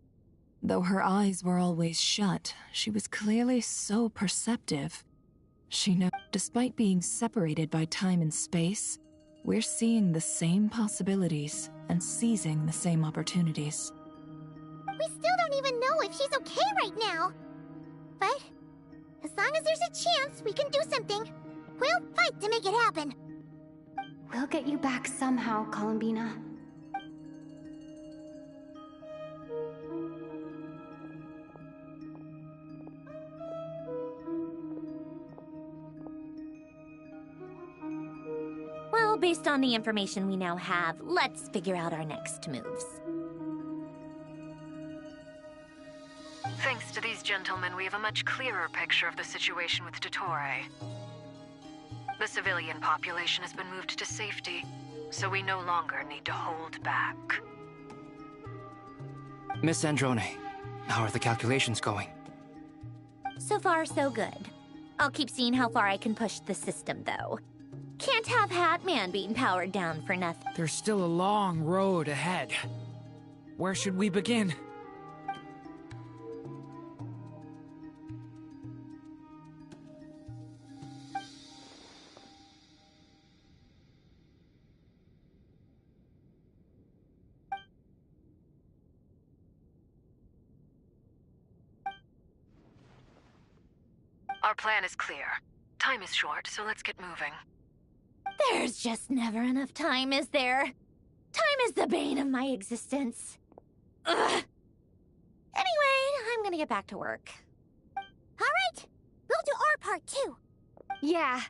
Speaker 2: Though her eyes were always shut, she was clearly so perceptive. She knows, despite being separated by time and space, we're seeing the same possibilities and seizing the same opportunities.
Speaker 12: We still don't even know if she's okay right now. But as long as there's a chance we can do something, we'll fight to make it happen.
Speaker 15: We'll get you back somehow, Columbina.
Speaker 8: Well, based on the information we now have, let's figure out our next moves.
Speaker 9: Thanks to these gentlemen, we have a much clearer picture of the situation with Dottore. The civilian population has been moved to safety, so we no longer need to hold back.
Speaker 20: Miss Androne, how are the calculations going?
Speaker 8: So far, so good. I'll keep seeing how far I can push the system, though. Can't have Hatman being powered down for nothing.
Speaker 16: There's still a long road ahead. Where should we begin?
Speaker 9: Our plan is clear. Time is short, so let's get moving.
Speaker 8: There's just never enough time, is there? Time is the bane of my existence. Ugh. Anyway, I'm gonna get back to work.
Speaker 12: All right, we'll do our part too.
Speaker 15: Yeah.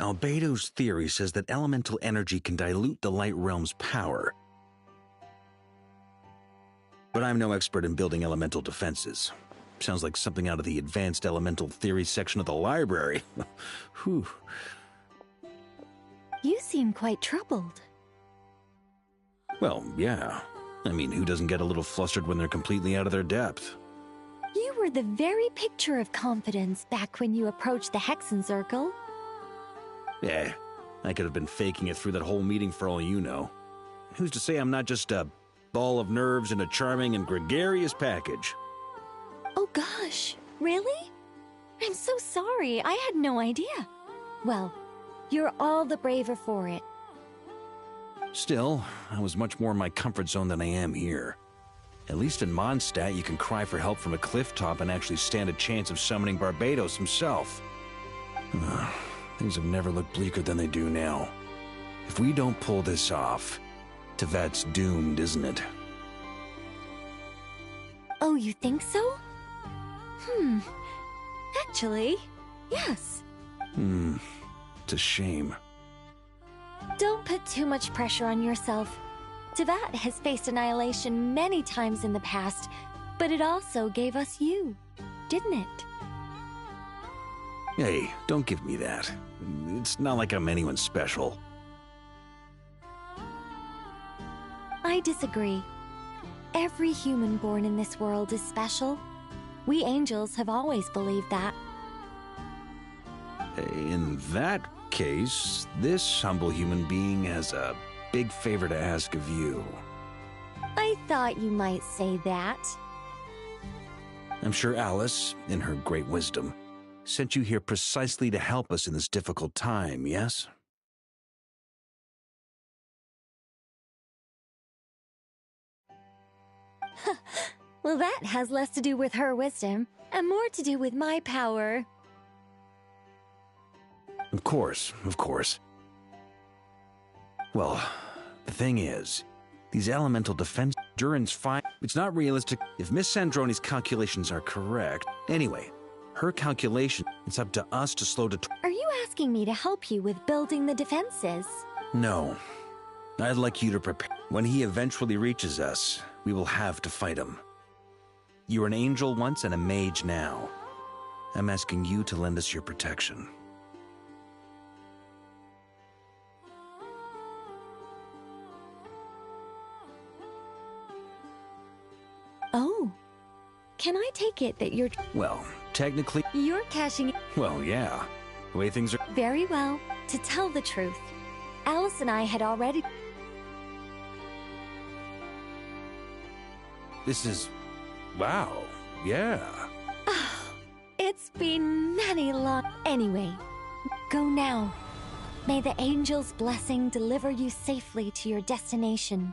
Speaker 18: Albedo's theory says that elemental energy can dilute the Light Realm's power. But I'm no expert in building elemental defenses. Sounds like something out of the Advanced Elemental Theory section of the library. Whew.
Speaker 21: You seem quite troubled.
Speaker 18: Well, yeah. I mean, who doesn't get a little flustered when they're completely out of their depth?
Speaker 21: You were the very picture of confidence back when you approached the Hexen Circle.
Speaker 18: Yeah, I could have been faking it through that whole meeting for all you know. Who's to say I'm not just a ball of nerves in a charming and gregarious package?
Speaker 21: Oh gosh, really? I'm so sorry, I had no idea. Well, you're all the braver for it.
Speaker 18: Still, I was much more in my comfort zone than I am here. At least in Mondstadt, you can cry for help from a cliff top and actually stand a chance of summoning Barbados himself. Things have never looked bleaker than they do now. If we don't pull this off, Tevet's doomed, isn't it?
Speaker 21: Oh, you think so? Actually, yes.
Speaker 18: It's a shame.
Speaker 21: Don't put too much pressure on yourself. Tevat has faced annihilation many times in the past, but it also gave us you, didn't it?
Speaker 18: Hey, don't give me that. It's not like I'm anyone special.
Speaker 21: I disagree. Every human born in this world is special. We angels have always believed that.
Speaker 18: In that case, this humble human being has a big favor to ask of you.
Speaker 21: I thought you might say that.
Speaker 18: I'm sure Alice, in her great wisdom, sent you here precisely to help us in this difficult time, yes?
Speaker 21: Well, that has less to do with her wisdom and more to do with my power.
Speaker 18: Of course, of course. Well, the thing is, these elemental defense endurance fine. It's not realistic if Miss Sandroni's calculations are correct. Anyway, her calculation, it's up to us to slow
Speaker 21: Are you asking me to help you with building the defenses?
Speaker 18: No. I'd like you to prepare. When he eventually reaches us, we will have to fight him. You were an angel once and a mage now. I'm asking you to lend us your protection.
Speaker 21: Oh. Can I take it that you're...
Speaker 18: Well, technically...
Speaker 21: You're cashing...
Speaker 18: Well, yeah. The way things are...
Speaker 21: Very well. To tell the truth, Alice and I had already...
Speaker 18: This is... Wow. Yeah.
Speaker 21: It's been many long... Anyway, go now. May the angel's blessing deliver you safely to your destination.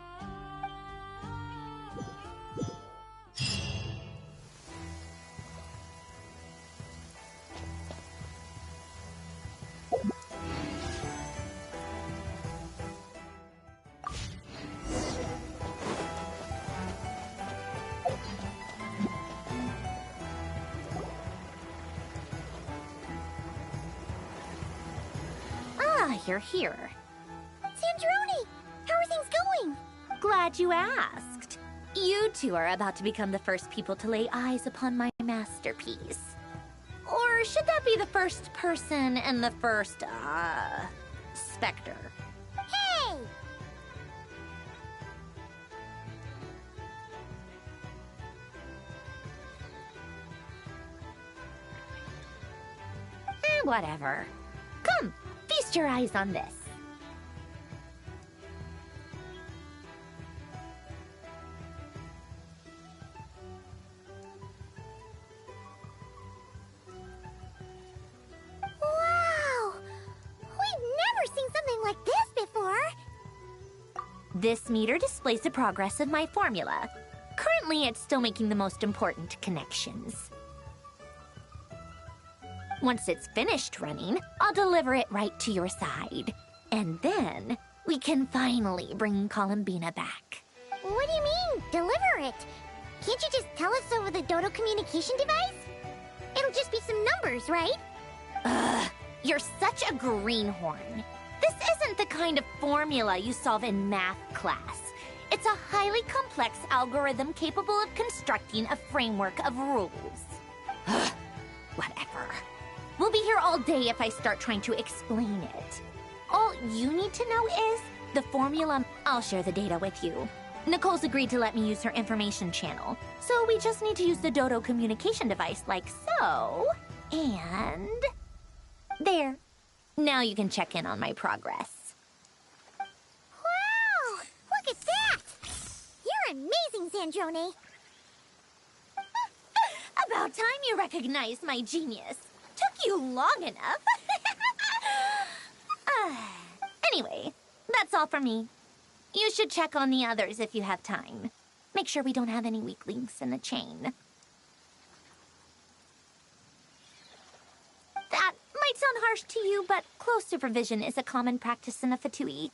Speaker 8: You're here. Sandroni! How are things going? Glad you asked. You two are about to become the first people to lay eyes upon my masterpiece. Or should that be the first person and the first, specter? Hey! Whatever. Come! Feast your eyes on this.
Speaker 12: Wow! We've never seen something like this before!
Speaker 8: This meter displays the progress of my formula. Currently, it's still making the most important connections. Once it's finished running, I'll deliver it right to your side. And then, we can finally bring Columbina back.
Speaker 12: What do you mean, deliver it? Can't you just tell us over the Dodo communication device? It'll just be some numbers, right?
Speaker 8: Ugh, you're such a greenhorn. This isn't the kind of formula you solve in math class. It's a highly complex algorithm capable of constructing a framework of rules. Ugh, whatever. We'll be here all day if I start trying to explain it. All you need to know is the formula. I'll share the data with you. Nicole's agreed to let me use her information channel, so we just need to use the Dodo communication device like so. And... there. Now you can check in on my progress.
Speaker 12: Wow! Look at that! You're amazing, Sandroni!
Speaker 8: About time you recognized my genius. Took you long enough. Anyway, that's all for me. You should check on the others if you have time. Make sure we don't have any weak links in the chain. That might sound harsh to you, but close supervision is a common practice in the Fatui.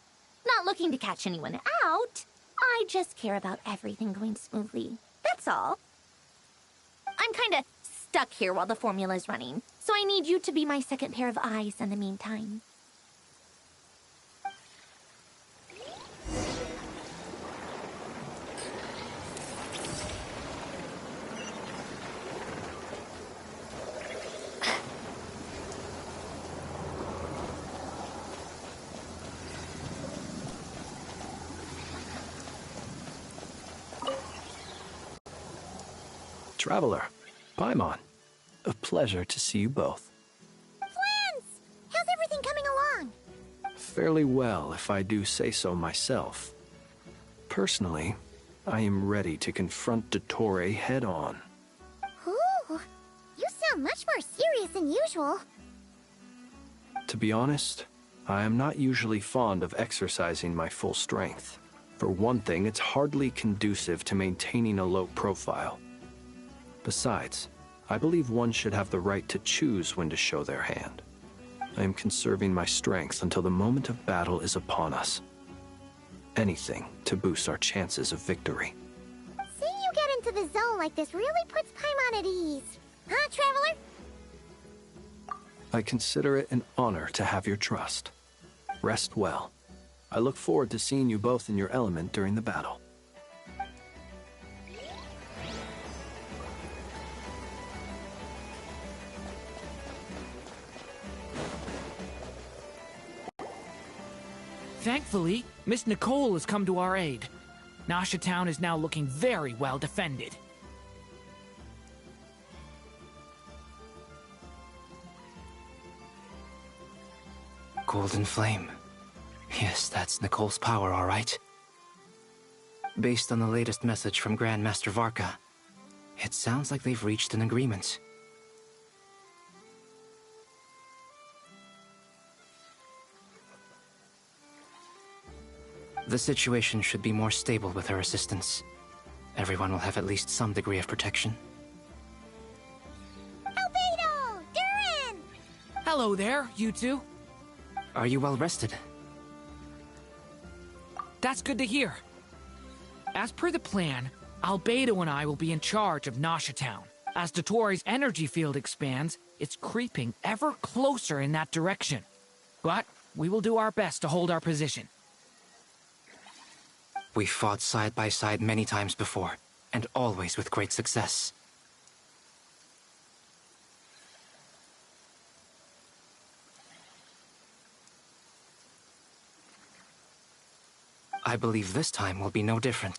Speaker 8: Not looking to catch anyone out. I just care about everything going smoothly. That's all. I'm kinda stuck here while the formula's running, so I need you to be my second pair of eyes in the meantime.
Speaker 3: Traveler, Paimon, a pleasure to see you both.
Speaker 12: Friends! How's everything coming along?
Speaker 3: Fairly well, if I do say so myself. Personally, I am ready to confront Dottore head-on.
Speaker 12: Ooh, you sound much more serious than usual.
Speaker 3: To be honest, I am not usually fond of exercising my full strength. For one thing, it's hardly conducive to maintaining a low profile. Besides, I believe one should have the right to choose when to show their hand. I am conserving my strength until the moment of battle is upon us. Anything to boost our chances of victory.
Speaker 12: Seeing you get into the zone like this really puts Paimon at ease. Huh, Traveler?
Speaker 3: I consider it an honor to have your trust. Rest well. I look forward to seeing you both in your element during the battle.
Speaker 16: Thankfully, Miss Nicole has come to our aid. Nasha Town is now looking very well defended.
Speaker 20: Golden Flame. Yes, that's Nicole's power, all right. Based on the latest message from Grandmaster Varka, it sounds like they've reached an agreement. The situation should be more stable with her assistance. Everyone will have at least some degree of protection.
Speaker 12: Albedo! Durin!
Speaker 16: Hello there, you two.
Speaker 20: Are you well rested?
Speaker 16: That's good to hear. As per the plan, Albedo and I will be in charge of Nasha Town. As Dottore's energy field expands, it's creeping ever closer in that direction. But we will do our best to hold our position.
Speaker 20: We've fought side by side many times before, and always with great success. I believe this time will be no different.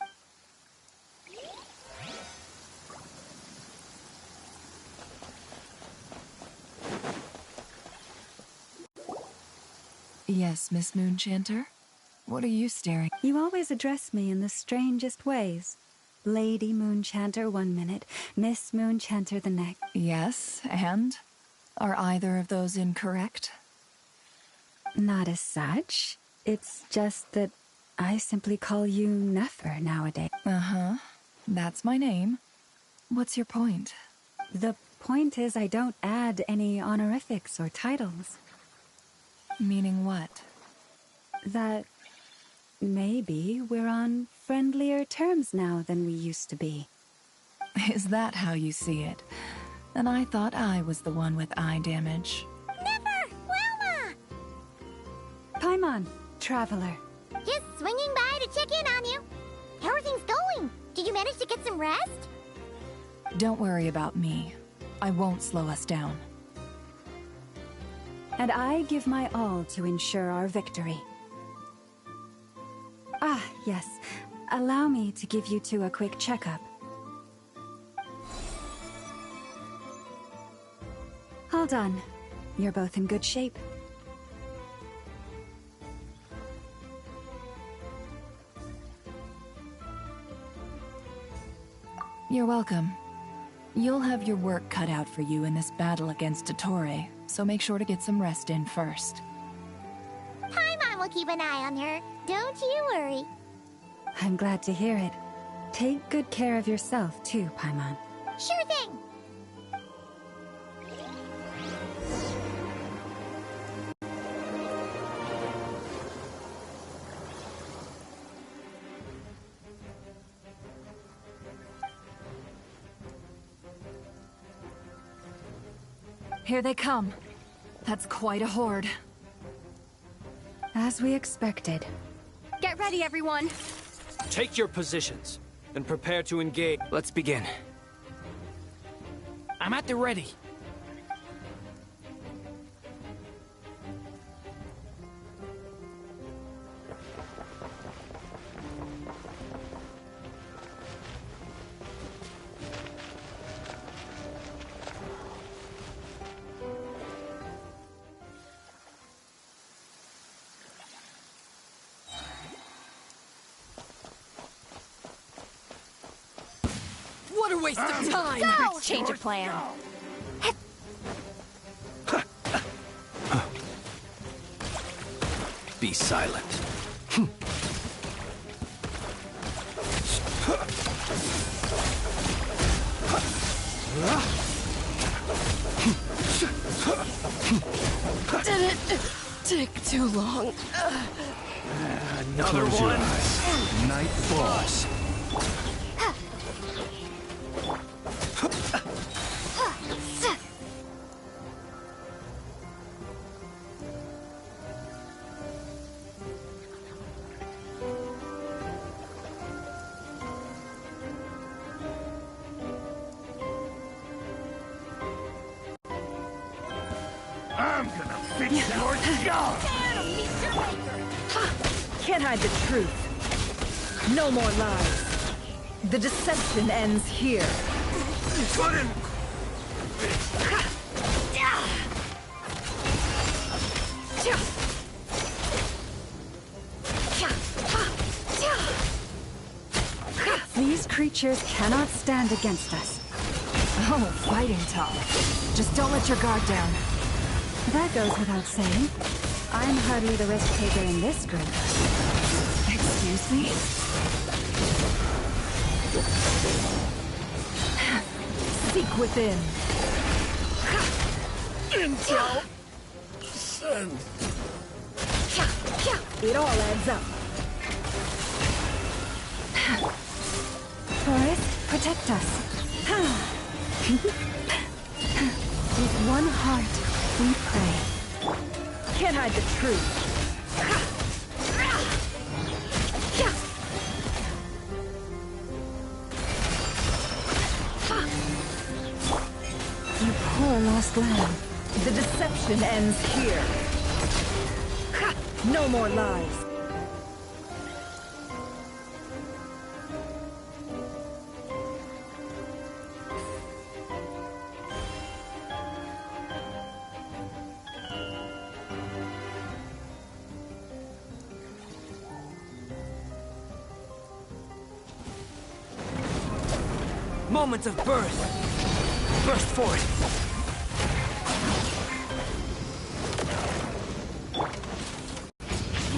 Speaker 2: Yes, Miss Moonchanter? What are you staring?
Speaker 5: You always address me in the strangest ways. Lady Moonchanter one minute, Miss Moonchanter the next.
Speaker 2: Yes, and? Are either of those incorrect?
Speaker 5: Not as such. It's just that I simply call you Nefer nowadays.
Speaker 2: Uh-huh. That's my name. What's your point?
Speaker 5: The point is I don't add any honorifics or titles.
Speaker 2: Meaning what?
Speaker 5: That maybe we're on friendlier terms now than we used to be.
Speaker 2: Is that how you see it? And I thought I was the one with eye damage.
Speaker 12: Never! Wilma!
Speaker 5: Paimon, Traveler.
Speaker 12: Just swinging by to check in on you. How are things going? Did you manage to get some rest?
Speaker 2: Don't worry about me. I won't slow us down.
Speaker 5: And I give my all to ensure our victory. Ah, yes. Allow me to give you two a quick checkup. All done. You're both in good shape.
Speaker 2: You're welcome. You'll have your work cut out for you in this battle against Dottore, so make sure to get some rest in first.
Speaker 12: Paimon will keep an eye on her. Don't you worry.
Speaker 5: I'm glad to hear it. Take good care of yourself, too, Paimon.
Speaker 12: Sure thing.
Speaker 2: Here they come. That's quite a horde.
Speaker 5: As we expected.
Speaker 15: Get ready, everyone.
Speaker 3: Take your positions and prepare to engage.
Speaker 20: Let's begin.
Speaker 16: I'm at the ready.
Speaker 21: utter waste of time!
Speaker 12: Go!
Speaker 21: Change of plan.
Speaker 3: Be silent.
Speaker 21: Did it take too long?
Speaker 3: Another one. Night falls.
Speaker 19: I'm gonna fix your job!
Speaker 22: Can't hide the truth. No more lies. The deception ends here.
Speaker 19: Couldn't!
Speaker 5: These creatures cannot stand against us.
Speaker 2: Oh, fighting talk. Just don't let your guard down.
Speaker 5: That goes without saying. I'm hardly the risk taker in this group.
Speaker 2: Excuse me?
Speaker 22: Seek within.
Speaker 19: Intel! Send.
Speaker 22: It all adds up.
Speaker 5: Forest, protect us. With one heart, we pray.
Speaker 22: Can't hide the truth.
Speaker 5: You poor lost lamb.
Speaker 22: The deception ends here. No more lies.
Speaker 21: Moments of birth. Burst forth.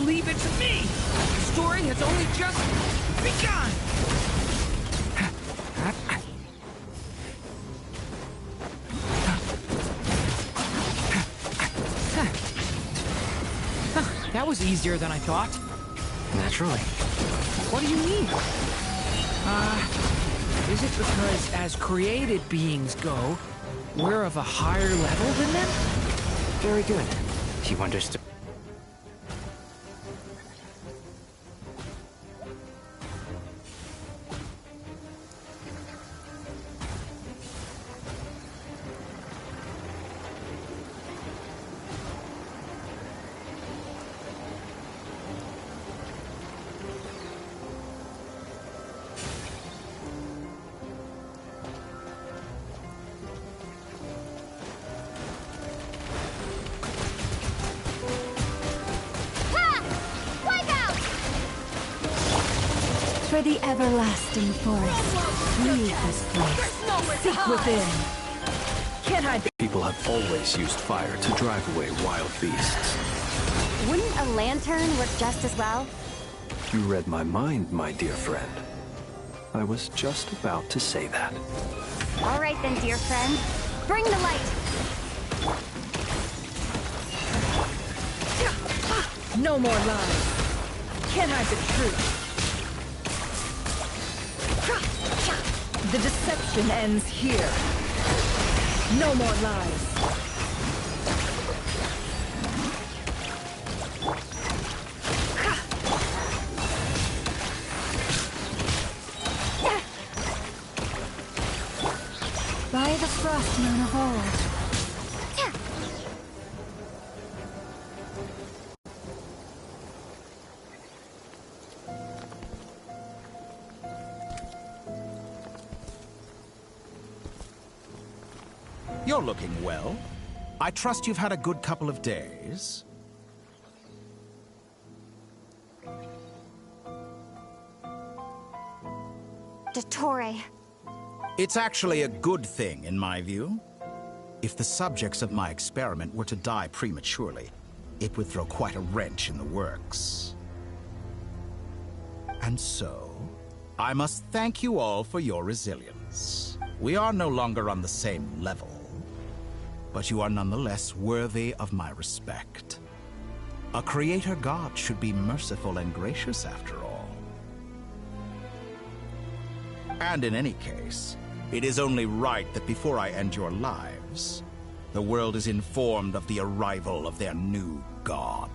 Speaker 16: Leave it to me! The story has only just begun! That was easier than I thought.
Speaker 20: Naturally.
Speaker 16: What do you mean? Is it because as created beings go, we're of a higher level than them?
Speaker 20: Very good. You understood.
Speaker 5: For the everlasting forest, leave this place.
Speaker 22: Seek within. Can't hide the...
Speaker 3: People have always used fire to drive away wild beasts.
Speaker 6: Wouldn't a lantern work just as well?
Speaker 3: You read my mind, my dear friend. I was just about to say that.
Speaker 6: All right then, dear friend. Bring the light.
Speaker 22: No more lies. Can't hide the truth. The deception ends here. No more lies.
Speaker 5: By the frost moon of old.
Speaker 7: You're looking well. I trust you've had a good couple of days.
Speaker 6: Dottore.
Speaker 7: It's actually a good thing, in my view. If the subjects of my experiment were to die prematurely, it would throw quite a wrench in the works. And so, I must thank you all for your resilience. We are no longer on the same level, but you are nonetheless worthy of my respect. A creator god should be merciful and gracious after all. And in any case, it is only right that before I end your lives, the world is informed of the arrival of their new god.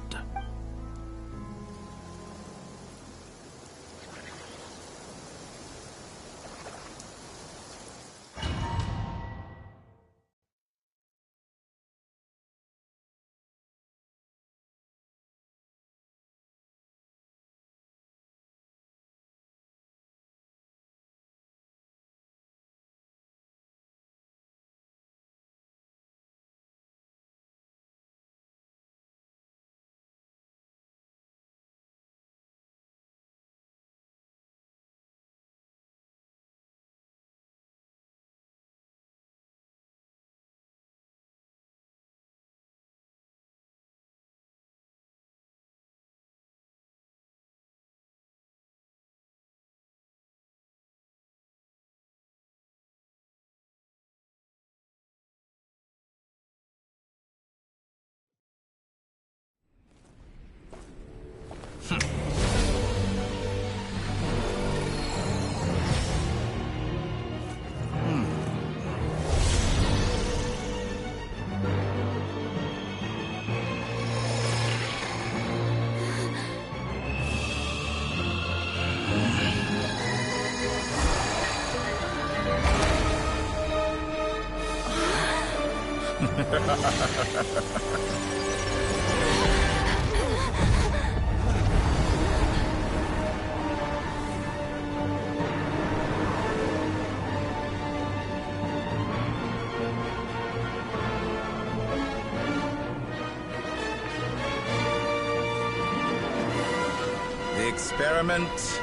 Speaker 7: The experiment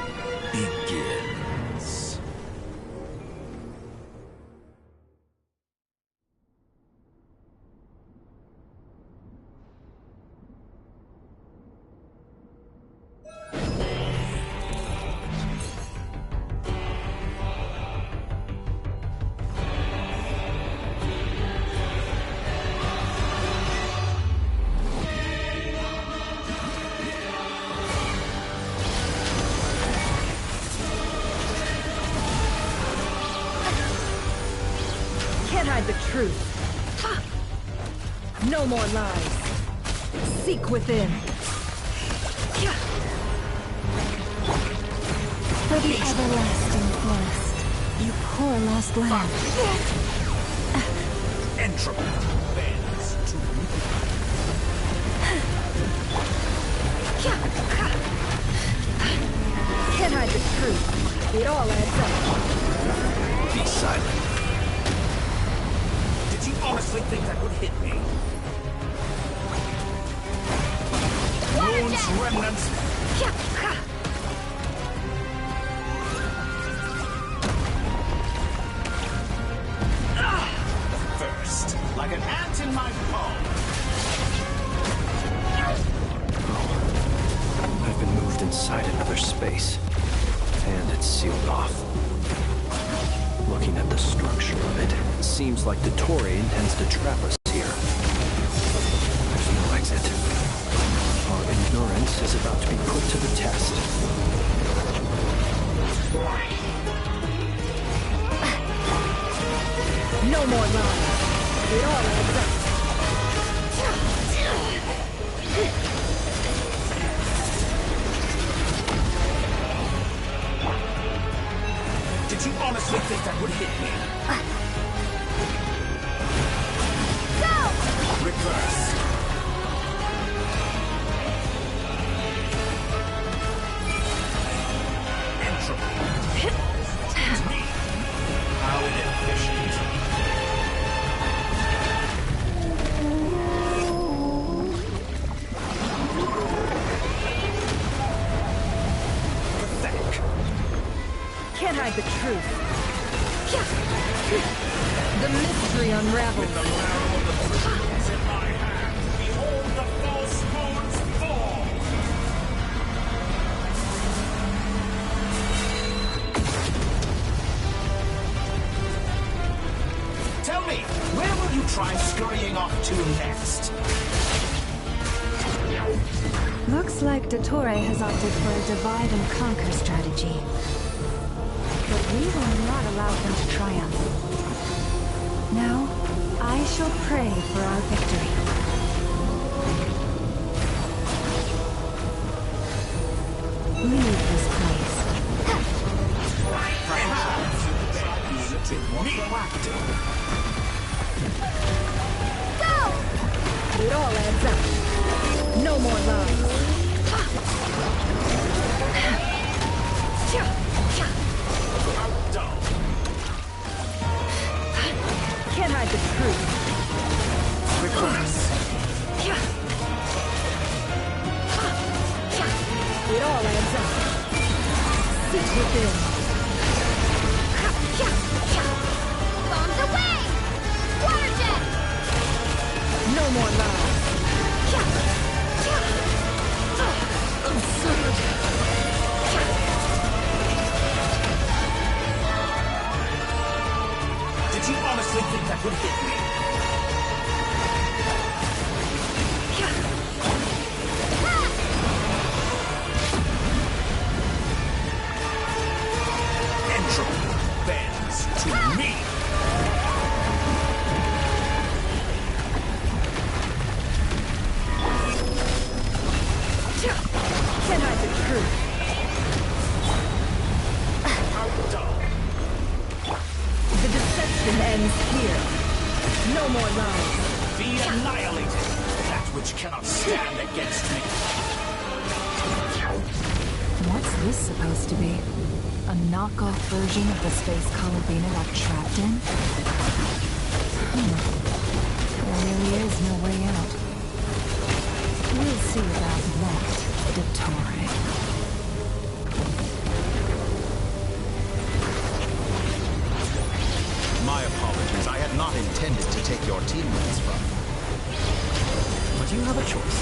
Speaker 7: begins.
Speaker 22: Can't hide the truth. No more lies. Seek within.
Speaker 17: For the everlasting forest, you poor lost lamb.
Speaker 19: Entropy bends to
Speaker 22: Can't hide the truth. It all adds up.
Speaker 19: Be silent. Did you honestly think that would hit me? Moon's remnants. First, like an ant in my palm.
Speaker 3: I've been moved inside another space, and it's sealed off. Looking at the structure of it, it seems like Dottore intends to trap us here. There's no exit. Our endurance is about to be put to the test.
Speaker 22: No more lies. It all adds up.
Speaker 19: Did you honestly think that would hit me? Go! Reverse. Entropy. How inefficient.
Speaker 22: Pathetic. Can't hide the truth. The mystery unravels.
Speaker 19: With the barrel of the brilliance in my hand, behold the false moon's fall! Tell me, where will you try scurrying off to next?
Speaker 5: Looks like Dottore has opted for a divide and conquer strategy. But we will not allow him to triumph. Now, I shall pray for our victory. Leave this place.
Speaker 19: Perhaps a bit more proactive.
Speaker 22: It all adds up. No more lies. Can't hide the truth. Reverse. It all adds up. Sit within.
Speaker 12: Bombs away! Water jet!
Speaker 22: No more lies. Absurd.
Speaker 19: Did you honestly think that would hit me? Entropy bends to me!
Speaker 22: Can't hide the truth. The deception ends here. No more lies.
Speaker 19: Be annihilated, that which cannot stand against me.
Speaker 2: What's this supposed to be? A knockoff version of the space columbina got trapped in? There really is no way out. We'll see about that, Dottore.
Speaker 7: My apologies. I had not intended to take your teammates from you. But you have a choice.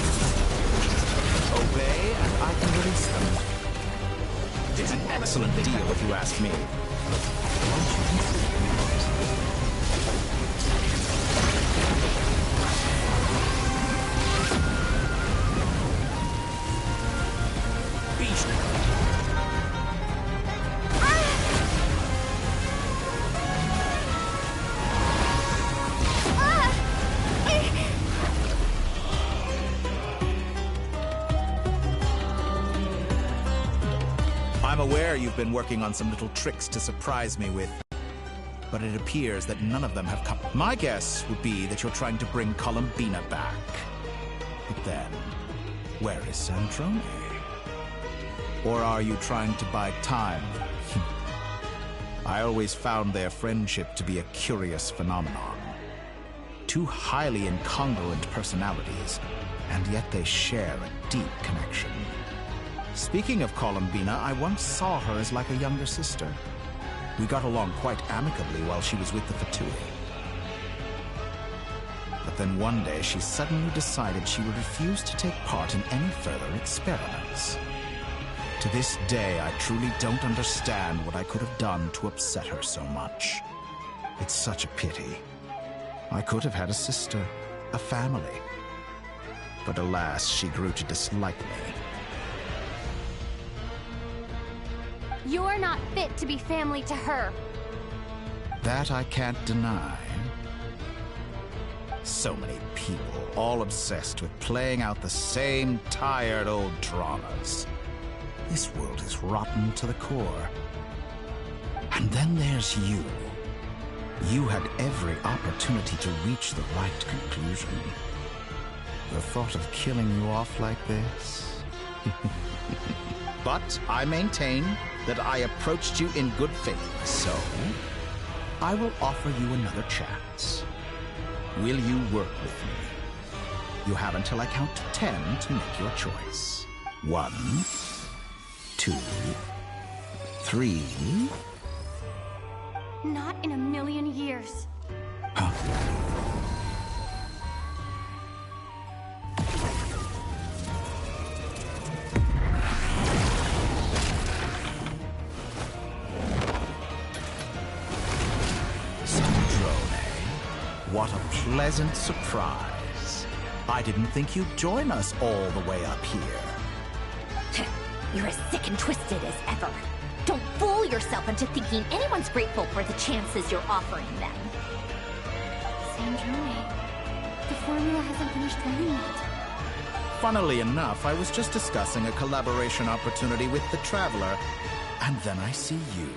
Speaker 7: Obey, and I can release them. It's an excellent deal, if you ask me. I'm aware you've been working on some little tricks to surprise me with, but it appears that none of them have come. My guess would be that you're trying to bring Columbina back. But then, where is Sandrone? Or are you trying to buy time? I always found their friendship to be a curious phenomenon. Two highly incongruent personalities, and yet they share a deep connection. Speaking of Columbina, I once saw her as like a younger sister. We got along quite amicably while she was with the Fatui. But then one day she suddenly decided she would refuse to take part in any further experiments. To this day, I truly don't understand what I could have done to upset her so much. It's such a pity. I could have had a sister, a family. But alas, she grew to dislike me.
Speaker 6: You're not fit to be family to her.
Speaker 7: That I can't deny. So many people, all obsessed with playing out the same tired old dramas. This world is rotten to the core. And then there's you. You had every opportunity to reach the right conclusion. The thought of killing you off like this? But I maintain that I approached you in good faith, so I will offer you another chance. Will you work with me? You have until I count to 10 to make your choice. 1, 2, 3.
Speaker 6: Not in a million years.
Speaker 7: pleasant surprise. I didn't think you'd join us all the way up here.
Speaker 8: You're as sick and twisted as ever. Don't fool yourself into thinking anyone's grateful for the chances you're offering them.
Speaker 15: Sandrone, the formula hasn't finished running yet.
Speaker 7: Funnily enough, I was just discussing a collaboration opportunity with the Traveler, and then I see you,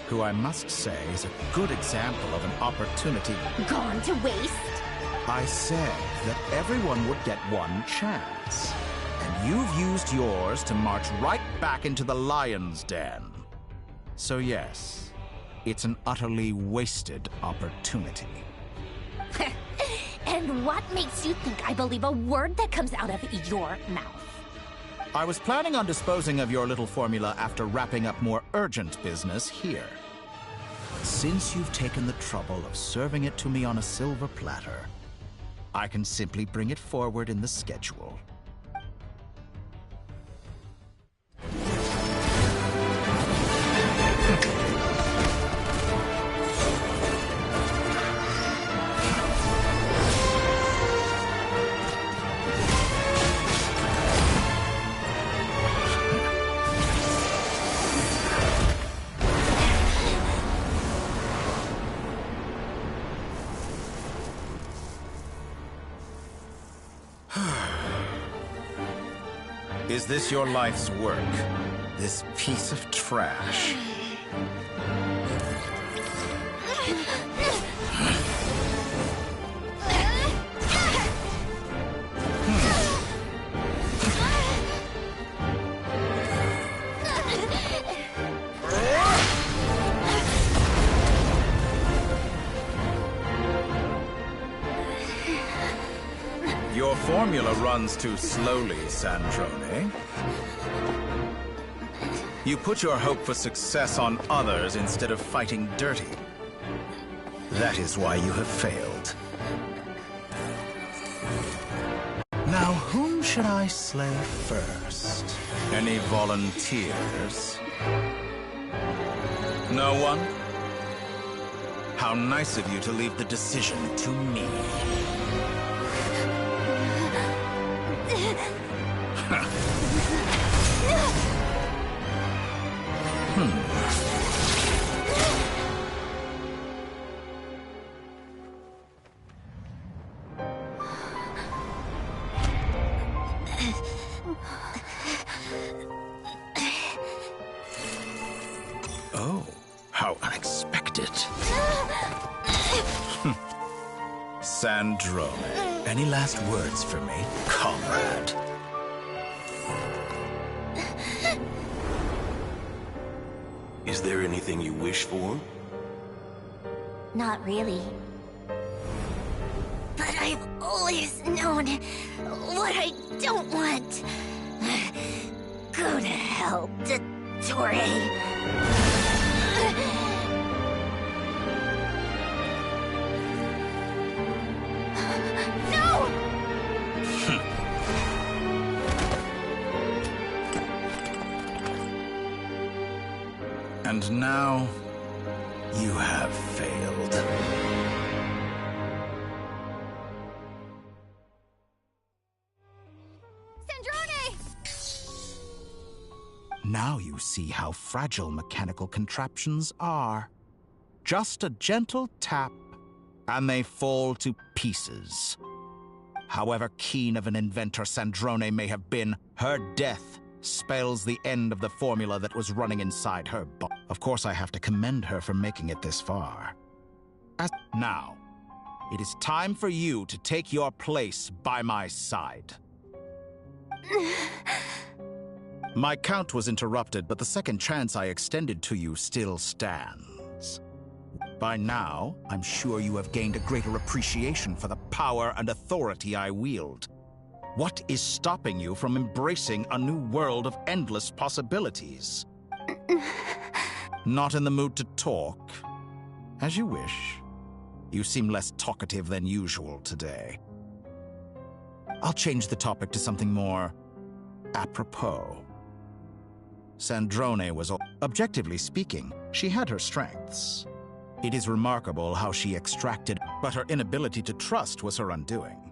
Speaker 7: who I must say is a good example of an opportunity
Speaker 8: gone to waste?
Speaker 7: I said that everyone would get one chance, and you've used yours to march right back into the lion's den. So yes, it's an utterly wasted opportunity.
Speaker 8: And what makes you think I believe a word that comes out of your mouth?
Speaker 7: I was planning on disposing of your little formula after wrapping up more urgent business here. Since you've taken the trouble of serving it to me on a silver platter, I can simply bring it forward in the schedule. Is this your life's work? This piece of trash? Your formula runs too slowly, Sandrone. You put your hope for success on others instead of fighting dirty. That is why you have failed. Now, whom should I slay first? Any volunteers? No one? How nice of you to leave the decision to me. Oh, how unexpected. Sandrone, any last words for me, comrade?
Speaker 4: Is there anything you wish for?
Speaker 8: Not really. But I've always known what I don't want. Go to hell, Dottore.
Speaker 7: And now, you have failed.
Speaker 15: Sandrone!
Speaker 7: Now you see how fragile mechanical contraptions are. Just a gentle tap, and they fall to pieces. However keen of an inventor Sandrone may have been, her death spells the end of the formula that was running inside her body. Of course, I have to commend her for making it this far. Now, it is time for you to take your place by my side. My count was interrupted, but the second chance I extended to you still stands. By now, I'm sure you have gained a greater appreciation for the power and authority I wield. What is stopping you from embracing a new world of endless possibilities? Not in the mood to talk? As you wish. You seem less talkative than usual today. I'll change the topic to something more apropos. Sandrone was, objectively speaking, she had her strengths. It is remarkable how she extracted But her inability to trust was her undoing.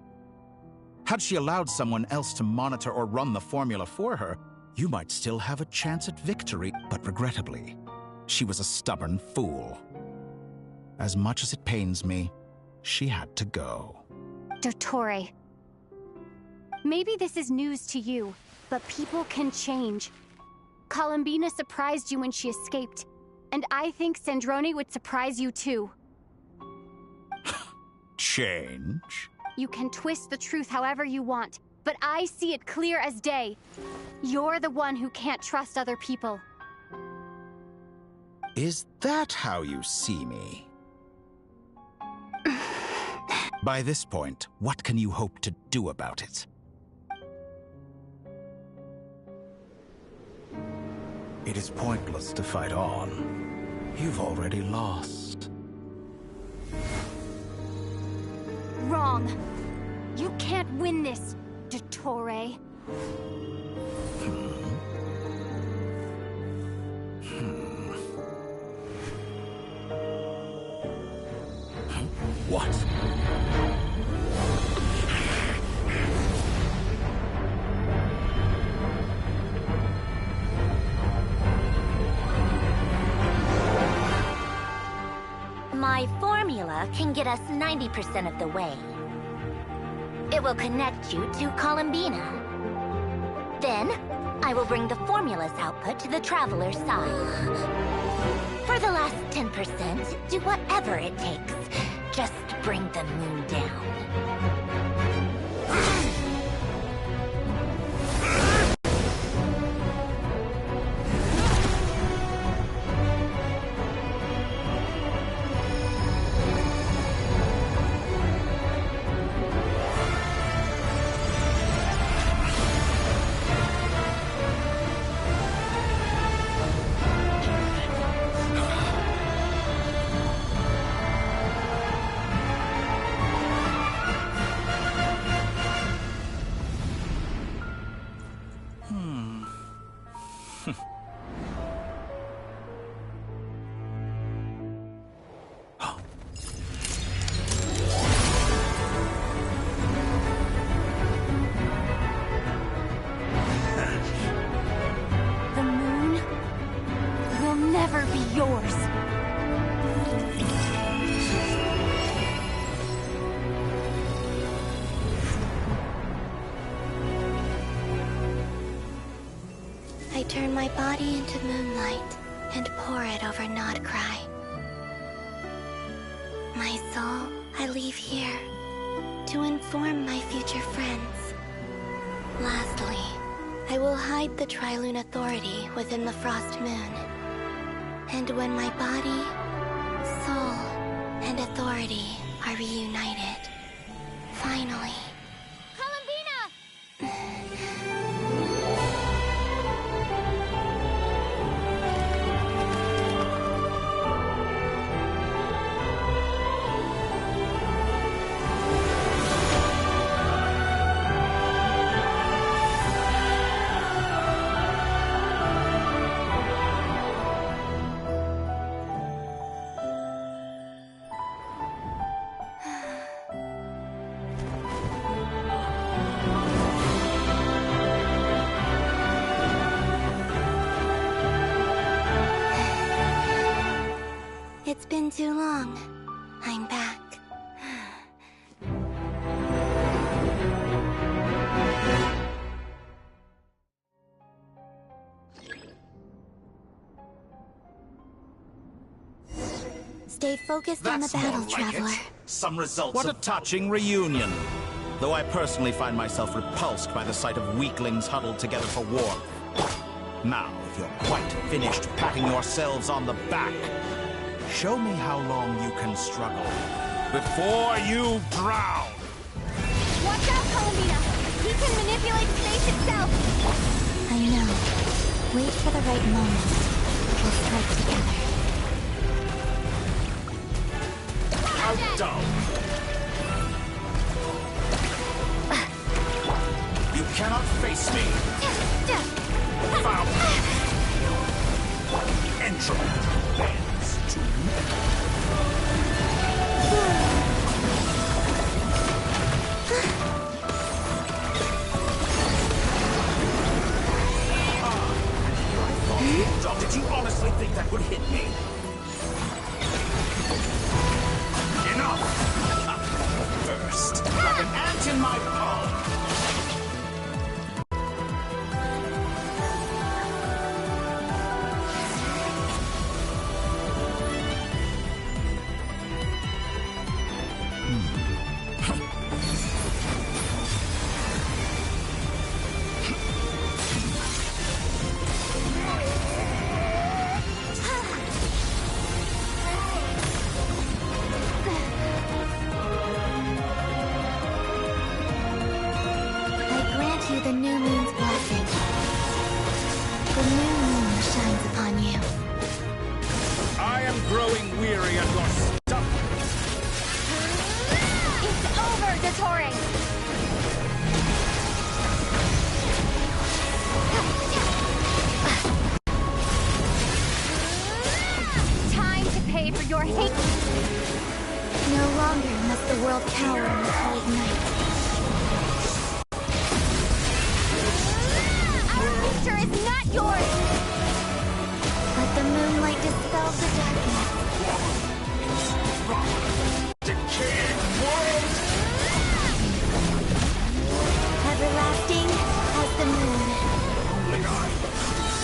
Speaker 7: Had she allowed someone else to monitor or run the formula for her, you might still have a chance at victory, but regrettably, she was a stubborn fool. As much as it pains me, she had to go.
Speaker 15: Dottore. Maybe this is news to you, but people can change. Columbina surprised you when she escaped, and I think Sandrone would surprise you too.
Speaker 7: Change?
Speaker 15: You can twist the truth however you want, but I see it clear as day. You're the one who can't trust other people.
Speaker 7: Is that how you see me? By this point, what can you hope to do about it? It is pointless to fight on. You've already lost.
Speaker 15: Wrong. You can't win this, Dottore.
Speaker 7: What?
Speaker 8: My formula can get us 90% of the way. It will connect you to Columbina. Then, I will bring the formula's output to the Traveler's side. For the last 10%, do whatever it takes. Just bring the moon down.
Speaker 13: I turn my body into moonlight and pour it over Nodcry. My soul I leave here to inform my future friends. Lastly, I will hide the Trilune Authority within the Frost Moon. And when my body, soul, and authority are reunited, finally... It's been too long. I'm back.
Speaker 12: Stay focused on the
Speaker 7: That's
Speaker 12: battle,
Speaker 7: more like
Speaker 12: Traveler.
Speaker 7: it. Some results. What a touching reunion. Though I personally find myself repulsed by the sight of weaklings huddled together for warmth. Now, if you're quite finished patting yourselves on the back, show me how long you can struggle before you drown.
Speaker 15: Watch out, Columbina! He can manipulate space itself!
Speaker 12: I know. Wait for the right moment. We'll strike together.
Speaker 7: Countdown! You cannot face me! Foul! Entropy bends to
Speaker 19: Did you honestly think that would hit me? Enough! First, like an ant in my palm.
Speaker 13: The new moon's blessing. The new moon shines upon you.
Speaker 19: I am growing weary of your stuff.
Speaker 6: It's over, Dottore! Time to pay for your hate!
Speaker 13: No longer must the world cower in the cold night.
Speaker 6: Future is not yours!
Speaker 13: Let the moonlight dispel the darkness.
Speaker 19: Decaying world!
Speaker 13: Everlasting as the moon.
Speaker 19: Only I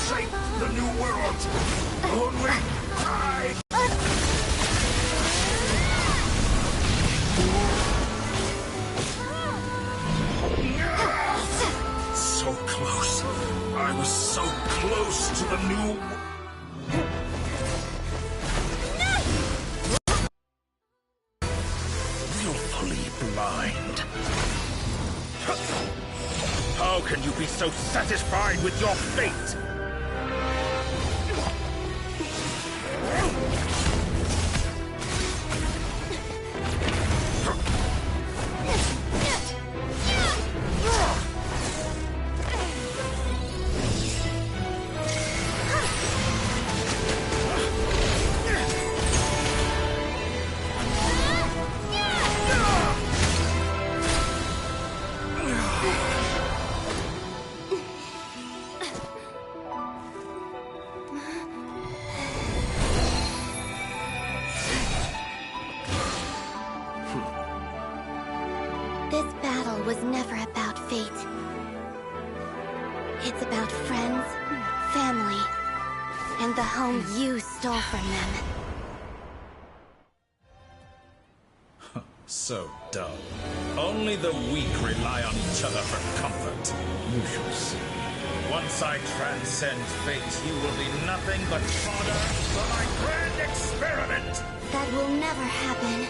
Speaker 19: shape the new world! Only I! So close. I was so close to the new... Willfully blind. How can you be so satisfied with your fate?
Speaker 13: This battle was never about fate. It's about friends, family, and the home you stole from them.
Speaker 7: So dull. Only the weak rely on each other for comfort. You shall see. Once I transcend fate, you will be nothing but fodder for my grand experiment!
Speaker 13: That will never happen.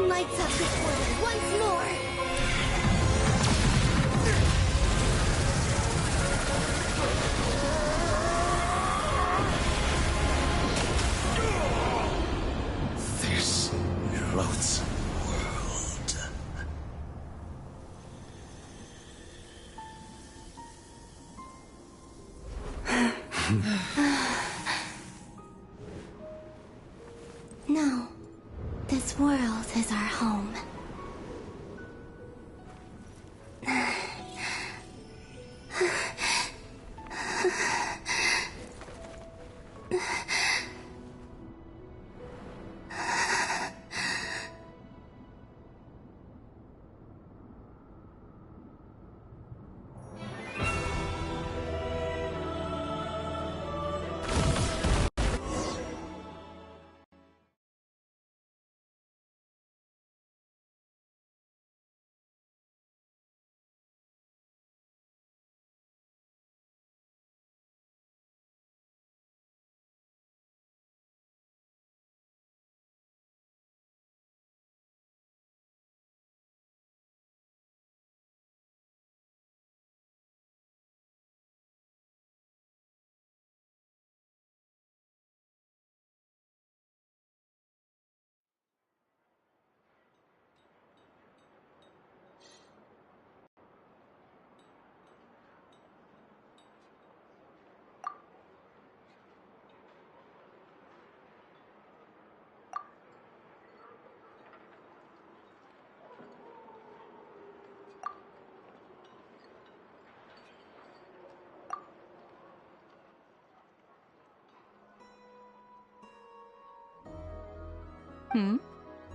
Speaker 13: Lights up this world once more!
Speaker 4: This loathsome
Speaker 13: No, this world is our home.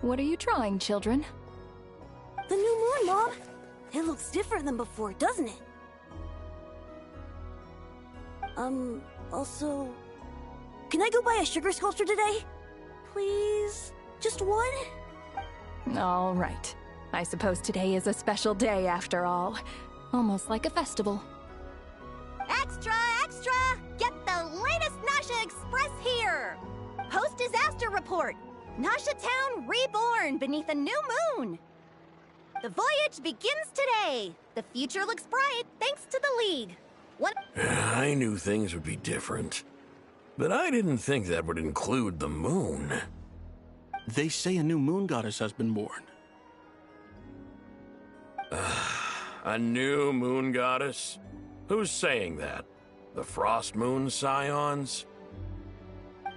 Speaker 2: What are you trying, children?
Speaker 11: The new moon, Mom! It looks different than before, doesn't it? Also... Can I go buy a sugar sculpture today? Please? Just one?
Speaker 2: All right. I suppose today is a special day after all. Almost like a festival.
Speaker 14: Extra, extra! Get the latest Nasha Express here! Post-disaster report! Nasha Town reborn beneath a new moon! The voyage begins today! The future looks bright thanks to the League.
Speaker 4: I knew things would be different, but I didn't think that would include the moon.
Speaker 23: They say a new moon goddess has been born.
Speaker 4: A new moon goddess? Who's saying that? The Frost Moon Scions?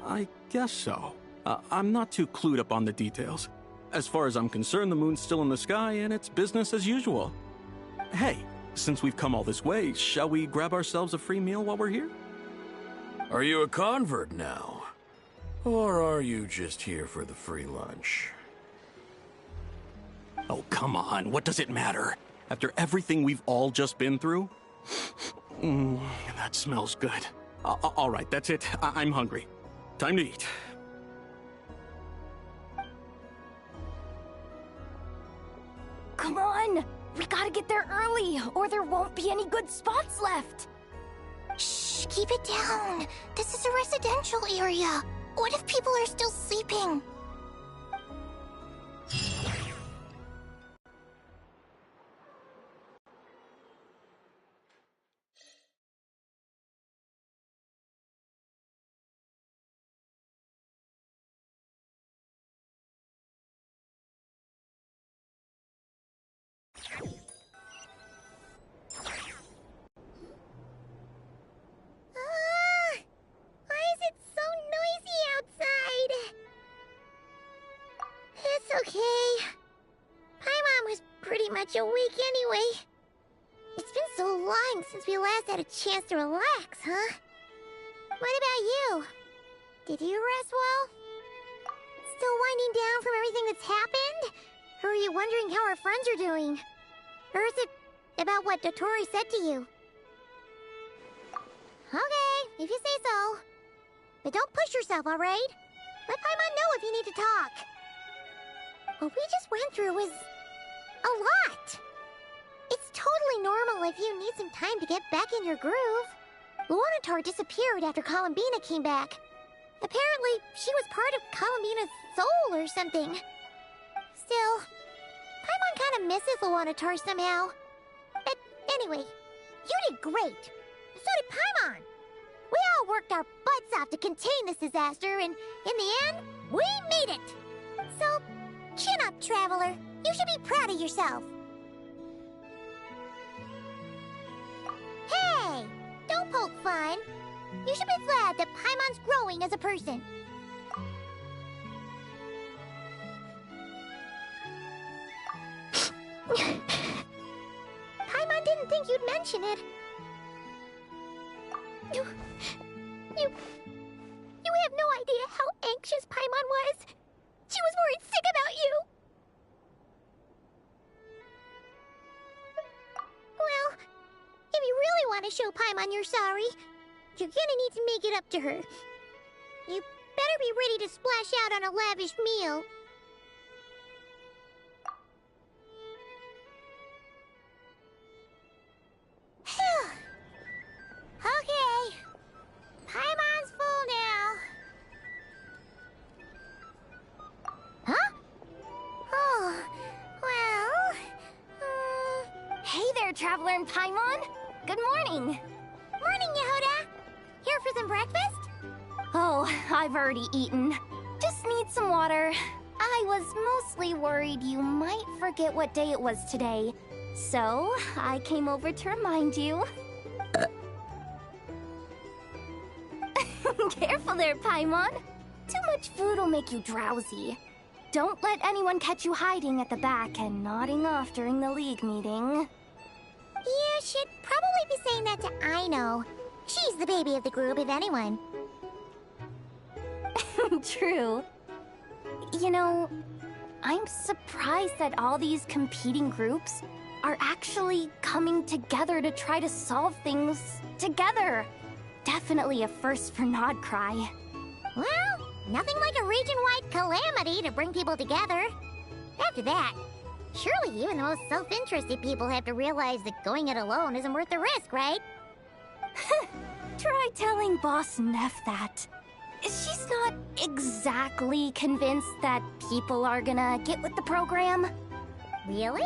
Speaker 23: I guess so. I'm not too clued up on the details. As far as I'm concerned, the moon's still in the sky and it's business as usual. Hey, since we've come all this way, shall we grab ourselves a free meal while we're here?
Speaker 4: Are you a convert now? Or are you just here for the free lunch?
Speaker 23: Oh, come on. What does it matter? After everything we've all just been through? That smells good. All right, that's it. I'm hungry. Time to eat.
Speaker 15: Come on! We gotta get there early, or there won't be any good spots left!
Speaker 1: Shh, keep it down. This is a residential area. What if people are still sleeping?
Speaker 12: Why is it so noisy outside? It's okay. Paimon was pretty much awake anyway. It's been so long since we last had a chance to relax, huh? What about you? Did you rest well? Still winding down from everything that's happened? Or are you wondering how our friends are doing? Or is it about what Dotori said to you? Okay, if you say so. But don't push yourself, alright? Let Paimon know if you need to talk. What we just went through was... a lot. It's totally normal if you need some time to get back in your groove. Luanatar disappeared after Columbina came back. Apparently, she was part of Columbina's soul or something. Still, Paimon kind of misses Luanatar somehow. But anyway, you did great. So did Paimon. We all worked our butts off to contain this disaster, and in the end, we made it. So, chin up, Traveler. You should be proud of yourself. Hey, don't poke fun. You should be glad that Paimon's growing as a person. Paimon didn't think you'd mention it. You have no idea how anxious Paimon was. She was worried sick about you. Well, if you really want to show Paimon you're sorry, you're gonna need to make it up to her. You better be ready to splash out on a lavish meal. Okay. Paimon's full now. Huh? Oh, well...
Speaker 15: Hey there, Traveler and Paimon! Good morning!
Speaker 12: Morning, Yehuda! Here for some breakfast?
Speaker 15: Oh, I've already eaten. Just need some water. I was mostly worried you might forget what day it was today. So, I came over to remind you. Careful there, Paimon. Too much food will make you drowsy. Don't let anyone catch you hiding at the back and nodding off during the League meeting.
Speaker 12: You should probably be saying that to Aino. She's the baby of the group, if anyone.
Speaker 15: True.
Speaker 6: You know, I'm surprised that all these competing groups are actually coming together to try to solve things together. Definitely a first for Nodcry.
Speaker 12: Well, nothing like a region-wide calamity to bring people together. After that, surely even the most self-interested people have to realize that going it alone isn't worth the risk, right?
Speaker 6: Try telling Boss Neff that. She's not exactly convinced that people are gonna get with the program.
Speaker 12: Really?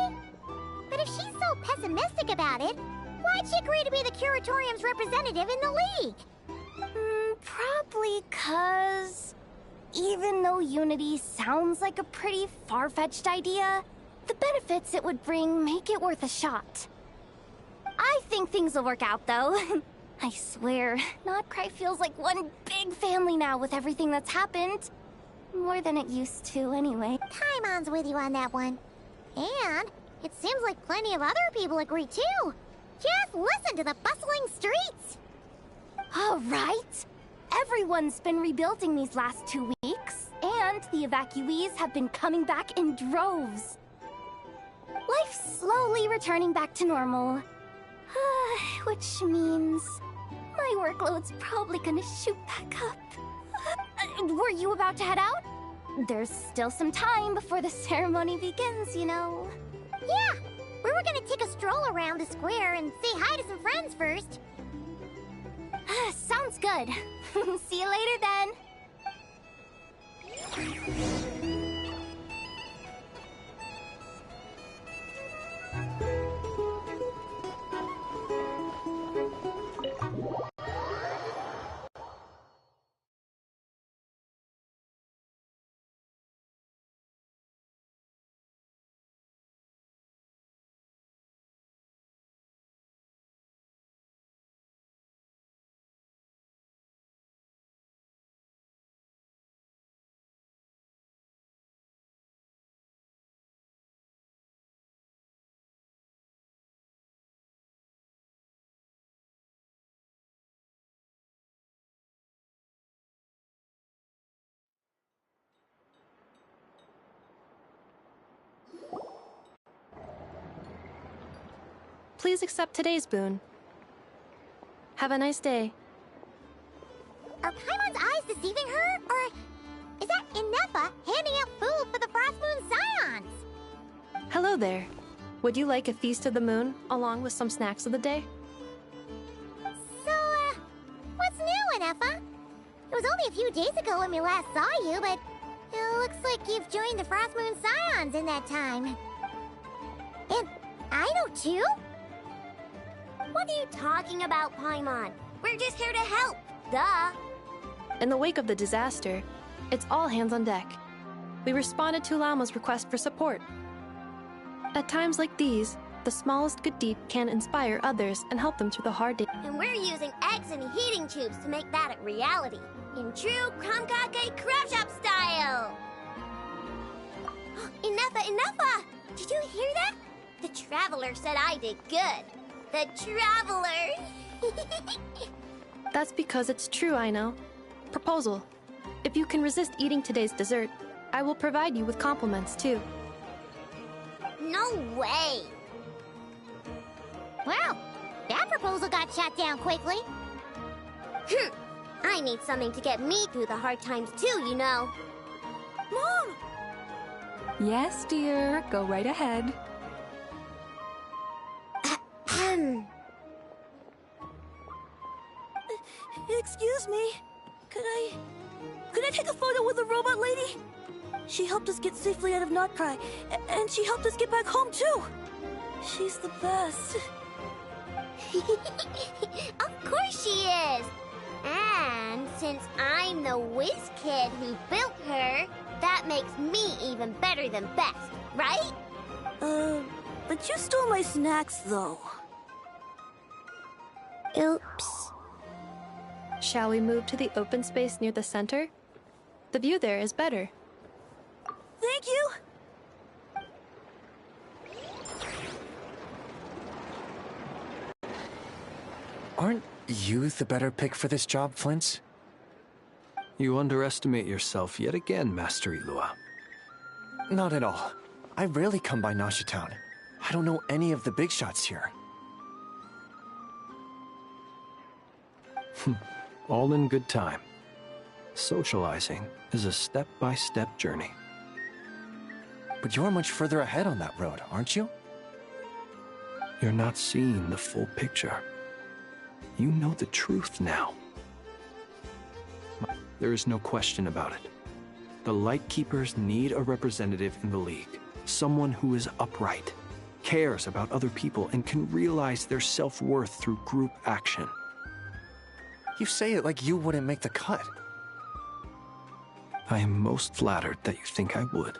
Speaker 12: But if she's so pessimistic about it, why'd she agree to be the Curatorium's representative in the League?
Speaker 6: Probably 'cause even though Unity sounds like a pretty far-fetched idea, the benefits it would bring make it worth a shot. I think things will work out, though. I swear, Nodcry feels like one big family now with everything that's happened. More than it used to, anyway.
Speaker 12: Paimon's with you on that one. And it seems like plenty of other people agree, too. Just listen to the bustling streets.
Speaker 6: All right. Everyone's been rebuilding these last 2 weeks, and the evacuees have been coming back in droves. Life's slowly returning back to normal. Which means my workload's probably gonna shoot back up. Were you about to head out? There's still some time before the ceremony begins, you know.
Speaker 12: Yeah, we were gonna take a stroll around the square and say hi to some friends first.
Speaker 6: Sounds good. See you later then.
Speaker 9: Please accept today's boon. Have a nice day.
Speaker 12: Are Paimon's eyes deceiving her? Or is that Inefa handing out food for the Frost Moon Scions?
Speaker 9: Hello there. Would you like a feast of the moon, along with some snacks of the day?
Speaker 12: So, what's new, Inefa? It was only a few days ago when we last saw you, but it looks like you've joined the Frost Moon Scions in that time. And I know too?
Speaker 10: What are you talking about, Paimon? We're just here to help, duh.
Speaker 9: In the wake of the disaster, it's all hands on deck. We responded to Llama's request for support. At times like these, the smallest good deed can inspire others and help them through the hard days.
Speaker 10: And we're using eggs and heating tubes to make that a reality. In true Krumkake Crab Shop style! Inefa! Did you hear that? The Traveler said I did good. The Traveler!
Speaker 9: That's because it's true, I know. Proposal. If you can resist eating today's dessert, I will provide you with compliments, too.
Speaker 10: No way!
Speaker 12: Well, that proposal got shot down quickly.
Speaker 10: I need something to get me through the hard times too, you know.
Speaker 11: Mom!
Speaker 5: Yes, dear. Go right ahead.
Speaker 11: Excuse me. Could I take a photo with the robot lady? She helped us get safely out of Nodcry, and she helped us get back home too. She's the best.
Speaker 10: Of course she is. And since I'm the whiz kid who built her, that makes me even better than best, right?
Speaker 11: But you stole my snacks, though.
Speaker 10: Oops.
Speaker 9: Shall we move to the open space near the center? The view there is better.
Speaker 11: Thank you!
Speaker 18: Aren't you the better pick for this job, Flint?
Speaker 3: You underestimate yourself yet again, Master Ilua.
Speaker 16: Not at all. I rarely come by Nasha Town. I don't know any of the big shots here.
Speaker 3: All in good time. Socializing is a step-by-step journey.
Speaker 16: But you're much further ahead on that road, aren't you?
Speaker 3: You're not seeing the full picture. You know the truth now. There is no question about it. The Lightkeepers need a representative in the League. Someone who is upright, cares about other people, and can realize their self-worth through group action.
Speaker 16: You say it like you wouldn't make the cut.
Speaker 3: I am most flattered that you think I would.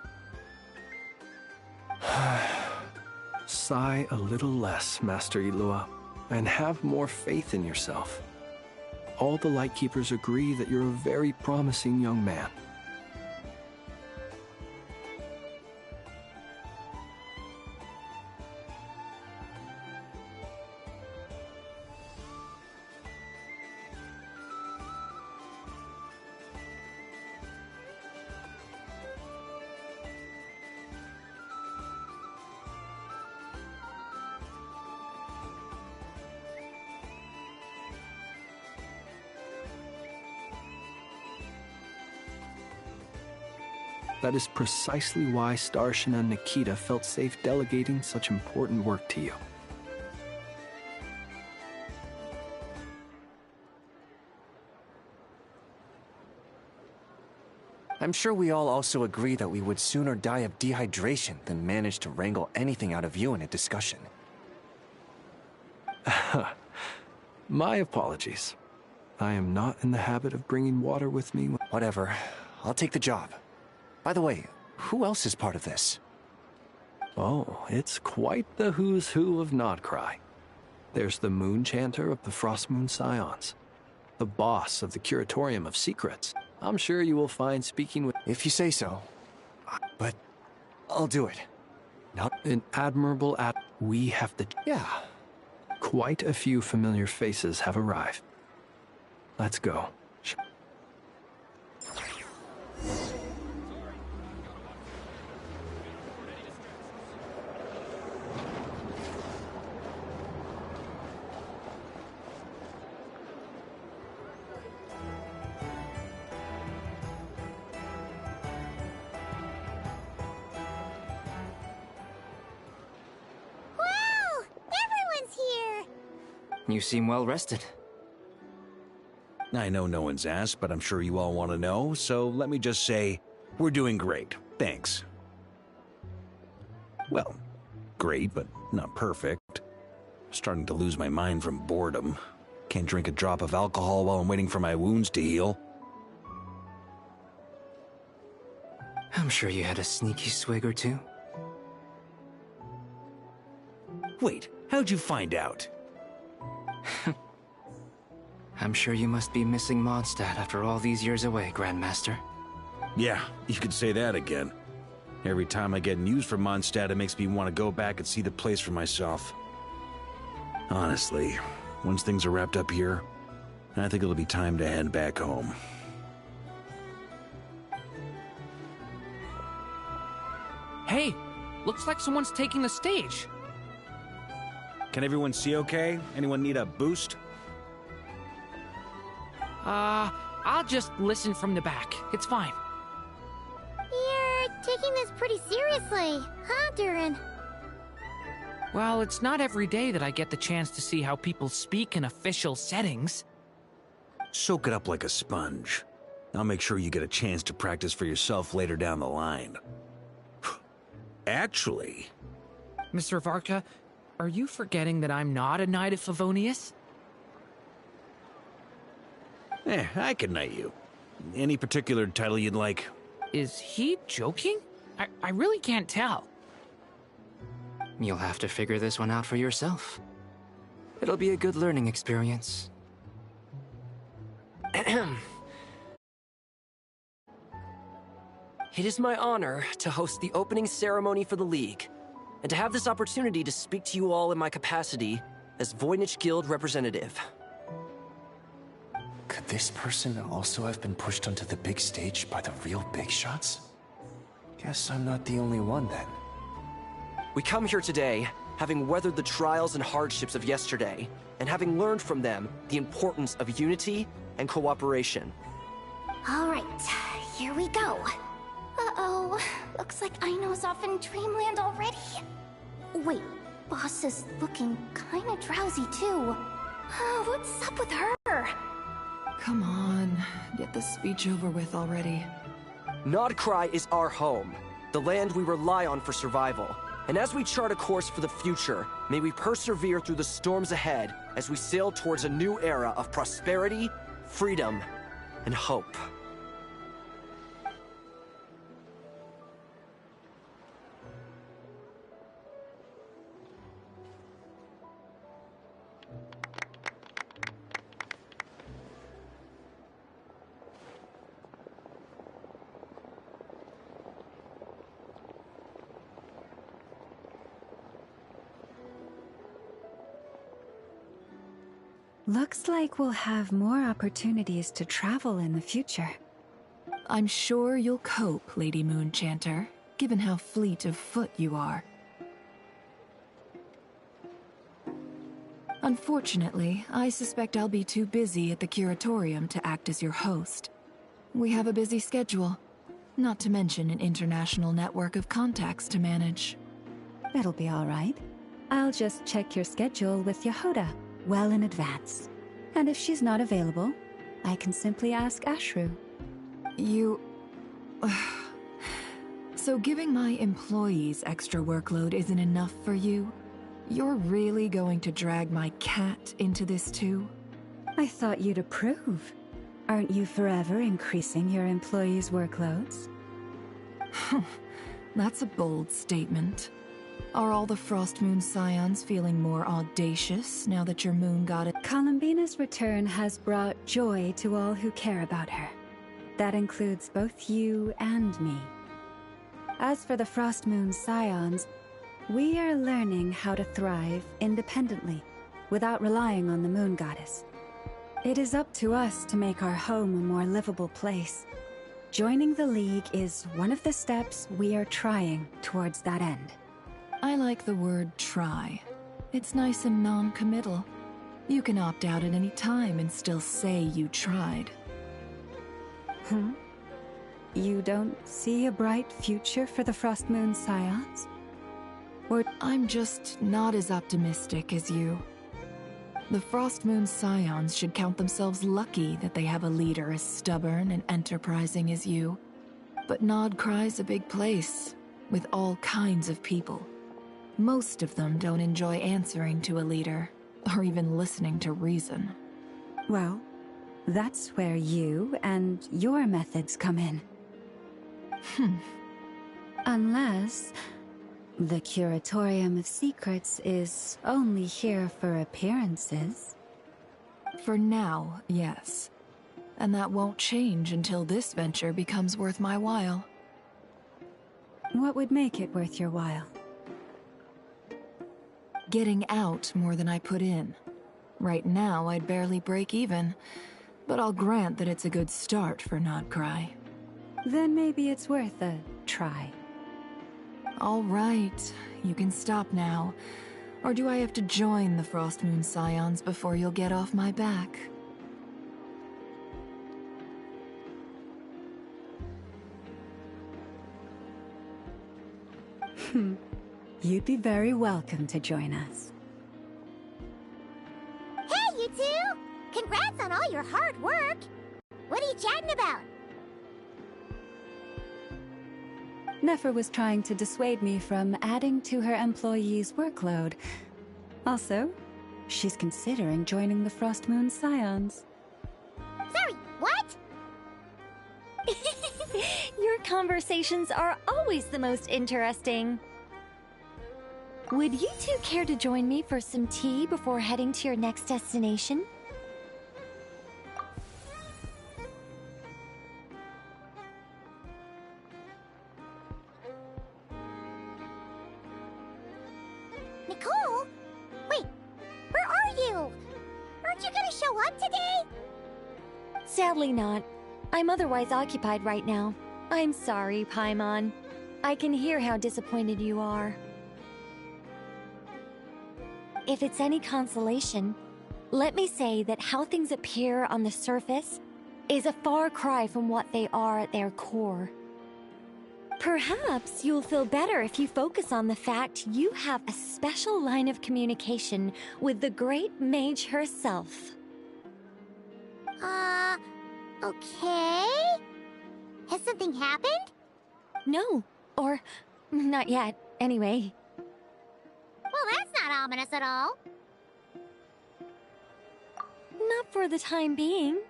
Speaker 3: Sigh a little less, Master Ilua, and have more faith in yourself. All the Lightkeepers agree that you're a very promising young man. That is precisely why Starshin and Nikita felt safe delegating such important work to you.
Speaker 16: I'm sure we all also agree that we would sooner die of dehydration than manage to wrangle anything out of you in a discussion.
Speaker 3: My apologies. I am not in the habit of bringing water with me.
Speaker 16: Whatever. I'll take the job. By the way, who else is part of this?
Speaker 3: Oh, it's quite the who's who of Nodcry. There's the Moon Chanter of the Frost Moon Scions, the boss of the Curatorium of Secrets. I'm sure you will find speaking with...
Speaker 16: If you say so. But I'll do it.
Speaker 3: Now, an admirable we have the...
Speaker 16: Yeah.
Speaker 3: Quite a few familiar faces have arrived. Let's go.
Speaker 20: You seem well rested.
Speaker 18: I know no one's asked, but I'm sure you all want to know, so let me just say, we're doing great. Thanks. Well, great, but not perfect. Starting to lose my mind from boredom. Can't drink a drop of alcohol while I'm waiting for my wounds to heal.
Speaker 20: I'm sure you had a sneaky swig or two.
Speaker 18: Wait, how'd you find out?
Speaker 20: I'm sure you must be missing Mondstadt after all these years away, Grandmaster.
Speaker 18: Yeah, you could say that again. Every time I get news from Mondstadt, it makes me want to go back and see the place for myself. Honestly, once things are wrapped up here, I think it'll be time to head back home.
Speaker 21: Hey, looks like someone's taking the stage.
Speaker 18: Can everyone see okay? Anyone need a boost?
Speaker 21: I'll just listen from the back. It's fine.
Speaker 12: You're taking this pretty seriously, huh, Durin?
Speaker 21: Well, it's not every day that I get the chance to see how people speak in official settings.
Speaker 18: Soak it up like a sponge. I'll make sure you get a chance to practice for yourself later down the line. Actually...
Speaker 21: Mr. Varka, are you forgetting that I'm not a Knight of Favonius?
Speaker 18: I can knight you. Any particular title you'd like?
Speaker 21: Is he joking? I really can't tell.
Speaker 20: You'll have to figure this one out for yourself. It'll be a good learning experience.
Speaker 24: It is my honor to host the opening ceremony for the League, and to have this opportunity to speak to you all in my capacity as Voynich Guild representative.
Speaker 16: Could this person also have been pushed onto the big stage by the real big shots? Guess I'm not the only one then.
Speaker 24: We come here today, having weathered the trials and hardships of yesterday, and having learned from them the importance of unity and cooperation.
Speaker 12: All right, here we go. Uh-oh, looks like Aino's off in Dreamland already. Wait, Boss is looking kinda drowsy too. What's up with her?
Speaker 2: Come on, get the speech over with already.
Speaker 24: Nodcry is our home, the land we rely on for survival. And as we chart a course for the future, may we persevere through the storms ahead as we sail towards a new era of prosperity, freedom, and hope.
Speaker 5: Looks like we'll have more opportunities to travel in the future.
Speaker 2: I'm sure you'll cope, Lady Moonchanter, given how fleet of foot you are. Unfortunately, I suspect I'll be too busy at the Curatorium to act as your host. We have a busy schedule, not to mention an international network of contacts to manage.
Speaker 5: It'll be all right. I'll just check your schedule with Yehoda well in advance. And if she's not available, I can simply ask Ashru.
Speaker 2: You... So giving my employees extra workload isn't enough for you? You're really going to drag my cat into this too?
Speaker 5: I thought you'd approve. Aren't you forever increasing your employees' workloads?
Speaker 2: That's a bold statement. Are all the Frostmoon Scions feeling more audacious now that your moon goddess...
Speaker 5: Columbina's return has brought joy to all who care about her. That includes both you and me. As for the Frostmoon Scions, we are learning how to thrive independently, without relying on the moon goddess. It is up to us to make our home a more livable place. Joining the League is one of the steps we are trying towards that end.
Speaker 2: I like the word try. It's nice and non-committal. You can opt out at any time and still say you tried.
Speaker 5: You don't see a bright future for the Frostmoon Scions?
Speaker 2: Or I'm just not as optimistic as you. The Frostmoon Scions should count themselves lucky that they have a leader as stubborn and enterprising as you. But Nodcry's a big place, with all kinds of people. Most of them don't enjoy answering to a leader, or even listening to reason.
Speaker 5: Well, that's where you and your methods come in. Unless the Curatorium of Secrets is only here for appearances.
Speaker 2: For now, yes. And that won't change until this venture becomes worth my while.
Speaker 5: What would make it worth your while?
Speaker 2: Getting out more than I put in. Right now, I'd barely break even, but I'll grant that it's a good start for Nodcry.
Speaker 5: Then maybe it's worth a try.
Speaker 2: All right, you can stop now. Or do I have to join the Frostmoon Scions before you'll get off my back?
Speaker 5: You'd be very welcome to join us.
Speaker 10: Hey, you two! Congrats on all your hard work! What are you chatting about?
Speaker 5: Nefer was trying to dissuade me from adding to her employees' workload. Also, she's considering joining the Frostmoon Scions.
Speaker 10: Sorry, what?
Speaker 8: Your conversations are always the most interesting. Would you two care to join me for some tea before heading to your next destination?
Speaker 10: Nicole? Wait, where are you? Aren't you gonna show up today?
Speaker 8: Sadly not. I'm otherwise occupied right now. I'm sorry, Paimon. I can hear how disappointed you are. If it's any consolation, let me say that how things appear on the surface is a far cry from what they are at their core. Perhaps you'll feel better if you focus on the fact you have a special line of communication with the great mage herself.
Speaker 12: Okay? Has something happened?
Speaker 8: No, or not yet, anyway.
Speaker 12: Well, that's not ominous at all.
Speaker 8: Not for the time being.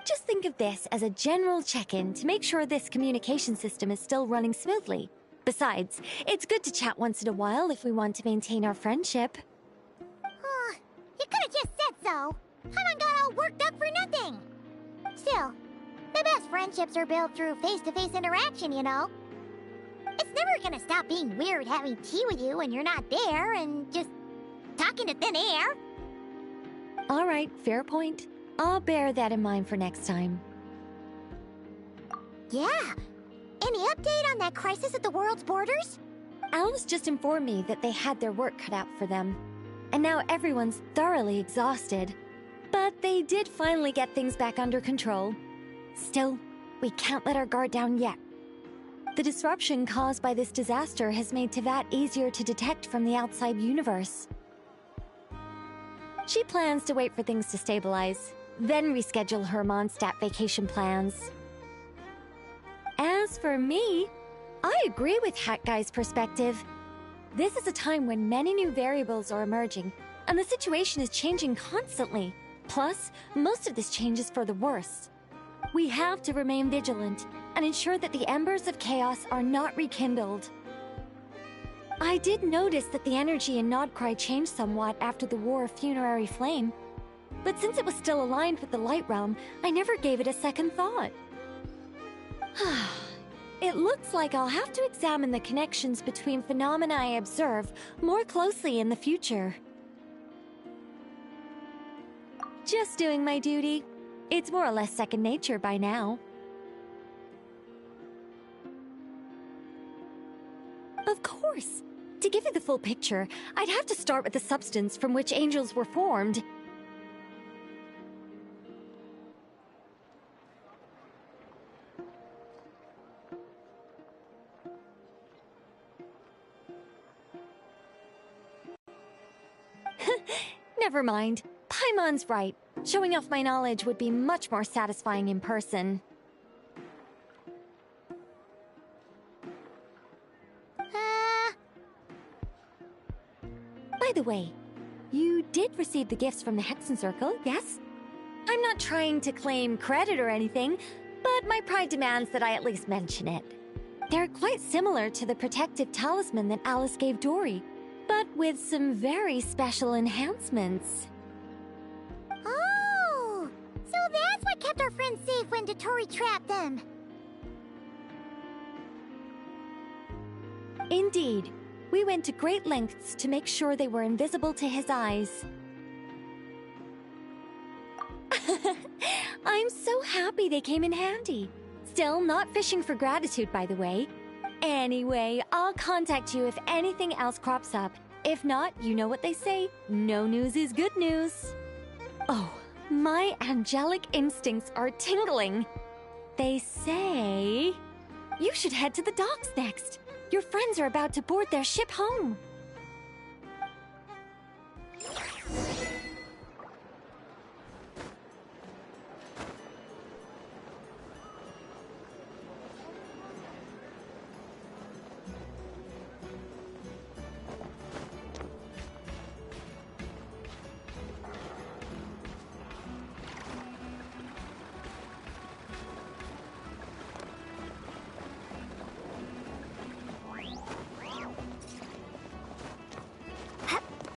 Speaker 8: Just think of this as a general check-in to make sure this communication system is still running smoothly. Besides, it's good to chat once in a while if we want to maintain our friendship.
Speaker 12: You could've just said so. Haven't got all worked up for nothing. Still, the best friendships are built through face-to-face interaction, you know. It's never gonna stop being weird having tea with you when you're not there and just talking to thin air.
Speaker 8: All right, fair point. I'll bear that in mind for next time.
Speaker 12: Yeah. Any update on that crisis at the world's borders?
Speaker 8: Alice just informed me that they had their work cut out for them. And now everyone's thoroughly exhausted. But they did finally get things back under control. Still, we can't let our guard down yet. The disruption caused by this disaster has made Teyvat easier to detect from the outside universe. She plans to wait for things to stabilize, then reschedule her Mondstadt vacation plans. As for me, I agree with Hat Guy's perspective. This is a time when many new variables are emerging, and the situation is changing constantly. Plus, most of this change is for the worse. We have to remain vigilant and ensure that the embers of chaos are not rekindled. I did notice that the energy in Nodcry changed somewhat after the War of Funerary Flame, but since it was still aligned with the Light Realm, I never gave it a second thought. It looks like I'll have to examine the connections between phenomena I observe more closely in the future. Just doing my duty. It's more or less second nature by now. Of course. To give you the full picture, I'd have to start with the substance from which angels were formed. Never mind. Paimon's right. Showing off my knowledge would be much more satisfying in person. By the way, you did receive the gifts from the Hexen Circle, yes? I'm not trying to claim credit or anything, but my pride demands that I at least mention it. They're quite similar to the protective talisman that Alice gave Dory, but with some very special enhancements.
Speaker 12: Oh! So that's what kept our friends safe when Dotori trapped them.
Speaker 8: Indeed. We went to great lengths to make sure they were invisible to his eyes. I'm so happy they came in handy. Still, not fishing for gratitude, by the way. Anyway, I'll contact you if anything else crops up. If not, you know what they say, no news is good news. Oh, my angelic instincts are tingling. They say... you should head to the docks next. Your friends are about to board their ship home.